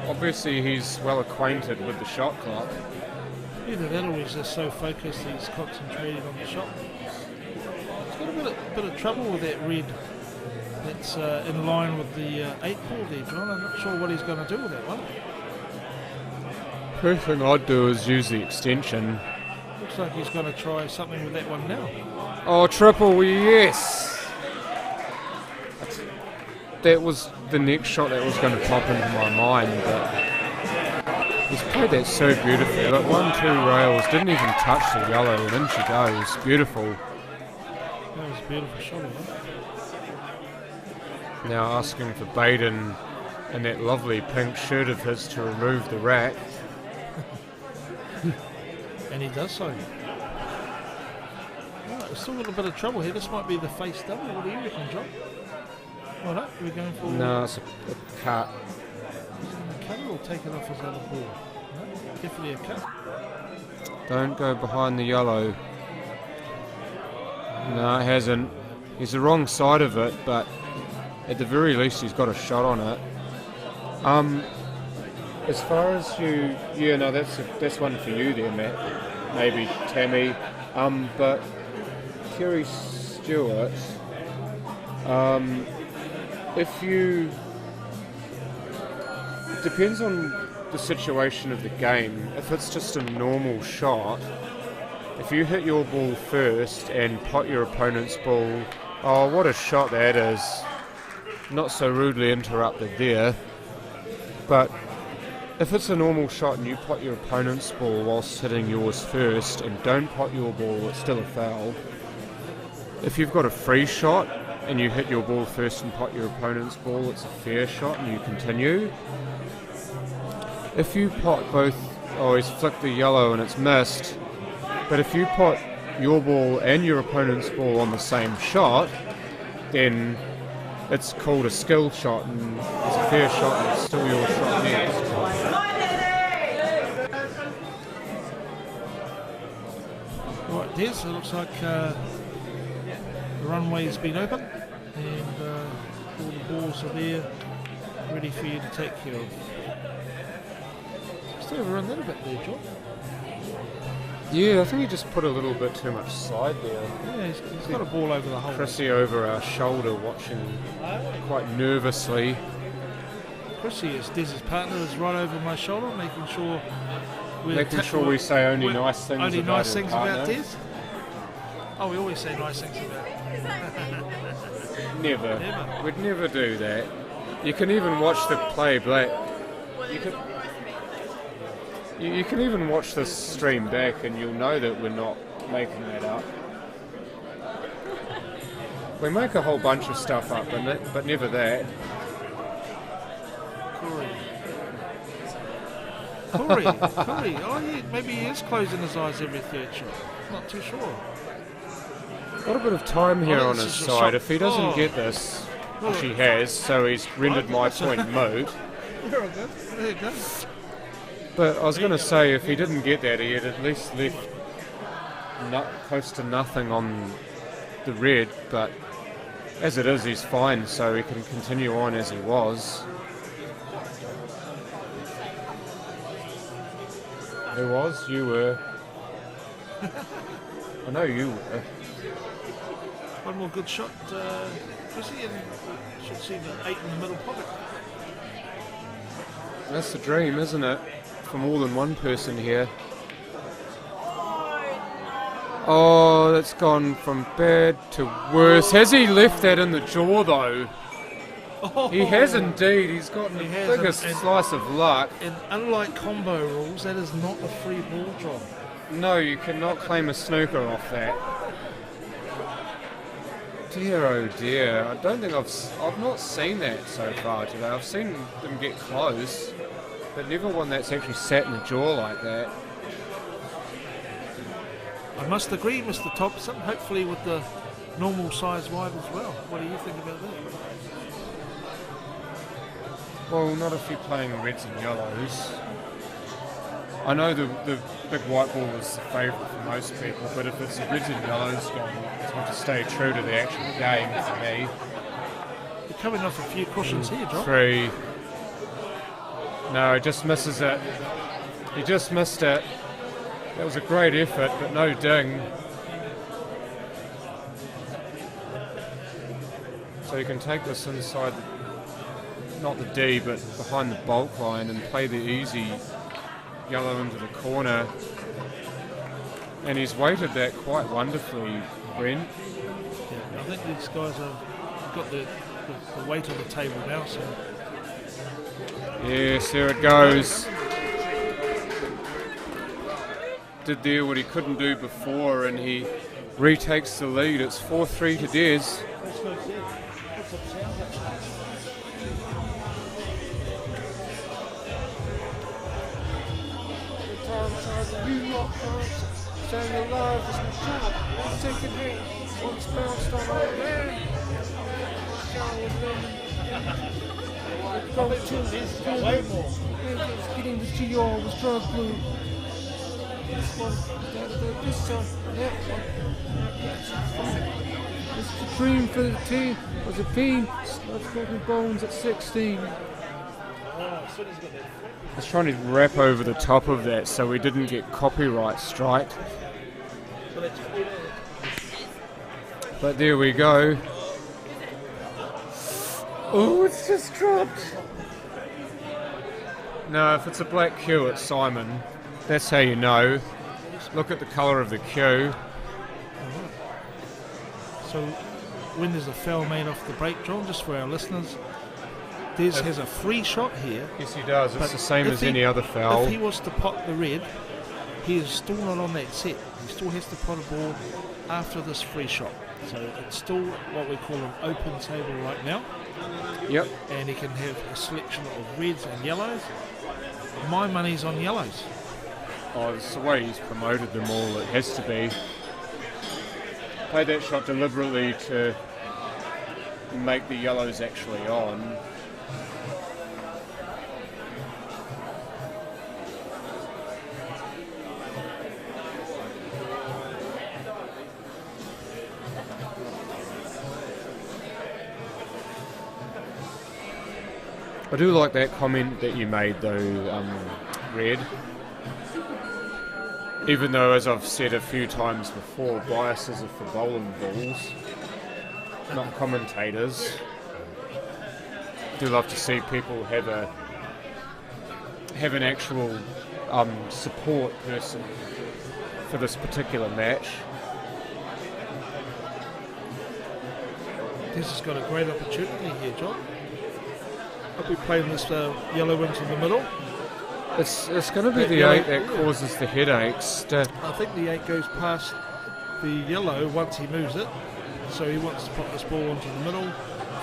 S5: Obviously he's well acquainted with the shot clock.
S9: Either that or he's just so focused he's concentrated on the shot. He's got a bit of trouble with that red. That's in line with the 8 ball there, John. I'm not sure what he's going to do with that one.
S5: First thing I'd do is use the extension.
S9: Looks like he's going to try something with that one now.
S5: Oh, triple, yes! That was the next shot that was going to pop into my mind, but he's played that so beautifully. Look, 1-2 rails, didn't even touch the yellow, and in she goes. Beautiful.
S9: That was a beautiful shot, wasn't it?
S5: Now asking for Baden and that lovely pink shirt of his to remove the rack.
S9: And he does so. Right, we're still got a bit of trouble here. This might be the face double. What do you reckon, John? Oh no, we're going for...
S5: No, it's a cut.
S9: Is it a cut or take it off his other ball? No, definitely a cut.
S5: Don't go behind the yellow. No, it hasn't. He's the wrong side of it, but at the very least he's got a shot on it. As far as you... Yeah, no, that's one for you there, Matt. Maybe Tammy. But Kerry Stewart... if you... It depends on the situation of the game. If it's just a normal shot, if you hit your ball first and pot your opponent's ball... Oh, what a shot that is. Not so rudely interrupted there. But if it's a normal shot and you pot your opponent's ball whilst hitting yours first and don't pot your ball, it's still a foul. If you've got a free shot and you hit your ball first and pot your opponent's ball, it's a fair shot and you continue. If you pot both... Oh, he's flicked the yellow and it's missed. But if you pot your ball and your opponent's ball on the same shot, then it's called a skill shot and it's a fair shot and it's still your shot next.
S9: Right, Des, it looks like the runway's been open and all the balls are there ready for you to take care of. Still overrun that a bit there, John.
S5: Yeah, I think he just put a little bit too much slide there.
S9: Yeah, he's got a ball over the hole.
S5: Chrissy over our shoulder watching quite nervously.
S9: Chrissy, as Des's partner, is right over my shoulder, making sure
S5: we say only nice things
S9: only
S5: about
S9: nice
S5: her
S9: things
S5: partner.
S9: about Des. Oh, we always say nice things about him.
S5: Never.
S9: Never.
S5: We'd never do that. You can even watch the play back You can even watch this stream back and you'll know that we're not making that up. We make a whole bunch of stuff up, but never that.
S9: Corey. Oh, yeah, maybe he is closing his eyes every third shot. Not too sure.
S5: Got a bit of time here on his
S9: this is a
S5: side.
S9: shot.
S5: If he doesn't get this, which he has, so he's rendered my point moot.
S9: There you go.
S5: But I was going to say, if he didn't get that, he had at least left close to nothing on the red, but as it is, he's fine, so he can continue on as he was. Who was? You were. I know you were.
S9: One more good shot, Chrissy, and should see the 8 in the middle pocket.
S5: That's the dream, isn't it? For more than one person here. Oh, that's gone from bad to worse. Has he left that in the jaw, though?
S9: Oh,
S5: he has indeed. He's gotten the biggest slice of luck.
S9: And unlike combo rules, that is not a free ball drop.
S5: No, you cannot claim a snooker off that. Dear, oh dear. I don't think I've not seen that so far today. I've seen them get close, but never one that's actually sat in the jaw like that.
S9: I must agree, Mr. Thompson, hopefully with the normal size wide as well. What do you think about that?
S5: Well, not if you're playing reds and yellows. I know the big white ball is the favourite for most people, but if it's a reds and yellows game, it's going to stay true to the actual game for me.
S9: You're coming off a few cushions here, John.
S5: 3. No, he just misses it. He just missed it. That was a great effort, but no ding. So you can take this inside, not the D, but behind the bulk line and play the easy yellow into the corner. And he's weighted that quite wonderfully, Brent.
S9: Yeah, I think these guys have got the weight on the table now. So.
S5: Yes, there it goes. Did there what he couldn't do before, and he retakes the lead. It's 4-3 to Des.
S11: Getting the GR was drug blue. This one, this one, that one. It's the dream for the team. Was a fiend. Let's broken bones at 16.
S5: I was trying to wrap over the top of that so we didn't get copyright strike. But there we go. Oh, it's just dropped. No, if it's a black cue, it's Simon. That's how you know. Look at the colour of the cue.
S9: So when there's a foul made off the break, John, just for our listeners, Des has a free shot here.
S5: Yes, he does. It's the same as any other foul.
S9: If he was to pot the red, he is still not on that set. He still has to pot a ball after this free shot. So it's still what we call an open table right now.
S5: Yep.
S9: And he can have a selection of reds and yellows. My money's on yellows.
S5: Oh, it's the way he's promoted them all. It has to be. Played that shot deliberately to make the yellows actually on. I do like that comment that you made though, Red. Even though, as I've said a few times before, biases are for bowling balls, not commentators. I do love to see people have an actual support person for this particular match.
S9: This has got a great opportunity here, John. I'll be playing this yellow into the middle.
S5: It's going to be the 8 that causes the headaches.
S9: I think the 8 goes past the yellow once he moves it. So he wants to put this ball into the middle,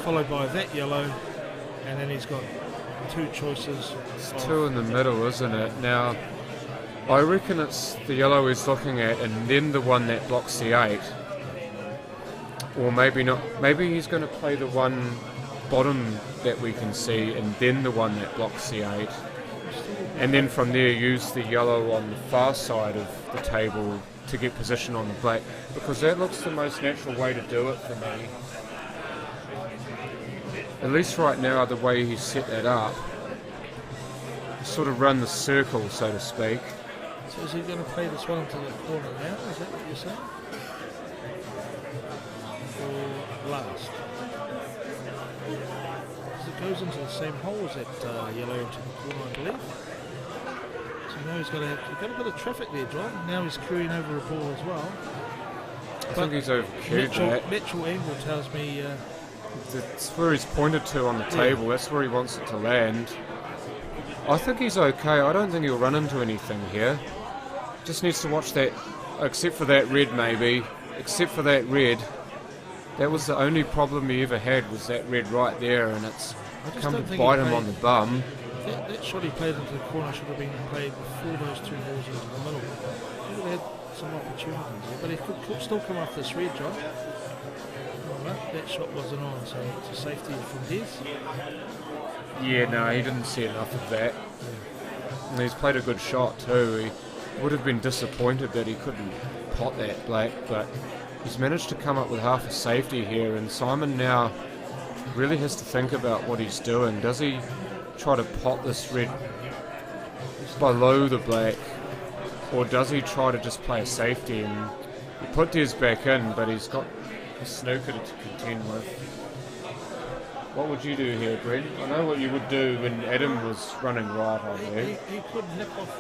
S9: followed by that yellow, and then he's got 2 choices.
S5: It's 2 in the middle, isn't it? Now, I reckon it's the yellow he's looking at and then the one that blocks the 8. Or maybe not. Maybe he's going to play the one bottom that we can see and then the one that blocks the 8. And then from there use the yellow on the far side of the table to get position on the black, because that looks the most natural way to do it for me. At least right now, the way he set that up, sort of run the circle, so to speak.
S9: So is he going to play this one into the corner now? Is that what you're saying? Or last? Because it goes into the same hole as that yellow into the corner, I believe. So now he's got a bit of traffic there, John. Now he's queuing over a ball as well.
S5: I think he's over-queued that.
S9: Mitchell Angle tells me...
S5: That's where he's pointed to on the table. That's where he wants it to land. I think he's okay. I don't think he'll run into anything here. Just needs to watch that, except for that red maybe. Except for that red. That was the only problem he ever had, was that red right there, and it's come to bite him on the bum.
S9: That shot he played into the corner should have been played before those 2 balls into the middle. He would have had some opportunities there, but he could still come off this red, John. That shot wasn't on, so it's a safety from his.
S5: Yeah, no, he didn't see enough of that. And he's played a good shot too. He would have been disappointed that he couldn't pot that black, but he's managed to come up with half a safety here, and Simon now really has to think about what he's doing. Does he try to pot this red below the black, or does he try to just play a safety? And he put Des back in, but he's got a snooker to contend with. What would you do here, Brent? I know what you would do when Adam was running right on there.
S9: He could nick off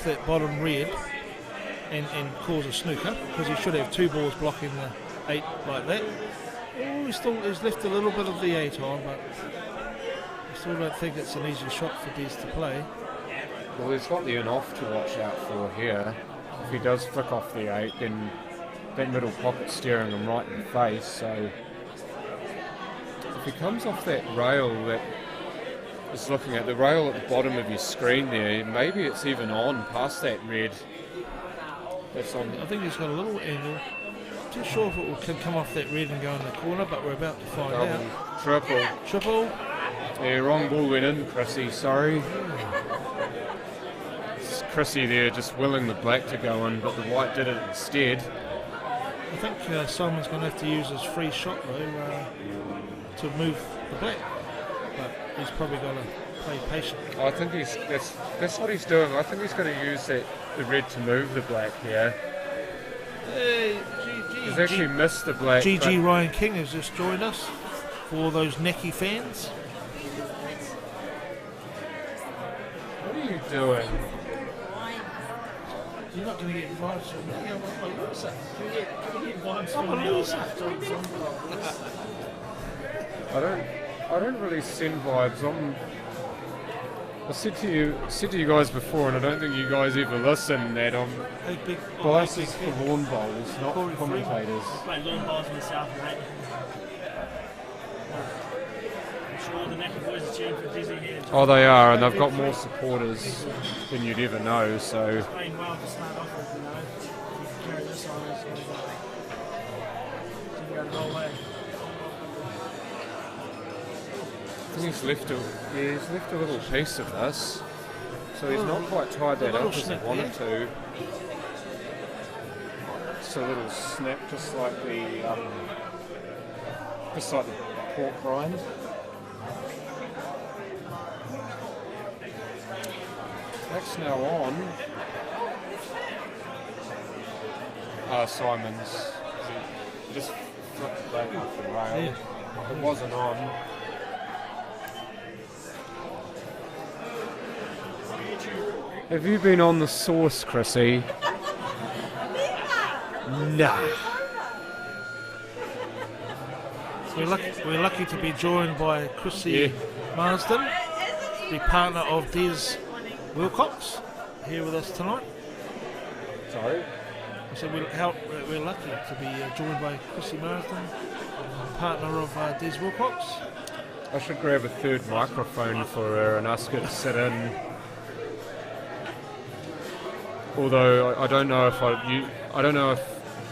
S9: that bottom red and cause a snooker, because he should have 2 balls blocking the 8 like that. Oh, he's left a little bit of the 8 on, but I still don't think it's an easy shot for Des to play.
S5: Well, he's got the in-off to watch out for here. If he does flick off the 8, then that middle pocket's staring him right in the face, so if he comes off that rail that is looking at the rail at the bottom of your screen there, maybe it's even on past that red. That's on.
S9: I think he's got a little angle. Too sure if it can come off that red and go in the corner, but we're about to find out. Triple.
S5: Yeah, wrong ball went in, Chrissy, sorry. It's Chrissy there just willing the black to go in, but the white did it instead.
S9: I think Simon's going to have to use his free shot though to move the black, but he's probably got to play patient.
S5: I think that's what he's doing. I think he's going to use the red to move the black here. He's actually missed the black.
S9: GG Ryan King has just joined us for all those necky fans.
S5: What are you doing?
S9: You're not going to get vibes from me. I'm a loser. Can you get vibes from me?
S5: I don't really send vibes. I said to you guys before, and I don't think you guys ever listen, that I'm biases for lawn bowls, not commentators.
S10: Play lawn bowls in the south, mate. I'm sure the Napa boys are cheering for Dizzy here.
S5: Oh, they are, and they've got more supporters than you'd ever know, so...
S10: He's playing well to start off with, you know. If you carry this on, it's going to go the whole way.
S5: I think he's left a little piece of this, so he's not quite tied that up as he wanted to. Just a little snap, just like the pork rind. That's now on. Simon's. He just flipped the back off the rail. It wasn't on. Have you been on the sauce, Chrissy? Nah.
S9: We're lucky to be joined by Chrissy Marsden, the partner of Des Wilcox, here with us tonight.
S5: Sorry?
S9: I said we're lucky to be joined by Chrissy Marsden, partner of Des Wilcox.
S5: I should grab a third microphone for her and ask her to sit in. Although I don't know if I don't know if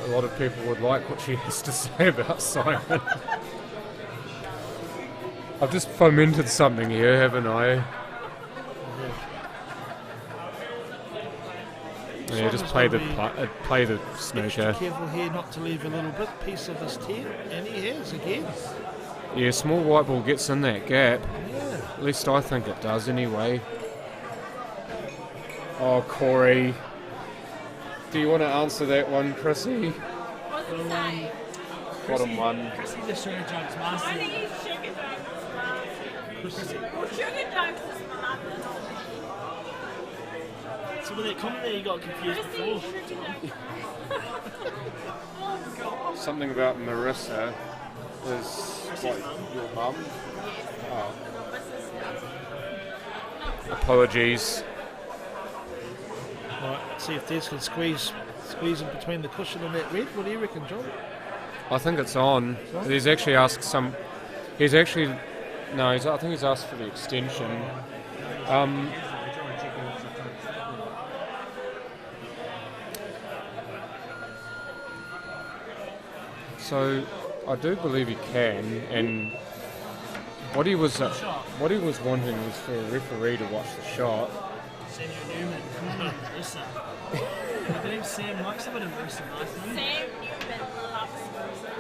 S5: a lot of people would like what she has to say about Simon. I've just fomented something here, haven't I? Yeah, just play the snooker.
S9: Extra careful here not to leave a little piece of this tear, and he has again.
S5: Yeah, small white ball gets in that gap.
S9: Yeah.
S5: At least I think it does anyway. Oh, Corey. Do you want to answer that one, Chrissy?
S12: What's it say?
S5: Bottom one.
S12: Chrissy the sugar jokes master. I think he's sugar jokes master. Well, sugar jokes is my mother.
S13: So with that comment there, you got confused before.
S5: Something about Marissa is what, your mum? Oh. Apologies.
S9: Right, let's see if Des can squeeze in between the cushion and that red. What do you reckon, John?
S5: I think it's on. He's actually asked some. He's actually no. I think he's asked for the extension. So I do believe he can, and what he was wanting was for a referee to watch the shot.
S13: Samuel Newman. Marissa. I believe Sam likes a bit of Marissa.
S12: Sam Newman loves Marissa.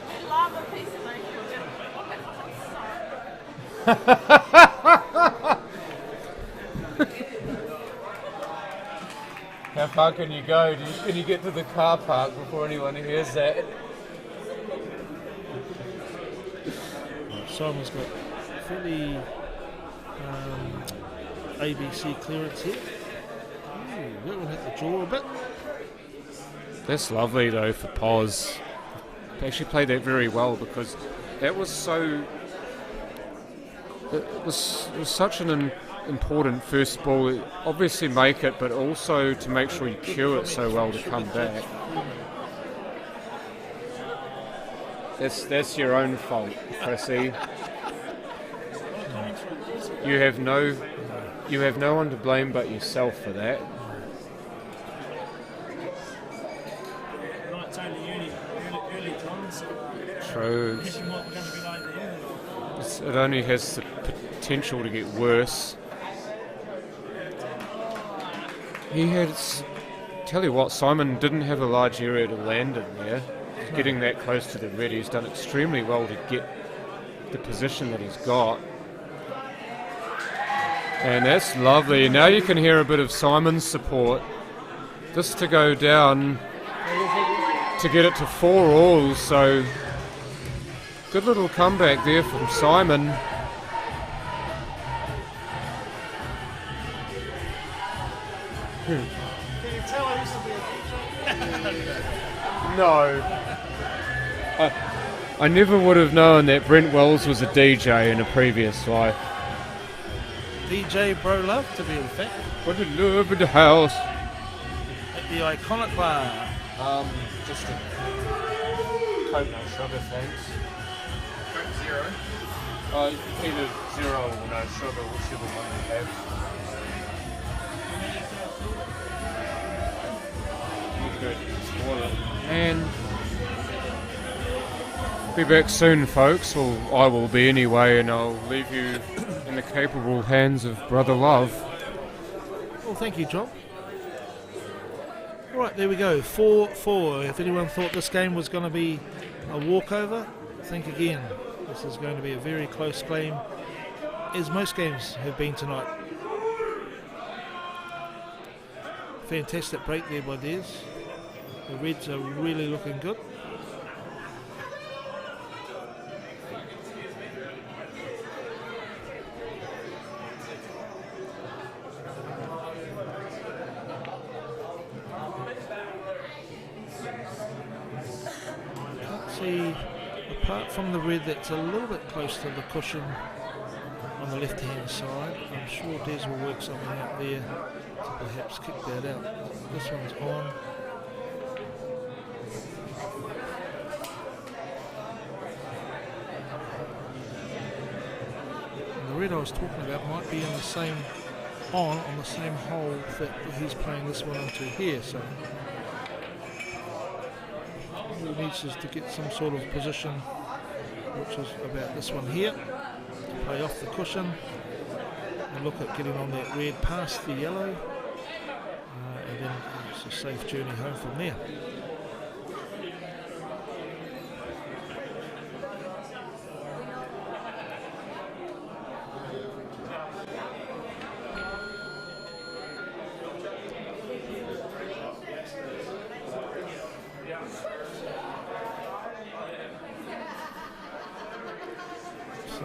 S12: I love a piece of
S5: How far can you go? Can you get to the car park before anyone hears that?
S9: Simon's got fairly ABC clearance here. Ooh, that will hit the jaw a bit.
S5: That's lovely though for Pos. They actually played that very well because that was so. It was such an important first ball. Obviously make it, but also to make sure you cue it so well to come back. That's your own fault, Chrissy. You have no one to blame but yourself for that.
S13: Right, it's only early John, so
S5: True.
S13: imagine what we're going to be like there.
S5: It only has the potential to get worse. He had. Tell you what, Simon didn't have a large area to land in there. Getting that close to the red, he's done extremely well to get the position that he's got. And that's lovely. Now you can hear a bit of Simon's support. Just to go down to get it to 4-all, so good little comeback there from Simon.
S13: Can you tell I used to be a DJ?
S5: No. I never would have known that Brent Wells was a DJ in a previous life.
S9: DJ Bro Love, to be in fact.
S5: What a love in the house.
S9: At the iconic bar.
S5: Just a Coke, no sugar, thanks.
S10: Coke Zero.
S5: Either zero or no sugar, whichever one you have. Good. And be back soon, folks. Well, I will be anyway, and I'll leave you in the capable hands of Brother Love.
S9: Well, thank you, John. All right, there we go. 4-4. If anyone thought this game was going to be a walkover, think again. This is going to be a very close game, as most games have been tonight. Fantastic break there by Des. The Reds are really looking good. Can't see, apart from the red that's a little bit close to the cushion, on the left-hand side. I'm sure Des will work something out there to perhaps kick that out. This one's on. And the red I was talking about might be in the same on the same hole that he's playing this one onto here. So all he needs is to get some sort of position, which is about this one here. Play off the cushion and look at getting on that red past the yellow, and then it's a safe journey home from there.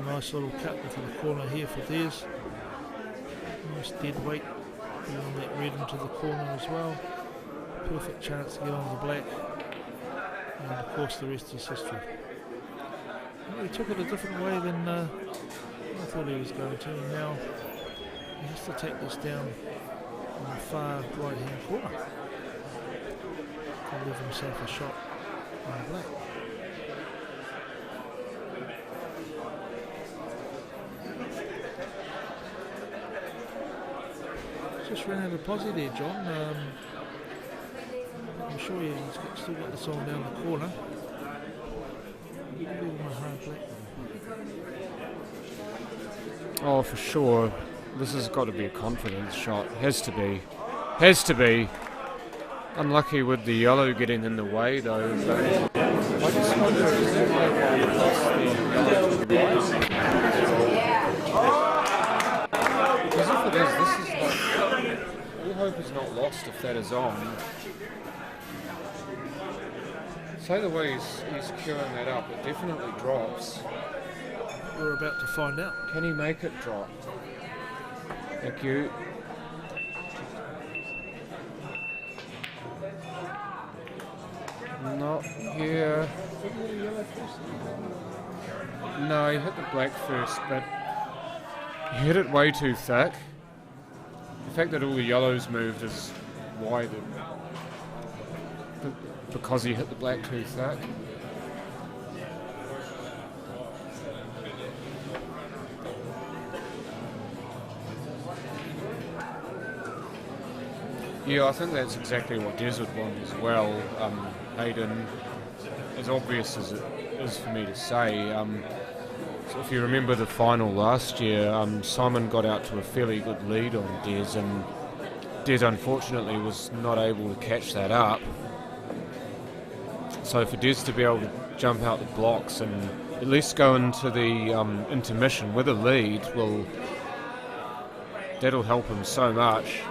S9: Nice little cut into the corner here for theirs. Nice dead weight on that red into the corner as well. Perfect chance to get on the black. And of course the rest is history. Well, he took it a different way than I thought he was going to. And now he has to take this down on the far right hand corner to leave himself a shot on the black. Just ran out of posse there, John. I'm sure he's still got this on down the corner.
S5: Oh, for sure. This has got to be a confidence shot. Has to be. Has to be. Unlucky with the yellow getting in the way, though. But I just wonder if that because if it is, this is like, all hope is not lost if that is on. Say the way he's queuing that up, it definitely drops.
S9: We're about to find out.
S5: Can he make it drop? Thank you. Not here. No, he hit the black first, but he hit it way too thick. The fact that all the yellows moved is why because he hit the black too thick. Yeah, I think that's exactly what Des would want as well. Hayden, as obvious as it is for me to say, so if you remember the final last year, Simon got out to a fairly good lead on Des, and Des unfortunately was not able to catch that up. So for Des to be able to jump out the blocks and at least go into the intermission with a lead, that'll help him so much.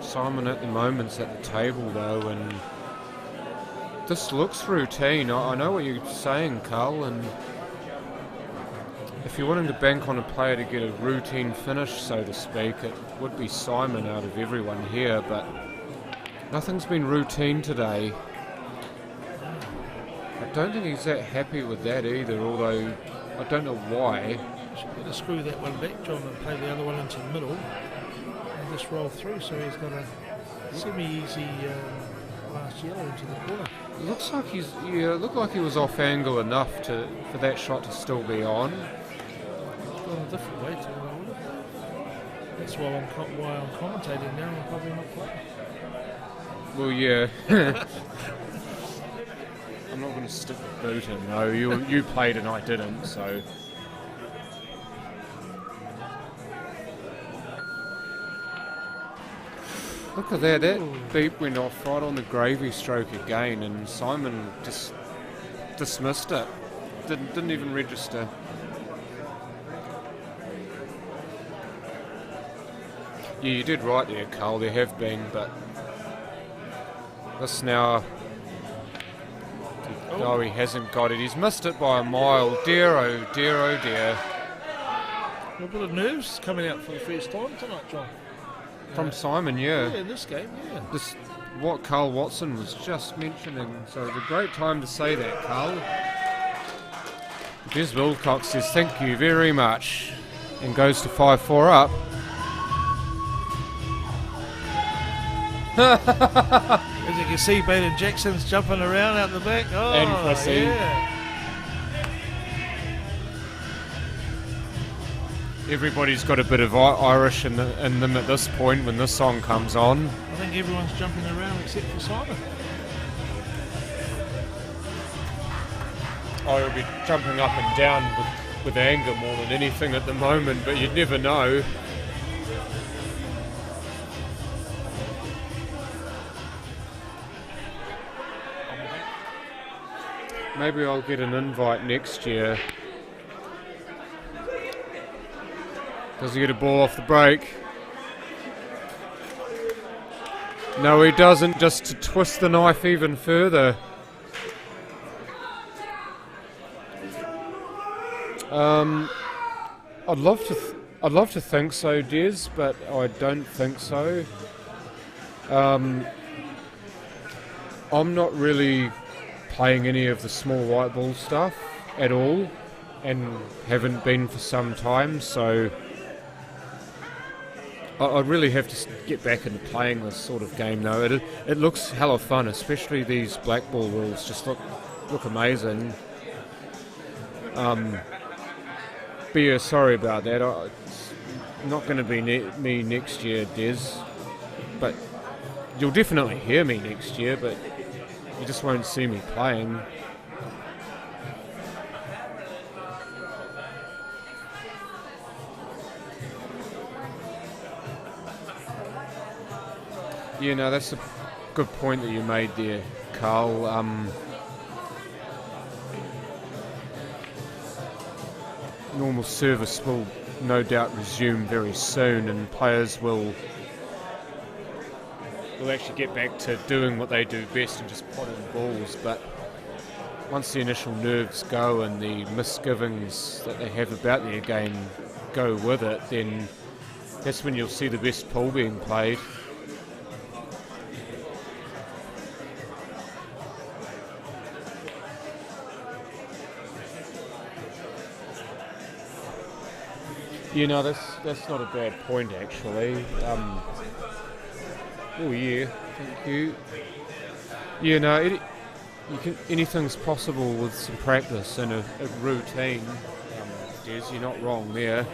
S5: Simon at the moment's at the table though, and this looks routine. I know what you're saying, Carl, and if you're wanting to bank on a player to get a routine finish, so to speak, it would be Simon out of everyone here, but nothing's been routine today. I don't think he's that happy with that either, although I don't know why.
S9: Should better screw that one back, John, and play the other one into the middle and just roll through, so he's got a semi-easy last yellow into the corner.
S5: Looks like looked like he was off angle enough for that shot to still be on.
S9: It's gone a different way to what I would have. That's why I'm commentating now. I'm probably not quite.
S5: Well, yeah. I'm not going to stick the boot in. No, you played and I didn't, so. Look at that beep went off right on the gravy stroke again, and Simon just dismissed it. Didn't even register. Yeah, you did right there, Carl. There have been, but this now. No, he hasn't got it. He's missed it by a mile. Dear, oh dear, oh dear.
S9: A bit of nerves coming out for the first time tonight, John.
S5: From Simon, yeah.
S9: Yeah, in this game, yeah.
S5: what Carl Watson was just mentioning. So it's a great time to say that, Carl. Des Wilcox says thank you very much and goes to 5-4 up.
S9: As you can see, Baden Jackson's jumping around out the back. Oh,
S5: And Chrissy.
S9: yeah.
S5: Everybody's got a bit of Irish in them at this point when this song comes on.
S9: I think everyone's jumping around except for Simon.
S5: I will be jumping up and down with anger more than anything at the moment, but you'd never know. Maybe I'll get an invite next year. Does he get a ball off the break? No, he doesn't, just to twist the knife even further. I'd love to think so, Des, but I don't think so. I'm not really playing any of the small white ball stuff at all, and haven't been for some time, so I'd really have to get back into playing this sort of game though. It looks hella fun, especially these black ball rules just look amazing. But yeah, sorry about that. It's not going to be me next year, Des. But you'll definitely hear me next year, but you just won't see me playing. Yeah, no, that's a good point that you made there, Carl. Normal service will no doubt resume very soon, and players will actually get back to doing what they do best and just potting balls. But once the initial nerves go and the misgivings that they have about their game go with it, then that's when you'll see the best pool being played. You know, that's not a bad point actually. Oh yeah, thank you. You know, anything's possible with some practice and a routine. Des, you're not wrong there.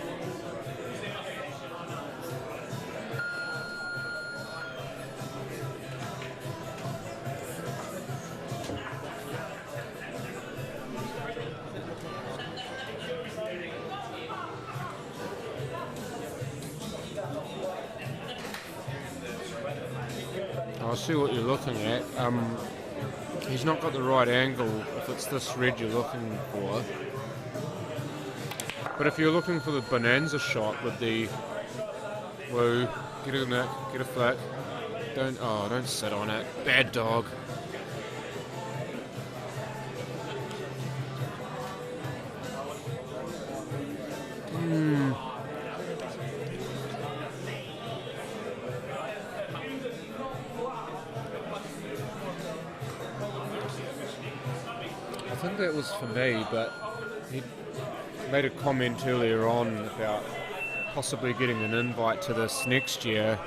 S5: I see what you're looking at. He's not got the right angle if it's this red you're looking for. But if you're looking for the bonanza shot with the whoa, get in there, get a flick. Don't sit on it. Bad dog. I think that was for me, but he made a comment earlier on about possibly getting an invite to this next year.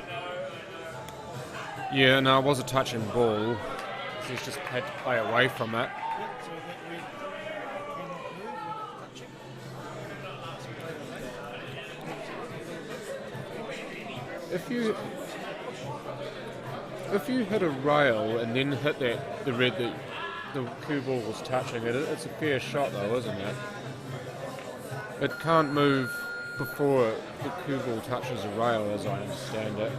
S5: Yeah, no, it was a touching ball. He's just had to play away from it. If you hit a rail and then hit the red that the cue ball was touching it, it's a fair shot though, isn't it? It can't move before the cue ball touches a rail, as I understand it.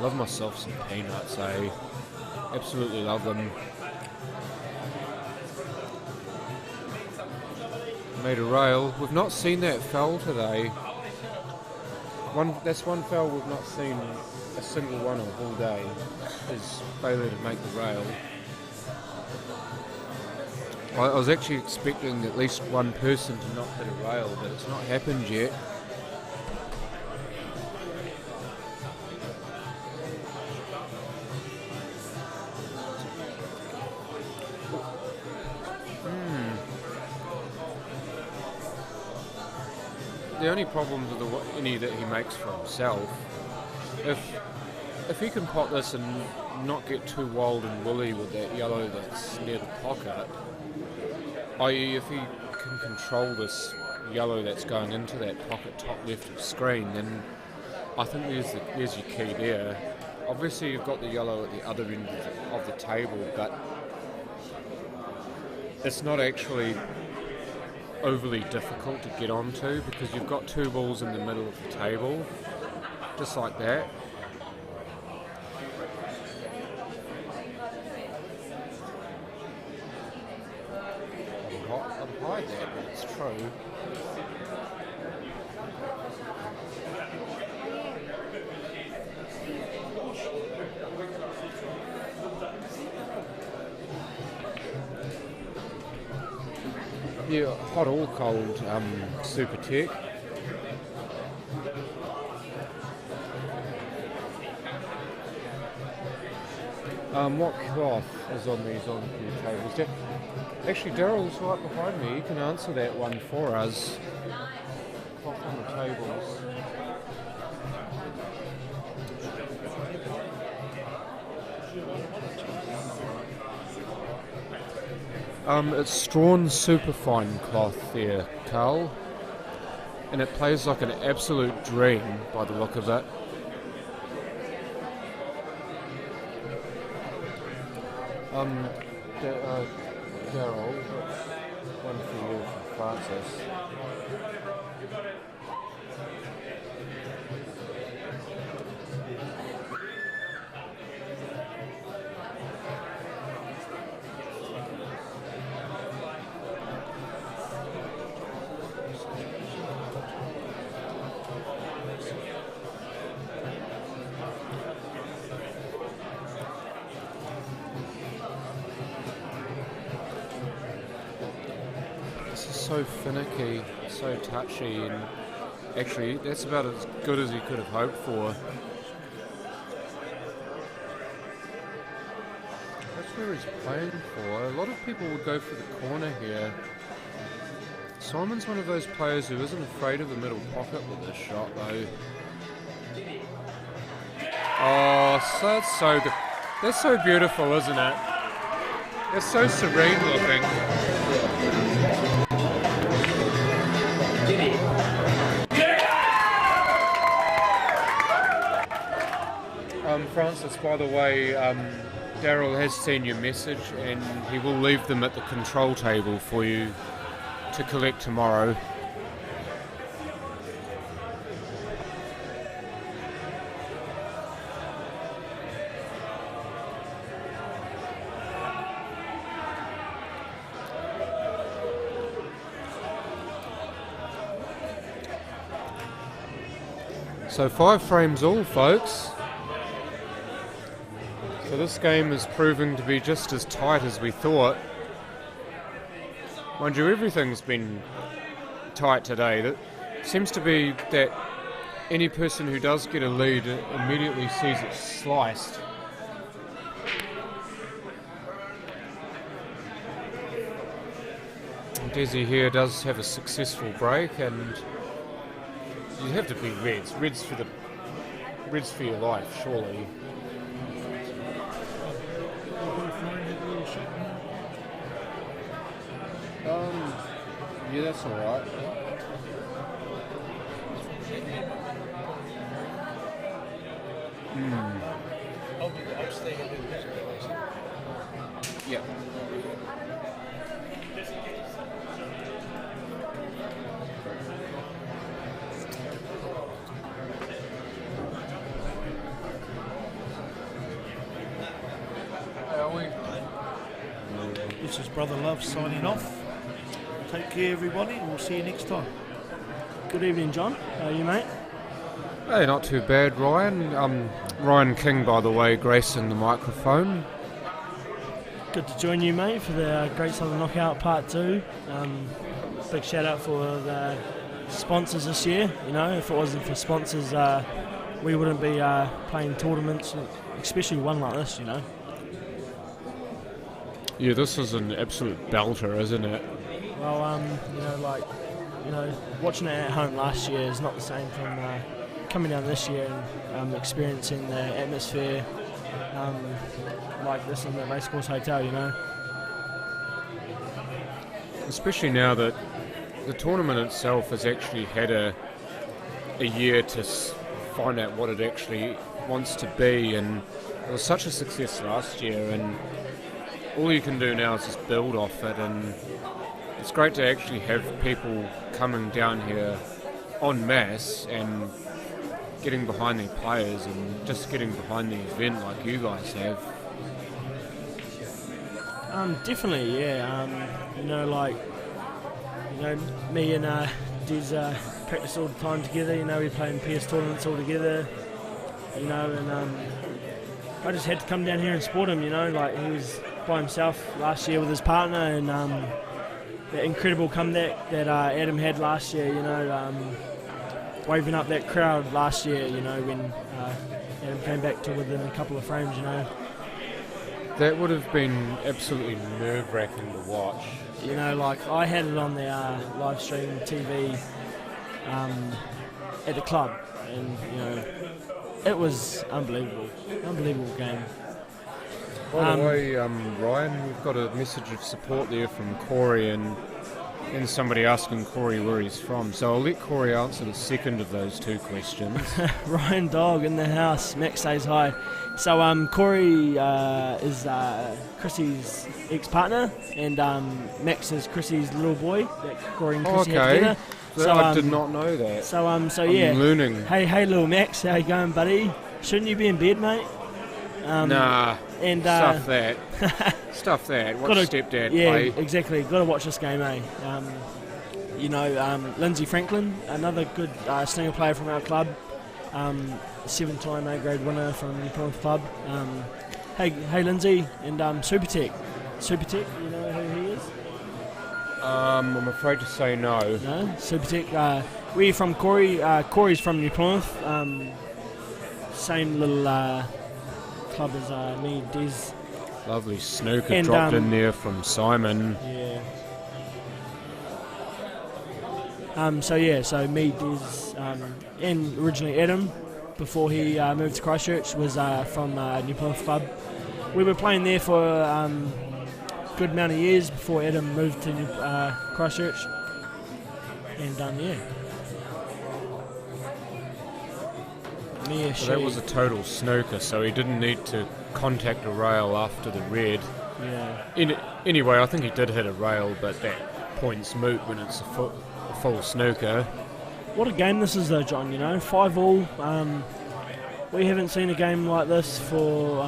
S5: Love myself some peanuts, eh? Absolutely love them. Made a rail. We've not seen that foul today. That's one foul we've not seen a single one of all day, is failure to make the rail. I was actually expecting at least one person to not hit a rail, but it's not happened yet. The only problems are any that he makes for himself. If he can pot this and not get too wild and woolly with that yellow that's near the pocket, i.e. if he can control this yellow that's going into that pocket top left of screen, then I think there's your key there. Obviously you've got the yellow at the other end of the table, but it's not actually overly difficult to get onto because you've got two balls in the middle of the table, just like that. I'd hide that, but it's true. Yeah, hot or cold Super Tech. What cloth is on these on-cue tables? Actually, Daryl's right behind me. He can answer that one for us. Cloth on the tables. It's Strawn Superfine cloth there, Carl. And it plays like an absolute dream by the look of it. Daryl, one for you from Francis. So finicky, so touchy, and actually that's about as good as he could have hoped for. That's where he's playing for. A lot of people would go for the corner here. Simon's one of those players who isn't afraid of the middle pocket with this shot though. Oh, so that's so good. That's so beautiful, isn't it? It's so serene looking. Francis, by the way, Daryl has seen your message and he will leave them at the control table for you to collect tomorrow. So 5 frames all, folks. So this game is proving to be just as tight as we thought. Mind you, everything's been tight today. It seems to be that any person who does get a lead immediately sees it sliced. Desi here does have a successful break, and you have to be reds. Reds for your life, surely. Yeah, that's alright.
S9: I'm staying in this place.
S5: Yeah.
S9: This is Brother Love signing off. Take care, everybody, and we'll see you next time.
S14: Good evening, John. How are you, mate?
S5: Hey, not too bad, Ryan. Ryan King, by the way, gracing the microphone.
S14: Good to join you, mate, for the Great Southern Knockout Part 2. Big shout out for the sponsors this year. You know, if it wasn't for sponsors, we wouldn't be playing tournaments, especially one like this, you know.
S5: Yeah, this is an absolute belter, isn't it?
S14: Well, watching it at home last year is not the same from coming down this year and experiencing the atmosphere like this in the Racecourse Hotel, you know.
S5: Especially now that the tournament itself has actually had a year to find out what it actually wants to be, and it was such a success last year, and all you can do now is just build off it, and it's great to actually have people coming down here en masse and getting behind their players and just getting behind the event like you guys have.
S14: Definitely, yeah. Me and Des practice all the time together. You know, we play in PS tournaments all together. You know, and I just had to come down here and support him. You know, like he was by himself last year with his partner, and the incredible comeback that Adam had last year. You know, waving up that crowd last year. You know, when Adam came back to within a couple of frames. You know.
S5: That would have been absolutely nerve-wracking to watch.
S14: You know, like I had it on the live stream TV at the club, and you know, it was unbelievable game.
S5: By the way, Ryan, we've got a message of support there from Corey and somebody asking Corey where he's from. So I'll let Corey answer the second of those two questions.
S14: Ryan Dog in the house. Max says hi. So Corey is Chrissy's ex-partner, and Max is Chrissy's little boy that Corey and Chrissy have together.
S5: So, I did not know that.
S14: So
S5: I'm
S14: yeah.
S5: learning.
S14: Hey, little Max, how you going, buddy? Shouldn't you be in bed, mate?
S5: Nah.
S14: And
S5: stuff that. Stuff that. Watch stepdad play.
S14: Yeah, exactly. Got to watch this game, eh? Lindsay Franklin, another good snooker player from our club. 7-time A-grade winner from the Plymouth Club. Hey, Lindsay, and Super Tech. Super Tech, you know who he is?
S5: I'm afraid to say no.
S14: No? Super Tech. Where are you from, Corey? Corey's from New Plymouth. Same little club as me, Des.
S5: Lovely snooker dropped in there from Simon.
S14: Yeah. So me, Des, and originally Adam, before he moved to Christchurch, was from New Plymouth Club. We were playing there for a good amount of years before Adam moved to Christchurch. And
S5: So that was a total snooker, so he didn't need to contact a rail after the red.
S14: Yeah.
S5: Anyway, I think he did hit a rail, but that point's moot when it's a full snooker.
S14: What a game this is though, John, you know, 5-all. We haven't seen a game like this for,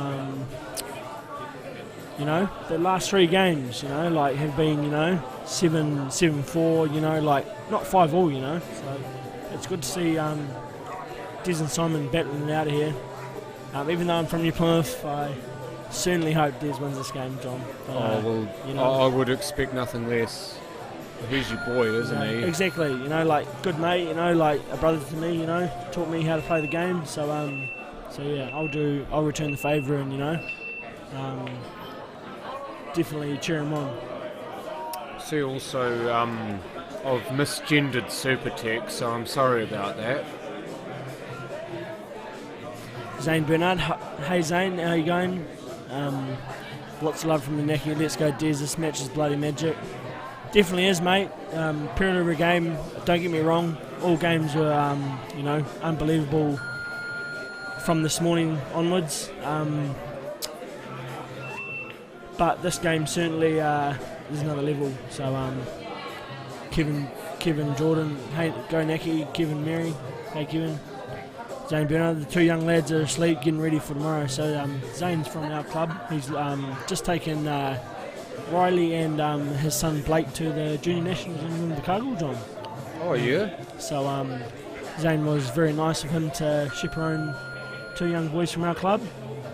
S14: the last 3 games, you know, like have been, 7-4, not 5-all, So it's good to see Des and Simon battling it out of here. Even though I'm from New Plymouth, I certainly hope Des wins this game, John. But,
S5: I would expect nothing less. He's your boy, isn't he?
S14: Exactly, good mate, a brother to me, taught me how to play the game. So yeah, I'll return the favour and, definitely cheer him on.
S5: See also, I've misgendered Super Tech, so I'm sorry about that.
S14: Zane Bernard, hey Zane, how you going? Lots of love from the Necky. Let's go Des, this match is bloody magic. Definitely is, mate. Period of a game, don't get me wrong, all games were, unbelievable from this morning onwards. But this game certainly is another level. So Kevin Jordan, hey, go Necky, Kevin Mary, hey Kevin. Zane Bernard, the 2 young lads are asleep, getting ready for tomorrow. So Zane's from our club. He's just taken Riley and his son Blake to the Junior Nationals in Invercargill, John.
S5: Oh, yeah?
S14: So Zane was very nice of him to chaperone 2 young boys from our club.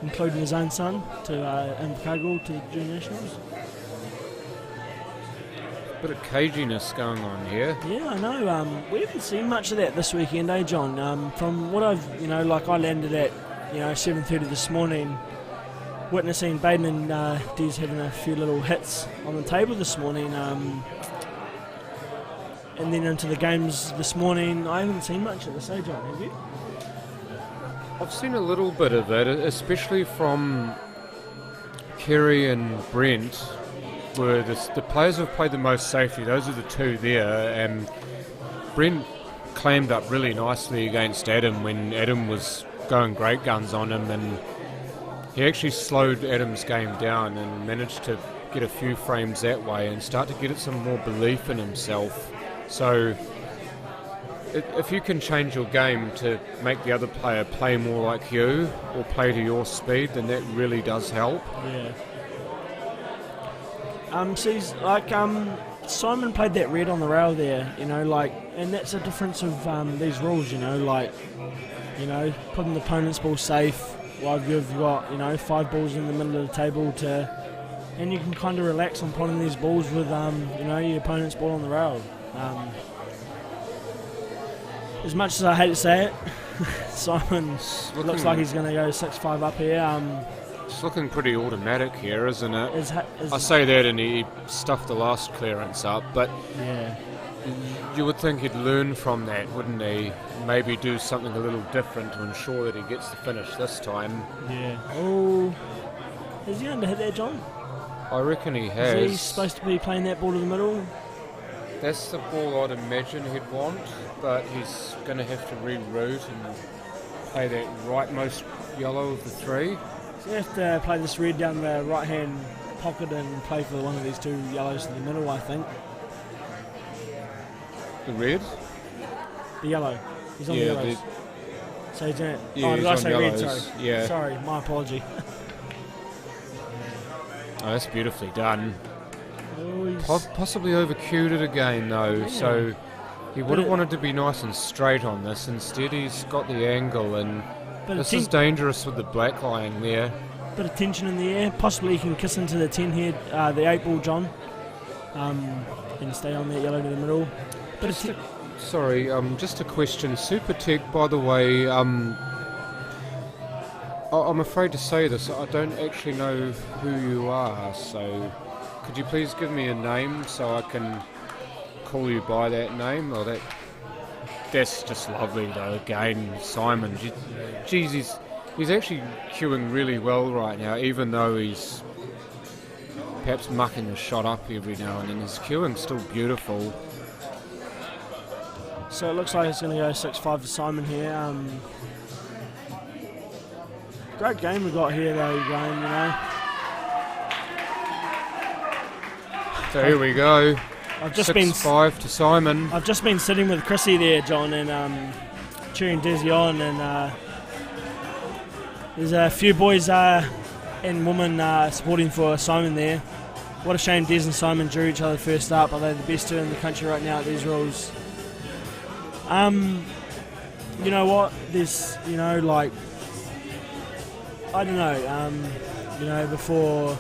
S14: including his own son, to Invercargill to the Junior Nationals.
S5: Bit of caginess going on here.
S14: Yeah, I know. We haven't seen much of that this weekend, eh, John? From what I've, I landed at, 7:30 this morning, witnessing Baden and Des having a few little hits on the table this morning, and then into the games this morning. I haven't seen much of this, eh, John? Have you?
S5: I've seen a little bit of it, especially from Kerry and Brent, where the players who have played the most safely. Those are the two there, and Brent clammed up really nicely against Adam when Adam was going great guns on him, and he actually slowed Adam's game down and managed to get a few frames that way and start to get some more belief in himself. So if you can change your game to make the other player play more like you or play to your speed, then that really does help.
S14: Yeah. Simon played that red on the rail there, and that's the difference of these rules, putting the opponent's ball safe while you've got, 5 balls in the middle of the table and you can kind of relax on putting these balls with, your opponent's ball on the rail. As much as I hate to say it, Simon looks like he's going to go 6-5 up here.
S5: It's looking pretty automatic here, isn't it? I say that and he stuffed the last clearance up, but
S14: yeah,
S5: you would think he'd learn from that, wouldn't he? Maybe do something a little different to ensure that he gets the finish this time.
S14: Yeah. Oh, is he under hit there, John?
S5: I reckon he has.
S14: Is he supposed to be playing that ball to the middle?
S5: That's the ball I'd imagine he'd want, but he's going to have to reroute and play that rightmost yellow of the three.
S14: So you have to play this red down the right-hand pocket and play for one of these two yellows to the middle, I think.
S5: The red?
S14: The yellow. He's on the yellows. So he's doing it.
S5: Yeah,
S14: did I say red? Sorry.
S5: Yeah.
S14: Sorry, my apology.
S5: Oh, that's beautifully done.
S14: Oh,
S5: Possibly over-cued it again, though,
S14: yeah.
S5: So he would have wanted to be nice and straight on this. Instead, he's got the angle, and this is dangerous with the black lying there.
S14: Bit of tension in the air. Possibly he can kiss into the 10 head, the 8 ball, John, and stay on that yellow to the middle.
S5: Sorry, just a question. Super Tech, by the way, I'm afraid to say this, I don't actually know who you are, so could you please give me a name so I can call you by that name? Or that's just lovely, though. Again, Simon, geez, he's actually queuing really well right now, even though he's perhaps mucking a shot up every now and then. His queuing's still beautiful.
S14: So it looks like it's going to go 6-5 for Simon here. Great game we got here, though, Graham,
S5: So here we go.
S14: I've just
S5: 6-5 to Simon.
S14: I've just been sitting with Chrissy there, John, and cheering Desi on, and there's a few boys and women supporting for Simon there. What a shame Des and Simon drew each other first up. Are they the best two in the country right now at these rules? You know what? There's, I don't know. Before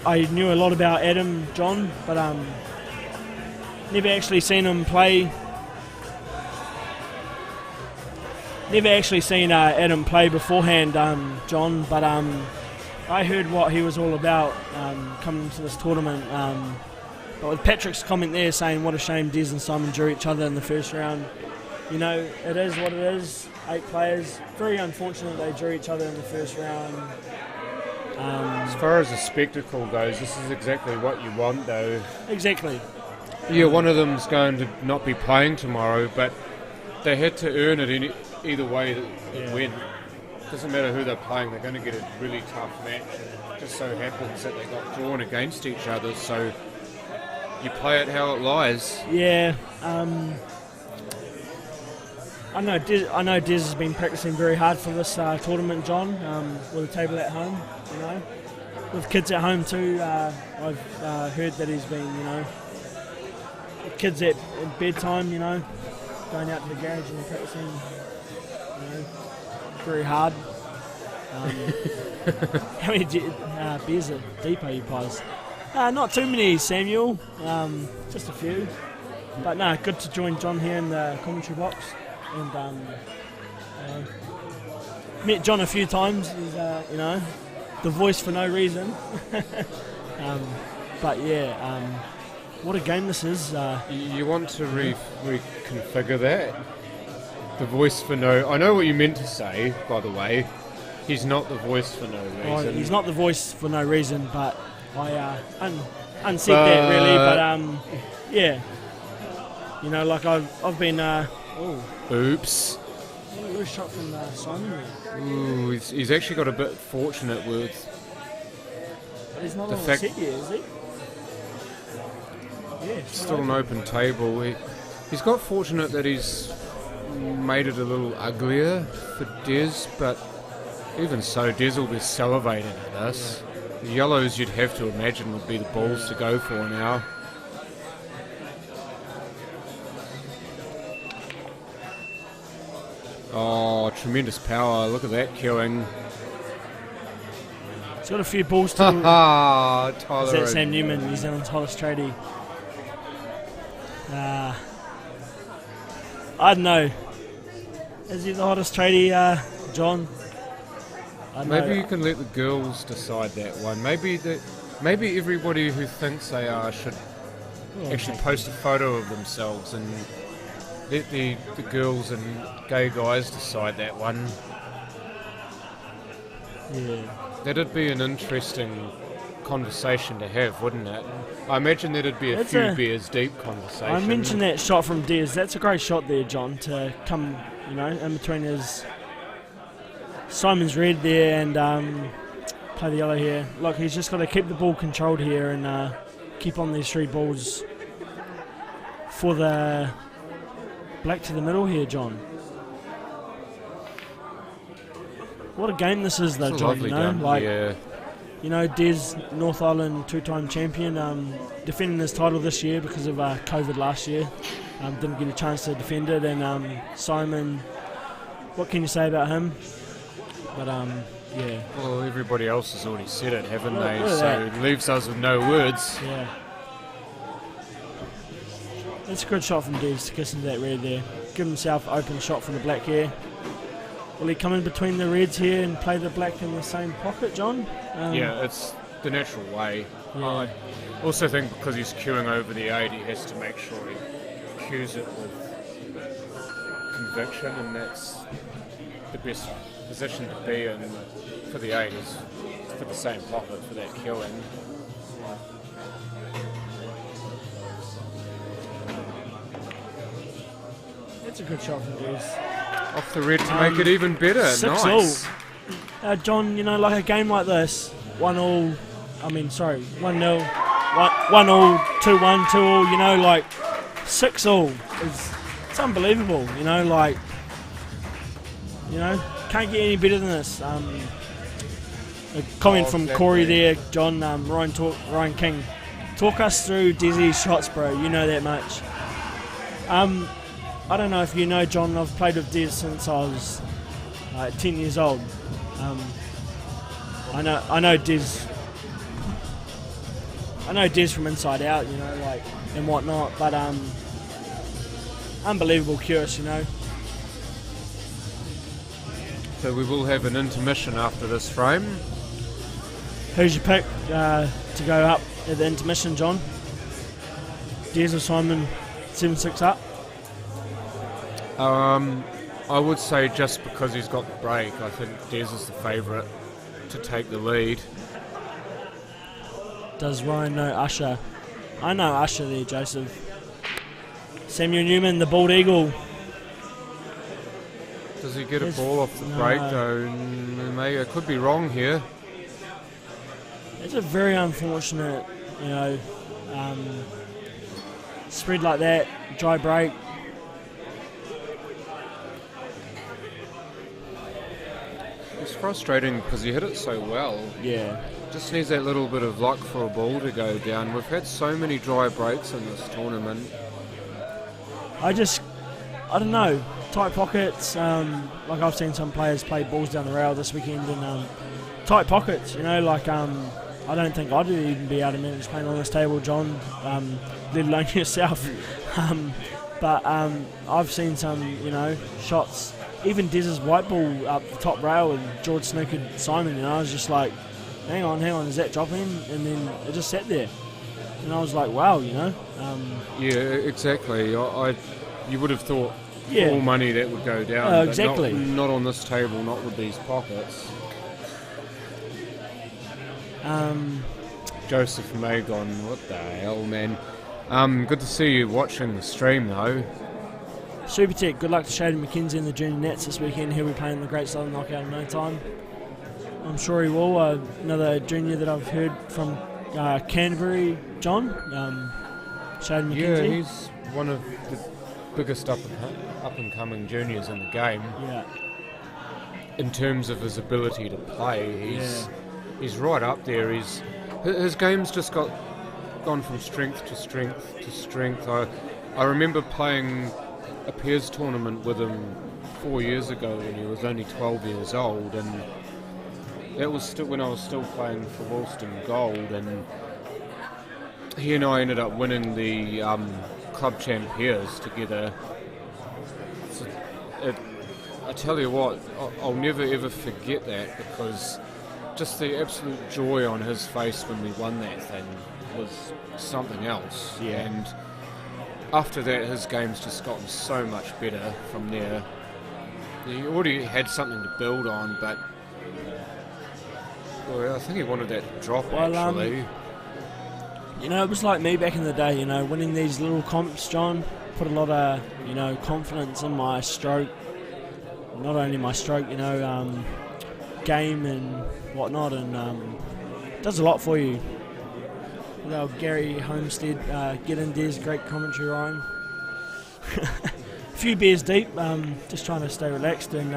S14: I knew a lot about Adam, John, but never actually seen him play. Never actually seen Adam play beforehand, John, but I heard what he was all about coming into this tournament. But with Patrick's comment there saying what a shame Des and Simon drew each other in the first round, it is what it is. 8 players. Very unfortunate they drew each other in the first round.
S5: As far as the spectacle goes, this is exactly what you want, though.
S14: Exactly.
S5: Yeah, one of them's going to not be playing tomorrow, but they had to earn it either way that went. Doesn't matter who they're playing, they're going to get a really tough match. It just so happens that they got drawn against each other, so you play it how it lies.
S14: Yeah. I know Des has been practicing very hard for this tournament, John, with a table at home, With kids at home too, I've heard that he's been, with kids at bedtime, going out to the garage and practicing, very hard. How many beers at Depot you pies? Not too many, Samuel. Just a few. But no, good to join John here in the commentary box. And met John a few times. He's the voice for no reason. But yeah, what a game this is.
S5: You want to reconfigure that? The voice for no... I know what you meant to say, by the way. He's not the voice for no reason.
S14: Oh, he's not the voice for no reason, but I unsaid that really. But yeah, you know, like I've been.
S5: Oops.
S14: What a shot from Simon there.
S5: Ooh, he's actually got a bit fortunate with.
S14: He's not
S5: the
S14: on
S5: fact
S14: the set yet, is he? Yeah,
S5: still an open table. He's got fortunate that he's made it a little uglier for Des, but even so, Des will be salivating at this. The yellows you'd have to imagine would be the balls to go for now. Oh, tremendous power. Look at that queuing.
S14: He's got a few balls to...
S5: Is
S14: that Sam Newman, New Zealand's hottest tradie? I don't know. Is he the hottest tradie, John?
S5: Maybe you can let the girls decide that one. Maybe everybody who thinks they are should actually post a photo of themselves and let the girls and gay guys decide that one.
S14: Yeah.
S5: That'd be an interesting conversation to have, wouldn't it? I imagine that'd be a few beers deep conversation.
S14: I mentioned that shot from Des. That's a great shot there, John, to come, you know, in between his Simon's red there and play the yellow here. Look, he's just got to keep the ball controlled here and keep on these three balls for the black to the middle here, John. What a game this is, though, John. You know, you know, Des, North Island two-time champion, defending his title this year because of COVID last year. Didn't get a chance to defend it, and Simon, what can you say about him? But yeah.
S5: Well, everybody else has already said it, haven't they? So it leaves us with no words.
S14: Yeah. That's a good shot from Des to kiss into that red there. Give himself open shot from the black here. Will he come in between the reds here and play the black in the same pocket, John?
S5: Yeah, it's the natural way.
S14: Yeah.
S5: I also think because he's queuing over the 8, he has to make sure he cues it with conviction, and that's the best position to be in for the 8 is for the same pocket for that queuing.
S14: That's a good shot from Des.
S5: Off the red to make it even better.
S14: 6-6. Nice. John, you know, like a game like this, 1-0, 1-0, 2-1, 2-1, you know, like 6-6 it's unbelievable, you know, like, you know, can't get any better than this. A comment from Corey there, John, Ryan King. Talk us through Desi's shots, bro, you know that much. I don't know if you know, John, I've played with Des since I was 10 years old. I know Des from inside out, you know, like, and whatnot, but unbelievable curious, you know.
S5: So we will have an intermission after this frame.
S14: Who's your pick to go up at the intermission, John? Des or Simon, 7-6 up?
S5: I would say just because he's got the break, I think Des is the favourite to take the lead.
S14: Does Ryan know Usher? I know Usher there, Joseph. Samuel Newman, the bald eagle.
S5: Does he get a ball off the break though? Maybe I could be wrong here.
S14: It's a very unfortunate, you know, spread like that, dry break.
S5: It's frustrating because he hit it so well.
S14: Yeah.
S5: Just needs that little bit of luck for a ball to go down. We've had so many dry breaks in this tournament.
S14: I just I don't know, tight pockets. Like I've seen some players play balls down the rail this weekend, and tight pockets. You know, like I don't think I'd even be able to manage playing on this table, John. Let alone yourself. But I've seen some, you know, shots. Even Dez's white ball up the top rail with George snookered Simon, and I was just like, hang on, is that dropping? And then it just sat there. And I was like, wow, you know.
S5: Yeah, exactly. You would have thought
S14: Yeah.
S5: all money that would go down. But
S14: exactly.
S5: Not on this table, not with these pockets. Joseph Magon, what the hell, man. Good to see you watching the stream, though.
S14: Super Tech, good luck to Shaden McKenzie and the Junior Nats this weekend. He'll be playing the Great Southern Knockout in no time. I'm sure he will. Another junior that I've heard from Canterbury, John. Shaden McKenzie.
S5: Yeah, he's one of the biggest up-and-coming juniors in the game.
S14: Yeah.
S5: In terms of his ability to play, he's right up there. His game's just gone from strength to strength to strength. I remember playing a pairs tournament with him 4 years ago when he was only 12 years old, and that was still when I was still playing for Woolston Gold, and he and I ended up winning the club champ pairs together. I tell you what, I'll never ever forget that, because just the absolute joy on his face when we won that thing was something else.
S14: Yeah.
S5: And after that, his game's just gotten so much better from there. He already had something to build on, but well, I think he wanted that to drop, actually.
S14: You know, it was like me back in the day, you know, winning these little comps, John, put a lot of, you know, confidence in my stroke. Not only my stroke, you know, game and whatnot, and does a lot for you. You know, Gary Homestead, get in Des, great commentary, Ryan. A few beers deep, just trying to stay relaxed, and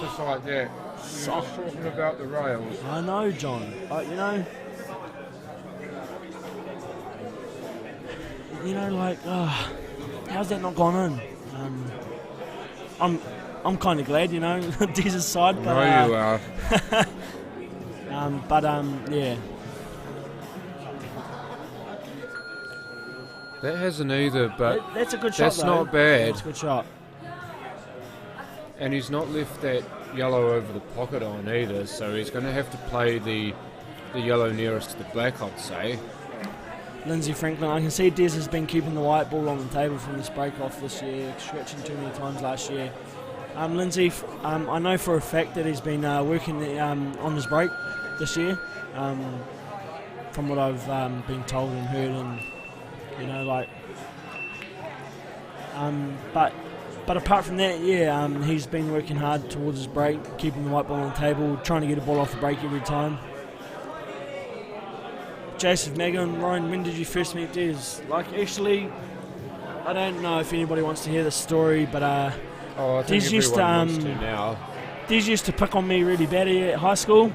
S5: just like that. You're just talking about the rails.
S14: I know, John. You know, like, how's that not gone in? I'm kind of glad, you know, Dez's side, but
S5: no, you are.
S14: Yeah.
S5: That hasn't either, but
S14: that's a good shot.
S5: That's
S14: though.
S5: not bad.
S14: That's a good shot.
S5: And he's not left that yellow over the pocket on either, so he's going to have to play the yellow nearest to the black, I'd say.
S14: Lindsay Franklin, I can see Des has been keeping the white ball on the table from this break-off this year, scratching too many times last year. Lindsay, I know for a fact that he's been working on his break this year, from what I've been told and heard, and you know, like, but apart from that, he's been working hard towards his break, keeping the white ball on the table, trying to get a ball off the break every time. Joseph Megan, Ryan, when did you first meet Des? Like, actually, I don't know if anybody wants to hear the story, but
S5: I think
S14: Des used
S5: wants to now.
S14: Des used to pick on me really badly at high school,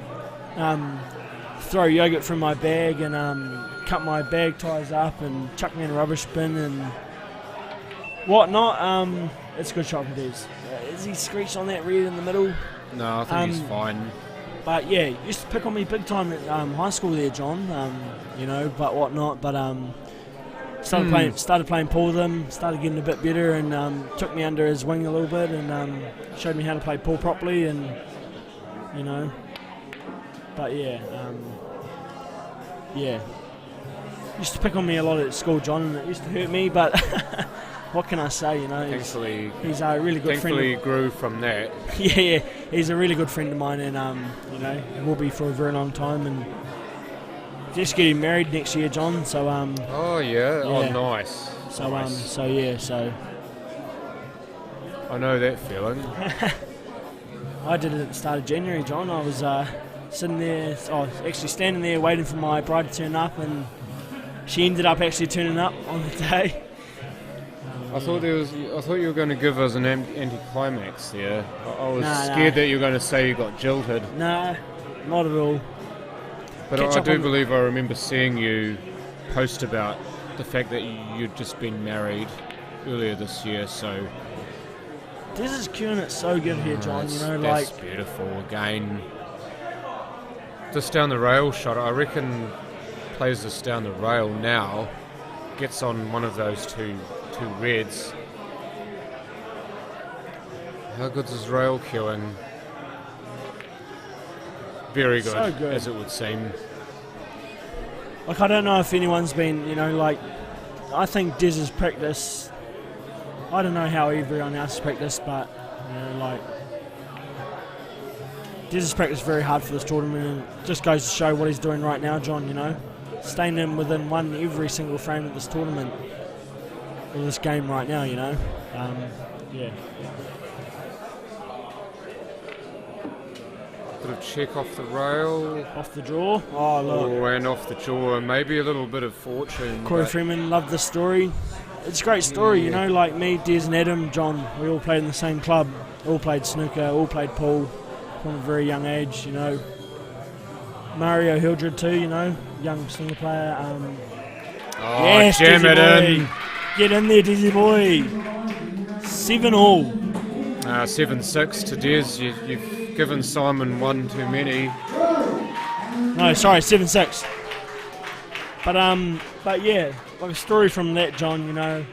S14: throw yogurt from my bag and cut my bag ties up and chuck me in a rubbish bin and whatnot. It's a good shot from Des. Is he screeched on that red in the middle?
S5: No, I think he's fine.
S14: But yeah, used to pick on me big time at high school there, John. You know, but whatnot. But started playing pool with him. Started getting a bit better, and took me under his wing a little bit, and showed me how to play pool properly, and you know. But yeah, used to pick on me a lot at school, John, and it used to hurt me. But what can I say? You know, he's a really good friend.
S5: Thankfully, he grew from that.
S14: Yeah, he's a really good friend of mine, and you know, will be for a very long time. And just getting married next year, John. So
S5: Oh nice.
S14: So
S5: nice.
S14: So
S5: I know that feeling.
S14: I did it at the start of January, John. I was standing there waiting for my bride to turn up, and she ended up actually turning up on the day.
S5: I thought you were going to give us an anticlimax there. I was scared that you were going to say you got jilted.
S14: Nah, not at all.
S5: But I do believe I remember seeing you post about the fact that you'd just been married. earlier this year, so
S14: This is queuing it so good here, John. You know,
S5: that's
S14: like
S5: beautiful again. Just down the rail shot, I reckon plays this down the rail now, gets on one of those two reds. How good is rail queuing? Very good,
S14: So good.
S5: as it would seem.
S14: Like, I don't know if anyone's been, you know, like, I think Dez's practice, I don't know how everyone else has practiced, but, you know, like, Dez's practiced very hard for this tournament, and it just goes to show what he's doing right now, John, you know. Staying in within one every single frame of this tournament, or this game right now, you know. Yeah.
S5: Bit of check off the rail.
S14: Off the jaw. Oh, look.
S5: Oh, and off the jaw. Maybe a little bit of fortune.
S14: Corey Freeman loved this story. It's a great story, you know, like me, Des and Adam, John, we all played in the same club, all played snooker, all played pool from a very young age, you know. Mario Hildred too, you know, young snooker player. Yes,
S5: jam
S14: Desi
S5: it
S14: boy.
S5: in.
S14: Get in there, Desi boy. 7-all.
S5: 7-6 to Des. You've given Simon one too many.
S14: No, sorry, 7-6. But yeah, like a story from that, John, you know.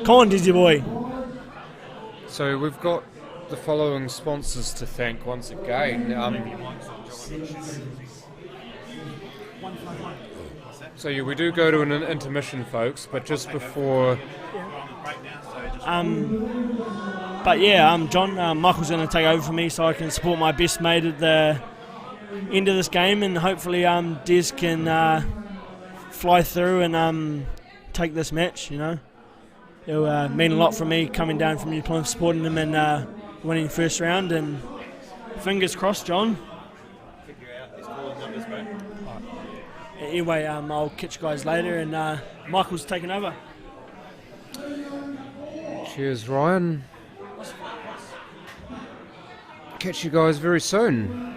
S14: Come on, Desi boy.
S5: So we've got the following sponsors to thank once again. So yeah, we do go to an intermission, folks, but just before.
S14: But yeah, John, Michael's going to take over for me so I can support my best mate at the end of this game, and hopefully Des can fly through and take this match, you know. It'll mean a lot for me coming down from New Plymouth, supporting him and winning first round, and fingers crossed, John. Anyway, I'll catch you guys later, and Michael's taking over.
S5: Cheers, Ryan. Catch you guys very soon.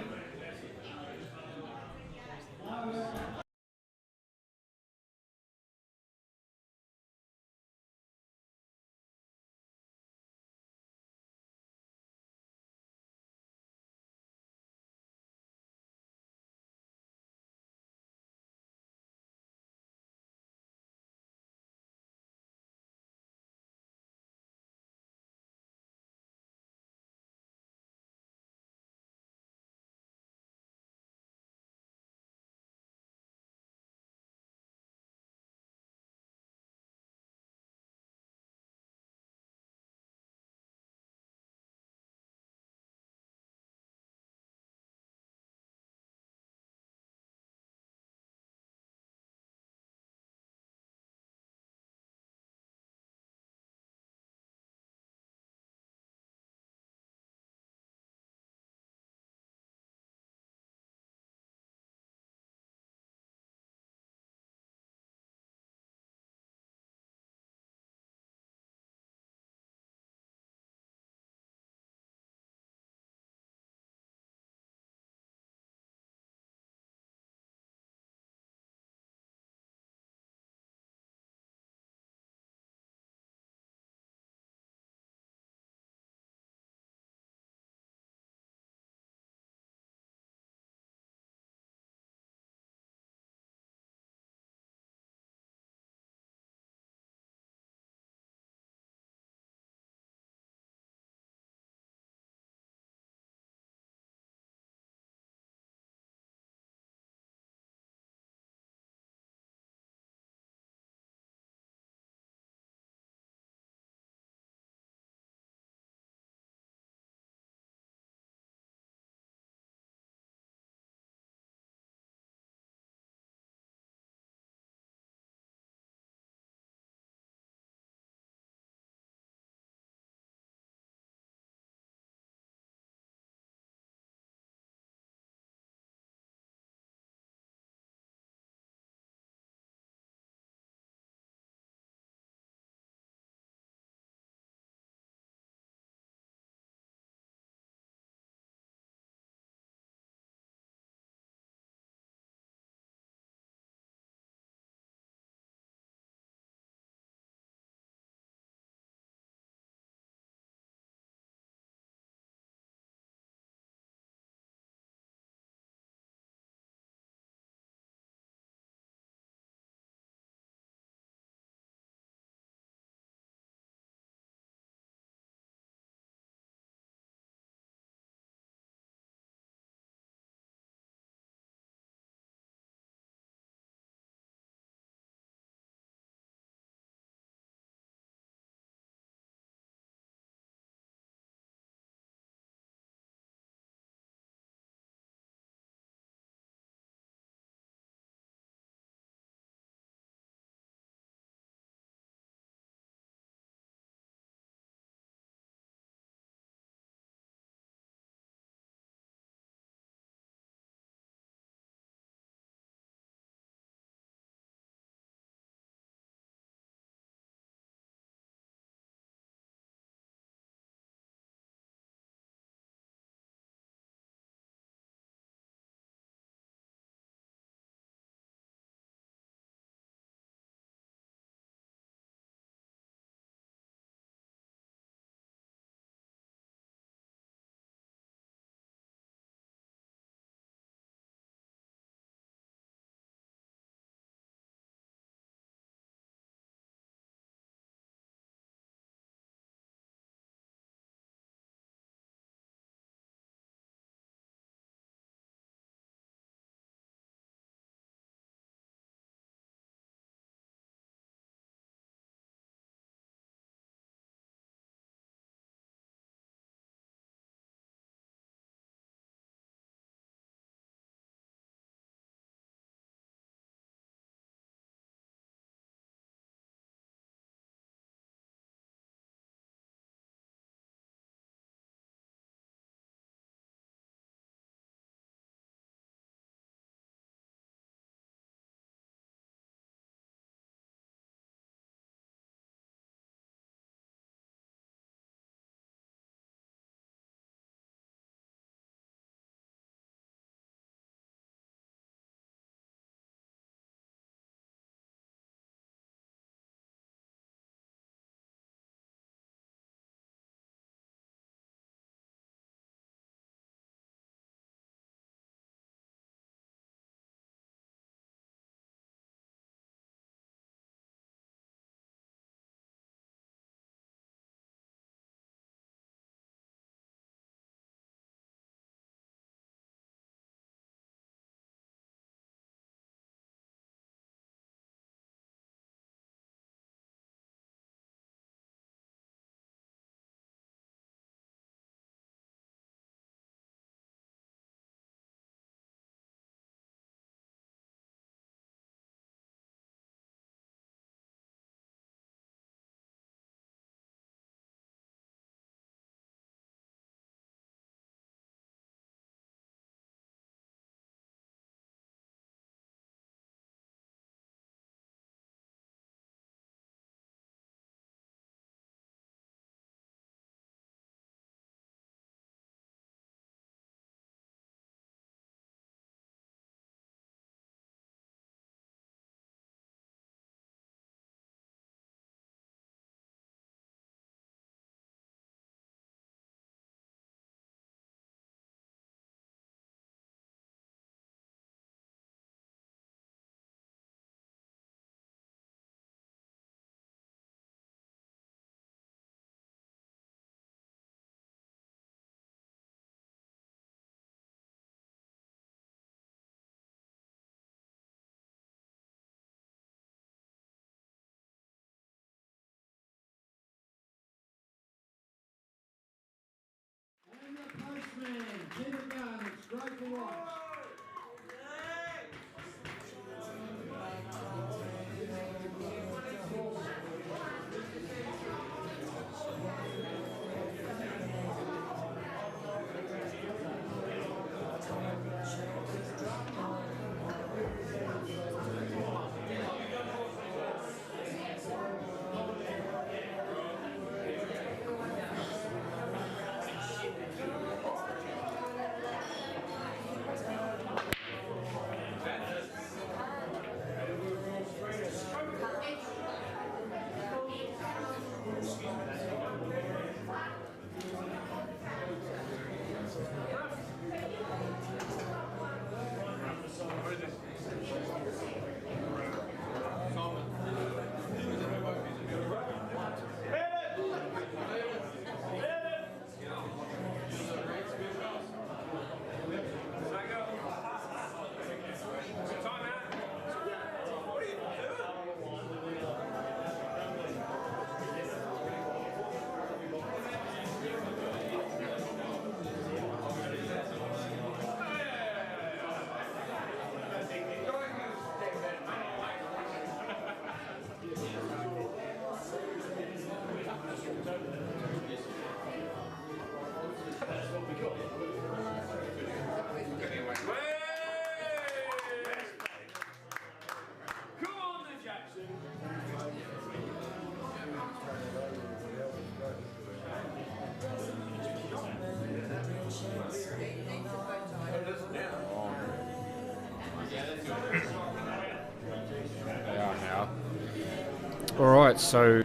S5: Alright, so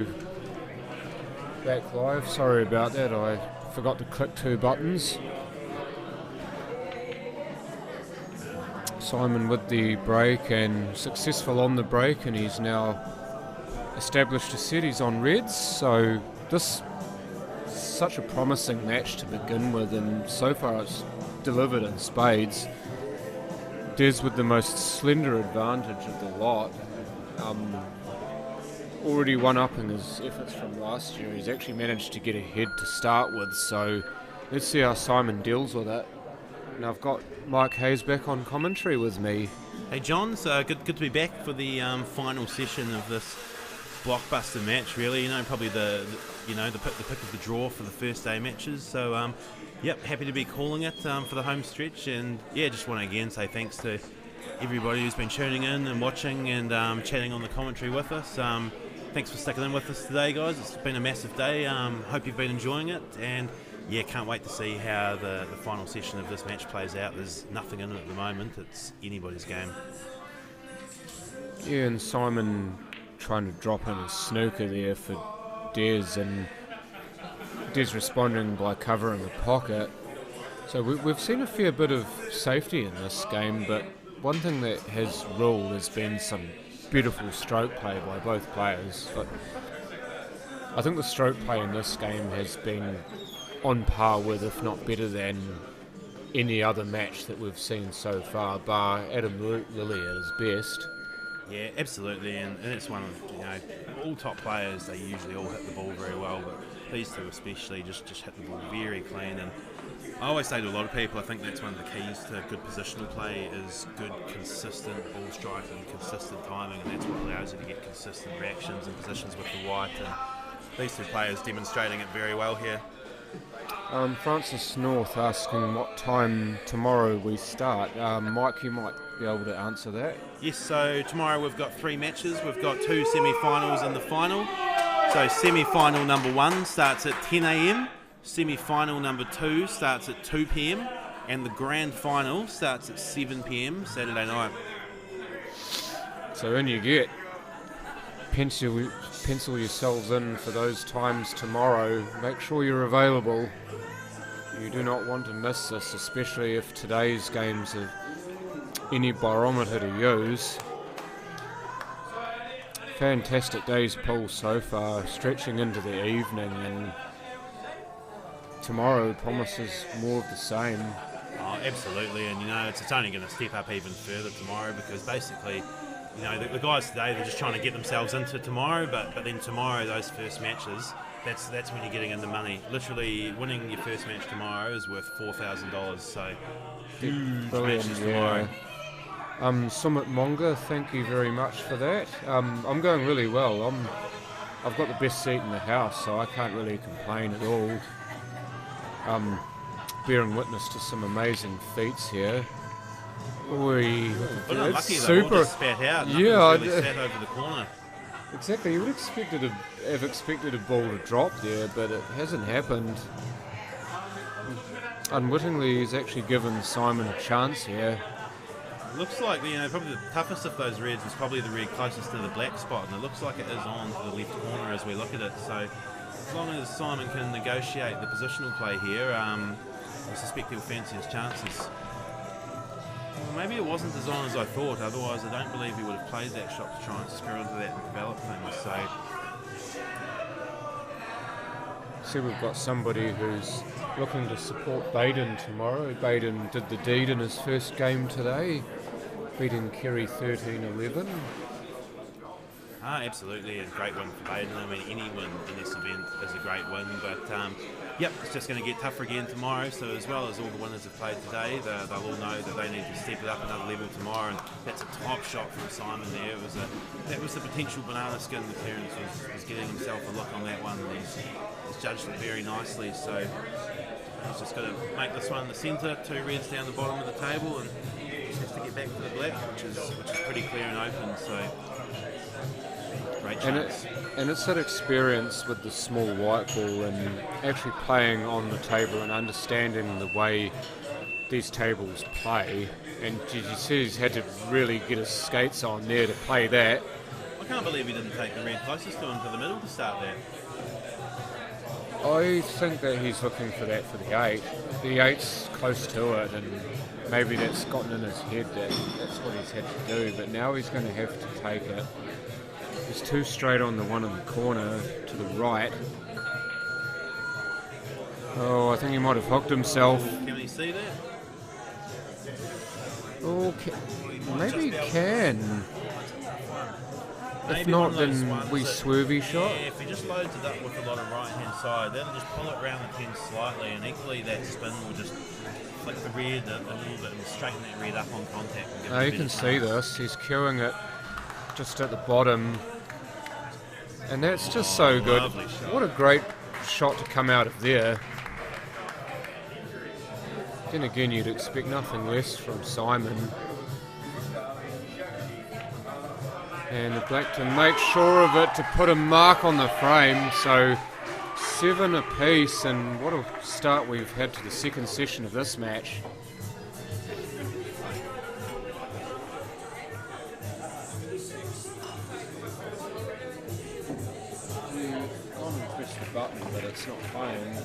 S5: back live. Sorry about that, I forgot to click 2 buttons. Simon with the break and successful on the break, and he's now established a set. He's on reds, so this is such a promising match to begin with, and so far it's delivered in spades. Des with the most slender advantage of the lot. Already one-upping his efforts from last year. He's actually managed to get ahead to start with, so let's see how Simon deals with it. And I've got Mike Hayes back on commentary with me.
S6: Hey John, so good to be back for the final session of this blockbuster match. Really, probably the pick of the draw for the first day matches. So yep, happy to be calling it for the home stretch, and yeah, just want to again say thanks to everybody who's been tuning in and watching and chatting on the commentary with us. Thanks for sticking in with us today, guys. It's been a massive day. Hope you've been enjoying it, and yeah, can't wait to see how the final session of this match plays out. There's nothing in it at the moment. It's anybody's game.
S5: Yeah, and Simon trying to drop in a snooker there for Des, and Des responding by covering the pocket. So we've seen a fair bit of safety in this game, but one thing that has ruled has been some beautiful stroke play by both players. But I think the stroke play in this game has been on par with, if not better than, any other match that we've seen so far, bar Adam Lilly at his best.
S6: Yeah, absolutely, and it's one of, all top players, they usually all hit the ball very well, but these two especially just hit the ball very clean. And I always say to a lot of people, I think that's one of the keys to good positional play is good, consistent ball striking, consistent timing, and that's what allows you to get consistent reactions and positions with the white. And these two players demonstrating it very well here.
S5: Francis North asking what time tomorrow we start. Mike, you might be able to answer that.
S6: Yes, so tomorrow we've got 3 matches. We've got 2 semi-finals and the final. So semi-final number 1 starts at 10 a.m, semi-final number 2 starts at 2 p.m, and the grand final starts at 7 p.m. Saturday night.
S5: So in you get. Pencil yourselves in for those times tomorrow. Make sure you're available. You do not want to miss this, especially if today's games are any barometer to use. Fantastic day's pool so far, stretching into the evening, and tomorrow promises more of the same.
S6: Oh, absolutely, and it's only going to step up even further tomorrow, because basically, the guys today, they're just trying to get themselves into tomorrow, but then tomorrow, those first matches, that's when you're getting into money. Literally, winning your first match tomorrow is worth $4,000. So huge matches tomorrow.
S5: Sumit Monga, thank you very much for that. I'm going really well. I've got the best seat in the house, so I can't really complain at all. Bearing witness to some amazing feats here.
S6: But unlucky though,
S5: super.
S6: all just spat out.
S5: Yeah,
S6: really sat over the corner.
S5: Exactly. You would have expected a ball to drop there, but it hasn't happened. Unwittingly, he's actually given Simon a chance here.
S6: Looks like, probably the toughest of those reds is probably the red closest to the black spot, and it looks like it is on to the left corner as we look at it. So as long as Simon can negotiate the positional play here, I suspect he'll fancy his chances. Well, maybe it wasn't as on as I thought, otherwise I don't believe he would have played that shot to try and screw into that and develop things.
S5: See, we've got somebody who's looking to support Baden tomorrow. Baden did the deed in his first game today, beating Kerry 13-11.
S6: Absolutely, a great win for Baden. I mean, any win in this event is a great win, but yep, it's just going to get tougher again tomorrow. So as well as all the winners have played today, they'll all know that they need to step it up another level tomorrow. And that's a top shot from Simon there. That was the potential banana skin. The Terence was getting himself a look on that one, and he's judged it very nicely. So he's just got to make this one in the centre, 2 reds down the bottom of the table, and just has to get back to the black, which is pretty clear and open. So.
S5: And it's that experience with the small white ball and actually playing on the table and understanding the way these tables play. And you see he's had to really get his skates on there to play that.
S6: I can't believe he didn't take the red closest to him to the middle to start that.
S5: I think that he's looking for that for the 8. The 8's close to it, and maybe that's gotten in his head that that's what he's had to do, but now he's going to have to take it. There's 2 straight on the one in the corner to the right. Oh, I think he might have hooked himself.
S6: Can he see that?
S5: Oh, maybe he can. If not, then we swervy shot.
S6: Yeah, if he just loads it up with a lot of right-hand side, that'll just pull it around the pin slightly, and equally that spin will just flick the red a little bit and straighten that red up on contact.
S5: Oh, you can see this. He's queuing it just at the bottom. And that's just so good. What a great shot to come out of there. Then again, you'd expect nothing less from Simon. And the black to make sure of it to put a mark on the frame. So 7 apiece, and what a start we've had to the second session of this match. Button, but it's not playing.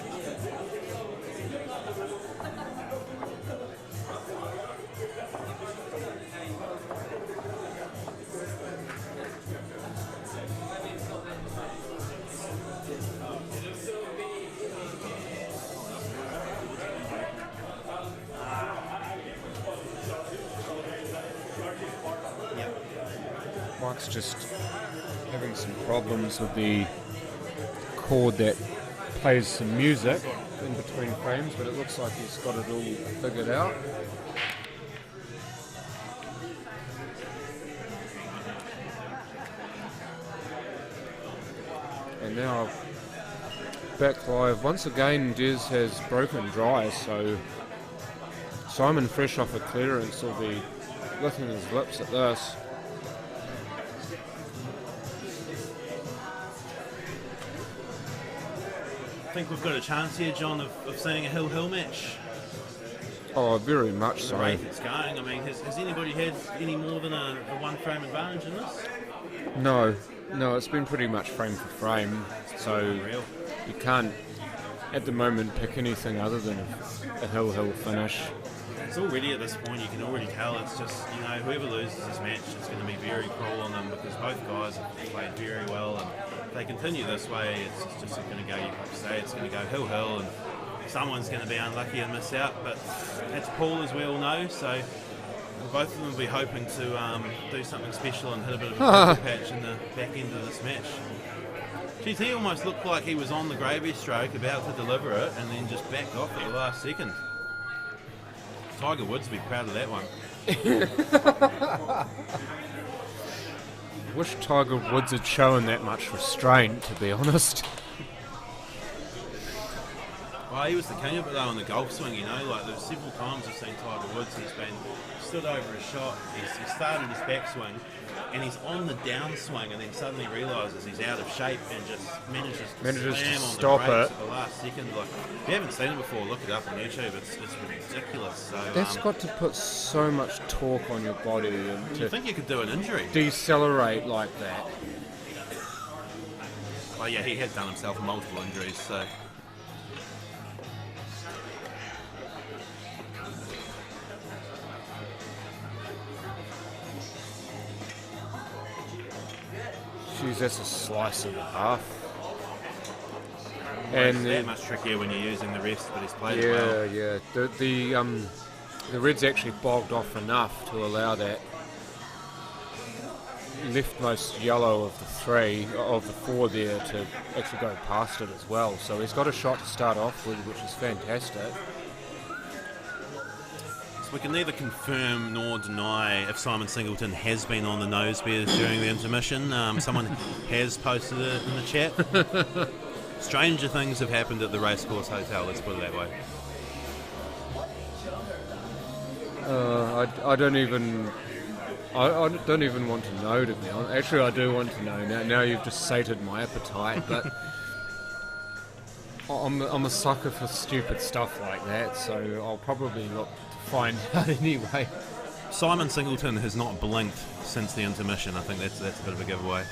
S5: Mike's just having some problems with the cord that plays some music in between frames, but it looks like he's got it all figured out. And now back live. Once again, Des has broken dry, so Simon, fresh off a clearance, will be licking his lips at this.
S6: I think we've got a chance here, John, of seeing a hill-hill match.
S5: Oh, very much so.
S6: The rate it's going. I mean, has anybody had any more than a 1-frame advantage in this?
S5: No, it's been pretty much frame for frame. So you can't, at the moment, pick anything other than a hill-hill finish.
S6: It's already at this point, you can already tell it's just, whoever loses this match is going to be very cruel on them, because both guys have played very well, and if they continue this way, it's just going to go, like you say, it's going to go hill-hill, and someone's going to be unlucky and miss out, but that's Paul, as we all know, so both of them will be hoping to do something special and hit a bit of a patch in the back end of this match. Geez, he almost looked like he was on the gravy stroke, about to deliver it, and then just backed off at the last second. Tiger Woods would be proud of that one.
S5: Wish Tiger Woods had shown that much restraint, to be honest.
S6: Well, he was the king of it though on the golf swing, you know, like there's several times I've seen Tiger Woods, he's been stood over his shot, he started his backswing, and he's on the downswing, and then suddenly realises he's out of shape and just manages to slam on
S5: stop
S6: the brakes
S5: it
S6: at the last second. Like, if you haven't seen it before, look it up on YouTube. It's ridiculous. So
S5: that's got to put so much torque on your body, and
S6: you think you could do an injury?
S5: Decelerate like that.
S6: Well, yeah, he has done himself multiple injuries, so.
S5: Jeez, that's a slice and a half.
S6: And it's that much trickier when you're using the rest, but he's played it well.
S5: Yeah. The red's actually bogged off enough to allow that leftmost yellow of the four there to actually go past it as well. So he's got a shot to start off with, which is fantastic.
S6: So we can neither confirm nor deny if Simon Singleton has been on the nose beers during the intermission. Someone has posted it in the chat. Stranger things have happened at the Racecourse Hotel, let's put it that way.
S5: I don't even want to know, to be honest. Actually, I do want to know. Now you've just sated my appetite, but I'm a sucker for stupid stuff like that, so I'll probably look to find out anyway.
S6: Simon Singleton has not blinked since the intermission. I think that's a bit of a giveaway.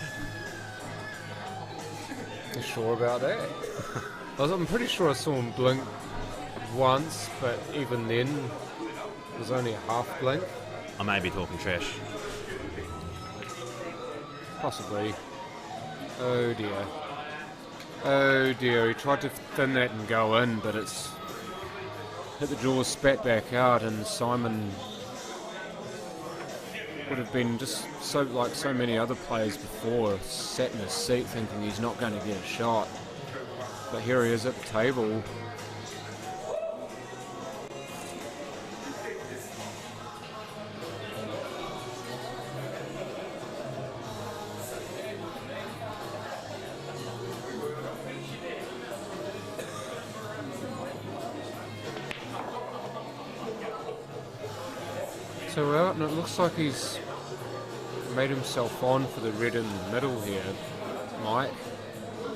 S5: You sure about that? I'm pretty sure I saw him blink once, but even then it was only a half blink.
S6: I may be talking trash.
S5: Possibly. Oh dear, he tried to thin that and go in, but it's hit the jaws, spat back out, and Simon would have been just so like so many other players before, sat in his seat thinking he's not going to get a shot. But here he is at the table. So we're out, and it looks like he's made himself on for the red in the middle here, Mike.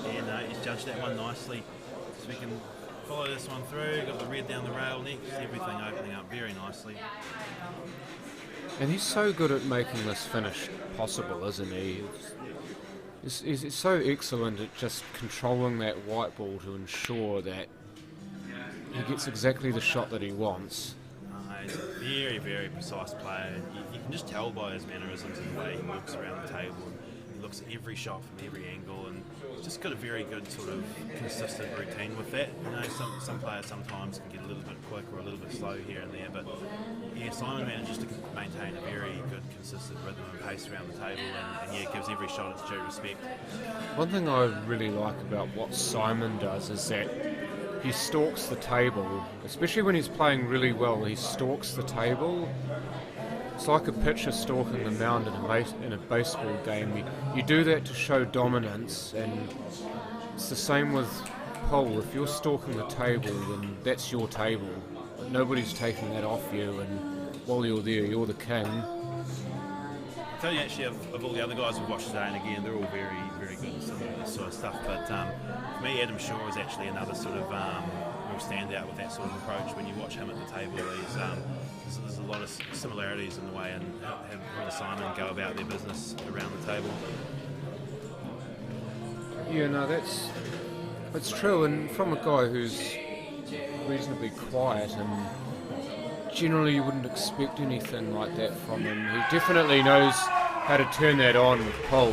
S6: Yeah, no, he's judged that one nicely. So we can follow this one through, got the red down the rail next, everything opening up very nicely.
S5: And he's so good at making this finish possible, isn't he? He's so excellent at just controlling that white ball to ensure that he gets exactly the shot that he wants.
S6: He's a very, very precise player. You can just tell by his mannerisms and the way he walks around the table. He looks at every shot from every angle, and he's just got a very good sort of consistent routine with that. You know, some players sometimes can get a little bit quick or a little bit slow here and there, but yeah, Simon manages to maintain a very good, consistent rhythm and pace around the table, and yeah, gives every shot its due respect.
S5: One thing I really like about what Simon does is that he stalks the table, especially when he's playing really well. He stalks the table. It's like a pitcher stalking the mound in a baseball game. You do that to show dominance, and it's the same with pole. If you're stalking the table, then that's your table. Nobody's taking that off you, and while you're there, you're the king.
S6: I'll tell you actually, of all the other guys we've watched today, and again, they're all very, very good at some of this sort of stuff, but for me, Adam Shaw is actually another sort of real standout with that sort of approach. When you watch him at the table, there's a lot of similarities in the way and how him and Simon go about their business around the table.
S5: Yeah, no, that's true, and from a guy who's reasonably quiet, and generally you wouldn't expect anything like that from him. He definitely knows how to turn that on with pole.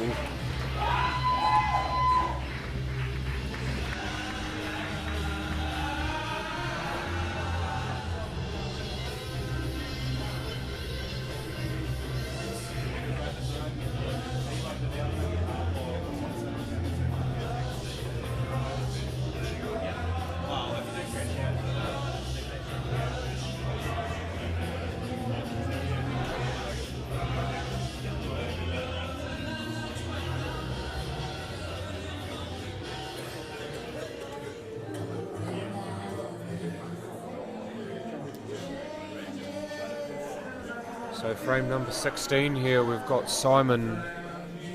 S5: So frame number 16 here, we've got Simon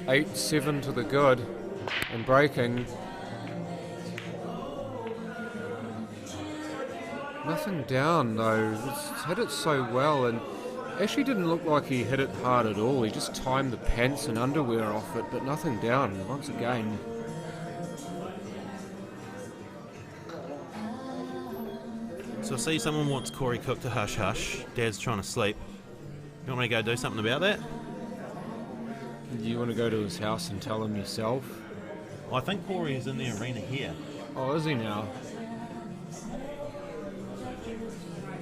S5: 8-7 to the good and breaking. Nothing down though, he's hit it so well, and actually didn't look like he hit it hard at all. He just timed the pants and underwear off it, but nothing down once again.
S6: So I see someone wants Corey Cook to hush hush. Dad's trying to sleep. You want me to go do something about that?
S5: You want to go to his house and tell him yourself?
S6: Well, I think Corey is in the arena here.
S5: Oh, is he now?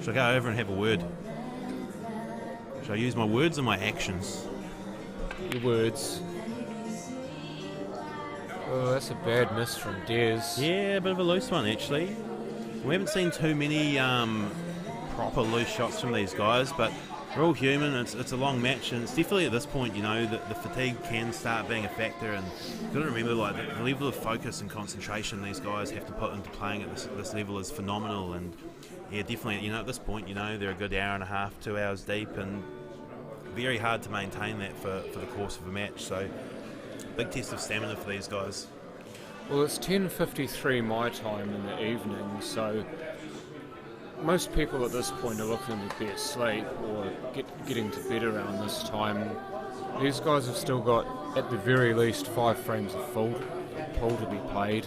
S6: Should I go over and have a word? Should I use my words or my actions?
S5: Your words. Oh, that's a bad miss from Des.
S6: Yeah, a bit of a loose one actually. We haven't seen too many proper loose shots from these guys, but we're all human. It's a long match, and it's definitely at this point, you know, that the fatigue can start being a factor. And you've got to remember, like, the level of focus and concentration these guys have to put into playing at this level is phenomenal. And yeah, definitely, you know, at this point, you know, they're a good hour and a half, 2 hours deep, and very hard to maintain that for the course of a match. So big test of stamina for these guys.
S5: Well, it's 10:53 my time in the evening, so most people at this point are looking to be asleep or getting to bed around this time. These guys have still got, at the very least, 5 frames of pool to be played.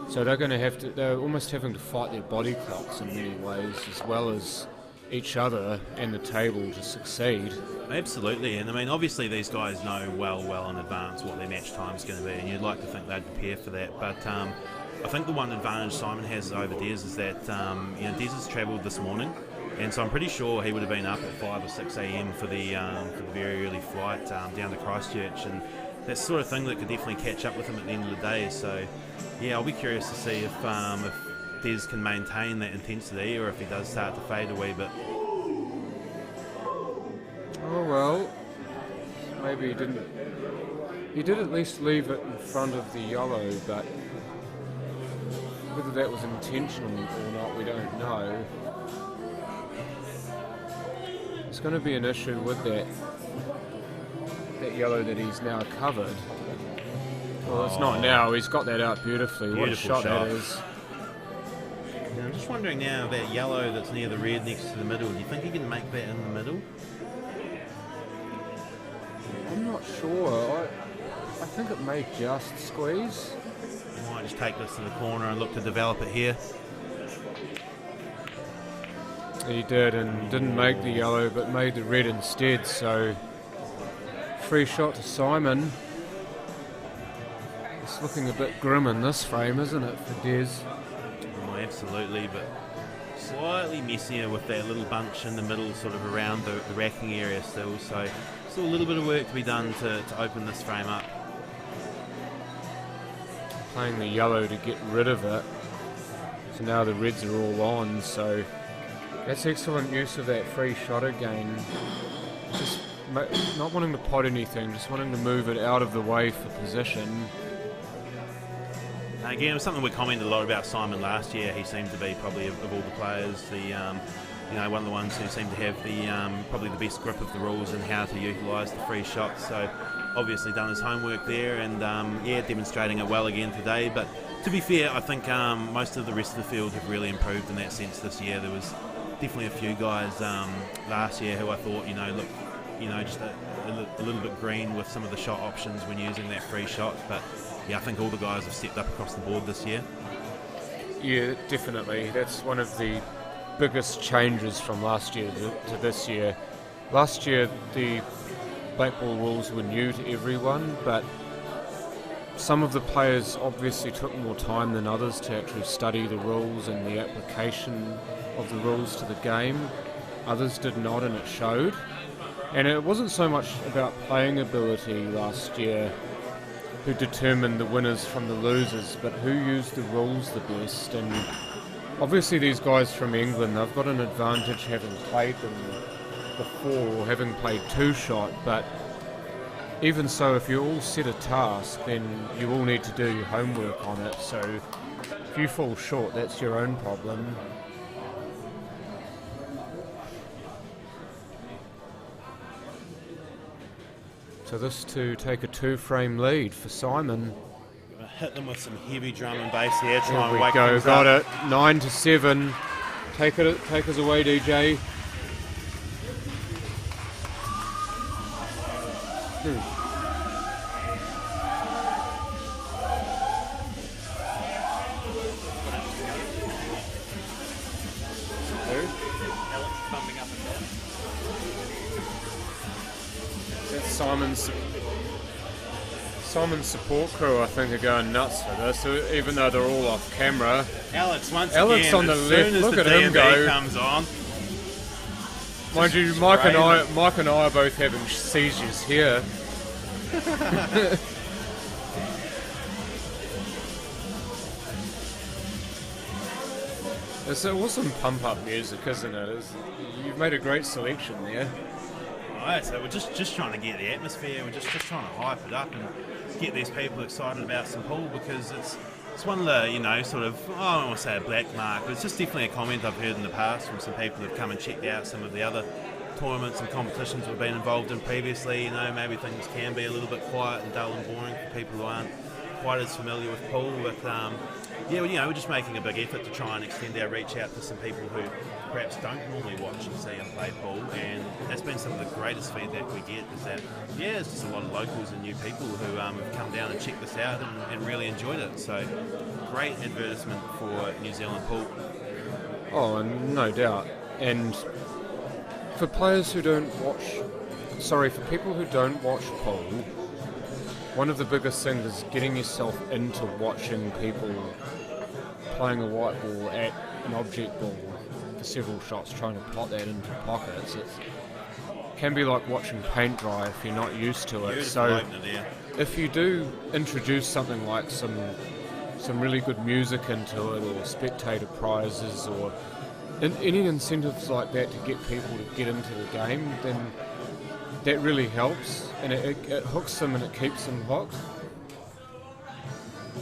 S5: So they're almost having to fight their body clocks in many ways, as well as each other and the table to succeed.
S6: Absolutely, and I mean, obviously these guys know well in advance what their match time's going to be, and you'd like to think they'd prepare for that. But I think the one advantage Simon has over Des is that you know, Des has travelled this morning, and so I'm pretty sure he would have been up at 5 or 6 a.m. for the very early flight down to Christchurch, and that's the sort of thing that could definitely catch up with him at the end of the day. So yeah, I'll be curious to see if Des can maintain that intensity, or if he does start to fade a wee bit.
S5: Oh well, maybe he didn't. He did at least leave it in front of the yellow, but whether that was intentional or not, we don't know. It's going to be an issue with that yellow that he's now covered. Well, it's not now. He's got that out beautifully. What a shot that is.
S6: I'm just wondering now, that yellow that's near the red next to the middle, do you think he can make that in the middle?
S5: I'm not sure. I think it may just squeeze.
S6: I might just take this to the corner and look to develop it here.
S5: He did, and didn't make the yellow, but made the red instead, so free shot to Simon. It's looking a bit grim in this frame, isn't it, for Des?
S6: Oh, absolutely, but slightly messier with that little bunch in the middle, sort of around the racking area still, so still a little bit of work to be done to open this frame up.
S5: Playing the yellow to get rid of it, so now the reds are all on, so that's excellent use of that free shot again. Just not wanting to pot anything, just wanting to move it out of the way for position.
S6: Again, it was something we commented a lot about Simon last year. He seemed to be probably of all the players, you know, one of the ones who seemed to have the probably the best grip of the rules and how to utilise the free shots. So obviously done his homework there, and yeah, demonstrating it well again today. But to be fair, I think most of the rest of the field have really improved in that sense this year. There was definitely a few guys last year who I thought, you know, look, you know, just a little bit green with some of the shot options when using that free shot. But yeah, I think all the guys have stepped up across the board this year.
S5: Yeah, definitely. That's one of the biggest changes from last year to this year. Last year, the black ball rules were new to everyone, but some of the players obviously took more time than others to actually study the rules and the application of the rules to the game. Others did not, and it showed. And it wasn't so much about playing ability last year who determined the winners from the losers, but who used the rules the best. And obviously these guys from England, they've got an advantage having played them before or having played two-shot, but even so, if you all set a task, then you all need to do your homework on it. So if you fall short, that's your own problem. So this to take a 2-frame lead for Simon.
S6: Hit them with some heavy drum and bass here. Try and
S5: There
S6: wake
S5: we go,
S6: things
S5: got
S6: up.
S5: it. 9-7. Take us away, DJ. That's Simon's support crew, I think, are going nuts for this, even though they're all off camera.
S6: Alex once
S5: Alex
S6: again,
S5: on the
S6: as
S5: left,
S6: soon as
S5: look
S6: the
S5: at him
S6: D&B
S5: go.
S6: comes on.
S5: Mind you, Mike and I are both having seizures here. It's awesome pump-up music, isn't it? You've made a great selection there.
S6: Right, so we're just trying to get the atmosphere. We're just trying to hype it up and get these people excited about St Paul, because it's one of the, you know, sort of, I don't want to say a black mark, but it's just definitely a comment I've heard in the past from some people who've come and checked out some of the other tournaments and competitions we've been involved in previously. You know, maybe things can be a little bit quiet and dull and boring for people who aren't quite as familiar with pool. But yeah, well, you know, we're just making a big effort to try and extend our reach out to some people who perhaps don't normally watch and see and play pool, and that's been some of the greatest feedback we get, is that, yeah, it's just a lot of locals and new people who have come down and checked this out and really enjoyed it. So great advertisement for New Zealand pool.
S5: Oh, no doubt. And for players who don't watch, for people who don't watch pool, one of the biggest things is getting yourself into watching people playing a white ball at an object ball for several shots, trying to plot that into pockets. It can be like watching paint dry if you're not used to it. So if you do introduce something like some really good music into it, or spectator prizes, or any incentives like that to get people to get into the game, then that really helps, and it hooks them and it keeps them hooked.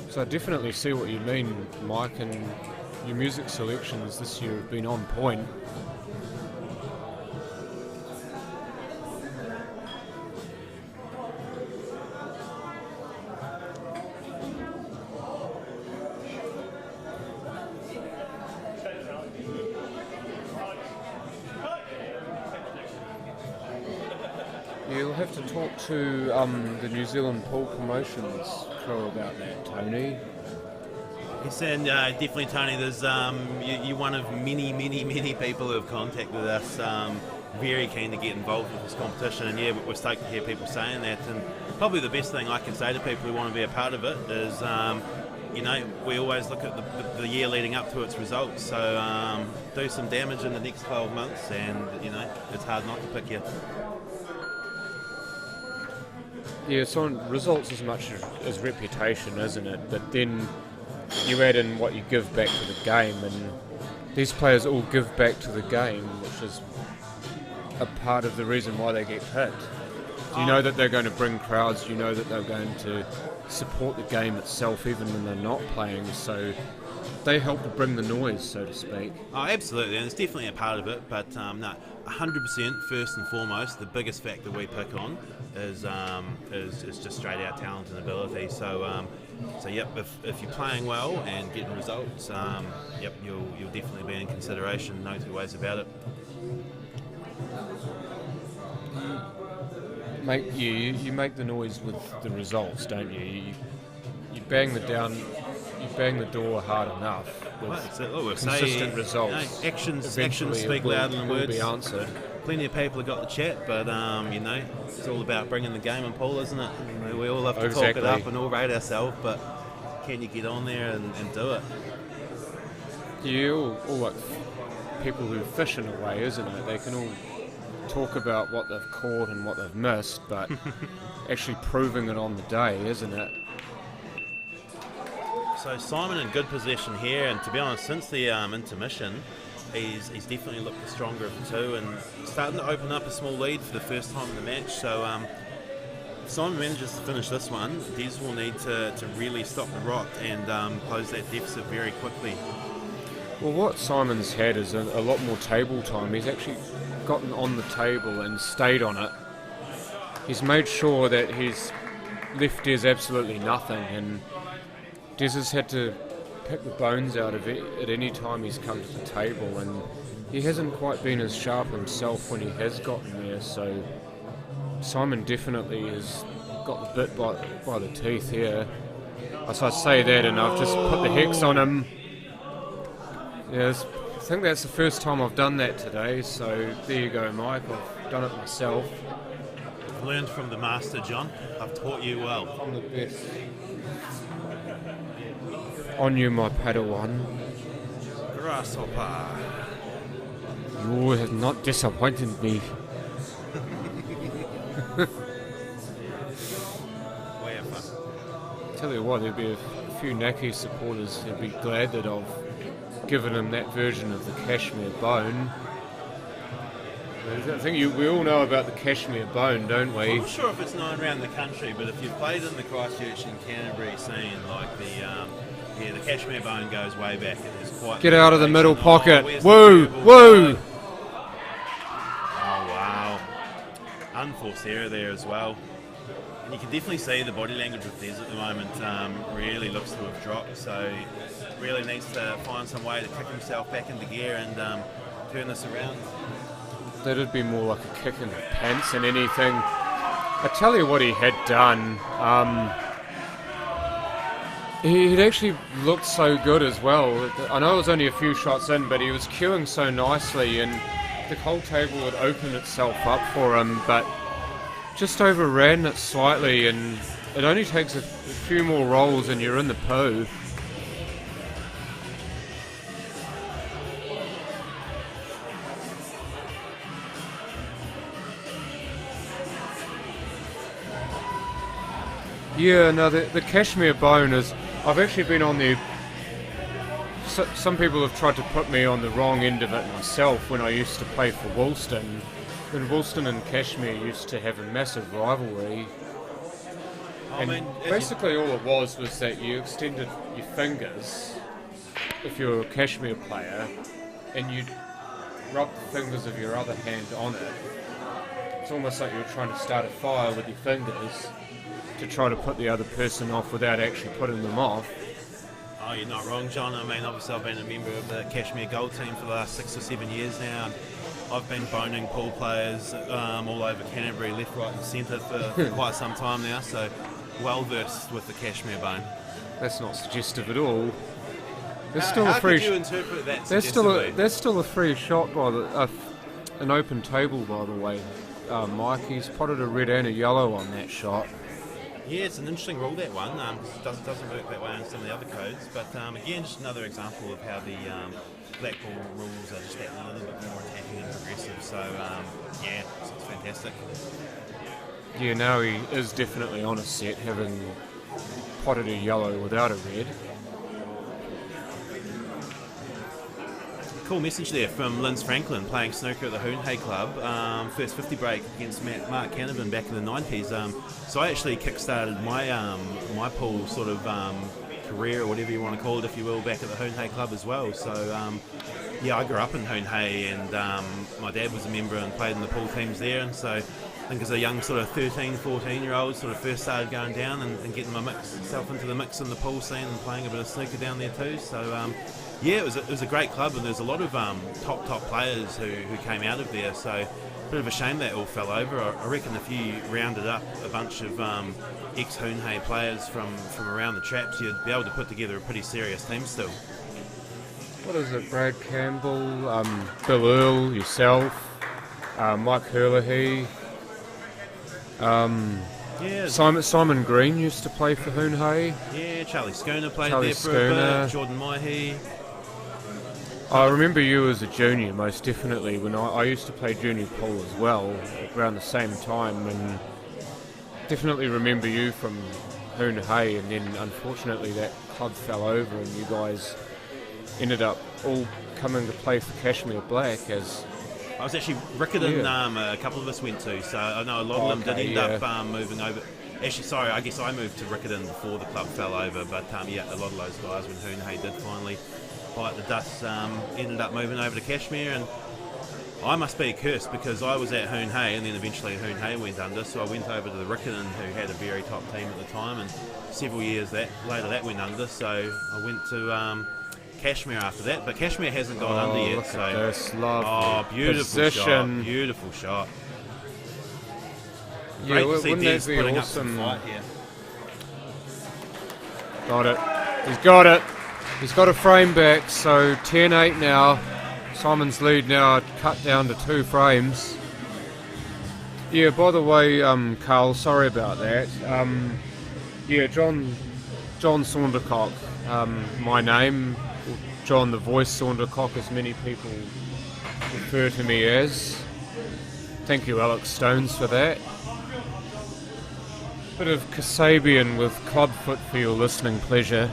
S5: So I definitely see what you mean, Mike, and your music selections this year have been on point. You'll have to talk to the New Zealand Pool Promotions crew about that, Tony.
S6: Yes, and definitely, Tony, there's you're one of many people who have contacted us, very keen to get involved with this competition, and yeah, we're stoked to hear people saying that. And probably the best thing I can say to people who want to be a part of it is, you know, we always look at the year leading up to its results, so do some damage in the next 12 months, and you know, it's hard not to pick you.
S5: Yeah, so results as much as reputation, isn't it? But then you add in what you give back to the game, and these players all give back to the game, which is a part of the reason why they get picked. You know that they're going to bring crowds, you know that they're going to support the game itself even when they're not playing, so they help to bring the noise, so to speak.
S6: Oh, absolutely, and it's definitely a part of it, but no, 100% first and foremost, the biggest factor we pick on is just straight out talent and ability. So yep, if you're playing well and getting results, yep, you'll definitely be in consideration, no two ways about it.
S5: You make the noise with the results, don't you? You bang the door hard enough with consistent results.
S6: You know, actions
S5: Eventually
S6: speak louder than words.
S5: Will be answered.
S6: Plenty of people have got the chat, but you know, it's all about bringing the game in pool, isn't it? We all have to talk it up and all rate ourselves, but can you get on there and do it?
S5: You all like people who fish in a way, isn't it? They can all talk about what they've caught and what they've missed, but actually proving it on the day, isn't it?
S6: So Simon in good possession here, and to be honest, since the intermission, he's definitely looked the stronger of the two, and starting to open up a small lead for the first time in the match. So if Simon manages to finish this one, Des will need to really stop the rot and close that deficit very quickly.
S5: Well, what Simon's had is a lot more table time. He's actually gotten on the table and stayed on it he's made sure that he's left Des absolutely nothing, and Des has had to pick the bones out of it at any time he's come to the table, and he hasn't quite been as sharp himself when he has gotten there, so Simon definitely has got the bit by the teeth here. So I say that, and I've just put the hex on him. Yes, I think that's the first time I've done that today, so there you go, Mike. I've done it myself.
S6: I've learned from the master, John. I've taught you well.
S5: I'm the best. On you, my Padawan.
S6: Grasshopper.
S5: You have not disappointed me.
S6: Way of fun.
S5: Tell you what, there'll be a few Naki supporters who'll be glad that I've given him that version of the Kashmir Bone. I think we all know about the Kashmir Bone, don't we?
S6: I'm not sure if it's known around the country, but if you've played in the Christchurch and Canterbury scene, like the Kashmir Bone goes way back. It is quite.
S5: Get out of the middle pocket.
S6: Woo!
S5: Woo!
S6: Oh wow! Unforced error there as well. And you can definitely see the body language with Des at the moment. Really looks to have dropped. So really needs to find some way to kick himself back into gear and turn this around.
S5: That'd be more like a kick in the pants than anything. I tell you what he had done. He'd actually looked so good as well. I know it was only a few shots in, but he was queuing so nicely, and the whole table would open itself up for him, but just overran it slightly, and it only takes a few more rolls and you're in the poo. Yeah, no, the Kashmir Bone is... I've actually been on the... Some people have tried to put me on the wrong end of it myself when I used to play for Woolston. When Woolston and Kashmir used to have a massive rivalry. And basically all it was that you extended your fingers, if you were a Kashmir player, and you'd rub the fingers of your other hand on it. It's almost like you were trying to start a fire with your fingers to try to put the other person off without actually putting them off.
S6: Oh, you're not wrong, John. I mean, obviously I've been a member of the Kashmir Gold team for the last 6 or 7 years now. And I've been boning pool players all over Canterbury, left, right and centre for quite some time now, so well versed with the Kashmir Bone.
S5: That's not suggestive at all. There's
S6: How
S5: still a free
S6: could you interpret that
S5: there's still a free shot by an open table, by the way. Mike, he's potted a red and a yellow on that shot.
S6: Yeah, it's an interesting rule, that one. Doesn't work that way on some of the other codes, but again, just another example of how the black ball rules are just getting a little bit more attacking and progressive. So yeah, it's fantastic.
S5: Yeah, now he is definitely on a set, having potted a yellow without a red.
S6: Cool message there from Linz Franklin, playing snooker at the Hoonhay Club. First 50 break against Mark Canavan back in the 90s. So I actually kick-started my pool sort of career, or whatever you want to call it, if you will, back at the Hoonhay Club as well. So yeah, I grew up in Hoonhay, and my dad was a member and played in the pool teams there. And so I think as a young sort of 13, 14-year-old, sort of first started going down and getting myself into the mix in the pool scene and playing a bit of snooker down there too. So yeah, it was a great club, and there's a lot of top players who came out of there. So a bit of a shame they all fell over. I reckon if you rounded up a bunch of ex-Hoonhay players from around the traps, you'd be able to put together a pretty serious team still.
S5: What is it? Brad Campbell, Bill Earl, yourself, Mike Herlihy.
S6: Yeah.
S5: Simon Green used to play for Hoonhay.
S6: Yeah, Charlie Schooner played there for a bit. Jordan Maihi.
S5: I remember you as a junior, most definitely, when I used to play junior pool as well, around the same time, and definitely remember you from Hoonhay, and then unfortunately that club fell over and you guys ended up all coming to play for Kashmir Black. As
S6: I was actually Riccarton, a couple of us went to, so I know a lot of them did end up moving over. Actually, sorry, I guess I moved to Riccarton before the club fell over, but yeah, a lot of those guys, when Hoonhay did finally bite the dust, ended up moving over to Kashmir, and I must be cursed because I was at Hoon Hay and then eventually Hoon Hay went under, so I went over to the Riccarton, who had a very top team at the time, and several years later that went under, so I went to Cashmere after that, but Cashmere hasn't gone under yet.
S5: Look
S6: So
S5: at this lovely
S6: beautiful
S5: position.
S6: shot, beautiful shot.
S5: Yeah,
S6: Great to see
S5: wouldn't
S6: Des
S5: that be
S6: putting
S5: awesome?
S6: up some fight here.
S5: Got it. He's got it. He's got a frame back, so 10-8 now. Simon's lead now cut down to 2 frames. Yeah, by the way, Carl, sorry about that. Yeah, John Saundercock, my name. John the Voice Saundercock, as many people refer to me as. Thank you, Alex Stones, for that. Bit of Kasabian with clubfoot for your listening pleasure.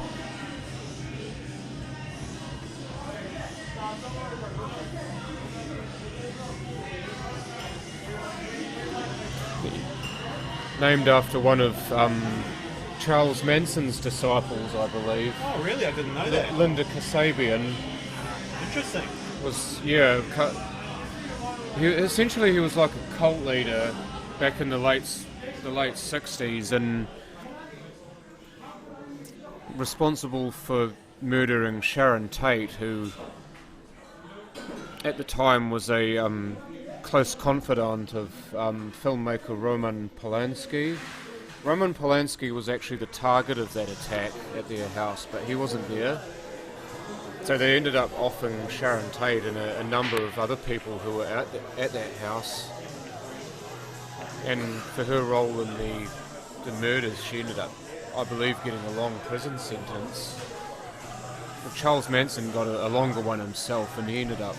S5: Named after one of Charles Manson's disciples, I believe.
S6: Oh, really? I didn't know that.
S5: Linda Kasabian.
S6: Interesting.
S5: Was, yeah, essentially he was like a cult leader back in the late 60s and responsible for murdering Sharon Tate, who at the time was a close confidant of filmmaker Roman Polanski. Roman Polanski was actually the target of that attack at their house, but he wasn't there. So they ended up offering Sharon Tate and a number of other people who were at that house. And for her role in the murders, she ended up, I believe, getting a long prison sentence. But Charles Manson got a longer one himself, and he ended up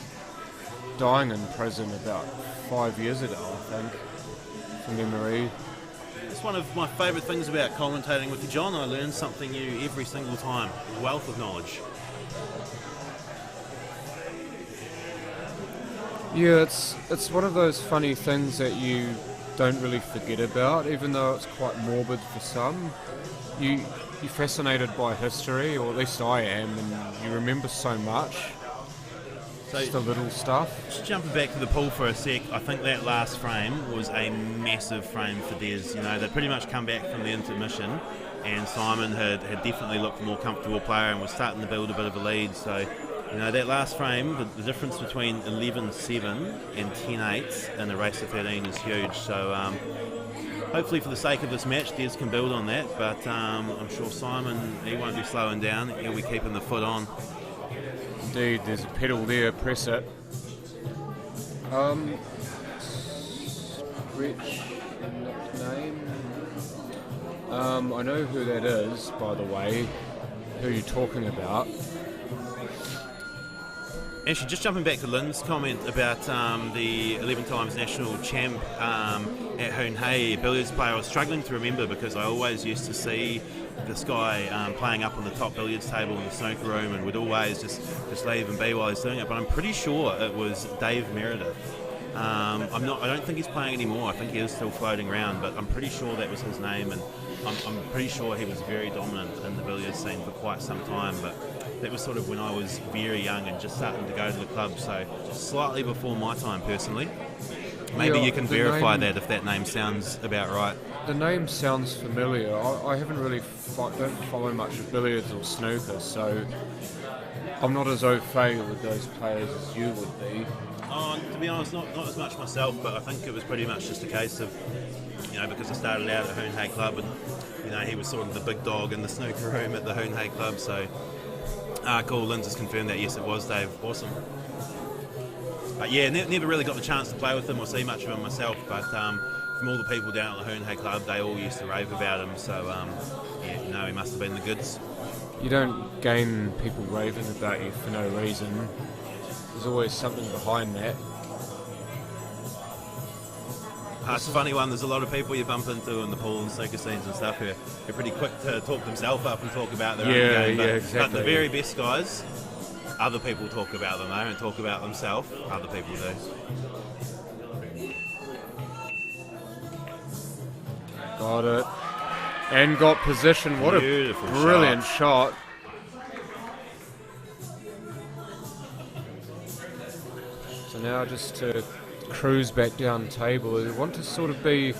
S5: dying in prison about 5 years ago, I think, from memory.
S6: It's one of my favourite things about commentating with you, John. I learn something new every single time. Wealth of knowledge.
S5: Yeah, it's one of those funny things that you don't really forget about, even though it's quite morbid for some. You're fascinated by history, or at least I am, and you remember so much. Just the little stuff.
S6: Just jumping back to the pool for a sec, I think that last frame was a massive frame for Des. You know, they'd pretty much come back from the intermission, and Simon had definitely looked a more comfortable player and was starting to build a bit of a lead. So, you know, that last frame, the difference between 11-7 and 10-8 in a race of 13 is huge. So, hopefully for the sake of this match, Des can build on that, but I'm sure Simon, he won't be slowing down. He'll be keeping the foot on.
S5: Indeed, there's a pedal there, press it. Rich name. I know who that is, by the way. Who you're talking about.
S6: Actually, just jumping back to Lynn's comment about the 11 times national champ at Hoon Hay billiards player, I was struggling to remember because I always used to see this guy playing up on the top billiards table in the snooker room and would always just leave and be while he's doing it. But I'm pretty sure it was Dave Meredith. I don't think he's playing anymore. I think he is still floating around, but I'm pretty sure that was his name, and I'm pretty sure he was very dominant in the billiards scene for quite some time. But that was sort of when I was very young and just starting to go to the club, so slightly before my time personally. Maybe you can verify that if that name sounds about right.
S5: The name sounds familiar. I haven't really don't follow much of billiards or snooker, so I'm not as au fait with those players as you would be.
S6: To be honest, not as much myself, but I think it was pretty much just a case of, you know, because I started out at Hoon Hay Club and, you know, he was sort of the big dog in the snooker room at the Hoon Hay Club, so cool, Lynn's has confirmed that, yes it was Dave, awesome. But yeah, never really got the chance to play with him or see much of him myself, but from all the people down at the Hoon Hay Club, they all used to rave about him, so yeah, you know, he must have been the goods.
S5: You don't gain people raving about you for no reason. There's always something behind that.
S6: It's a funny one, there's a lot of people you bump into in the pool and snooker scenes and stuff who are pretty quick to talk themselves up and talk about their own game, but,
S5: exactly.
S6: But the very best guys, other people talk about them, they don't talk about themselves, other people do.
S5: Got it. And got position. What
S6: Beautiful
S5: a brilliant shot. So now just to cruise back down table. I want to sort of be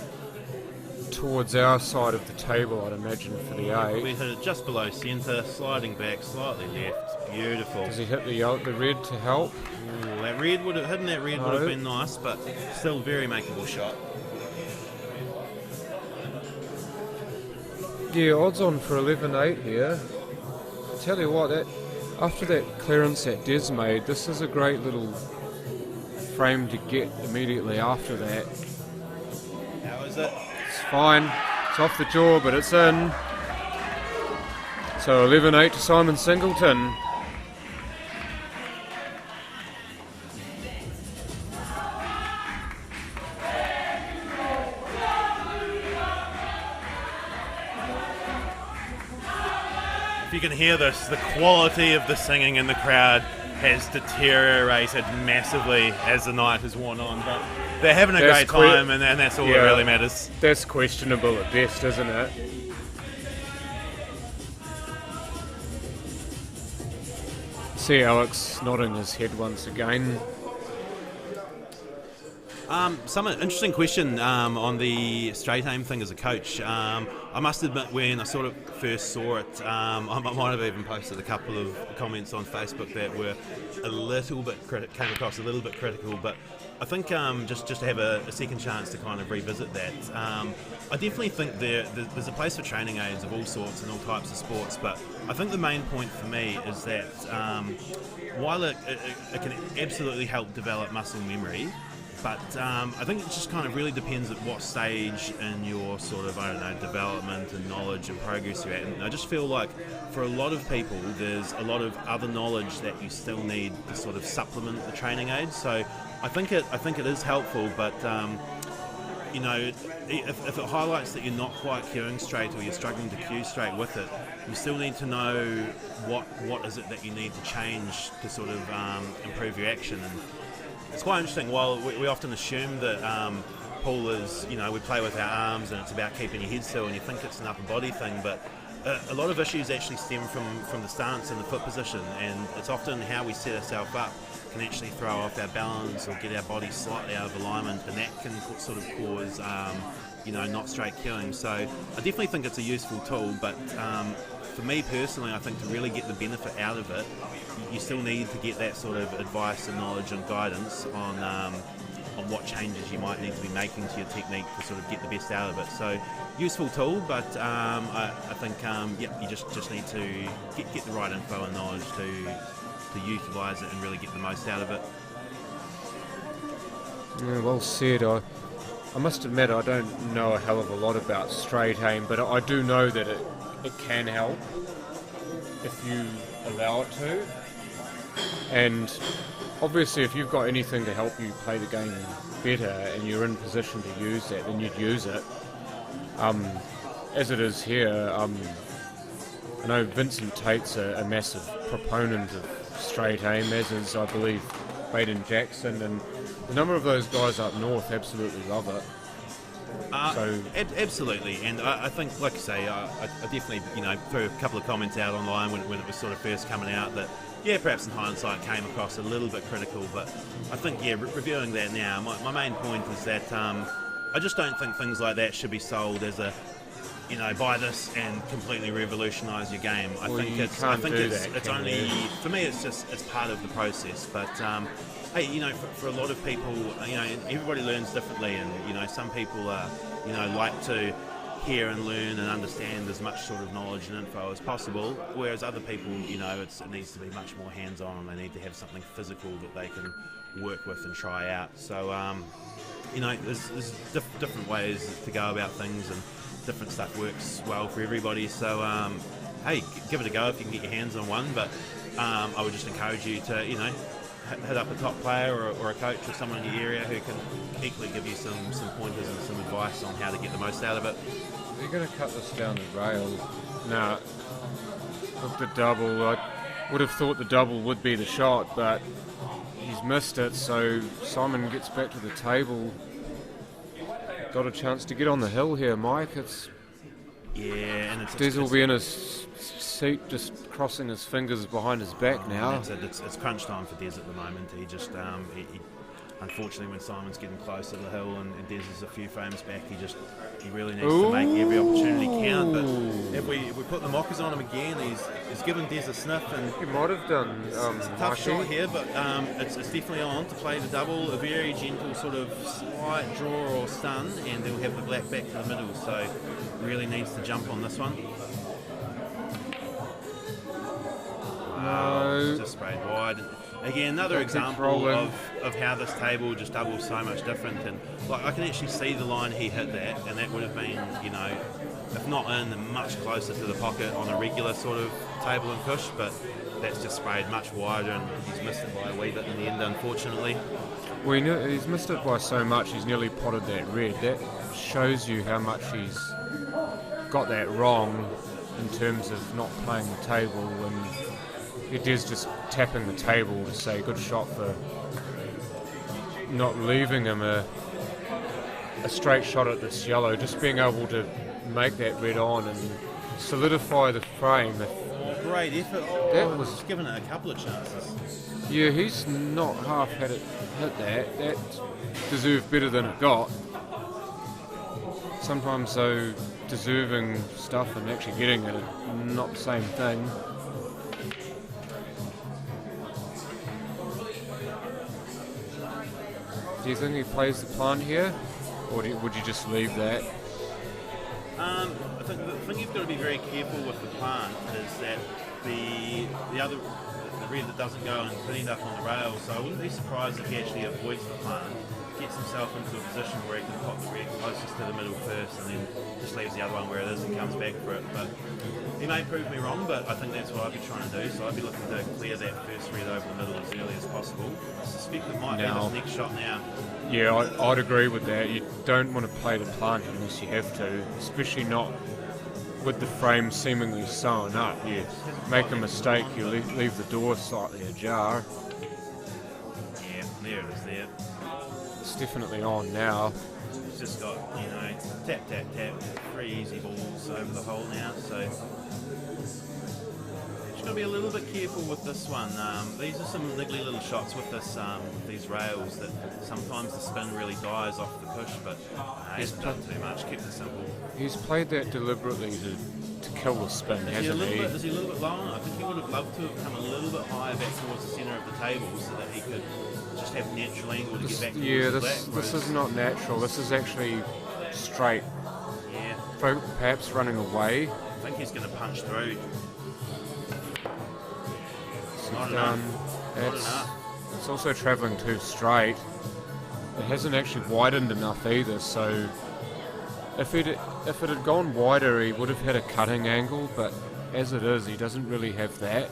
S5: towards our side of the table, I'd imagine, for the 8.
S6: We hit it just below centre, sliding back slightly left. Beautiful.
S5: Does he hit the red to help?
S6: Ooh, that red would have hitting that red would have been nice, but still very makeable shot.
S5: Yeah, odds on for 11-8 here. I tell you what, that after that clearance that Des made, this is a great little frame to get immediately after that.
S6: How is it?
S5: It's fine. It's off the jaw, but it's in. So 11-8 to Simon Singleton.
S6: If you can hear this, the quality of the singing in the crowd has deteriorated massively as the night has worn on, but they're having a great time, and that's all that really matters.
S5: That's questionable at best, isn't it? See Alex nodding his head once again.
S6: Some interesting question on the straight aim thing as a coach. I must admit, when I sort of first saw it, I might have even posted a couple of comments on Facebook that were a little bit came across a little bit critical, but I think just to have a second chance to kind of revisit that, I definitely think there's a place for training aids of all sorts and all types of sports, but I think the main point for me is that while it can absolutely help develop muscle memory, but I think it just kind of really depends at what stage in your sort of, I don't know, development and knowledge and progress you're at. And I just feel like for a lot of people, there's a lot of other knowledge that you still need to sort of supplement the training aids. So I think it is helpful, but you know, if it highlights that you're not quite cueing straight or you're struggling to cue straight with it, you still need to know what is it that you need to change to sort of improve your action. And it's quite interesting. While we often assume that pool is, you know, we play with our arms and it's about keeping your head still, and you think it's an upper body thing, but a lot of issues actually stem from the stance and the foot position, and it's often how we set ourselves up can actually throw off our balance or get our body slightly out of alignment, and that can sort of cause you know, not straight cueing. So I definitely think it's a useful tool, but for me personally, I think to really get the benefit out of it, you still need to get that sort of advice and knowledge and guidance on what changes you might need to be making to your technique to sort of get the best out of it. So useful tool, but I think you just need to get the right info and knowledge to utilise it and really get the most out of it.
S5: Yeah, well said. I must admit I don't know a hell of a lot about straight aim, but I do know that it can help if you allow it to. And obviously if you've got anything to help you play the game better and you're in position to use that, then you'd use it. As it is here, I know Vincent Tate's a massive proponent of straight aim, as is, I believe, Baden Jackson, and a number of those guys up north absolutely love it.
S6: Absolutely, and I think, like you say, I definitely, you know, threw a couple of comments out online when it was sort of first coming out that, yeah, perhaps in hindsight came across a little bit critical, but I think, yeah, reviewing that now, my main point is that I just don't think things like that should be sold as a, you know, buy this and completely revolutionise your game. I think it's only, for me, it's part of the process, but hey, you know, for a lot of people, you know, everybody learns differently, and, you know, some people you know, like to hear and learn and understand as much sort of knowledge and info as possible, whereas other people, you know, it needs to be much more hands-on, and they need to have something physical that they can work with and try out. So, you know, there's different ways to go about things, and different stuff works well for everybody. So, hey, give it a go if you can get your hands on one, but I would just encourage you to, you know, hit up a top player or a coach or someone in your area who can equally give you some pointers and some advice on how to get the most out of it.
S5: You're going to cut this down the rail. Now, with the double, I would have thought the double would be the shot, but he's missed it, so Simon gets back to the table. Got a chance to get on the hill here, Mike.
S6: And
S5: Des will be in his seat, just crossing his fingers behind his back now.
S6: It's crunch time for Des at the moment. He just unfortunately, when Simon's getting close to the hill and Des is a few frames back, he really needs to make every opportunity count. But if we put the mockers on him again, he's given Des a sniff, and
S5: he might have done.
S6: It's a tough shot here, but it's definitely on to play the double, a very gentle sort of slight draw or stun, and he'll have the black back to the middle. So really needs to jump on this one.
S5: No.
S6: Just sprayed wide. Again, another example of how this table just doubles so much different. And like I can actually see the line he hit that, and that would have been, you know, if not in, then much closer to the pocket on a regular sort of table and push. But that's just sprayed much wider, and he's missed it by a wee bit in the end, unfortunately.
S5: Well, he's missed it by so much. He's nearly potted that red. That shows you how much he's got that wrong in terms of not playing the table, and it is just tapping the table to say good shot for not leaving him a straight shot at this yellow, just being able to make that red on and solidify the frame.
S6: Great effort.
S5: That was
S6: just given it a couple of chances.
S5: Yeah, he's not half had it hit that. That deserved better than it got. Sometimes though, deserving stuff and actually getting it are not the same thing. Do you think he plays the plant here, or would you just leave that?
S6: I think the thing you've got to be very careful with the plant is that the red that doesn't go and cleaned up on the rails. So I wouldn't be surprised if he actually avoids the plant, gets himself into a position where he can pop the red closest to the middle first, and then just leaves the other one where it is and comes back for it. But he may prove me wrong, but I think that's what I'd be trying to do. So I'd be looking to clear that first red over the middle as early as possible. I suspect it might be his next shot now.
S5: Yeah, I'd agree with that. You don't want to play the plant unless you have to, especially not with the frame seemingly sewn up. You make a mistake, you leave the door slightly ajar.
S6: Yeah, there it is there.
S5: It's definitely on now.
S6: He's just got, you know, tap, tap, tap, 3 easy balls over the hole now, so just got to be a little bit careful with this one. These are some niggly little shots with this, these rails that sometimes the spin really dies off the push, but he hasn't done too much, kept it simple.
S5: He's played that deliberately to kill the spin, hasn't he?
S6: Is he a little bit low on it? I think he would have loved to have come a little bit higher back towards the centre of the table so that he could just have natural angle to get back towards the black.
S5: This is not natural. This is actually straight.
S6: Yeah.
S5: Perhaps running away.
S6: I think he's going to punch through.
S5: It's
S6: not enough. Not enough.
S5: It's also travelling too straight. It hasn't actually widened enough either, so if it had gone wider he would have had a cutting angle, but as it is he doesn't really have that.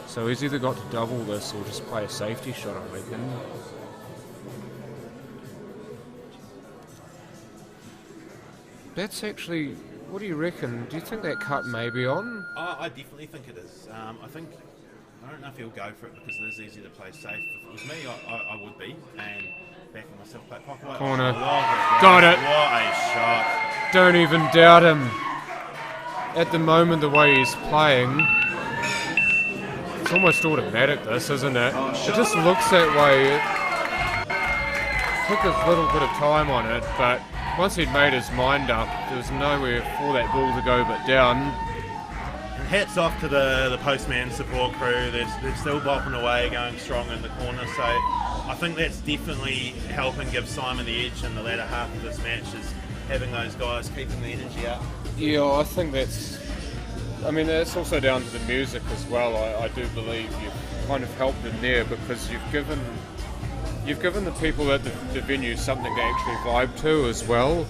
S5: So he's either got to double this or just play a safety shot, I reckon. That's actually, what do you reckon? Do you think that cut may be on?
S6: I definitely think it is. I don't know if he'll go for it because it is easy to play safe. If it was me, I would be. And backing myself back pocket.
S5: Corner.
S6: Oh,
S5: got it.
S6: What a shot.
S5: Don't even doubt him. At the moment, the way he's playing, it's almost automatic, this, isn't it? It just looks that way. It took a little bit of time on it, but once he'd made his mind up, there was nowhere for that ball to go but down.
S6: Hats off to the postman support crew. They're still bopping away, going strong in the corner. So I think that's definitely helping give Simon the edge in the latter half of this match, is having those guys keeping the energy up.
S5: Yeah, I think that's also down to the music as well. I do believe you've kind of helped them there because you've given the people at the venue something to actually vibe to as well.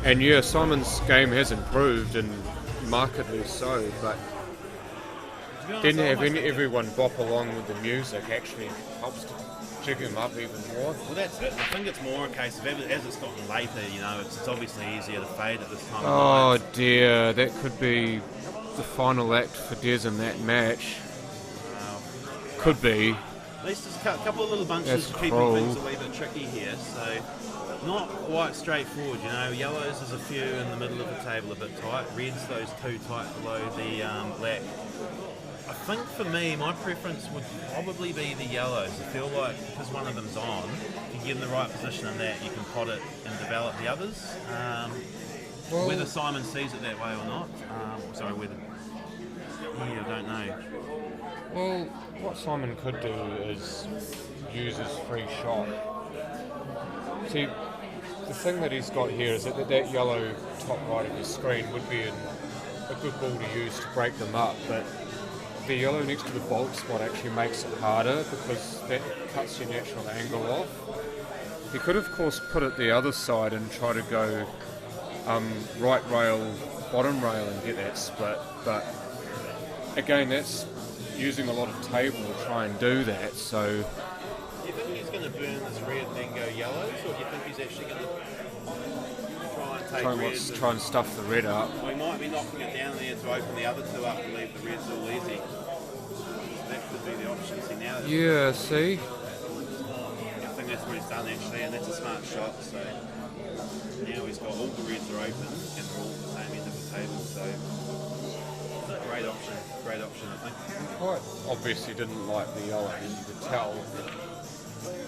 S5: And yeah, Simon's game has improved, and markedly so, but didn't have everyone bop along with the music actually helps to jig him up even more.
S6: Well, that's it. I think it's more a case of as it's gotten later, you know, it's obviously easier to fade at this time of night.
S5: Dear, that could be the final act for Des in that match. Could be.
S6: At least there's a couple of little bunches keeping things a wee bit tricky here, so not quite straightforward, you know. Yellows is a few in the middle of the table a bit tight, reds those two tight below the black. I think for me, my preference would probably be the yellows. I feel like because one of them's on, if you get in the right position in that, you can pot it and develop the others. Whether Simon sees it that way or not, I don't know.
S5: Well, what Simon could do is use his free shot. See, the thing that he's got here is that yellow top right of the screen would be a good ball to use to break them up, but the yellow next to the bulk spot actually makes it harder because that cuts your natural angle off. He could, of course, put it the other side and try to go right rail, bottom rail and get that split, but again, that's using a lot of table to try and do that, so...
S6: Do you think he's going to burn this red and then go yellows, or do you think he's actually going to
S5: try and stuff the red up?
S6: Well, he might be knocking it down there to open the other two up and leave the reds all easy. That could be the option. See, now
S5: yeah, see?
S6: I think that's what he's done actually, and that's a smart shot, so now he's got all the reds are open and they're all at the same end of the table, so great option I think.
S5: Quite obviously didn't like the yellow, you could tell.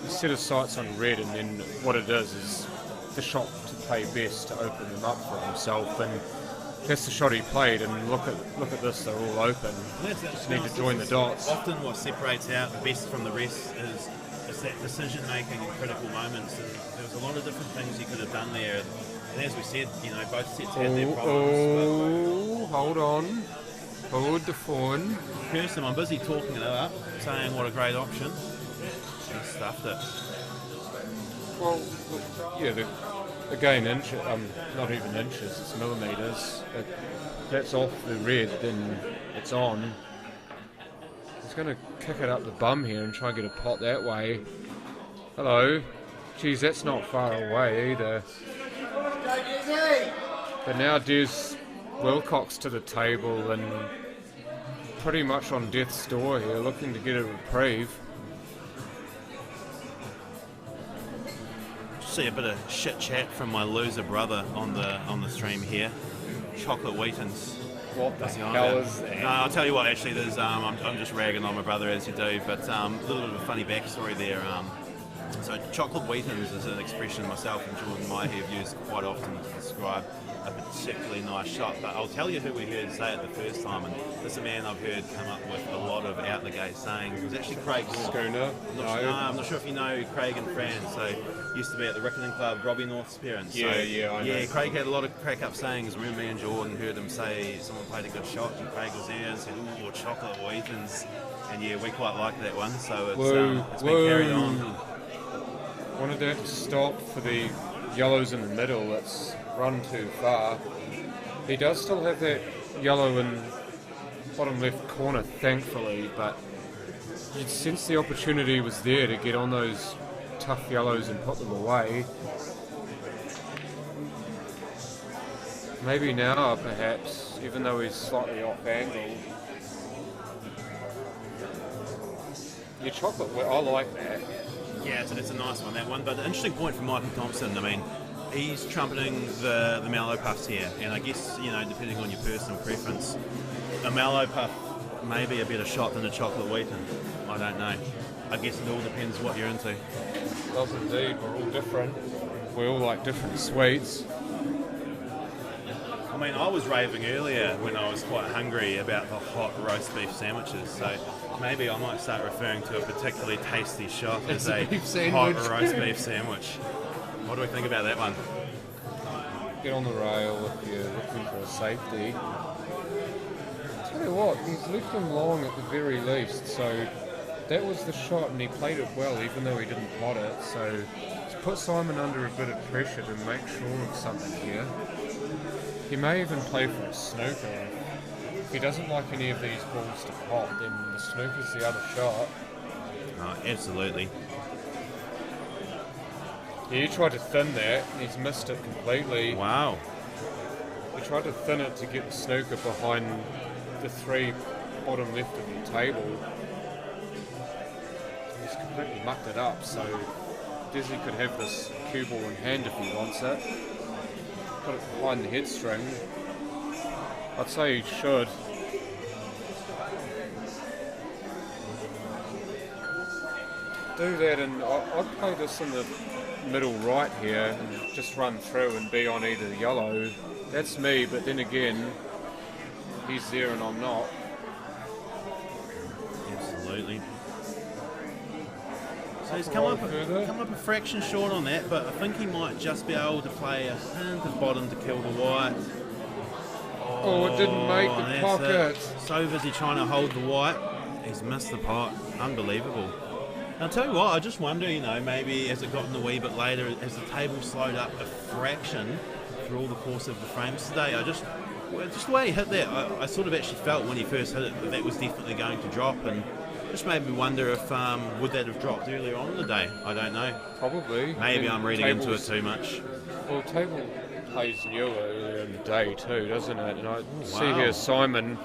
S5: He set his sights on red, and then what it does is the shot to play best to open them up for himself, and that's the shot he played. And look at this, they're all open. Just need to join the dots.
S6: Often what separates out the best from the rest is that decision making in critical moments, and there was a lot of different things you could have done there. And as we said, both sets had their problems.
S5: Hold on. Hold the phone.
S6: Kirsten, I'm busy talking it up, saying what a great option. He stuffed it.
S5: Well, yeah, again, not even inches, it's millimetres. That's off the red, then it's on. He's going to kick it up the bum here and try and get a pot that way. Hello. Geez, that's not far away either. But now Des Wilcox to the table and pretty much on death's door here, looking to get a reprieve.
S6: See a bit of shit chat from my loser brother on the stream here. Chocolate Wheatons.
S5: What the hell is that?
S6: No, I'll tell you what. Actually, there's I'm just ragging on my brother as you do, but a little bit of a funny backstory there. So chocolate Wheatons is an expression myself and Jordan Mai have used quite often to describe a particularly nice shot, but I'll tell you who we heard say it the first time, and this is a man I've heard come up with a lot of out the gate sayings. It was actually Craig
S5: Schooner.
S6: I'm not sure if you know Craig and Fran, so used to be at the Riccarton Club, Robbie North's parents.
S5: Yeah,
S6: so,
S5: I know.
S6: Craig had a lot of crack up sayings. Remember me and Jordan heard him say someone played a good shot and Craig was there and said, ooh, chocolate Wheatons, and yeah, we quite liked that one, so it's been carried on.
S5: Wanted that to stop for the yellows in the middle. It's run too far. He does still have that yellow in bottom left corner, thankfully, but you'd sense the opportunity was there to get on those tough yellows and put them away. Maybe now, perhaps, even though he's slightly off angle. Your chocolate, I like that.
S6: Yeah, it's a nice one, that one. But the interesting point from Michael Thompson, I mean, he's trumpeting the mallow puffs here, and I guess, depending on your personal preference, a mallow puff may be a better shot than a chocolate Wheaton. I don't know. I guess it all depends what you're into.
S5: It does indeed. We're all different. We all like different sweets.
S6: I mean, I was raving earlier when I was quite hungry about the hot roast beef sandwiches, so maybe I might start referring to a particularly tasty shot as a hot roast beef sandwich. What do we think about that one?
S5: Get on the rail if you're looking for a safety. Tell you what, he's left him long at the very least, so that was the shot and he played it well even though he didn't pot it, so to put Simon under a bit of pressure to make sure of something here. He may even play for a snooker. If he doesn't like any of these balls to pot, then the snooker's the other shot.
S6: Oh, absolutely.
S5: Yeah, he tried to thin that, and he's missed it completely.
S6: Wow.
S5: He tried to thin it to get the snooker behind the three bottom left of the table. He's completely mucked it up, so Desi could have this cue ball in hand if he wants it. Put it behind the head string. I'd say he should. do that, and I'd play this in the middle right here and just run through and be on either yellow. That's me, but then again, he's there and I'm not.
S6: Absolutely. So he's come up a fraction short on that, but I think he might just be able to play a hint of bottom to kill the white.
S5: Oh, it didn't make the pocket.
S6: So busy trying to hold the white, he's missed the pot. Unbelievable. I'll tell you what, I just wonder, you know, maybe as it got in a wee bit later, as the table slowed up a fraction through all the course of the frames today, just the way he hit that, I sort of actually felt when he first hit it that was definitely going to drop, and just made me wonder if would that have dropped earlier on in the day. I don't know.
S5: Probably.
S6: Maybe I'm reading into it too much.
S5: Well, table plays newer earlier in the day too, doesn't it? And I see here Simon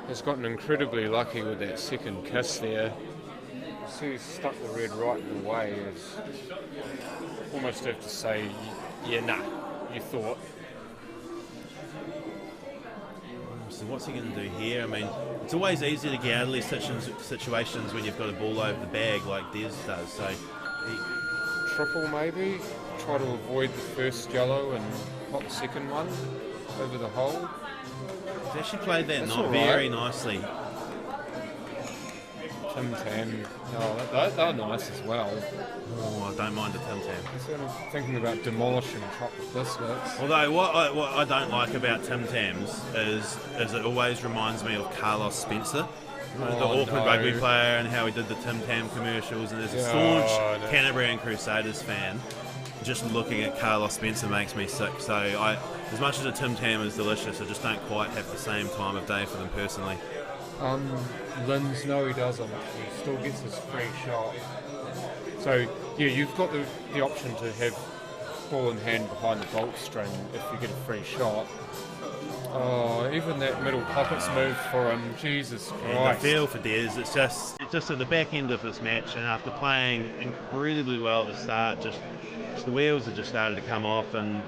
S5: has gotten incredibly lucky with that second kiss there. See, he's stuck the red right in the way. It's almost have to say, yeah, nah, you thought.
S6: So what's he going to do here? I mean, it's always easy to get out of these situations when you've got a ball over the bag like Des does. So
S5: Triple maybe, try to avoid the first yellow and pop the second one over the hole.
S6: He's actually played that not very nicely.
S5: Tim Tam, no, they're nice as well.
S6: Oh, I don't mind the Tim Tam.
S5: I'm thinking about demolishing chocolate biscuits.
S6: Although what I don't like about Tim Tams is it always reminds me of Carlos Spencer, the Auckland rugby player, and how he did the Tim Tam commercials. And as a staunch Canterbury and Crusaders fan, just looking at Carlos Spencer makes me sick. So as much as a Tim Tam is delicious, I just don't quite have the same time of day for them personally.
S5: Linz, no he doesn't. He still gets his free shot. So yeah, you've got the option to have ball in hand behind the bolt string if you get a free shot. Oh, even that middle pockets move for him, Jesus Christ.
S6: And I feel for Des, it's just at the back end of this match, and after playing incredibly well at the start, just the wheels have just started to come off, and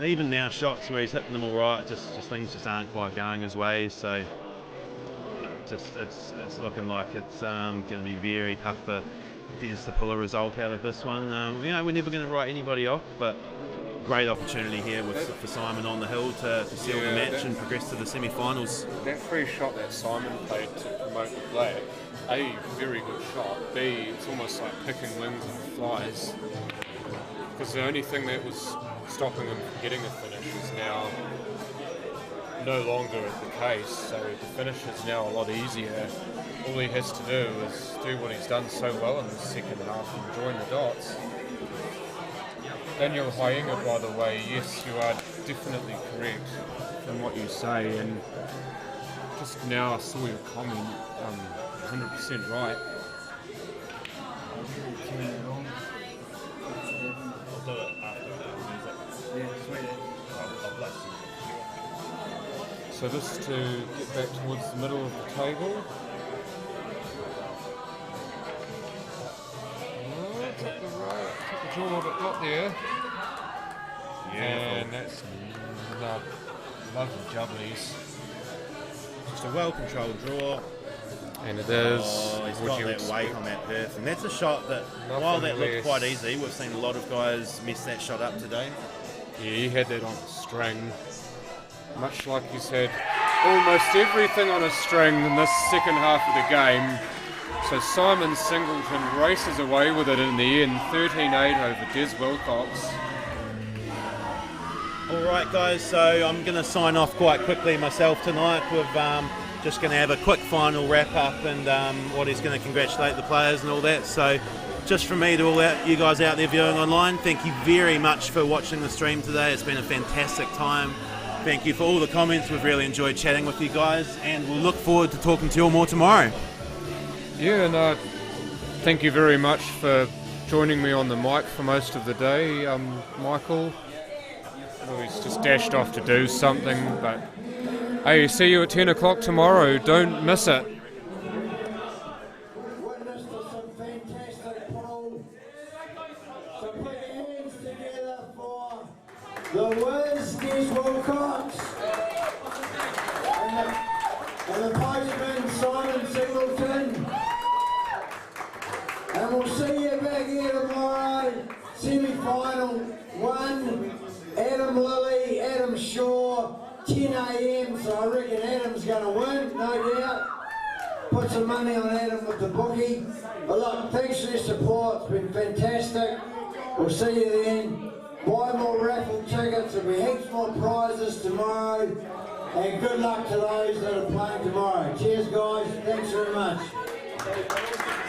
S6: even now shots where he's hitting them all right, just things just aren't quite going his way. So it's looking like it's going to be very tough for Des to pull a result out of this one. You know, we're never going to write anybody off, but great opportunity here for Simon on the hill to seal the match and progress to the semi-finals.
S5: That free shot that Simon played to promote the black, A, very good shot, B, it's almost like picking wings and flies, because the only thing that was stopping him from getting a finish is now no longer the case, so the finish is now a lot easier. All he has to do is do what he's done so well in the second half and join the dots. Daniel Hainga, by the way, yes, you are definitely correct in what you say, and just now I saw your comment, 100% right.
S10: I'll do it after the music. Yeah, sweet. I'll bless you.
S5: So this to get back towards the middle of the table. Took the draw but got there. And that's lovely jubblies.
S6: Just a well-controlled draw.
S5: And it is.
S6: Oh, he's got that weight on that perth. And that's a shot that, while that looked quite easy, we've seen a lot of guys mess that shot up today.
S5: Yeah, he had that on a string. Much like he's had almost everything on a string in this second half of the game. So Simon Singleton races away with it in the end, 13-8 over Des Wilcox.
S6: Alright guys, so I'm going to sign off quite quickly myself tonight. We're just going to have a quick final wrap up, and what is going to congratulate the players and all that. So just from me to all you guys out there viewing online, thank you very much for watching the stream today. It's been a fantastic time. Thank you for all the comments. We've really enjoyed chatting with you guys, and we'll look forward to talking to you all more tomorrow.
S5: Yeah, and thank you very much for joining me on the mic for most of the day, Michael. Well, he's just dashed off to do something, but hey, see you at 10 o'clock tomorrow. Don't miss it.
S1: Witness to some fantastic pull. So put your hands together for the Wiz, Des Wilcox, and the postman, Simon Singleton. we'll see you back here tomorrow. Semi-final 1, Adam Lilly, Adam Shaw, 10 a.m. So I reckon Adam's going to win, no doubt. Put some money on Adam with the bookie. But look, thanks for your support. It's been fantastic. We'll see you then. Buy more raffle tickets. There'll be heaps more prizes tomorrow. And good luck to those that are playing tomorrow. Cheers, guys. Thanks very much.